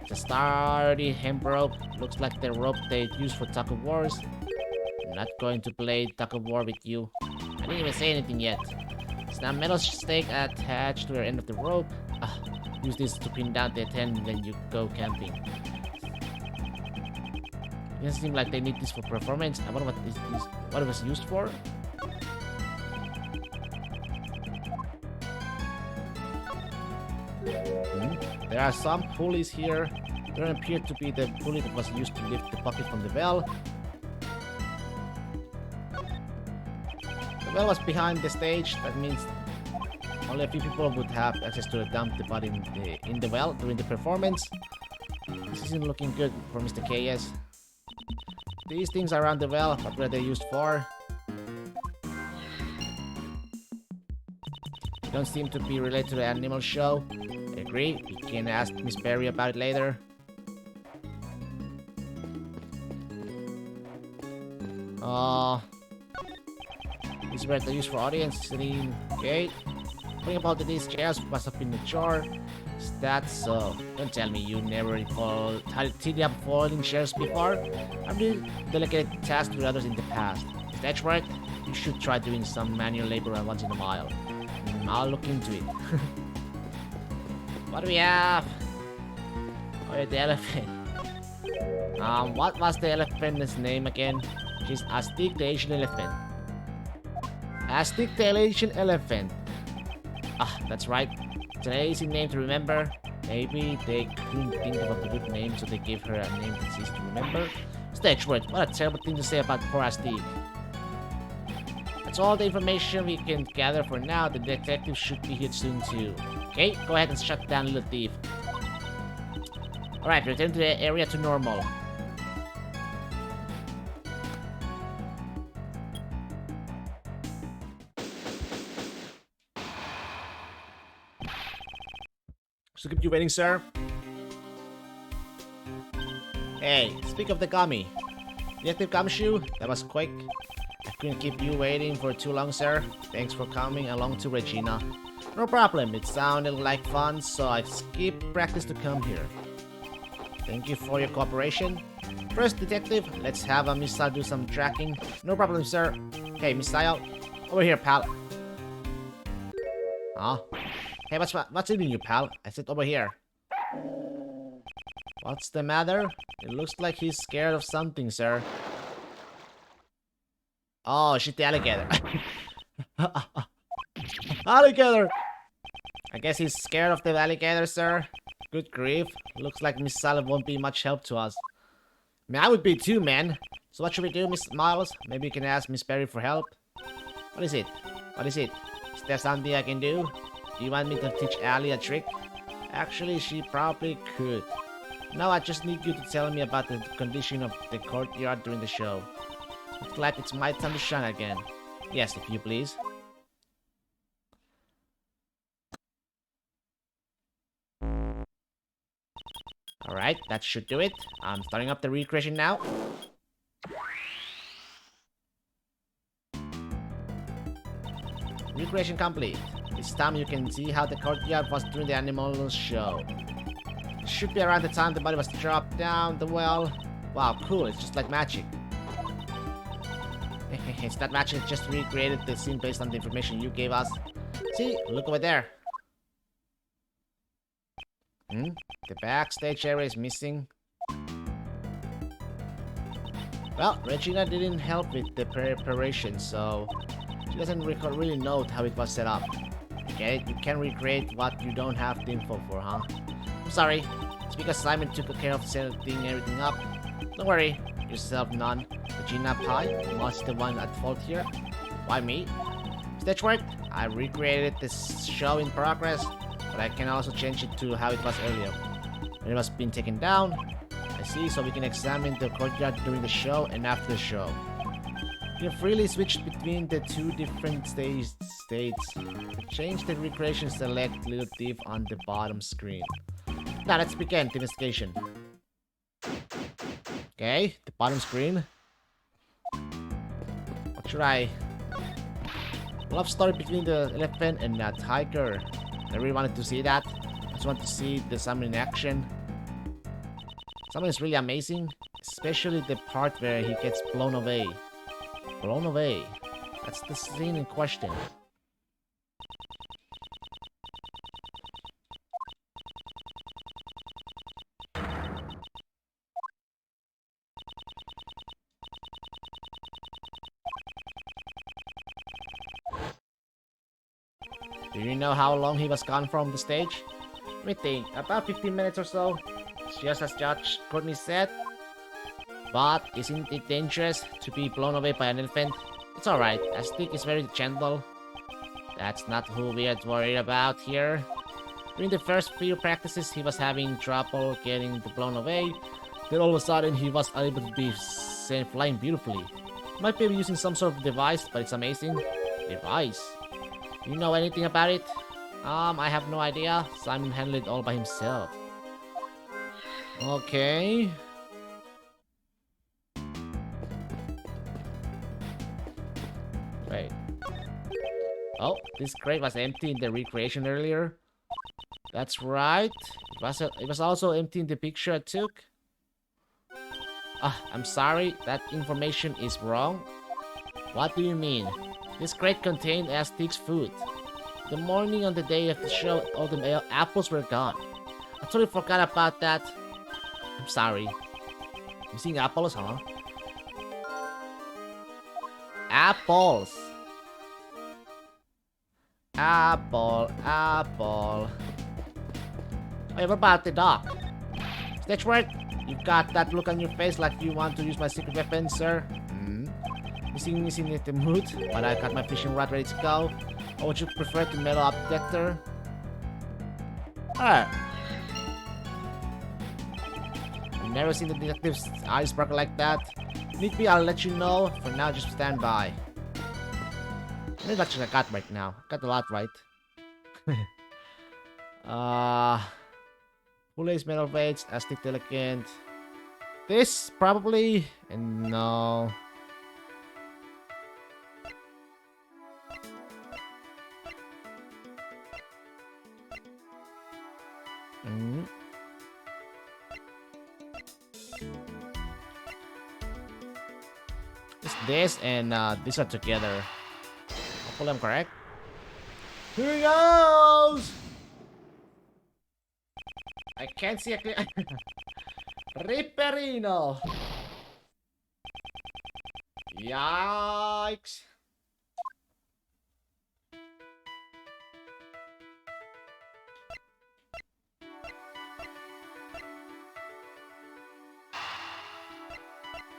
[SPEAKER 1] It's a sturdy hemp rope. Looks like the rope they use for tug of wars. I'm not going to play tug of war with you. I didn't even say anything yet. It's a metal stake attached to the end of the rope. Use this to pin down the tent when you go camping. It doesn't seem like they need this for performance. I wonder what it was used for. There are some pulleys here. There don't appear to be the pulley that was used to lift the bucket from the well. The well was behind the stage. That means only a few people would have access to dump the body in the well during the performance. This isn't looking good for Mr. KS. These things around the well, what were they used for? They don't seem to be related to the animal show. I agree, we can ask Miss Berry about it later. These were the used for audience sitting. Okay. Think about these chairs must have been the jar. Is that so? Don't tell me you never tidied up folding chairs before. I've been delegated tasks with others in the past. Is that right? You should try doing some manual labor once in a while. I'll look into it. What do we have? Oh, the elephant. What was the elephant's name again? She's Aztec the Asian elephant. Aztec the Asian elephant. That's right. It's an easy name to remember. Maybe they couldn't think of a good name, so they gave her a name that's easy to remember. Stegworth, what a terrible thing to say about poor Astig. That's all the information we can gather for now. The detective should be here soon too. Okay, go ahead and shut down Little Thief. Alright, return to the area to normal. So keep you waiting, sir. Hey, speak of the gummy. Detective Gumshoe, that was quick. I couldn't keep you waiting for too long, sir. Thanks for coming along to Regina. No problem, it sounded like fun, so I skipped practice to come here. Thank you for your cooperation. First, detective, let's have a Missile do some tracking. No problem, sir. Hey, Missile, over here, pal. Huh? Hey, what's eating you, pal? I said over here. What's the matter? It looks like he's scared of something, sir. Oh, shit, the alligator. Alligator! I guess he's scared of the alligator, sir. Good grief. Looks like Miss Sally won't be much help to us. I mean, I would be too, man. So what should we do, Miss Miles? Maybe you can ask Miss Berry for help? What is it? What is it? Is there something I can do? Do you want me to teach Allie a trick? Actually, she probably could. Now I just need you to tell me about the condition of the courtyard during the show. Looks like it's my time to shine again. Yes, if you please. Alright, that should do it. I'm starting up the recreation now. Recreation complete. This time you can see how the courtyard was during the animal show. It should be around the time the body was dropped down the well. Wow, cool, it's just like magic. It's not magic, it just recreated the scene based on the information you gave us. See, look over there. The backstage area is missing. Well, Regina didn't help with the preparation, so she doesn't really know how it was set up. Okay, you can recreate what you don't have the info for, huh? I'm sorry. It's because Simon took care of setting everything up. Don't worry yourself none. Regina Pie was the one at fault here. Why me? Stage work. I recreated this show in progress, but I can also change it to how it was earlier. When it was being taken down. I see, so we can examine the courtyard during the show and after the show. You can freely switch between the two different states. To change the recreation, select Little Thief on the bottom screen. Now let's begin the investigation. Okay, the bottom screen. What should I... Love story between the elephant and the tiger. I really wanted to see that. I just want to see the summon in action. Summon is really amazing, especially the part where he gets blown away. Blown away. That's the scene in question. Do you know how long he was gone from the stage? Let me think, about 15 minutes or so. Just as Judge Courtney said. But isn't it dangerous to be blown away by an elephant? It's alright, Astig is very gentle. That's not who we're worried about here. During the first few practices, he was having trouble getting blown away. Then all of a sudden, he was able to be flying beautifully. Might be using some sort of device, but it's amazing. Device? You know anything about it? I have no idea. Simon handled it all by himself. Okay. Wait. Oh, this crate was empty in the recreation earlier. That's right. It was also empty in the picture I took. I'm sorry. That information is wrong. What do you mean? This crate contained Astig's food. The morning on the day of the show, all the apples were gone. I totally forgot about that. I'm sorry. Missing apples, huh? Apples. Apple, apple. Wait, what about the dock? Stage work? You've got that look on your face like you want to use my secret weapon, sir. You seem in the mood, but I got my fishing rod ready to go. Or would you prefer the metal object detector? Alright. I've never seen the detective's eyes sparkle like that. Need be, I'll let you know. For now, just stand by. Maybe that's what I got right now. Got a lot right. Pullace, metal weights, Aztec delicate. This probably, and no. It's this and these are together. Hopefully I'm correct. Here he goes! I can't see a clear. Ripperino! Yikes!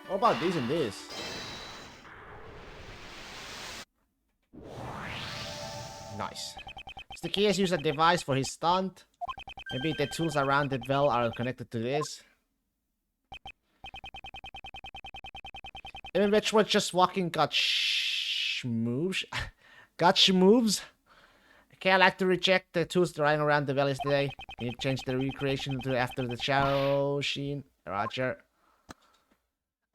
[SPEAKER 1] What about this and this? Nice. Mr. Key has used a device for his stunt. Maybe the tools around the bell are connected to this. Even Rich was just walking got moves. Got moves. Okay, I like to reject the tools lying around the bell yesterday. Can you change the recreation to after the shadow sheen? Roger.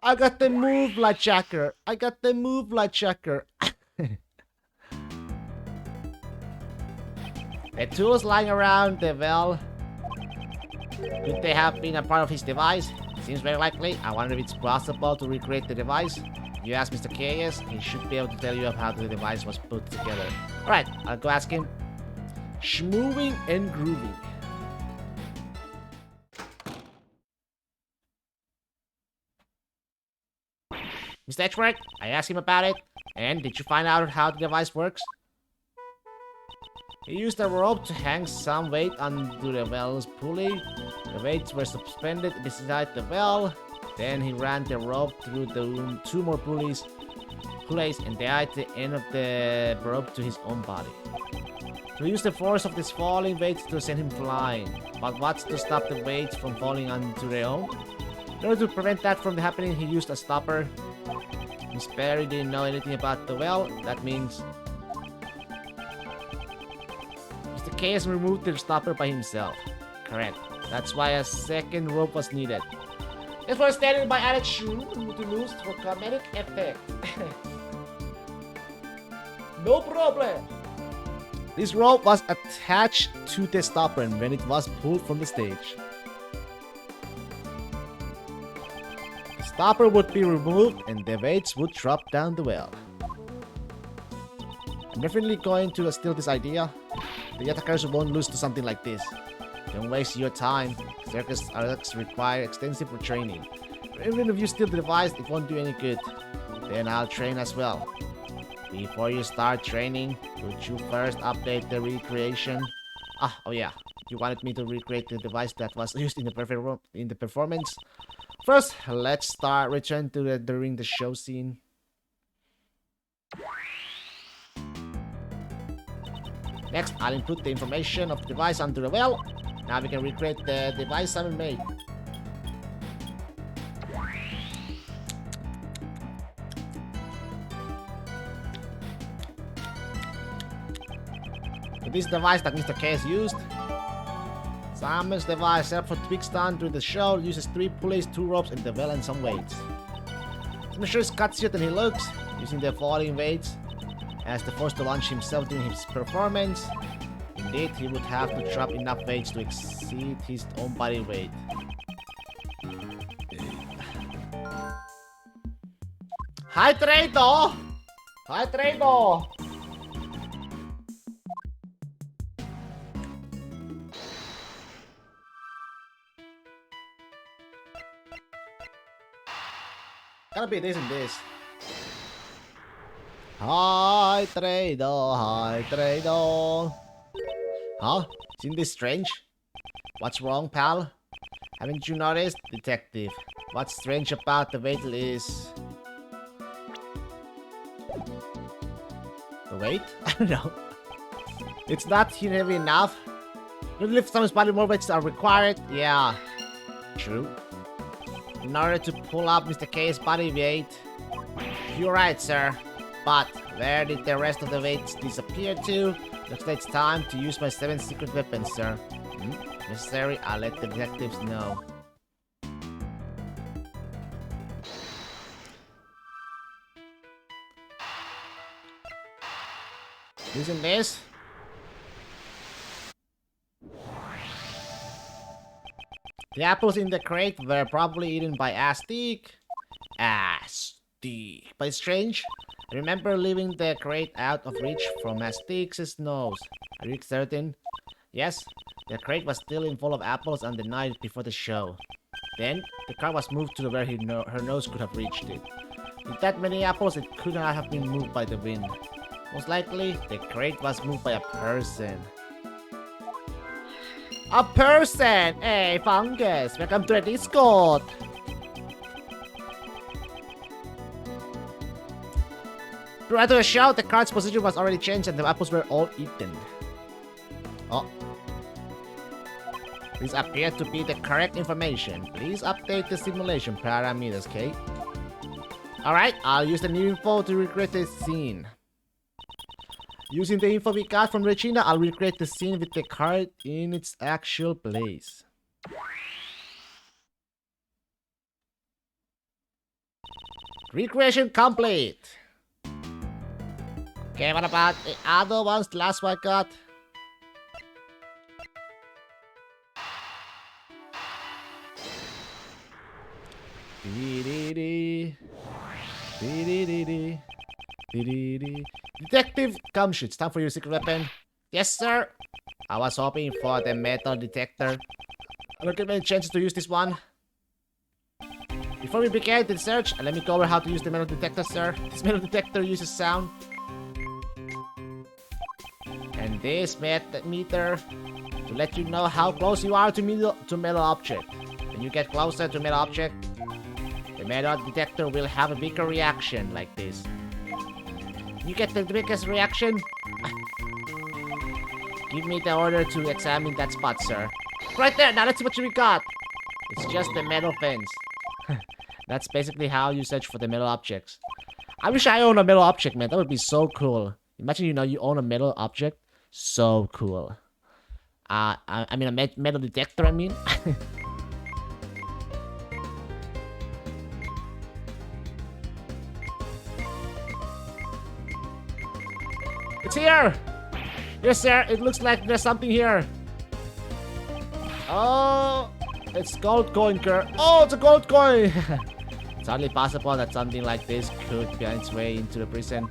[SPEAKER 1] I got the move like Jacker. I got the move like Jacker. The tools lying around the well. Could they have been a part of his device? Seems very likely. I wonder if it's possible to recreate the device. If you ask Mr. Chaos, he should be able to tell you how the device was put together. Alright, I'll go ask him. Schmoving and grooving. Mr. Edgeworth, I asked him about it. And did you find out how the device works? He used a rope to hang some weight onto the well's pulley. The weights were suspended beside the well. Then he ran the rope through the two more pulleys and tied the end of the rope to his own body. He used the force of this falling weight to send him flying. But what's to stop the weights from falling onto their own? In order to prevent that from happening, he used a stopper. Miss Perry didn't know anything about the well. That means Mr. Chaos removed the stopper by himself. Correct. That's why a second rope was needed. It was standing by added shoe to lose for comedic effect. No problem. This rope was attached to the stopper when it was pulled from the stage. The stopper would be removed and the weights would drop down the well. I'm definitely going to steal this idea. The attackers won't lose to something like this. Don't waste your time. Circus arts require extensive training. Even if you steal the device, it won't do any good. Then I'll train as well. Before you start training, would you first update the recreation? Oh yeah. You wanted me to recreate the device that was used in the performance. First, let's return to during the show scene. Next, I'll input the information of the device onto the well. Now we can recreate the device Simon made. With this device that Mr. K has used, Simon's device set up for Twig stunt during the show uses 3 pulleys, 2 ropes, and the well and some weights. I'm sure it's cutsier than he looks, using the falling weights as the force to launch himself during his performance. Indeed, he would have to drop enough weights to exceed his own body weight. Hi, Trado! Hi, Trado! Gotta be this and this. Hi, Trado. Hi, Trado. Huh? Isn't this strange? What's wrong, pal? Haven't you noticed, detective? What's strange about the weight is... The weight? I don't know. It's not heavy enough. To lift someone's body, more weights are required. Yeah, true. In order to pull up Mr. K's body weight. You're right, sir. But where did the rest of the weights disappear to? Looks like it's time to use my 7 secret weapons, sir. Necessary, I'll let the detectives know. Using this? The apples in the crate were probably eaten by Aztec. Aztec. But it's strange. I remember leaving the crate out of reach from Aztec's nose. Are you certain? Yes, the crate was still full of apples on the night before the show. Then, the car was moved to where her nose could have reached it. With that many apples, it could not have been moved by the wind. Most likely, the crate was moved by a person. A person! Hey, Fungus! Welcome to the Discord! Prior to the show, the cart's position was already changed and the apples were all eaten. Oh. This appeared to be the correct information. Please update the simulation parameters, okay? Alright, I'll use the new info to recreate the scene. Using the info we got from Regina, I'll recreate the scene with the card in its actual place. Recreation complete! Okay, what about the other ones? The last one I got? Detective Gumshoe, it's time for your secret weapon. Yes, sir. I was hoping for the metal detector. I don't get many chances to use this one. Before we begin the search, let me go over how to use the metal detector, sir. This metal detector uses sound. And this meter to let you know how close you are to metal object. When you get closer to metal object, the metal detector will have a bigger reaction like this. You get the biggest reaction? Give me the order to examine that spot, sir. Right there! Now let's see what we got! It's just the metal fence. That's basically how you search for the metal objects. I wish I owned a metal object, man. That would be so cool. Imagine, you own a metal object. So cool. I mean a metal detector, I mean. It's here! Yes, sir. It looks like there's something here. Oh, it's gold coin, girl. Oh, it's a gold coin! It's hardly possible that something like this could find its way into the prison.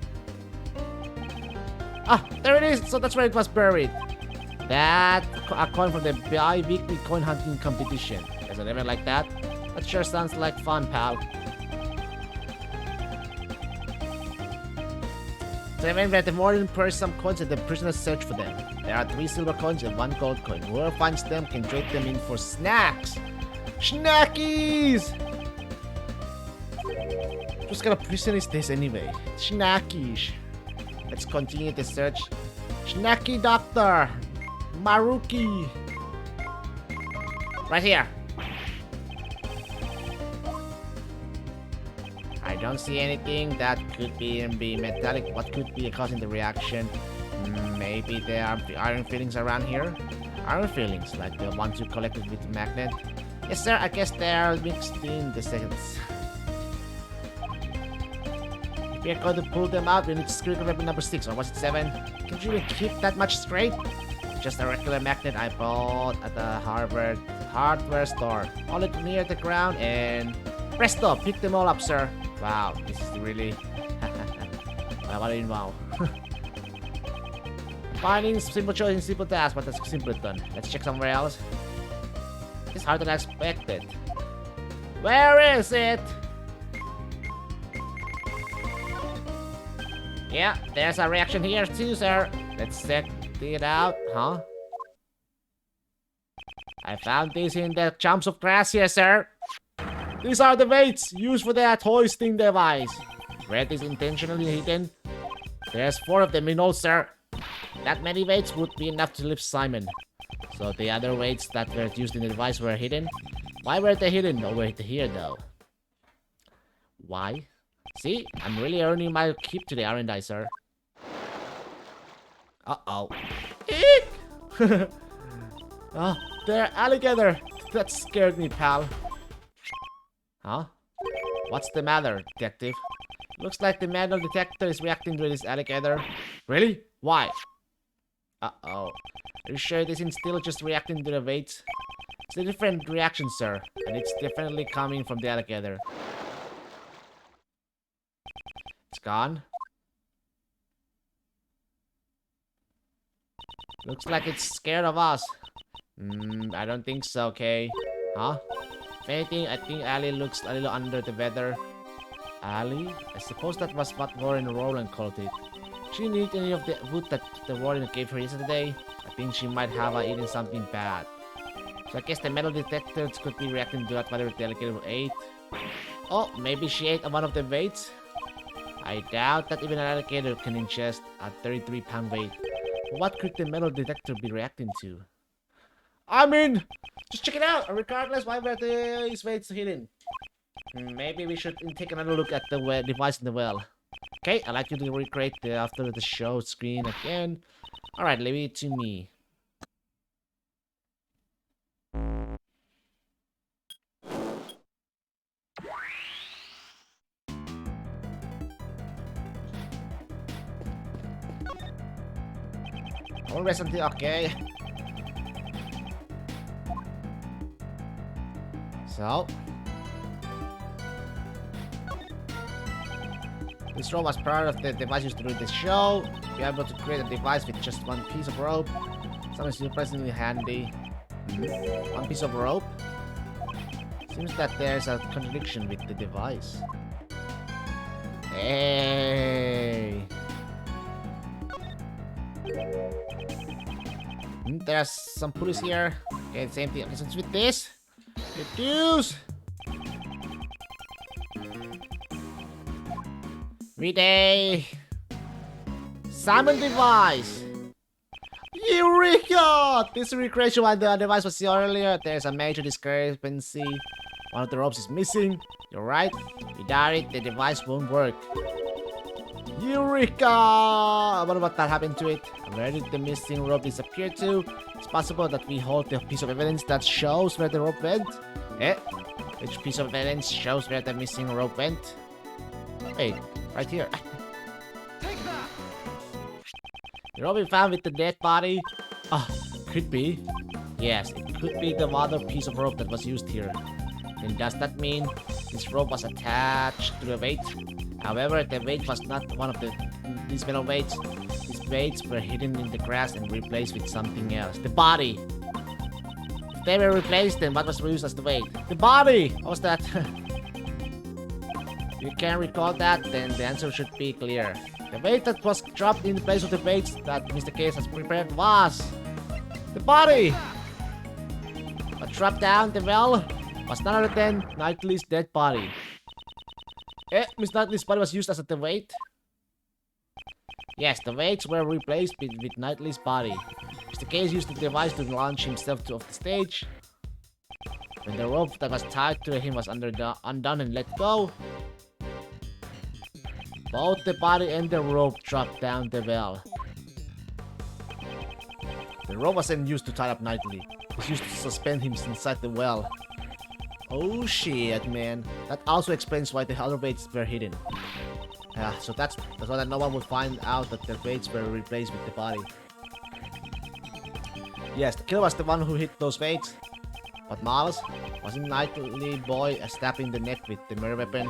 [SPEAKER 1] Ah, there it is! So that's where it was buried. That a coin from the bi-weekly coin hunting competition. There's an event like that? That sure sounds like fun, pal. The event where the warden purges some coins and the prisoners search for them. There are 3 silver coins and 1 gold coin. Whoever finds them can trade them in for snacks! Snackies! What kind of prison is this anyway? Snackies. Let's continue the search. Snacky Doctor! Maruki! Right here! I don't see anything that could be metallic. What could be causing the reaction? Maybe there are iron fillings around here? Iron fillings, like the ones you collected with the magnet? Yes, sir, I guess they are mixed in the seconds. If we're going to pull them out, we need secret weapon number 6, or was it 7? Can you even keep that much straight? Just a regular magnet I bought at the hardware store. Hold it near the ground and presto, pick them all up, sir. Wow, this is really... What do you wow? Finding simple choice in simple task, but that's simpleton. Let's check somewhere else. It's harder than I expected. Where is it? Yeah, there's a reaction here too, sir. Let's check it out, huh? I found this in the chunks of grass here, sir. These are the weights used for that hoisting device. Red is intentionally hidden. There's 4 of them in all, sir. That many weights would be enough to lift Simon. So the other weights that were used in the device were hidden. Why were they hidden over here, though? Why? See, I'm really earning my keep today, aren't I, sir? Uh-oh. Eek! Oh, there, alligator! That scared me, pal. Huh? What's the matter, detective? Looks like the metal detector is reacting to this alligator. Really? Why? Uh-oh. Are you sure it isn't still just reacting to the weights? It's a different reaction, sir. And it's definitely coming from the alligator. It's gone. Looks like it's scared of us. I don't think so, okay? Huh? If anything, I think Ali looks a little under the weather. Ali? I suppose that was what Warren Rowland called it. She didn't eat any of the food that the Warden gave her yesterday. I think she might have eaten something bad. So I guess the metal detectors could be reacting to that whatever the alligator ate. Oh, maybe she ate one of the weights? I doubt that even an alligator can ingest a 33-pound weight. What could the metal detector be reacting to? I mean, just check it out. Regardless, why were these weights hidden? Maybe we should take another look at the device in the well. Okay, I'd like you to recreate the after the show screen again. Alright, leave it to me. All recently, okay. So this rope was part of the device used to do this show. Be able to create a device with just one piece of rope. Something surprisingly handy. One piece of rope? Seems that there's a contradiction with the device. Hey! There's some pulleys here. Okay, same thing. Listen with this. Reduce! Reday! Simon device! Eureka! This recreation while the device was seen earlier. There's a major discrepancy. One of the ropes is missing. You're right. Without it, the device won't work. Eureka! I wonder what that happened to it. Where did the missing rope disappear to? It's possible that we hold the piece of evidence that shows where the rope went. Eh? Which piece of evidence shows where the missing rope went? Hey, right here.
[SPEAKER 3] Take that!
[SPEAKER 1] The rope we found with the dead body? Ah, could be. Yes, it could be the other piece of rope that was used here. Then does that mean this rope was attached to the weight? However, the weight was not one of these metal weights. These weights were hidden in the grass and replaced with something else. The body! If they were replaced, then what was used as the weight? The body! What was that? If you can recall that, then the answer should be clear. The weight that was dropped in place of the weights that Mr. Case has prepared was... the body! What dropped down the well was none other than Knightley's dead body. Eh, Miss Knightley's body was used as the weight? Yes, the weights were replaced with Knightley's body. Mr. Case used the device to launch himself off the stage. When the rope that was tied to him was undone and let go, both the body and the rope dropped down the well. The rope wasn't used to tie up Knightley. It was used to suspend him inside the well. Oh shit, man. That also explains why the other weights were hidden. So that's why that no one would find out that the weights were replaced with the body. Yes, the killer was the one who hit those weights. But Miles, wasn't Knightley boy stabbed in the neck with the murder weapon?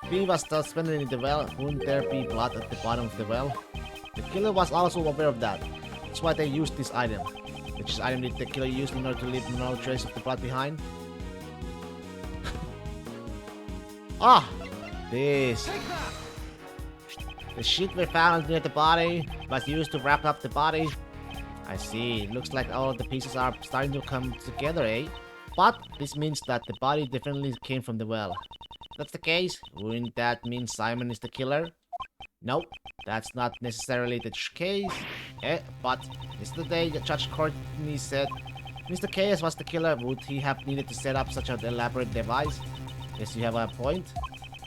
[SPEAKER 1] If he was suspended in the well, wouldn't there be blood at the bottom of the well? The killer was also aware of that. That's why they used this item. Which item did the killer use in order to leave no trace of the blood behind? Ah! This. The sheet we found near the body was used to wrap up the body. I see. Looks like all of the pieces are starting to come together, eh? But this means that the body definitely came from the well. If that's the case, wouldn't that mean Simon is the killer? Nope, that's not necessarily the case. But yesterday Judge Courtney said Mr. Chaos was the killer. Would he have needed to set up such an elaborate device? Yes, you have a point.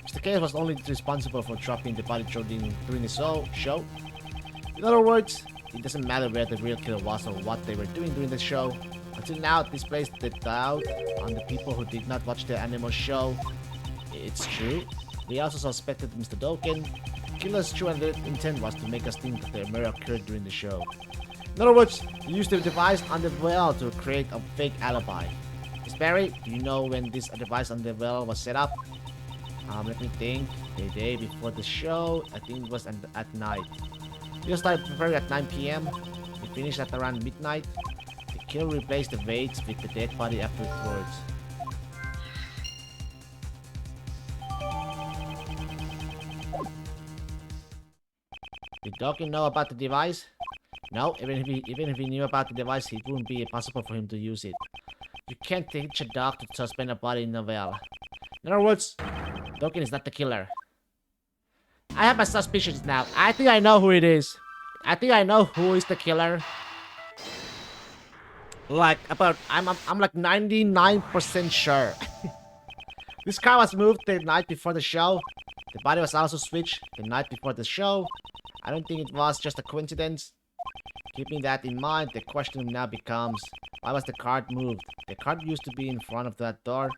[SPEAKER 1] Mr. Chaos was only responsible for dropping the body during the show. In other words, it doesn't matter where the real killer was or what they were doing during the show. Until now, this plays the doubt on the people who did not watch the animal show. It's true. We also suspected Mr. Doken. Killer's true intent was to make us think that the murder occurred during the show. In other words, he used the device on the well to create a fake alibi. Miss Barry, do you know when this device on the well was set up? Let me think. The day before the show, I think it was at night. We started preparing at 9 p.m. We finished at around midnight. The killer replaced the weights with the dead body afterwards. Did Dokken know about the device? No, even if he knew about the device, it wouldn't be possible for him to use it. You can't teach a dog to suspend a body in a well. In other words, Dokken is not the killer. I have my suspicions now. I think I know who it is. I think I know who is the killer. I'm like 99% sure. This car was moved the night before the show. The body was also switched the night before the show. I don't think it was just a coincidence. Keeping that in mind, the question now becomes, why was the cart moved? The cart used to be in front of that door.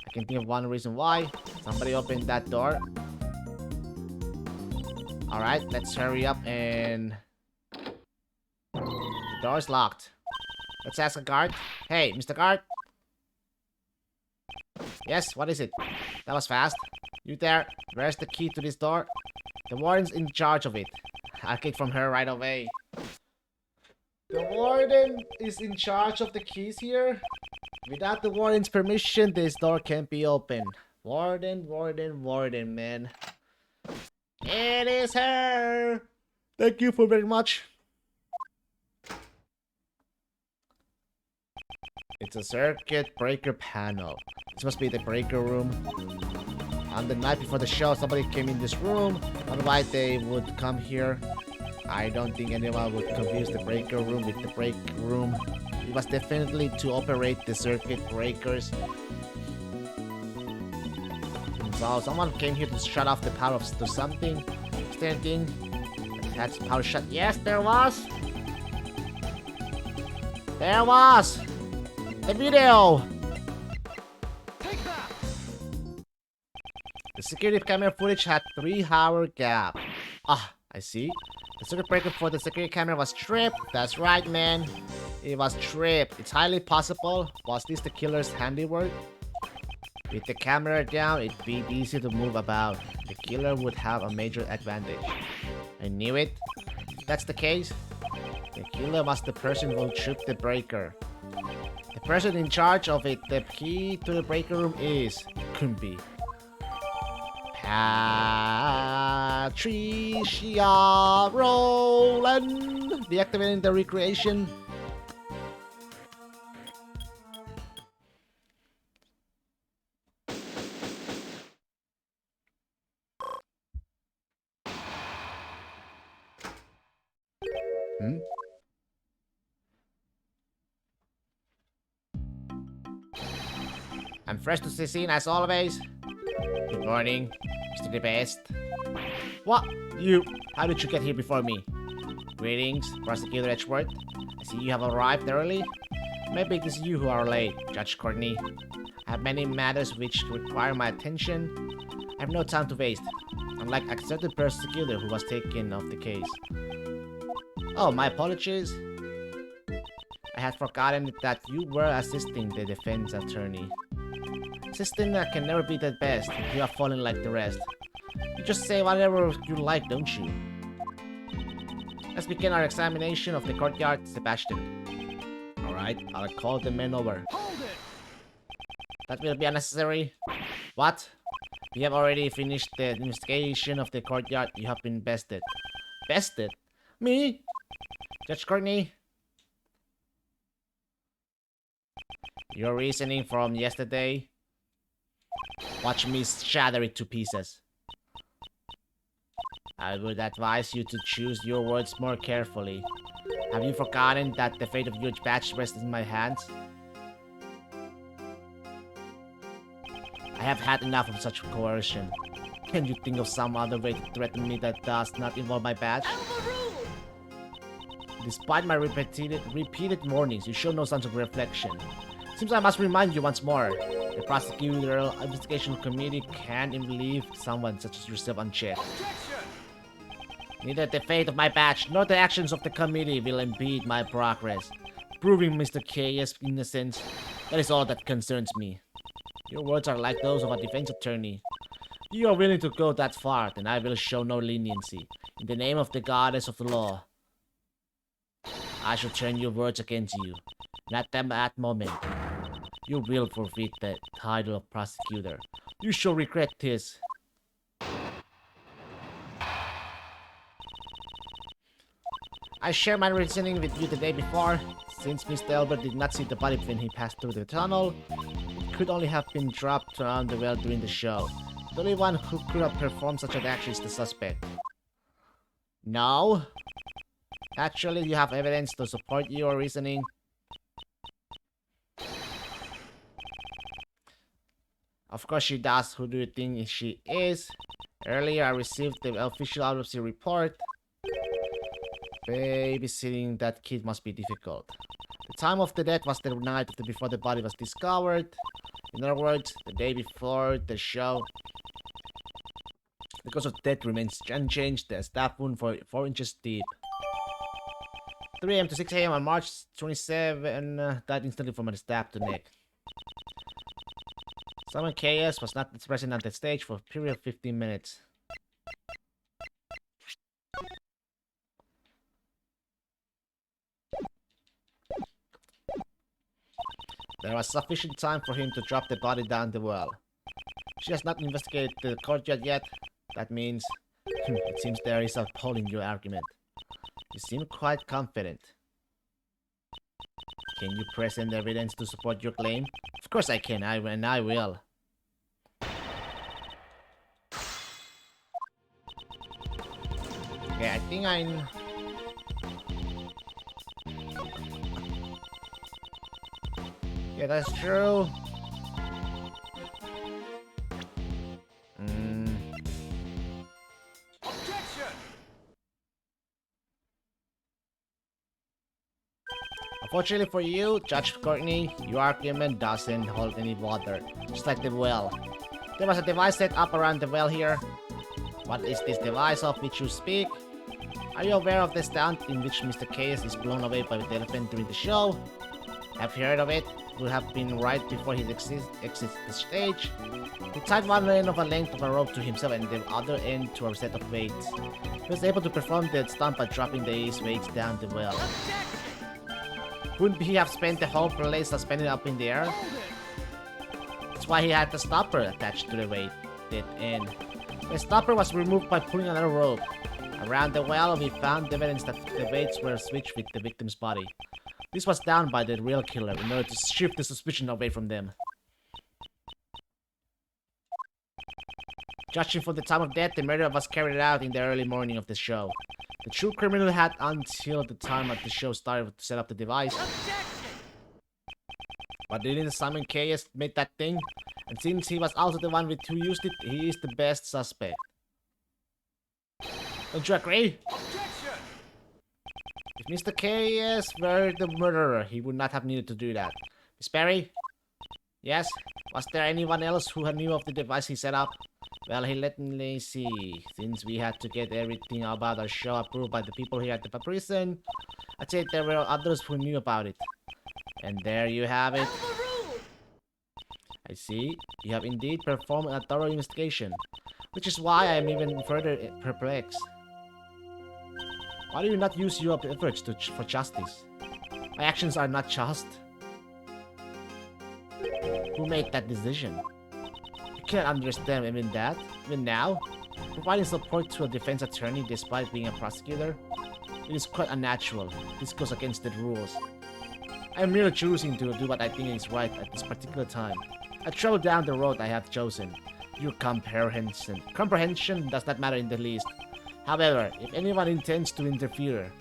[SPEAKER 1] I can think of one reason why. Somebody opened that door. Alright, let's hurry up and... The door is locked. Let's ask a guard. Hey, Mr. Guard. Yes, what is it? That was fast. You there? Where's the key to this door? The warden's in charge of it. I'll get from her right away. The warden is in charge of the keys here? Without the warden's permission, this door can't be opened. Warden, man. It is her! Thank you for very much. It's a circuit breaker panel. This must be the breaker room. On the night before the show, somebody came in this room. Otherwise, they would come here. I don't think anyone would confuse the breaker room with the break room. It was definitely to operate the circuit breakers. So someone came here to shut off the power to something. Standing. That's power shut. Yes, there was. There was. The video.
[SPEAKER 3] Take that!
[SPEAKER 1] The security camera footage had 3-hour gap. Ah, I see. The circuit breaker for the security camera was tripped. That's right, man. It was tripped. It's highly possible. Was this the killer's handiwork? With the camera down, it'd be easy to move about. The killer would have a major advantage. I knew it. If that's the case, the killer was the person who tripped the breaker. The person in charge of it, the key to the breaker room is Kumbi. Patricia Rowland. Deactivating the recreation. I'm fresh to the scene as always. Good morning, Mr. The Best. What? You? How did you get here before me? Greetings, Prosecutor Edgeworth. I see you have arrived early. Maybe it is you who are late, Judge Courtney. I have many matters which require my attention. I have no time to waste, unlike a certain prosecutor who was taken off the case. Oh, my apologies. I had forgotten that you were assisting the defense attorney. Assisting can never be the best if you are falling like the rest. You just say whatever you like, don't you? Let's begin our examination of the courtyard, Sebastian. Alright, I'll call the men over.
[SPEAKER 3] Hold it!
[SPEAKER 1] That will be unnecessary. What? We have already finished the investigation of the courtyard. You have been bested. Bested? Me? Judge Courtney? Your reasoning from yesterday? Watch me shatter it to pieces. I would advise you to choose your words more carefully. Have you forgotten that the fate of your batch rests in my hands? I have had enough of such coercion. Can you think of some other way to threaten me that does not involve my badge? Despite my repeated warnings, you show no signs of reflection. Seems I must remind you once more. The prosecutorial investigation committee can't even leave someone such as yourself unchecked. Neither the fate of my batch nor the actions of the committee will impede my progress. Proving Mr. K's innocence, that is all that concerns me. Your words are like those of a defense attorney. You are willing to go that far, then I will show no leniency. In the name of the goddess of the law, I shall turn your words against you. And at that moment, you will forfeit the title of prosecutor. You shall regret this. I shared my reasoning with you the day before. Since Mr. Albert did not see the body when he passed through the tunnel, it could only have been dropped around the well during the show. The only one who could have performed such an action is the suspect. No? Actually, you have evidence to support your reasoning. Of course she does. Who do you think she is? Earlier I received the official autopsy report. Babysitting that kid must be difficult. The time of the death was the night before the body was discovered. In other words, the day before the show. The cause of death remains unchanged. The stab wound 4 inches deep. 3 a.m. to 6 a.m. on March 27, died instantly from a stab to neck. Simon KS was not present on the stage for a period of 15 minutes. There was sufficient time for him to drop the body down the well. She has not investigated the courtyard yet. That means... it seems there is a hole in your argument. You seem quite confident. Can you present evidence to support your claim? Of course I can, and I will. Okay, I think I'm... yeah, that's true. Unfortunately for you, Judge Courtney, your argument doesn't hold any water. Just like the well. There was a device set up around the well here. What is this device of which you speak? Are you aware of the stunt in which Mr. Case is blown away by the elephant during the show? Have you heard of it? It would have been right before he exits the stage. He tied one end of a length of a rope to himself and the other end to a set of weights. He was able to perform the stunt by dropping these weights down the well. Wouldn't he have spent the whole play suspended up in the air? That's why he had the stopper attached to the weight end. The stopper was removed by pulling another rope. Around the well, we found evidence that the weights were switched with the victim's body. This was done by the real killer in order to shift the suspicion away from them. Judging from the time of death, the murder was carried out in the early morning of the show. The true criminal had until the time of the show started to set up the device. But didn't Simon Keyes make that thing? And since he was also the one who used it, he is the best suspect. Don't you agree? If Mr. Keyes were the murderer, he would not have needed to do that. Miss Perry? Yes? Was there anyone else who knew of the device he set up? Well, let me see. Since we had to get everything about our show approved by the people here at the prison, I'd say there were others who knew about it. And there you have it. I see. You have indeed performed a thorough investigation, which is why I am even further perplexed. Why do you not use your efforts for justice? My actions are not just. Who made that decision? You can't understand even that, even now. Providing support to a defense attorney despite being a prosecutor, it is quite unnatural. This goes against the rules. I am merely choosing to do what I think is right at this particular time. I travel down the road I have chosen. Your comprehension does not matter in the least. However, if anyone intends to interfere,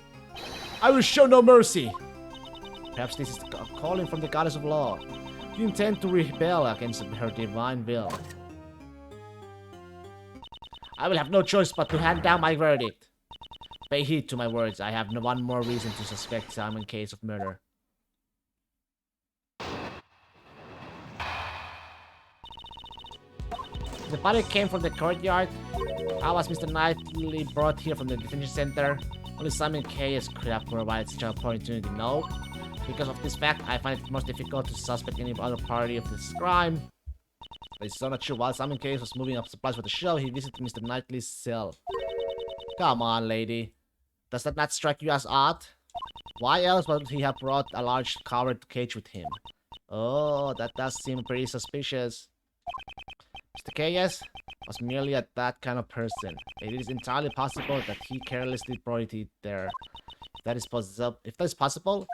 [SPEAKER 1] I will show no mercy. Perhaps this is a calling from the goddess of law. You intend to rebel against her divine will. I will have no choice but to hand down my verdict. Pay heed to my words. I have one more reason to suspect Simon Case of murder. The body came from the courtyard. How was Mr. Knightley brought here from the detention center? Only Simon Case could have provided such an opportunity. No. Because of this fact, I find it most difficult to suspect any other party of this crime. But it's so not sure. While Simon Case was moving up supplies for the show, he visited Mr. Knightley's cell. Come on, lady. Does that not strike you as odd? Why else would he have brought a large covered cage with him? Oh, that does seem pretty suspicious. Mr. Keyes was merely that kind of person. It is entirely possible that he carelessly brought it there. If that is possible,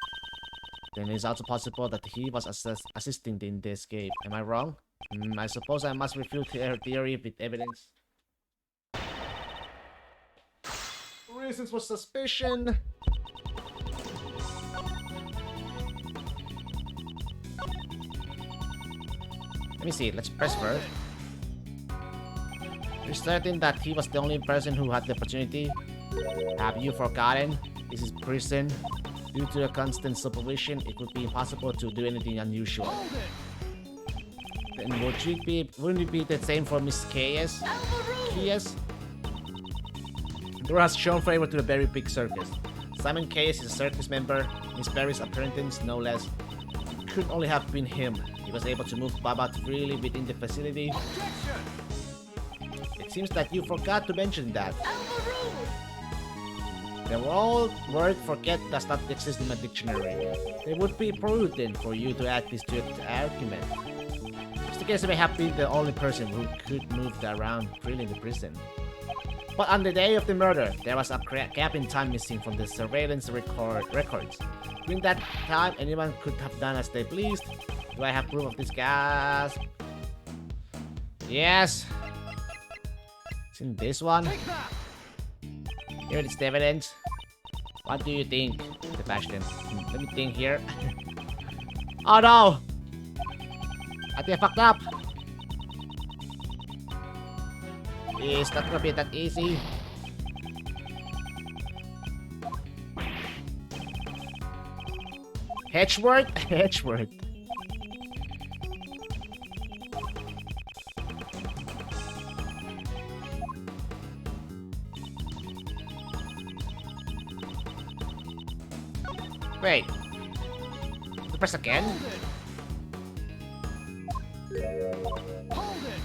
[SPEAKER 1] then it is also possible that he was assisting in the escape. Am I wrong? I suppose I must refute her theory with evidence. Reasons for suspicion. Let me see. Let's press first. You're certain that he was the only person who had the opportunity? Have you forgotten? This is prison. Due to the constant supervision, it would be impossible to do anything unusual. Then wouldn't it be the same for Miss Keyes? Dora has shown favor to the Berry Pig Circus. Simon Case is a circus member, Miss Berry's apprentice, no less. It could only have been him. He was able to move about freely within the facility. It seems that you forgot to mention that. The word forget does not exist in my dictionary. It would be prudent for you to add this to your argument. Mr. Case may have been the only person who could move around freely in the prison. But on the day of the murder, there was a gap in time missing from the surveillance records. During that time, anyone could have done as they pleased. Do I have proof of this gas? Yes. It's in this one. Here is the evidence. What do you think, Sebastian? Let me think here. Oh no! I think I fucked up. It's not gonna be that easy. Hedgeworth? Hedgeworth. Wait. Press again?
[SPEAKER 3] Hold it!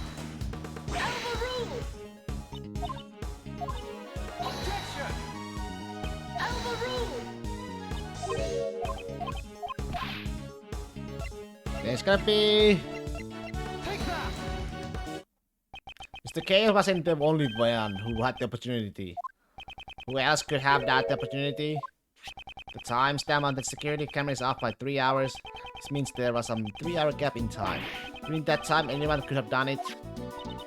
[SPEAKER 3] Overruled! Objection! Overruled!
[SPEAKER 1] There's gonna be...
[SPEAKER 3] Take that!
[SPEAKER 1] Mr. K wasn't the only one who had the opportunity. Who else could have that opportunity? The timestamp on the security camera is off by 3 hours. This means there was a 3-hour gap in time. During that time, anyone could have done it.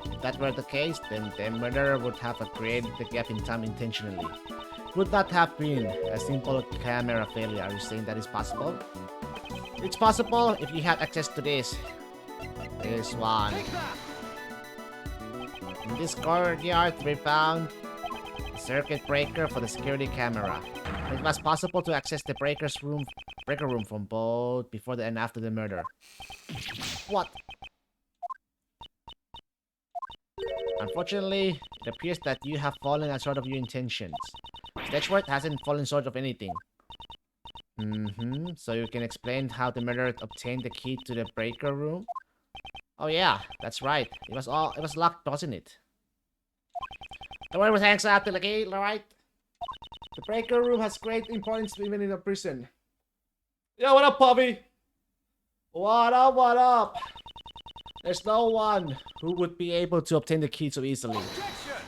[SPEAKER 1] If that were the case, then the murderer would have created the gap in time intentionally. It would not have been a simple camera failure. Are you saying that is possible? It's possible if you had access to this. This one.
[SPEAKER 3] Take that!
[SPEAKER 1] In this courtyard, we found a circuit breaker for the security camera. It was possible to access the breaker room from both before and after the murder. What? Unfortunately, it appears that you have fallen short of your intentions. Sedgeworth hasn't fallen short of anything. So you can explain how the murderer obtained the key to the breaker room? Oh yeah, that's right. It was locked, wasn't it? The one with hangs out to the gate, alright? The breaker room has great importance even in a prison. Yo, what up, Puppy? What up, what up? There's no one who would be able to obtain the key so easily.
[SPEAKER 3] Objection!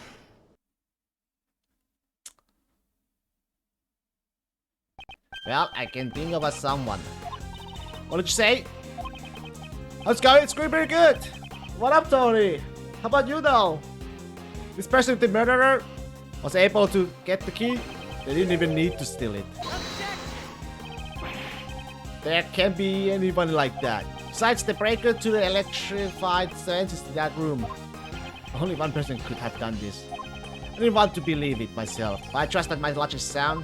[SPEAKER 1] Well, I can think of someone. What did you say? How's it going? It's going pretty good. What up, Tony? How about you, though? This person, the murderer, was able to get the key. They didn't even need to steal it. There can't be anyone like that. Besides the breaker to the electrified senses in that room. Only one person could have done this. I didn't want to believe it myself, but I trusted my logic sound.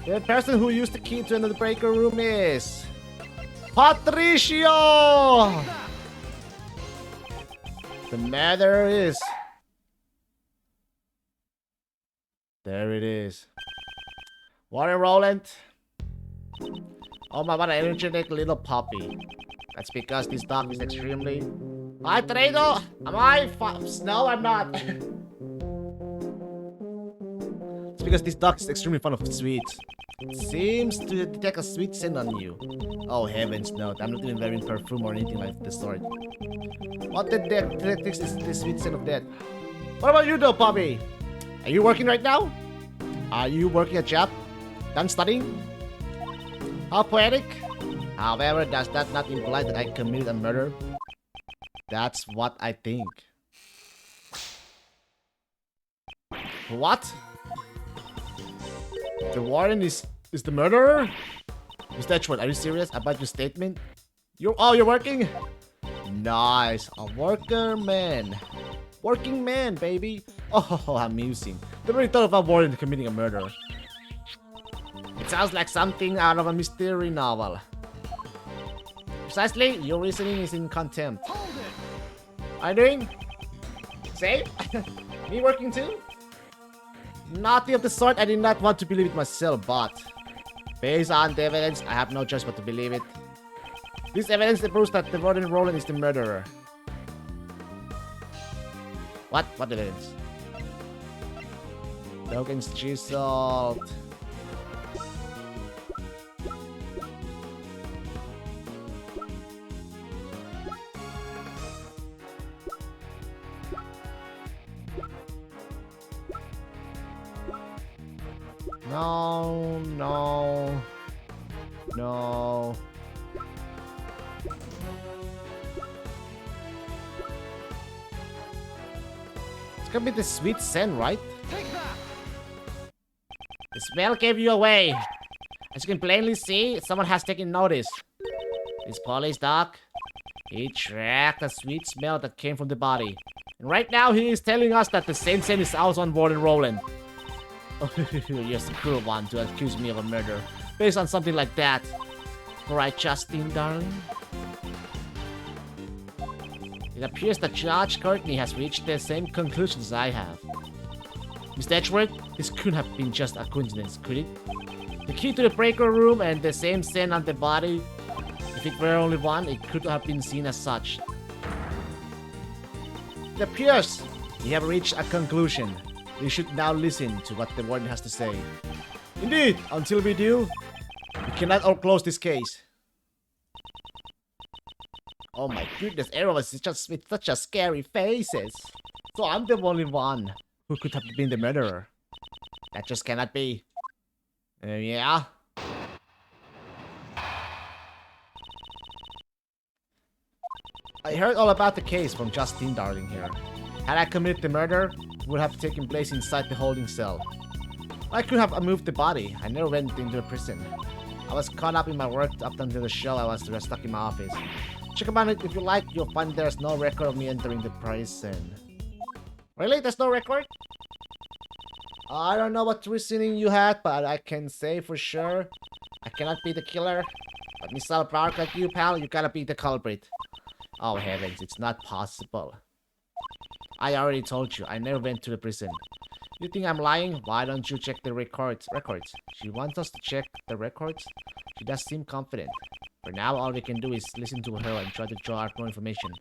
[SPEAKER 1] The person who used the key to another breaker room is... Patricio! The murderer is... There it is. Warren Roland. Oh my, what an energetic little puppy. That's because this dog is extremely... Hi, Trado! Am I? No, I'm not. It's because this dog is extremely fond of sweets. It seems to detect a sweet scent on you. Oh heavens, no. I'm not even wearing perfume or anything like the sort. What the detects is the sweet scent of death. What about you though, puppy? Are you working right now? Are you working a job? Done studying? How poetic. However, does that not imply that I committed a murder? That's what I think. What? The Warren is the murderer? Mr. Edgeworth, are you serious about your statement? You're working? Nice. A worker man. Working man, baby. Oh, amusing. Never really thought about Warren committing a murder. It sounds like something out of a mystery novel. Precisely, your reasoning is in contempt. Are you doing? Same? Me working too? Nothing of the sort. I did not want to believe it myself, but based on the evidence, I have no choice but to believe it. This evidence proves that the Warren Roland is the murderer. What? What evidence? Tokens chiseled. No, no, no. It's gonna be the sweet scent, right?
[SPEAKER 3] Take that.
[SPEAKER 1] The smell gave you away. As you can plainly see, someone has taken notice. This police dog, he tracked the sweet smell that came from the body. And right now he is telling us that the same scent is also on Warren Roland. You're the cruel one to accuse me of a murder based on something like that. Alright, Justin, darling. It appears that Judge Courtney has reached the same conclusions I have. Mr. Edgeworth, this couldn't have been just a coincidence, could it? The key to the breaker room and the same scent on the body. If it were only one, it could have been seen as such. It appears we have reached a conclusion. We should now listen to what the warden has to say. Indeed, until we do, we cannot all close this case. Oh my goodness, everyone is just with such a scary faces. So I'm the only one who could have been the murderer. That just cannot be. Yeah. I heard all about the case from Justine Darling here. Had I committed the murder, it would have taken place inside the holding cell. I could have moved the body. I never went into the prison. I was caught up in my work up until the show. I was stuck in my office. Check about it if you like. You'll find there's no record of me entering the prison. Really? There's no record? I don't know what reasoning you had, but I can say for sure I cannot be the killer. But missile power like you, pal, you gotta be the culprit. Oh heavens, it's not possible. I already told you, I never went to the prison. You think I'm lying? Why don't you check the records? She wants us to check the records? She does seem confident. For now, all we can do is listen to her and try to draw out more information.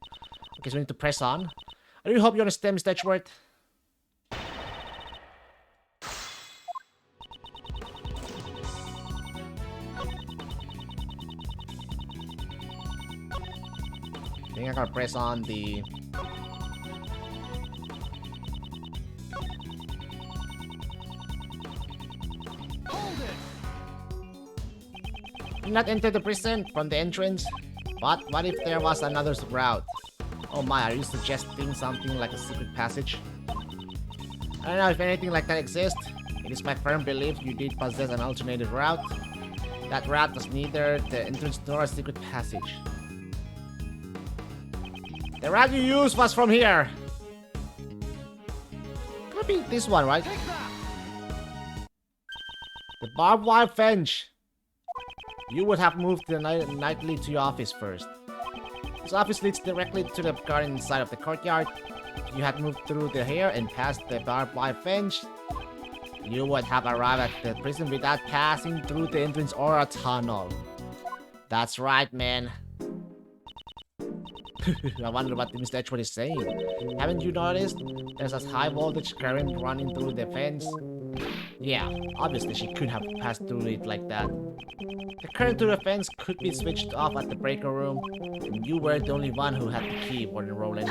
[SPEAKER 1] Okay, so we need to press on. I really hope you understand, Mr. Edgeworth. I think I gotta press on the... You not enter the prison from the entrance? But what if there was another route? Oh my, are you suggesting something like a secret passage? I don't know if anything like that exists. It is my firm belief you did possess an alternative route. That route was neither the entrance nor a secret passage. The route you used was from here. Could be this one, right?
[SPEAKER 3] Take that.
[SPEAKER 1] The barbed wire fence. You would have moved the nightly to your office first. This office leads directly to the garden inside of the courtyard. If you had moved through the here and past the barbed wire fence, you would have arrived at the prison without passing through the entrance or a tunnel. That's right, man. I wonder what Mr. Edgeworth is saying. Haven't you noticed? There's a high voltage current running through the fence. Yeah, obviously she could have passed through it like that. The current to the fence could be switched off at the breaker room, and you were the only one who had the key, Warden Roland.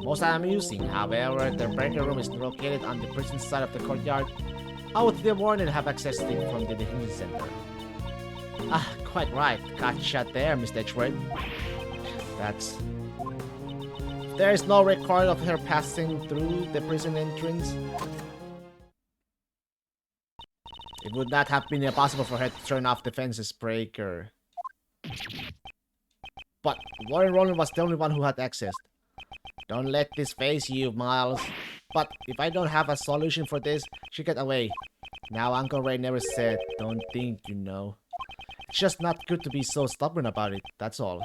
[SPEAKER 1] Most amusing, however, the breaker room is located on the prison side of the courtyard. How would the warden have accessed it from the detention center? Ah, quite right. Gotcha there, Mr. Edgeworth. That's... There is no record of her passing through the prison entrance. It would not have been impossible for her to turn off the fence's breaker. But Warden Roland was the only one who had access. Don't let this phase you, Miles. But if I don't have a solution for this, she get away. Now Uncle Ray never said, don't think, you know. It's just not good to be so stubborn about it, that's all.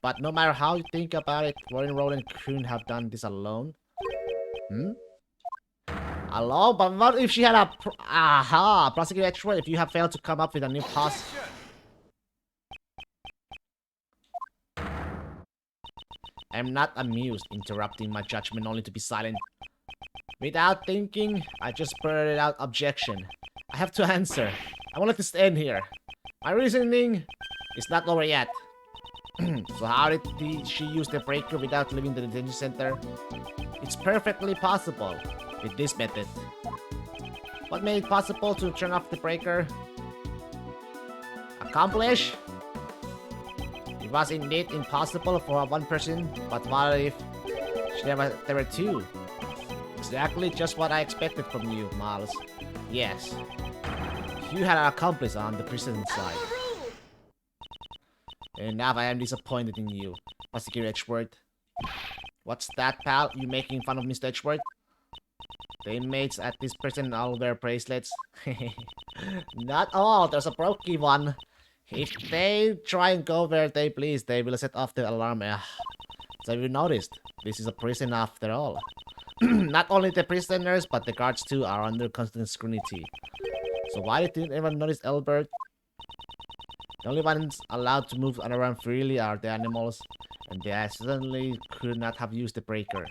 [SPEAKER 1] But no matter how you think about it, Warden Roland couldn't have done this alone. Alone? But what if she had a... Prosecutor Edgeworth, if you have failed to come up with a new pos... I am not amused, interrupting my judgment only to be silent. Without thinking, I just blurted out objection. I have to answer. I won't let this end here. My reasoning is not over yet. So how did she use the breaker without leaving the detention center? It's perfectly possible with this method. What made it possible to turn off the breaker? Accomplish? It was indeed impossible for one person, but what if there were two? Exactly just what I expected from you, Miles. Yes. You had an accomplice on the prison side. And now I am disappointed in you, Prosecutor Edgeworth. What's that, pal? You making fun of Mr. Edgeworth? The inmates at this prison all wear bracelets. Not all, there's a brokey one. If they try and go where they please, they will set off the alarm. So you noticed, this is a prison after all. Not only the prisoners, but the guards too are under constant scrutiny. So why didn't anyone notice Albert? The only ones allowed to move around freely are the animals, and they certainly could not have used the breaker.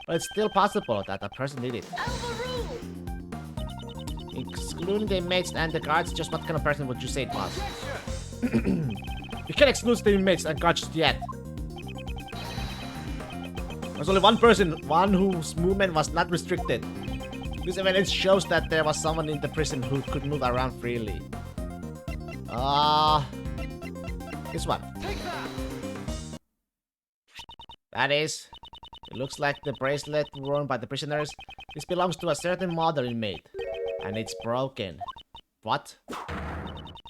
[SPEAKER 1] But it's still possible that a person did it. Excluding the inmates and the guards, just what kind of person would you say it was? You can't exclude the inmates and guards yet. There's only one person, one whose movement was not restricted. This evidence shows that there was someone in the prison who could move around freely. This one. That is, it looks like the bracelet worn by the prisoners. This belongs to a certain model inmate, and it's broken. What?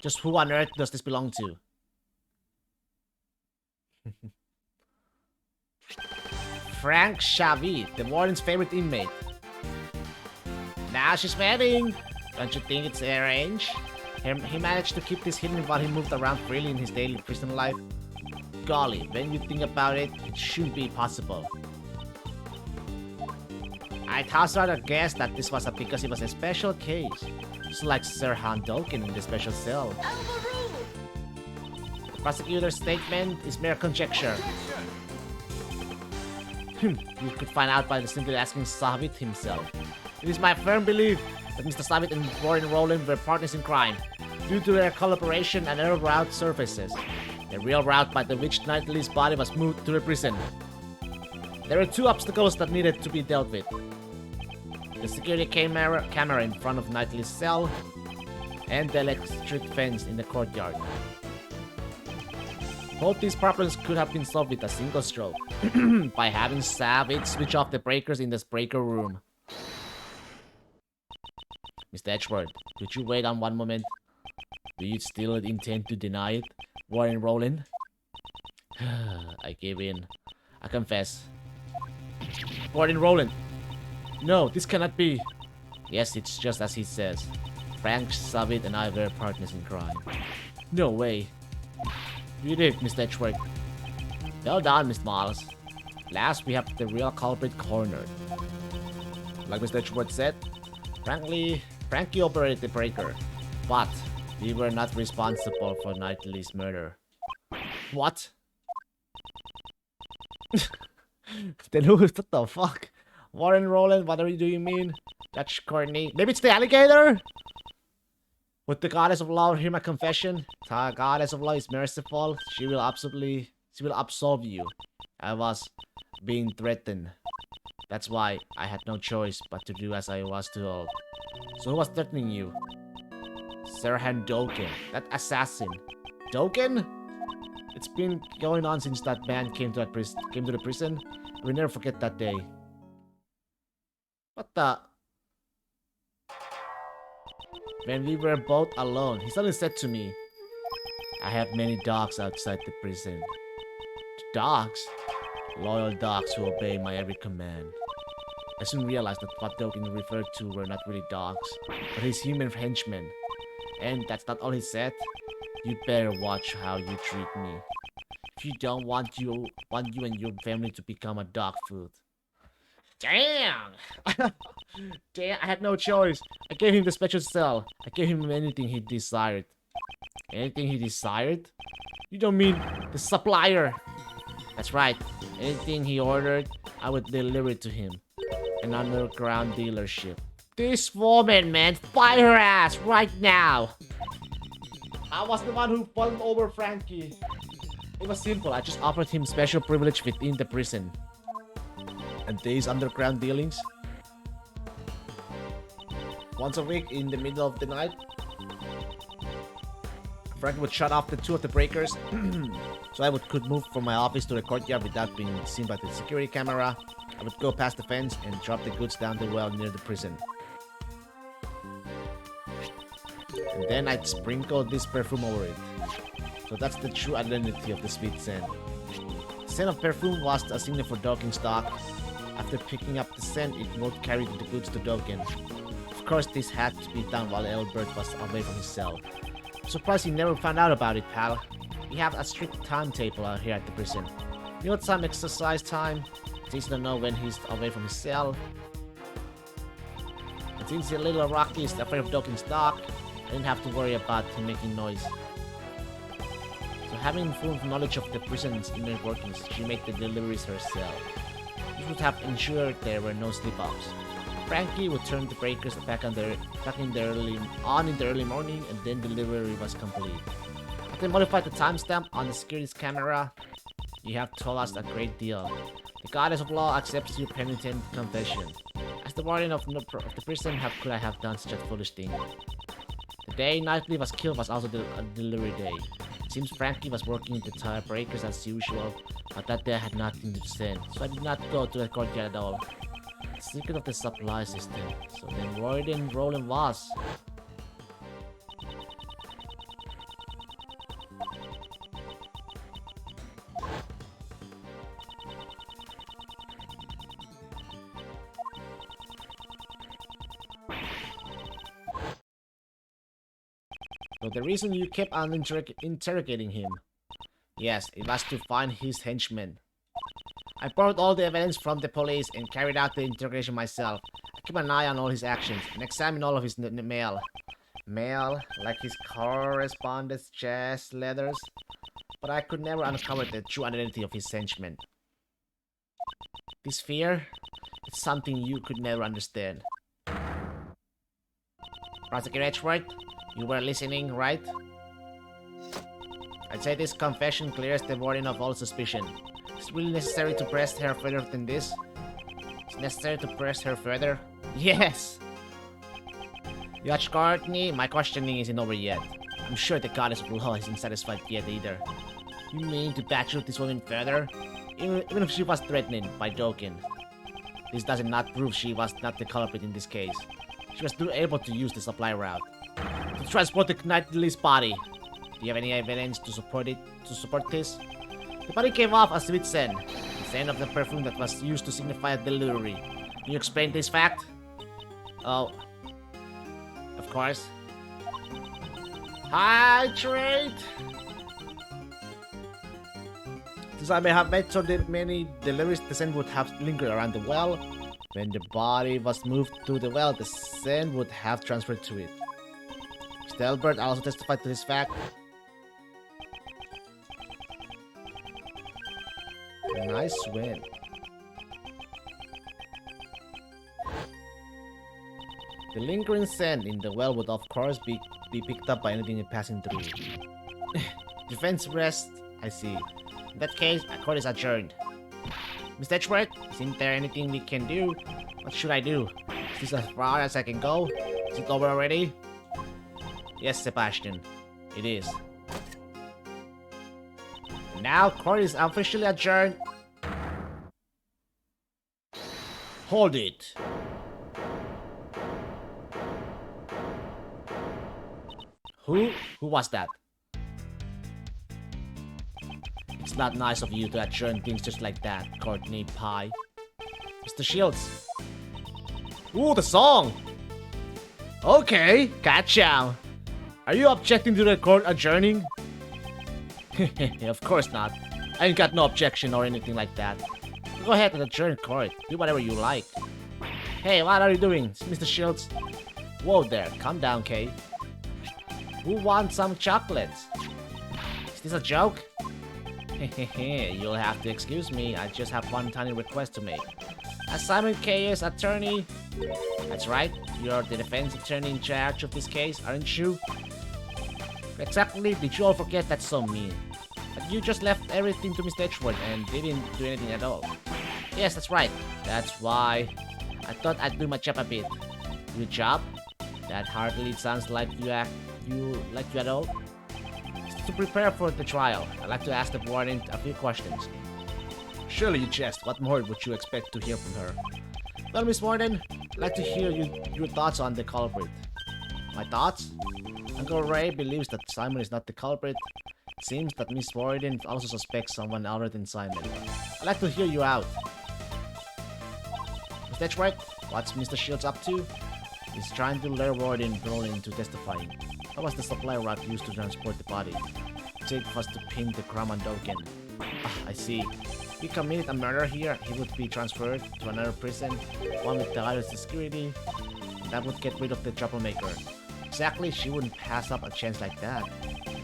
[SPEAKER 1] Just who on earth does this belong to? Frank Chavy, the warden's favorite inmate. Now she's sweating. Don't you think it's arranged? He managed to keep this hidden while he moved around freely in his daily prison life. Golly, when you think about it, it shouldn't be possible. I'd rather guess that this was because it was a special case. Just like Sir Han Dolkin in the special cell. The prosecutor's statement is mere conjecture. You could find out by simply asking Savit himself. It is my firm belief that Mr. Savit and Warden Roland were partners in crime, due to their collaboration and error route surfaces. The real route by which Knightley's body was moved to the prison. There were two obstacles that needed to be dealt with. The security camera in front of Knightley's cell, and the electric fence in the courtyard. Both these problems could have been solved with a single stroke, by having Savage switch off the breakers in this breaker room. Mr. Edgeworth, could you wait on one moment? Do you still intend to deny it, Warren Roland? I gave in. I confess. Warren Roland! No, this cannot be. Yes, it's just as he says. Frank Savage and I were partners in crime. No way. You did, Mr. Edgeworth. Well done, Miss Miles. Last, we have the real culprit cornered. Like Mr. Edgeworth said, Frankie operated the breaker, but we were not responsible for Knightley's murder. What? Then who? What the fuck? Warren Roland, what do you mean? That's Courtney. Maybe it's the alligator? Would the goddess of law hear my confession? The goddess of law is merciful. She will absolve you. I was being threatened. That's why I had no choice but to do as I was told. So who was threatening you? Sirhan Doken, that assassin. Doken? It's been going on since that man came to the prison. We'll never forget that day. What the? When we were both alone, he suddenly said to me, I have many dogs outside the prison. Dogs? Loyal dogs who obey my every command. I soon realized that what Doken referred to were not really dogs, but his human henchmen. And that's not all he said. You'd better watch how you treat me. If you don't want you and your family to become a dog food. Damn! Damn, I had no choice. I gave him the special cell. I gave him anything he desired. Anything he desired? You don't mean the supplier? That's right. Anything he ordered, I would deliver it to him. An underground dealership. This woman, man, fire her ass right now! I was the one who pulled over Frankie. It was simple. I just offered him special privilege within the prison. And these underground dealings? Once a week in the middle of the night, Frank would shut off the two of the breakers so I could move from my office to the courtyard without being seen by the security camera. I would go past the fence and drop the goods down the well near the prison. And then I'd sprinkle this perfume over it. So that's the true identity of the sweet scent. The scent of perfume was a signal for Doken stock. After picking up the scent, it would carry the goods to Doken. Of course, this had to be done while Elbert was away from his cell. I'm surprised he never found out about it, pal. We have a strict timetable out here at the prison. You know, some exercise time. It's easy to know when he's away from his cell. And since the little Rocky is afraid of Doken's dog, I didn't have to worry about him making noise. So having full knowledge of the prison's inner workings, she made the deliveries herself. This would have ensured there were no slip-ups. Frankie would turn the breakers back in the early morning, and then delivery was complete. I can modify the timestamp on the security's camera. You have told us a great deal. The goddess of law accepts your penitent confession. As the warden of the prison, how could I have done such a foolish thing? The day Knightley was killed was also a delivery day. It seems Frankie was working the tire breakers as usual, but that day I had nothing to send, so I did not go to the courtyard at all. The secret of the supply system. So then Warden Roland was. So the reason you kept on interrogating him. Yes, it was to find his henchmen. I borrowed all the evidence from the police and carried out the interrogation myself. I kept an eye on all his actions and examined all of his mail. Mail, like his correspondence, chest, letters. But I could never uncover the true identity of his henchmen. This fear, it's something you could never understand. Prosecutor Edgeworth, you were listening, right? I'd say this confession clears the warden of all suspicion. Is it really necessary to press her further than this? It's necessary to press her further? Yes! Yacht Courtney, my questioning isn't over yet. I'm sure the goddess of law isn't satisfied yet either. You mean to bachelor this woman further? Even if she was threatened by Dogen. This does not prove she was not the culprit in this case. She was still able to use the supply route to transport the Knightley's body. Do you have any evidence to support this? The body came off a sweet scent, the scent of the perfume that was used to signify a delivery. Can you explain this fact? Oh, of course. Hydrate! Since I may have made so that many deliveries, the scent would have lingered around the well. When the body was moved to the well, the scent would have transferred to it. Mr. Albert also testified to this fact. Nice win. The lingering scent in the well would of course be picked up by anything passing through. Defense rests, I see. In that case, a court is adjourned. Mr. Edgeworth, isn't there anything we can do? What should I do? Is this as far as I can go? Is it over already? Yes, Sebastian. It is. Now, court is officially adjourned. Hold it. Who was that? It's not nice of you to adjourn things just like that, Courtney Pie. Mr. Shields. Ooh, the song! Okay, gotcha. Are you objecting to the court adjourning? Of course not. I ain't got no objection or anything like that. Go ahead and adjourn court. Do whatever you like. Hey, what are you doing, Mr. Shields? Whoa there, calm down, Kay. Who wants some chocolates? Is this a joke? You'll have to excuse me. I just have one tiny request to make. As Simon K.'s attorney... That's right, you're the defense attorney in charge of this case, aren't you? Exactly, did you all forget that's so mean? But you just left everything to Mr. Edgeworth and didn't do anything at all. Yes, that's right. That's why I thought I'd do my job a bit. Your job? That hardly sounds like you at all. To prepare for the trial, I'd like to ask the warden a few questions. Surely you jest. What more would you expect to hear from her? Well, Miss Warden, I'd like to hear your thoughts on the culprit. My thoughts? Uncle Ray believes that Simon is not the culprit. It seems that Miss Warden also suspects someone other than Simon. I'd like to hear you out. Mr. Edgeworth, what's Mr. Shields up to? He's trying to lure Warden Brolin into testifying. How was the supply route used to transport the body? The take was to pin the crime on Dogen. Ah, I see. If he committed a murder here, he would be transferred to another prison, one with the highest security. That would get rid of the troublemaker. Exactly, she wouldn't pass up a chance like that.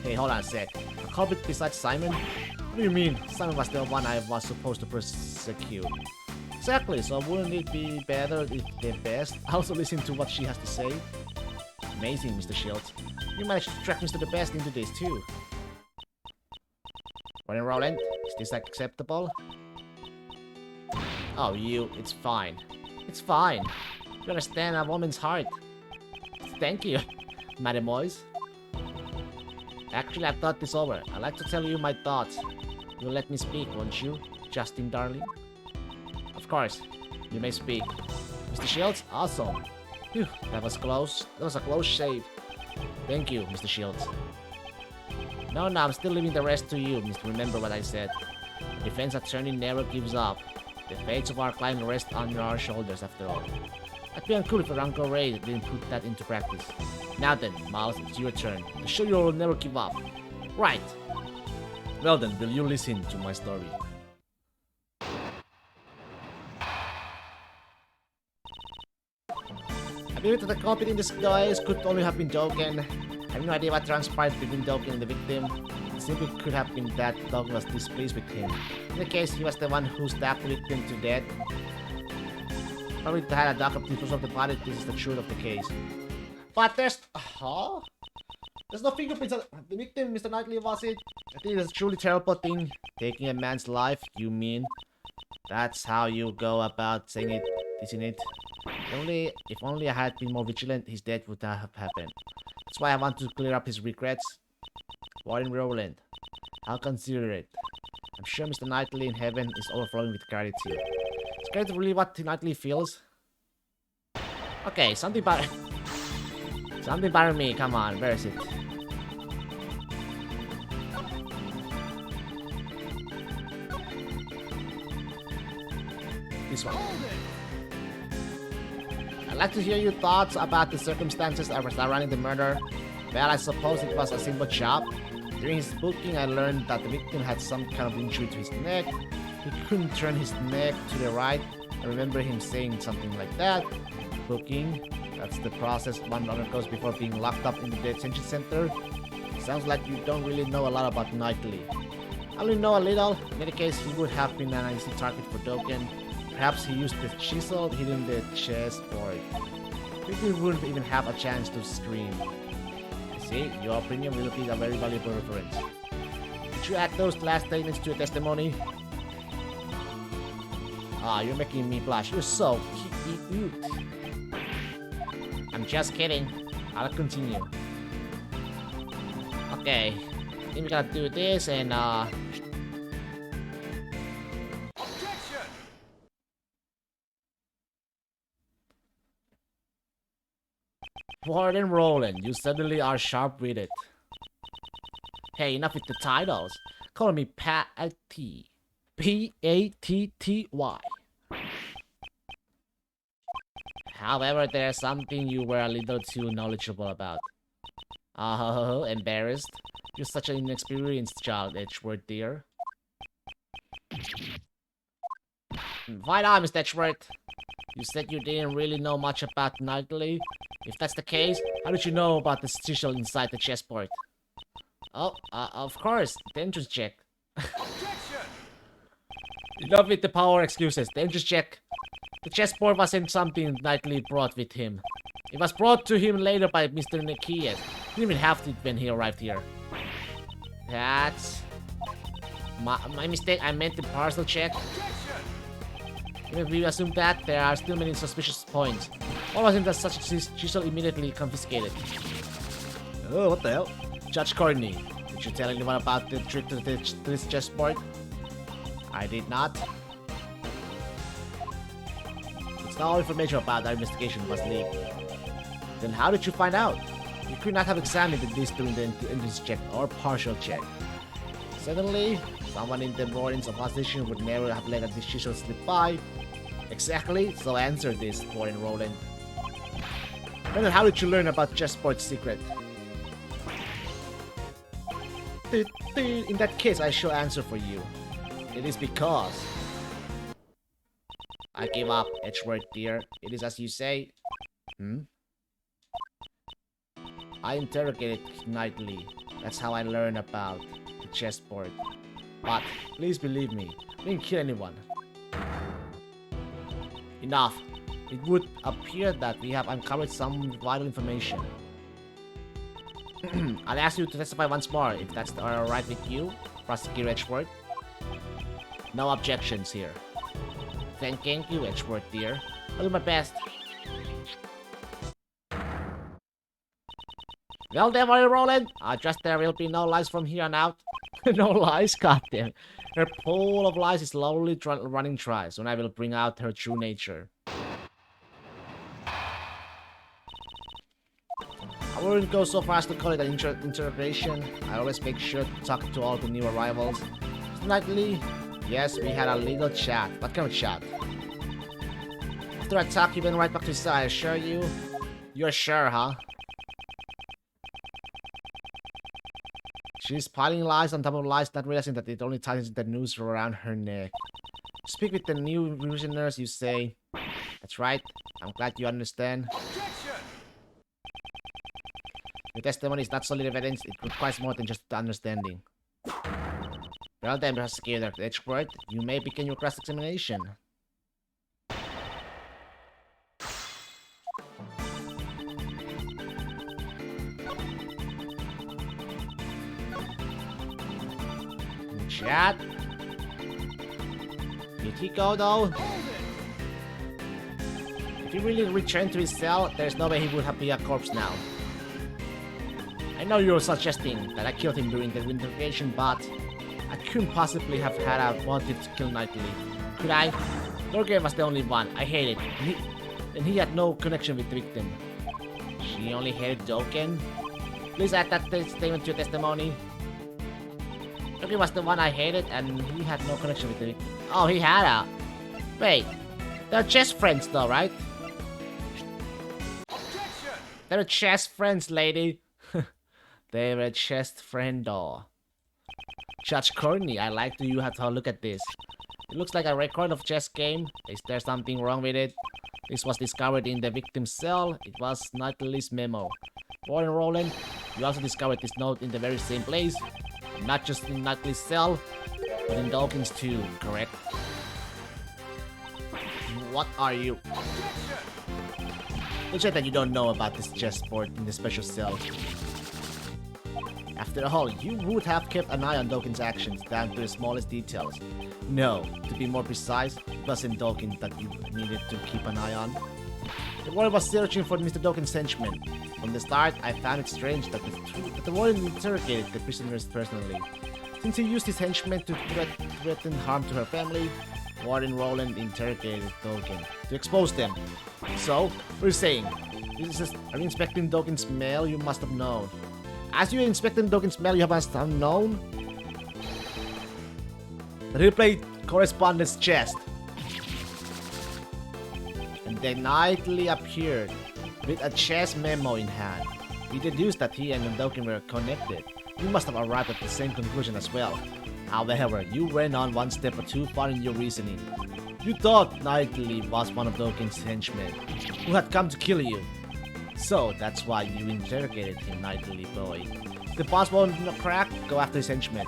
[SPEAKER 1] Hey, hold on a sec. A culprit besides Simon? What do you mean? Simon was the one I was supposed to prosecute. Exactly, so wouldn't it be better if the best also listen to what she has to say? Amazing, Mr. Shields. You managed to track Mr. The Best into this too. Warden Roland, is this acceptable? Oh, it's fine. It's fine. You understand a woman's heart. Thank you, Mademoiselle. Actually, I've thought this over. I'd like to tell you my thoughts. You'll let me speak, won't you, Justin darling? Of course, you may speak. Mr. Shields, awesome. Phew, that was close. That was a close shave. Thank you, Mr. Shields. No, I'm still leaving the rest to you, Mr. Remember what I said. The defense attorney never gives up. The fates of our client rest on our shoulders after all. I'd be uncool if Uncle Ray didn't put that into practice. Now then, Miles, it's your turn. To show you will never give up. Right. Well then, will you listen to my story? I believe that the culprit in this case could only have been Dogen. I have no idea what transpired between Dogen and the victim. It simply could have been that Dogen was displeased with him. In the case, he was the one who stabbed the victim to death. Probably had a doctor to preserve the body. This is the truth of the case. But there's no fingerprints on the victim, Mr. Knightley, was it? I think it's a truly terrible thing. Taking a man's life, you mean? That's how you go about saying it, isn't it? If only I had been more vigilant, his death would not have happened. That's why I want to clear up his regrets. Warren Rowland, I'll consider it. I'm sure Mr. Knightley in heaven is overflowing with gratitude. Is gratitude really what Knightley feels? Okay, something about something about me. Come on, where is it? This one. I'd like to hear your thoughts about the circumstances surrounding the murder. Well, I suppose it was a simple job. During his booking, I learned that the victim had some kind of injury to his neck. He couldn't turn his neck to the right. I remember him saying something like that. Booking, that's the process one undergoes before being locked up in the detention center. Sounds like you don't really know a lot about Knightley. I only know a little. In any case, he would have been an easy target for Dogen. Perhaps he used the chisel hitting the chessboard. He wouldn't even have a chance to scream. See, your opinion will be a very valuable reference. Did you add those last statements to your testimony? Ah, you're making me blush. You're so cute. I'm just kidding. I'll continue. Okay. I think we gotta do this and
[SPEAKER 3] Objection!
[SPEAKER 1] Warren Rowland, you suddenly are sharp-witted. Hey, enough with the titles. Call me Patty. P-A-T-T-Y. However, there's something you were a little too knowledgeable about. Oh, embarrassed? You're such an inexperienced child, Edgeworth, dear. Fight on, Mr. Edgeworth. You said you didn't really know much about Knightley. If that's the case, how did you know about the chisel inside the chessboard? Oh, of course, the entrance check.
[SPEAKER 3] Objection!
[SPEAKER 1] Enough with the power excuses. The entrance check. The chessboard wasn't something Knightley brought with him. It was brought to him later by Mr. Nikias. He didn't even have it when he arrived here. That's my mistake. I meant the parcel check.
[SPEAKER 3] Objection!
[SPEAKER 1] Even if we assume that, there are still many suspicious points. Why wasn't that such a chisel immediately confiscated? Oh, what the hell? Judge Courtney, did you tell anyone about the trip to this chessboard? I did not. It's not all information about our investigation was leaked. Then how did you find out? You could not have examined this during the entrance check or partial check. Suddenly, someone in the Warren's opposition would never have let this chisel slip by. Exactly, so answer this, Warren Rowland. Then how did you learn about chessboard's secret? In that case, I shall answer for you. It is because... I gave up, Edgeworth, dear. It is as you say. I interrogated Knightley. That's how I learned about the chessboard. But, please believe me, I didn't kill anyone. Enough. It would appear that we have uncovered some vital information. I'll ask you to testify once more, if that's alright with you, Prosecutor Edgeworth. No objections here. Thank you, Edgeworth, dear. I'll do my best. Well then, Warren Rowland, I trust there will be no lies from here on out. No lies? Goddamn. Her pool of lies is slowly running dry, soon I will bring out her true nature. I wouldn't go so far as to call it an interrogation. I always make sure to talk to all the new arrivals. Knightley, yes, we had a little chat. What kind of chat? After I talk, you went right back to his side, I assure you. You're sure, huh? She's piling lies on top of lies, not realizing that it only tightens the noose around her neck. Speak with the new prisoners, you say. That's right. I'm glad you understand.
[SPEAKER 3] Objection!
[SPEAKER 1] Your testimony is not solid evidence. It requires more than just the understanding. Well then, Prosecutor Edgeworth, you may begin your cross-examination. Chat. Did he go though?
[SPEAKER 3] Hold it!
[SPEAKER 1] If he really returned to his cell, there's no way he would have been a corpse now. I know you're suggesting that I killed him during the interrogation, but I couldn't possibly have had a motive to kill Knightley. Could I? Dorgan was the only one. I hated. And he had no connection with the victim. She only hated Doken? Please add that statement to your testimony. Dorgan was the one I hated and he had no connection with the victim. Oh, he had a... Wait. They're just friends though, right?
[SPEAKER 3] Objection!
[SPEAKER 1] They're just friends, lady. They're a chest friend though. Judge Courtney, I like to you have to look at this. It looks like a record of chess game. Is there something wrong with it? This was discovered in the victim's cell. It was Knightley's memo. Warren Rowland, you also discovered this note in the very same place. Not just in Knightley's cell, but in Dawkins too, correct? What are you?
[SPEAKER 3] Objection!
[SPEAKER 1] You said that you don't know about this chessboard in the special cell. After all, you would have kept an eye on Dawkins' actions down to the smallest details. No, to be more precise, it wasn't Dawkins that you needed to keep an eye on. The warden was searching for Mr. Dawkins' henchmen. From the start, I found it strange that the warden interrogated the prisoners personally. Since he used his henchmen to threaten harm to her family, Warden Rowland interrogated Dawkins to expose them. So, what are you saying? Are you inspecting Dawkins' mail? You must have known. As you inspecting Dawkins' mail, you must have known? Replay correspondence chest. And then Knightley appeared with a chess memo in hand. We deduced that he and Dawkins were connected. You must have arrived at the same conclusion as well. However, you went on one step or too far in your reasoning. You thought Knightley was one of Dawkins' henchmen who had come to kill you. So that's why you interrogated him, Knightley boy. If the boss won't crack, go after his henchmen.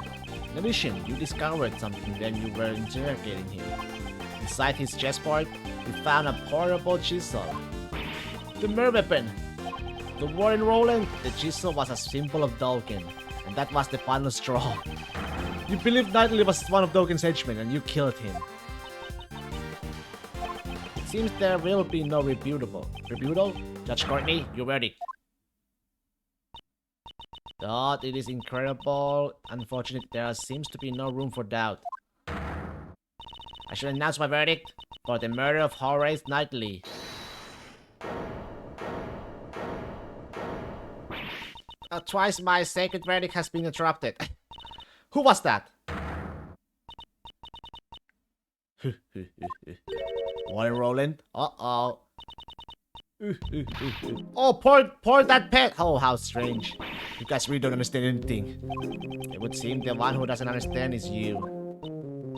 [SPEAKER 1] In addition, you discovered something when you were interrogating him. Inside his chessboard, you found a portable chisel. The murder weapon! The Warren Rowland, the chisel was a symbol of Dawkins, and that was the final straw. You believed Knightley was one of Dawkins' henchmen and you killed him. It seems there will be no rebuttal. Rebuttal? Judge Courtney, your verdict. Thought it is incredible. Unfortunately, there seems to be no room for doubt. I should announce my verdict for the murder of Horace Knightley. Twice my sacred verdict has been interrupted. Who was that? Warren Rowland? Uh-oh. Oh, poor that pet! Oh, how strange. You guys really don't understand anything. It would seem the one who doesn't understand is you.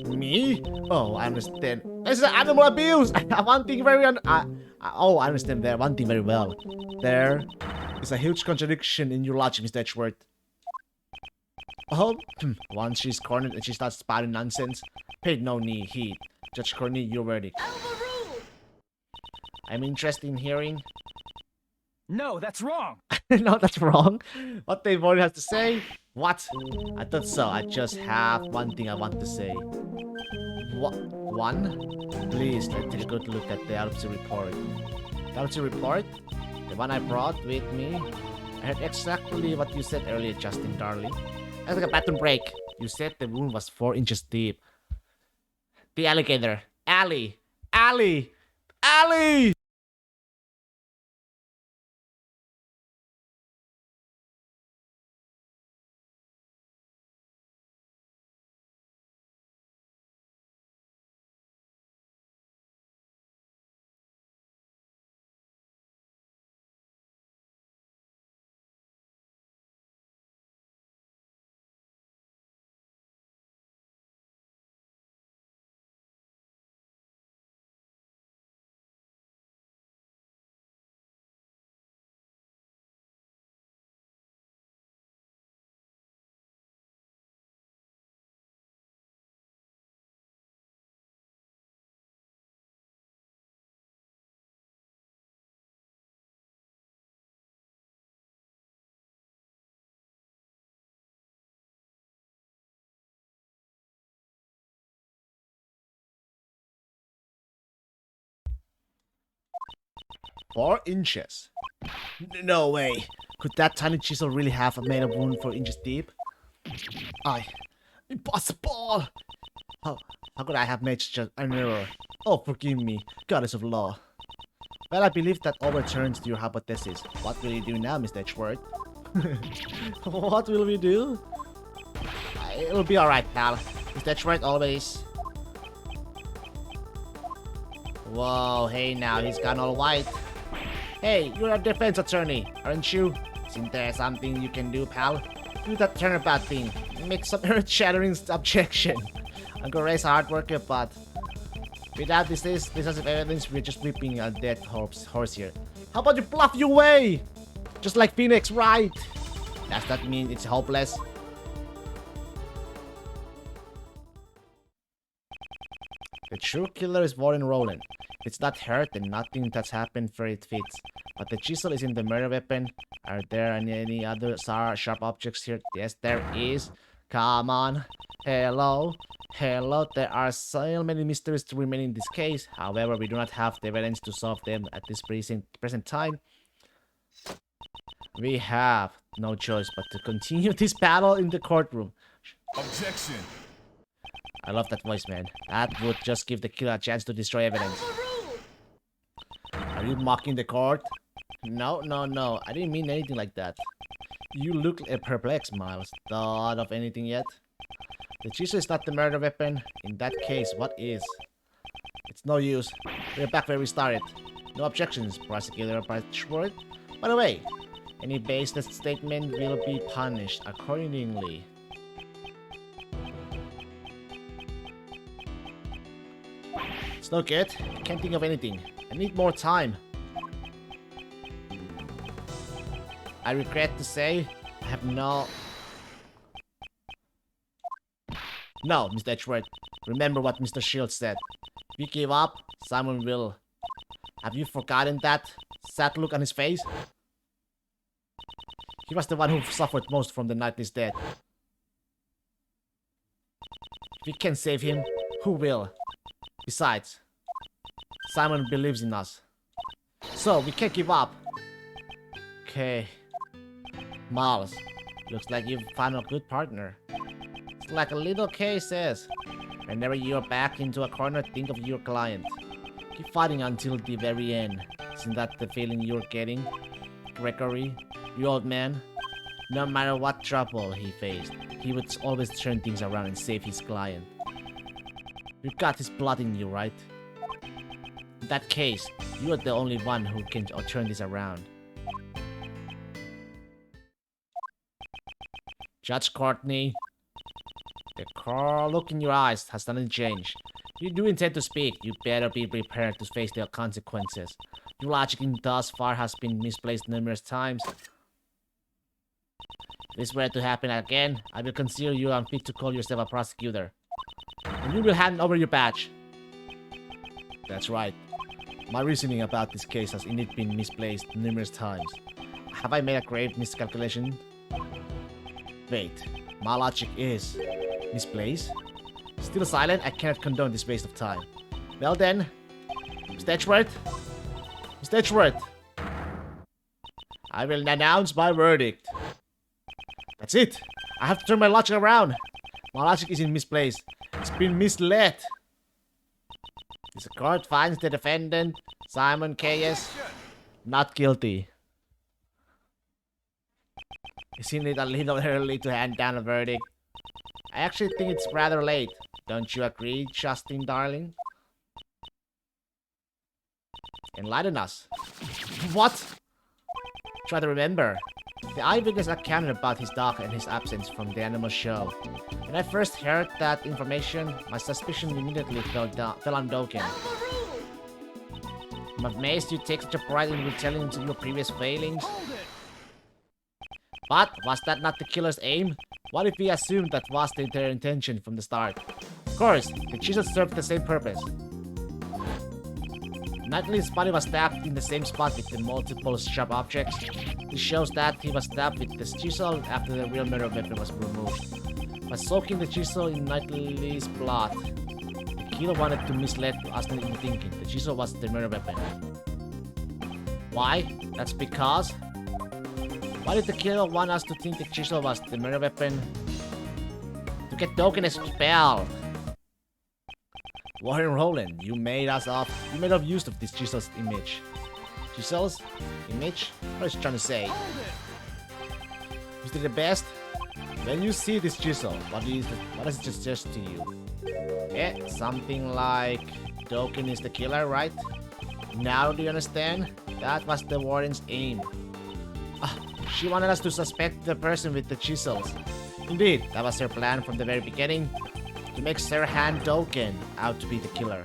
[SPEAKER 1] Me? Oh, I understand. This is animal abuse! One thing very I understand there. One thing very well. There is a huge contradiction in your logic, Mr. Edgeworth. Oh, once she's cornered and she starts spouting nonsense, paid no heed. Judge Courtney, your verdict.
[SPEAKER 4] Overruled!
[SPEAKER 1] I'm interested in hearing.
[SPEAKER 3] No, that's wrong!
[SPEAKER 1] No, that's wrong. What the warden has to say? What? I thought so. I just have one thing I want to say. What? One? Please, let's take a good look at the autopsy report. The autopsy report? The one I brought with me? I heard exactly what you said earlier, Justin, darling. I took a bathroom break. You said the wound was 4 inches deep. The alligator. Allie! Allie! Allie! 4 inches. No way. Could that tiny chisel really have made a wound 4 inches deep? Impossible! How could I have made such an error? Oh, forgive me, goddess of law. Well, I believe that overturns your hypothesis. What will you do now, Mr. Edgeworth? What will we do? It'll be alright, pal. Mr. Edgeworth always... Whoa, hey now, he's gone all white. Hey, you're a defense attorney, aren't you? Isn't there something you can do, pal? Do that turnabout thing. Make some earth-shattering objection. I'm gonna raise a hard worker, but without this decisive evidence, we're just whipping a dead horse here. How about you bluff your way? Just like Phoenix, right? Does that mean it's hopeless? The true killer is Warren Roland. If it's not hurt, then nothing that's happened for it fits. But the chisel is in the murder weapon. Are there any other sharp objects here? Yes, there is. Come on. Hello. Hello. There are so many mysteries to remain in this case. However, we do not have the evidence to solve them at this present time. We have no choice but to continue this battle in the courtroom.
[SPEAKER 2] Objection.
[SPEAKER 1] I love that voice, man. That would just give the killer a chance to destroy evidence. Are you mocking the court? No. I didn't mean anything like that. You look perplexed, Miles. Thought of anything yet? The chisel is not the murder weapon. In that case, what is? It's no use. We're back where we started. No objections, Prosecutor Patchworth. By the way, any baseless statement will be punished accordingly. It's no good. I can't think of anything. I need more time. I regret to say, I have no... No, Mr. Edgeworth. Remember what Mr. Shields said. If you give up, Simon will... Have you forgotten that sad look on his face? He was the one who suffered most from the Knightley's death. If we can save him, who will? Besides, Simon believes in us. So, we can't give up. Okay. Miles, looks like you've found a good partner. It's like a little K says. Whenever you're backed into a corner, think of your client. Keep fighting until the very end. Isn't that the feeling you're getting? Gregory, the old man? No matter what trouble he faced, he would always turn things around and save his client. You've got his blood in you, right? In that case, you are the only one who can turn this around. Judge Courtney, the look in your eyes has suddenly changed. You do intend to speak, you better be prepared to face the consequences. Your logic thus far has been misplaced numerous times. If this were to happen again, I will consider you unfit to call yourself a prosecutor. And you will hand over your badge. That's right. My reasoning about this case has indeed been misplaced numerous times. Have I made a grave miscalculation? Wait, my logic is misplaced? Still silent? I cannot condone this waste of time. Well then, Mr. Edgeworth? Mr. Edgeworth! I will announce my verdict. That's it! I have to turn my logic around! My logic isn't misplaced. It's been misled. This court finds the defendant, Simon Keyes, not guilty. Isn't it a little early to hand down a verdict? I actually think it's rather late. Don't you agree, Justin, darling? Enlighten us. What? Try to remember. The eyewitness account about his dog and his absence from the animal show. When I first heard that information, my suspicion immediately fell on Dogen. I'm amazed you take such a pride in retelling your previous failings. But was that not the killer's aim? What if we assumed that was their intention from the start? Of course, the chisel served the same purpose. Knightley's body was stabbed in the same spot with the multiple sharp objects. This shows that he was stabbed with this chisel after the real murder weapon was removed. By soaking the chisel in Knightley's blood, the killer wanted to mislead us into thinking the chisel was the murder weapon. Why? That's because... Why did the killer want us to think the chisel was the murder weapon? To get Doken expelled. Warren Roland, you made us use of this chisel's image. Chisel's image? What is he trying to say? Mr. The Best, when you see this chisel, what does it suggest to you? Yeah, something like Doken is the killer, right? Now do you understand? That was the Warden's aim. She wanted us to suspect the person with the chisels. Indeed, that was her plan from the very beginning, to make Serhan Doken out to be the killer.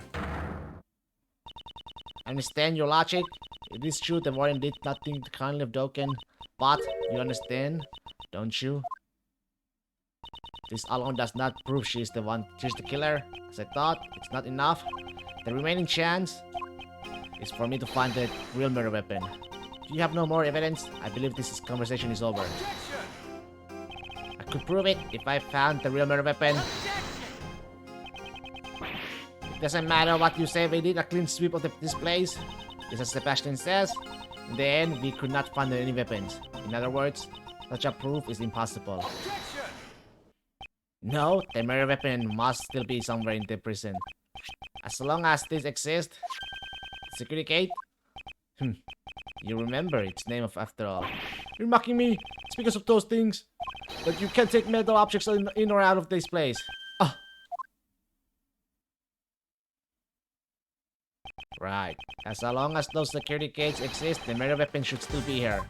[SPEAKER 1] I understand your logic. It is true the Warden did not think kindly of Doken, but you understand, don't you? This alone does not prove she's the killer. As I thought, it's not enough. The remaining chance is for me to find the real murder weapon. If you have no more evidence, I believe this conversation is over. I could prove it if I found the real murder weapon. It doesn't matter what you say, we did a clean sweep of this place. Just as Sebastian says, in the end, we could not find any weapons. In other words, such a proof is impossible. No, the murder weapon must still be somewhere in the prison. As long as this exists, security gate? You remember its name after all. You're mocking me. It's because of those things that you can't take metal objects in or out of this place. Right. As long as those security gates exist, the murder weapon should still be here.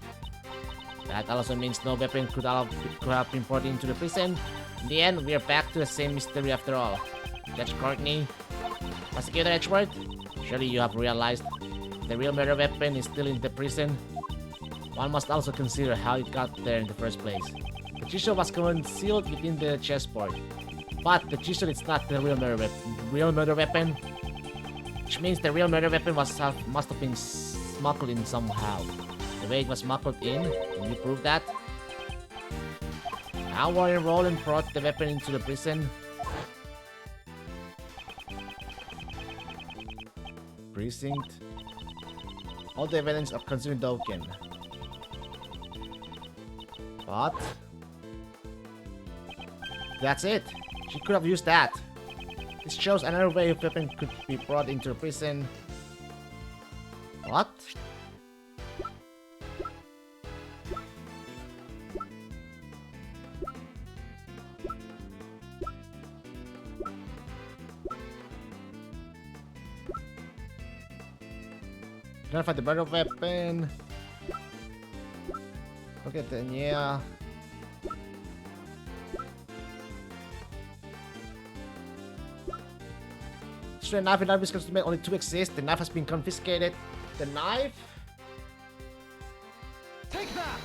[SPEAKER 1] That also means no weapon could have been brought into the prison. In the end, we are back to the same mystery after all. Judge Courtney, Prosecutor Edgeworth, surely you have realized the real murder weapon is still in the prison. One must also consider how it got there in the first place. The chisel was concealed within the chessboard, but the chisel is not the real murder weapon, which means the real murder weapon must have been smuggled in somehow. The way it was smuggled in, can you prove that? How Warren Roland brought the weapon into the prison? Precinct. All the evidence of concerning Doken. But that's it. She could have used that. This shows another way a weapon could be brought into the prison. What? Trying to find the murder weapon. Okay, then yeah. The knife and knife is consumed, only two exist. The knife has been confiscated. The knife?
[SPEAKER 3] Take that!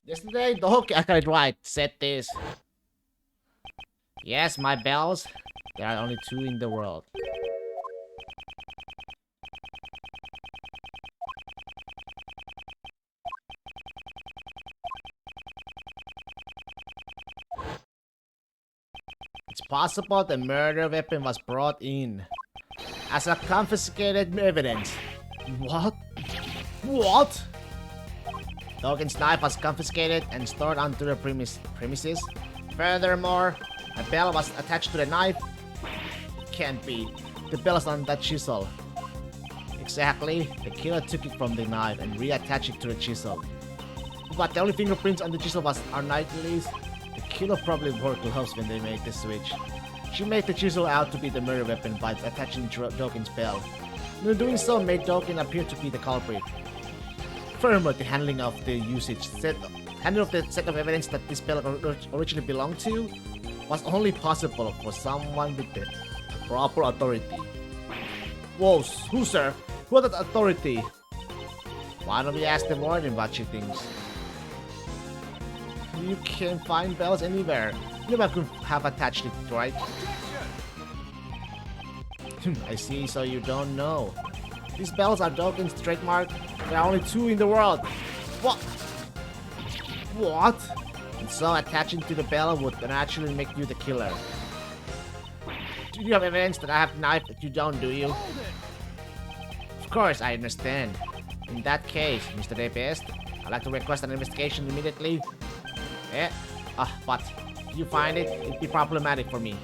[SPEAKER 1] Yesterday, the hook, I got it right, said this. Yes, my bells. There are only two in the world. It's possible the murder weapon was brought in as a confiscated evidence. What? What? Doken's knife was confiscated and stored onto the premises. Furthermore, a bell was attached to the knife. Can't be. The bell is on that chisel. Exactly. The killer took it from the knife and reattached it to the chisel. But the only fingerprints on the chisel are Knightley's. The killer probably wore gloves when they made the switch. She made the chisel out to be the murder weapon by attaching Doken's bell. In doing so, made Doken appear to be the culprit. Furthermore, the handling of the set of evidence that this bell originally belonged to was only possible for someone with the proper authority. Whoa, who, sir? Who had that authority? Why don't we ask the warden what she thinks? You can find bells anywhere. You could have attached it, right? I see, so you don't know. These bells are Doken's trademark. There are only two in the world. What? What? And so attaching to the bell would naturally make you the killer. Do you have evidence that I have the knife that you don't, do you? Of course, I understand. In that case, Mr. Depest, I'd like to request an investigation immediately. But if you find it, it'd be problematic for me.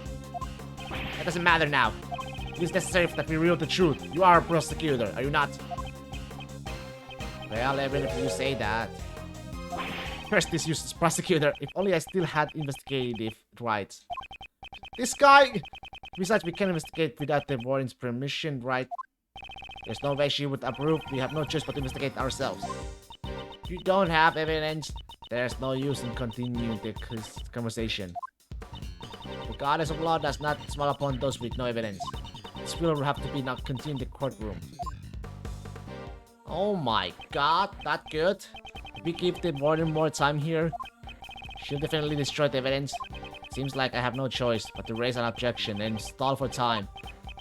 [SPEAKER 1] That doesn't matter now. It is necessary that we reveal the truth. You are a prosecutor, are you not? Well, even if you say that. First, this useless prosecutor. If only I still had investigative rights. This guy! Besides, we can investigate without the warden's permission, right? There's no way she would approve. We have no choice but to investigate ourselves. If you don't have evidence, there's no use in continuing the conversation. The goddess of law does not smile upon those with no evidence. This will have to be not continued in the courtroom. Oh my god, that good. If we give the warden more time here, she'll definitely destroy the evidence. Seems like I have no choice but to raise an objection and stall for time.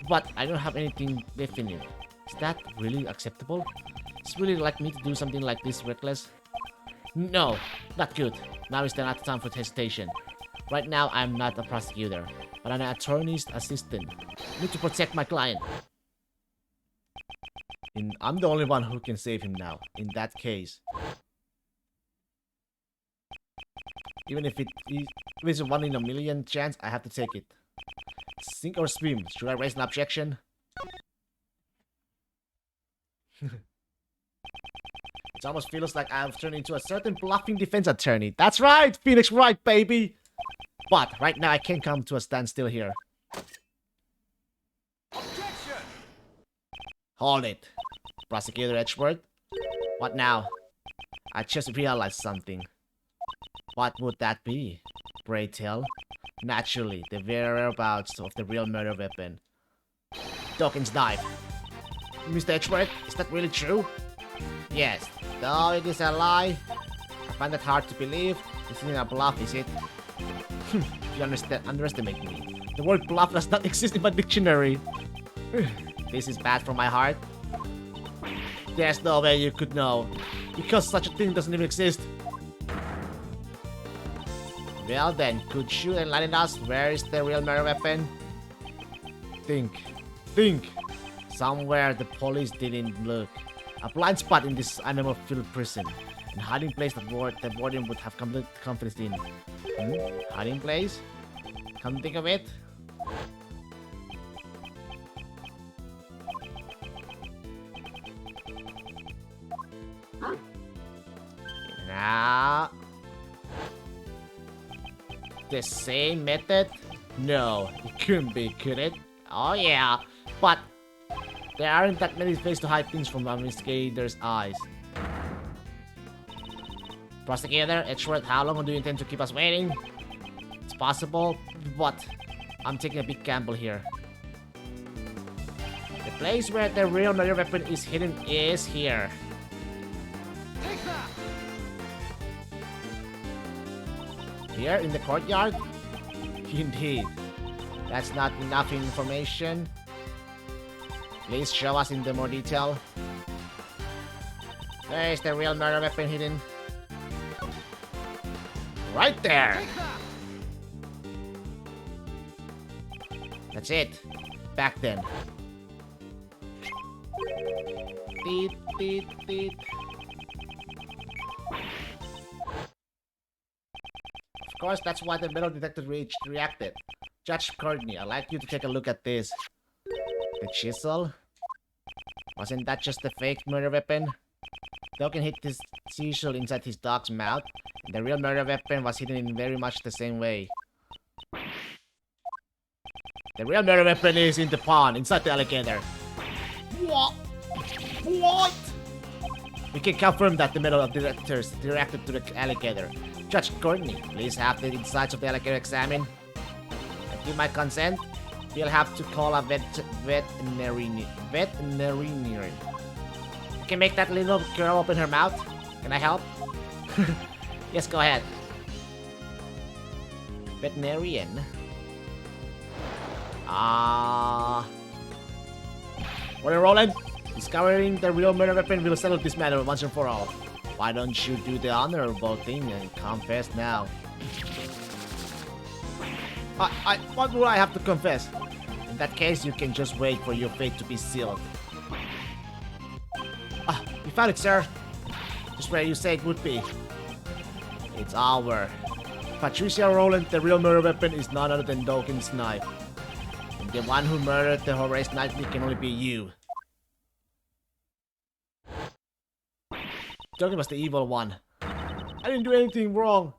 [SPEAKER 1] But I don't have anything definite. Is that really acceptable? It's really like me to do something like this reckless? No, not good. Now is not the time for hesitation. Right now, I'm not a prosecutor, but I'm an attorney's assistant. I need to protect my client. And I'm the only one who can save him now, in that case. Even if it is a 1 in a million chance, I have to take it. Sink or swim. Should I raise an objection? It almost feels like I've turned into a certain bluffing defense attorney. That's right! Phoenix Wright, baby! But right now I can't come to a standstill here.
[SPEAKER 3] Objection!
[SPEAKER 1] Hold it. Prosecutor Edgeworth? What now? I just realized something. What would that be? Pray tell. Naturally, the whereabouts of the real murder weapon. Dawkins' knife. Mr. Edgeworth, is that really true? Yes. Though it is a lie, I find it hard to believe. This isn't a bluff, is it? You underestimate me. The word bluff does not exist in my dictionary. This is bad for my heart. There's no way you could know, because such a thing doesn't even exist. Well then, could you enlighten us? Where is the real murder weapon? Think. Somewhere the police didn't look. A blind spot in this animal-filled prison. A hiding place that the warden would have complete confidence in. Hiding place? Come to think of it. Now... the same method? No, it couldn't be, could it? Oh yeah, but there aren't that many ways to hide things from an investigator's eyes. Prosecutor, Edgeworth, how long do you intend to keep us waiting? It's possible, but I'm taking a big gamble here. The place where the real murder weapon is hidden is here.
[SPEAKER 3] Take that!
[SPEAKER 1] Here in the courtyard? Indeed. That's not enough information. Please show us in the more detail. Where is the real murder weapon hidden? Right there!
[SPEAKER 3] Take that!
[SPEAKER 1] That's it. Back then. Teet, teet, teet. Of course, that's why the metal detector reacted. Judge Courtney, I'd like you to take a look at this. The chisel? Wasn't that just a fake murder weapon? Dokken hit this chisel inside his dog's mouth. And the real murder weapon was hidden in very much the same way. The real murder weapon is in the pond, inside the alligator. What? What? We can confirm that the metal detectors reacted to the alligator. Judge Courtney, please have the insides of the alligator examined. I give my consent. We'll have to call a veterinarian. You can make that little girl open her mouth. Can I help? Yes, go ahead. Veterinarian. Well, Roland, discovering the real murder weapon will settle this matter once and for all. Why don't you do the honorable thing and confess now? What will I have to confess? In that case, you can just wait for your fate to be sealed. found it, sir. Just where you said it would be. It's our. Patricia Rowland, the real murder weapon is none other than Dawkins' knife. And the one who murdered the Horace Knightley can only be you. Dawkins was the evil one. I didn't do anything wrong.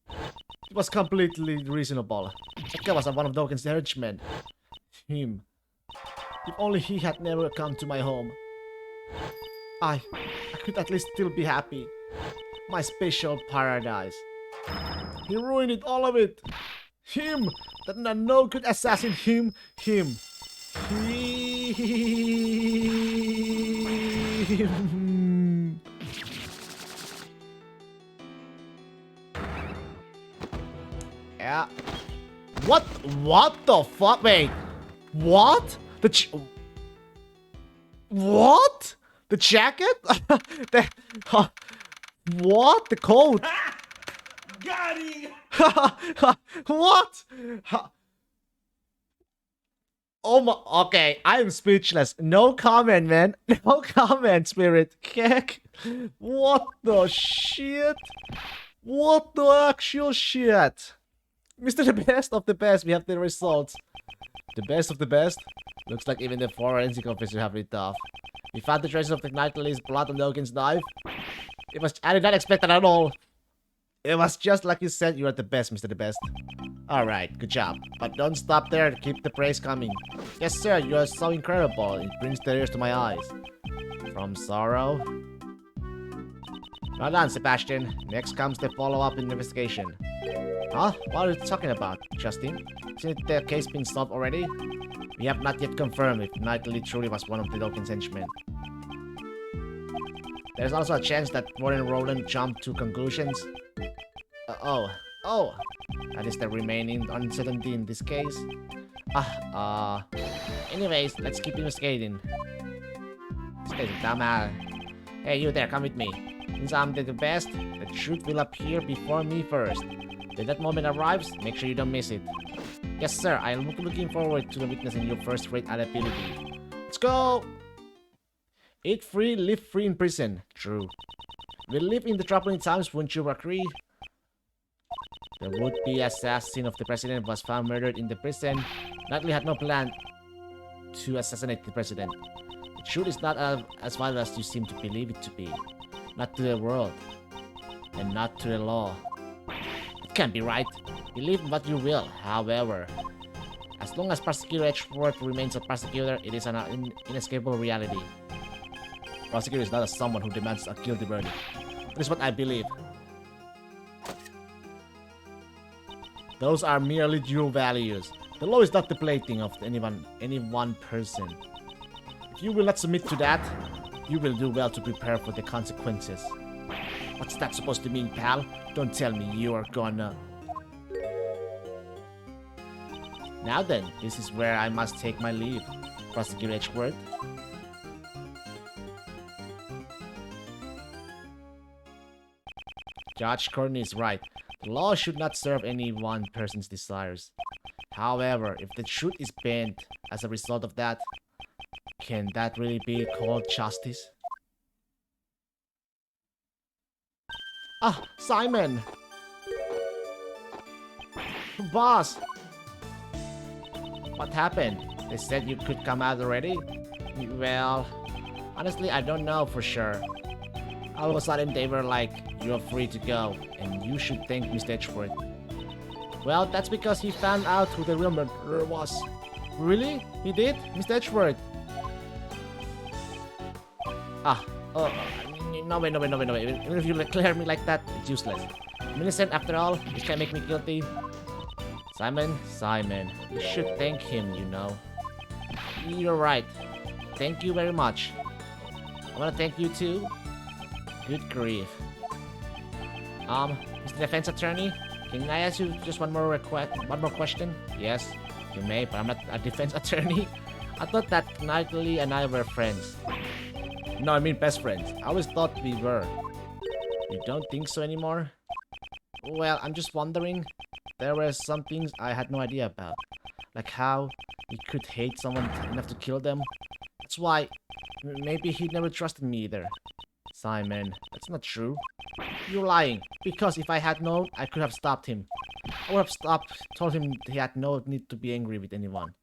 [SPEAKER 1] It was completely reasonable. That guy was one of Dawkins' henchmen. Him. If only he had never come to my home. I could at least still be happy. My special paradise. He ruined it, all of it. Him! That no good assassin, him. Him. Yeah. What the fuck? Wait. What? What? The jacket? What? The coat?
[SPEAKER 3] Got him!
[SPEAKER 1] What? Oh my. Okay, I am speechless. No comment, man. No comment, Spirit. Kick. What the shit? What the actual shit? Mr. The best of the best, we have the results. The best of the best? Looks like even the forensic officer have it tough. We found the traces of the Knightley's blood on Dawkins' knife. I did not expect that at all. It was just like you said, you are the best, Mr. The Best. Alright, good job. But don't stop there, keep the praise coming. Yes, sir, you are so incredible. It brings tears to my eyes. From sorrow. Well done, Sebastian. Next comes the follow-up investigation. Huh? What are you talking about, Justin? Isn't the case been solved already? We have not yet confirmed if Knightley truly was one of the Dawkins' henchmen. There's also a chance that Warren Rowland jumped to conclusions. Oh. That is the remaining uncertainty in this case. Anyways, let's keep investigating. Hey, you there, come with me. Since I'm the best, the truth will appear before me first. When that moment arrives, make sure you don't miss it. Yes, sir, I am looking forward to witnessing your first-rate ability. Let's go! Eat free, live free in prison. True. We live in the troubling times, wouldn't you agree? The would-be assassin of the president was found murdered in the prison. Knightley had no plan to assassinate the president. The truth is not as violent as you seem to believe it to be. Not to the world. And not to the law. It can't be right. Believe what you will, however. As long as Prosecutor Edgeworth remains a prosecutor, it is an inescapable reality. Prosecutor is not someone who demands a guilty verdict. That is what I believe. Those are merely dual values. The law is not the plaything of any one person. If you will not submit to that, you will do well to prepare for the consequences. What's that supposed to mean, pal? Don't tell me you are gonna... Now then, this is where I must take my leave, Prosecutor Edgeworth. Judge Courtney is right. The law should not serve any one person's desires. However, if the truth is bent as a result of that, can that really be called justice? Ah, Simon! Boss! What happened? They said you could come out already? Well, honestly, I don't know for sure. All of a sudden, they were like, you're free to go, and you should thank Mr. Edgeworth. Well, that's because he found out who the real murderer was. Really? He did? Mr. Edgeworth? No way. Even if you clear me like that, it's useless. I'm innocent after all. You can't make me guilty. Simon, you should thank him, you know. You're right. Thank you very much. I want to thank you too. Good grief. Mr. Defense Attorney, can I ask you just one more question? Yes, you may, but I'm not a defense attorney. I thought that Knightley and I were friends. No, I mean best friends. I always thought we were. You don't think so anymore? Well, I'm just wondering. There were some things I had no idea about. Like how he could hate someone enough to kill them. That's why maybe he never trusted me either. Simon, that's not true. You're lying. Because if I had known, I could have stopped him. I would have told him he had no need to be angry with anyone.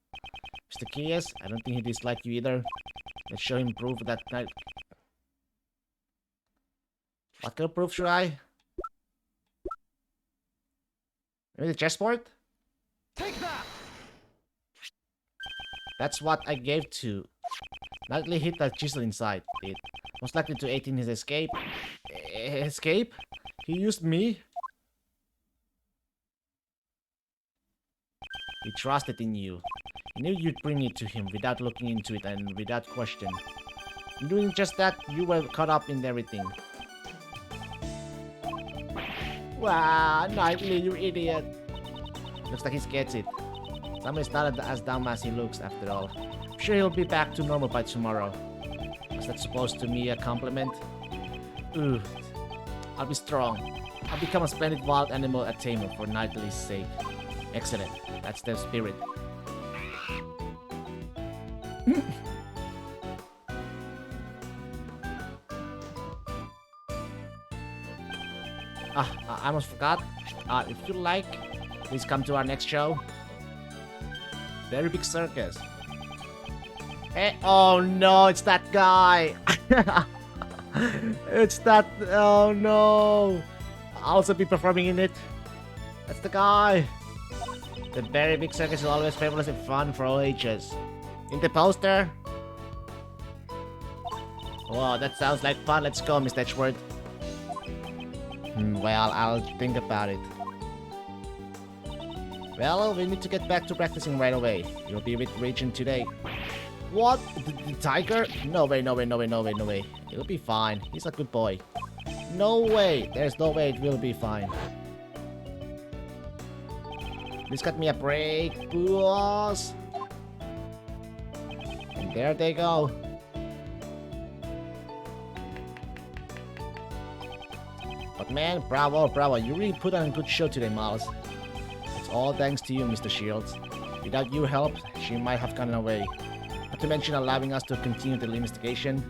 [SPEAKER 1] Mr. Keyes, I don't think he disliked you either. Let's show him proof that night. What kind of proof should I? Maybe the chessboard?
[SPEAKER 3] Take that!
[SPEAKER 1] That's what I gave to. Nightly hit that chisel inside it. Most likely to aid in his escape. Escape? He used me? He trusted in you. He knew you'd bring it to him without looking into it and without question. In doing just that, you were caught up in everything. Wow, Nightly, you idiot. Looks like he gets it. Simon's not as dumb as he looks, after all. I'm sure he'll be back to normal by tomorrow. Was that supposed to be a compliment? Ooh. I'll be strong. I'll become a splendid wild animal at tamer for Nightly's sake. Excellent. That's the spirit. I almost forgot. If you like, please come to our next show. Very Big Circus. Hey, oh no, it's that guy. It's that, oh no. I'll also be performing in it. That's the guy. The Very Big Circus is always fabulous and fun for all ages. In the poster? Wow, that sounds like fun. Let's go, Mr. Edgeworth. Well, I'll think about it. Well, we need to get back to practicing right away. You'll be with Regent today. What? The tiger? No way, no way, no way, no way, no way. It'll be fine. He's a good boy. No way. There's no way it will be fine. Please cut me a break, boss. And there they go. But man, bravo, bravo. You really put on a good show today, Miles. It's all thanks to you, Mr. Shields. Without your help, she might have gotten away. Not to mention allowing us to continue the investigation.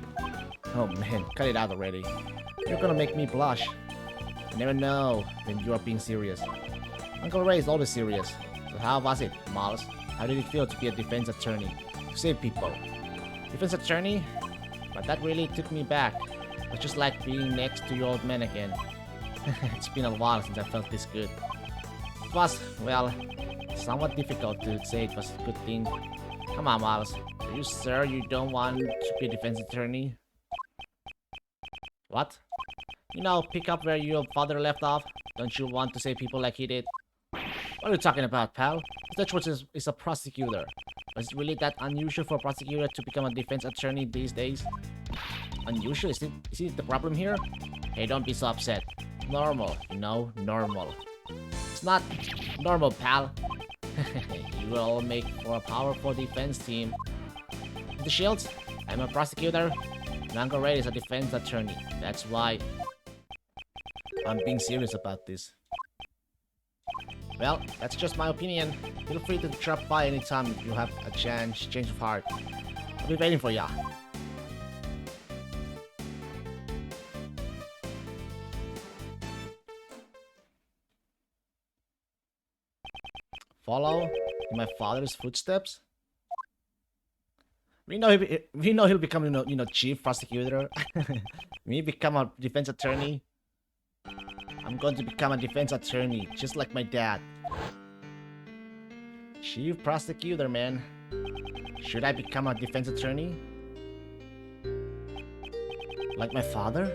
[SPEAKER 1] Oh man, cut it out already. You're gonna make me blush. You never know when you are being serious. Uncle Ray is always serious. So how was it, Miles? How did it feel to be a defense attorney? To save people? Defense attorney? But that really took me back. It's just like being next to your old man again. It's been a while since I felt this good. It was, well, somewhat difficult to say it was a good thing. Come on, Miles. Are you sure you don't want to be a defense attorney? What? You know, pick up where your father left off? Don't you want to save people like he did? What are you talking about, pal? Mr. Schwartz is a prosecutor. Is it really that unusual for a prosecutor to become a defense attorney these days? Unusual? Is it the problem here? Hey, don't be so upset. Normal, you know? Normal. It's not normal, pal. You will make for a powerful defense team. The Shields, I'm a prosecutor, and Uncle Ray is a defense attorney. That's why I'm being serious about this. Well, that's just my opinion. Feel free to drop by anytime you have a change of heart. I'll be waiting for ya. Follow in my father's footsteps? We know he'll become, you know, chief prosecutor. Me become a defense attorney. I'm going to become a defense attorney, just like my dad. Chief prosecutor, man. Should I become a defense attorney? Like my father?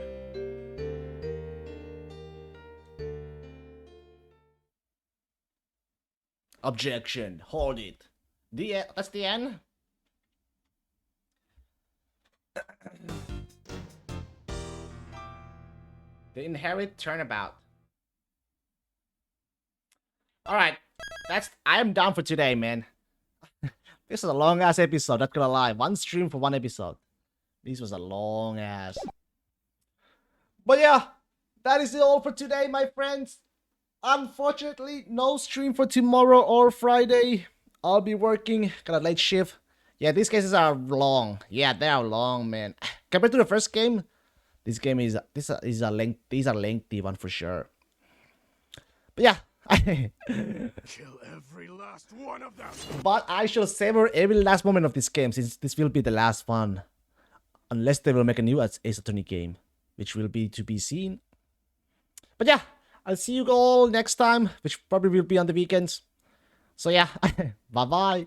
[SPEAKER 1] Objection. Hold it. That's the end? The inherit turnabout. Alright. I am done for today, man. This is a long ass episode, not gonna lie. One stream for one episode. This was a long ass. But yeah, that is it all for today, my friends. Unfortunately, no stream for tomorrow or Friday. I'll be working, got a late shift. Yeah, these cases are long. Yeah, they are long, man. Compared to the first game, This game is a lengthy one for sure. But yeah.
[SPEAKER 2] Kill every last one of them.
[SPEAKER 1] But I shall savor every last moment of this game, since this will be the last one. Unless they will make a new Ace Attorney game, which will be to be seen. But yeah, I'll see you all next time, which probably will be on the weekends. So yeah, bye bye.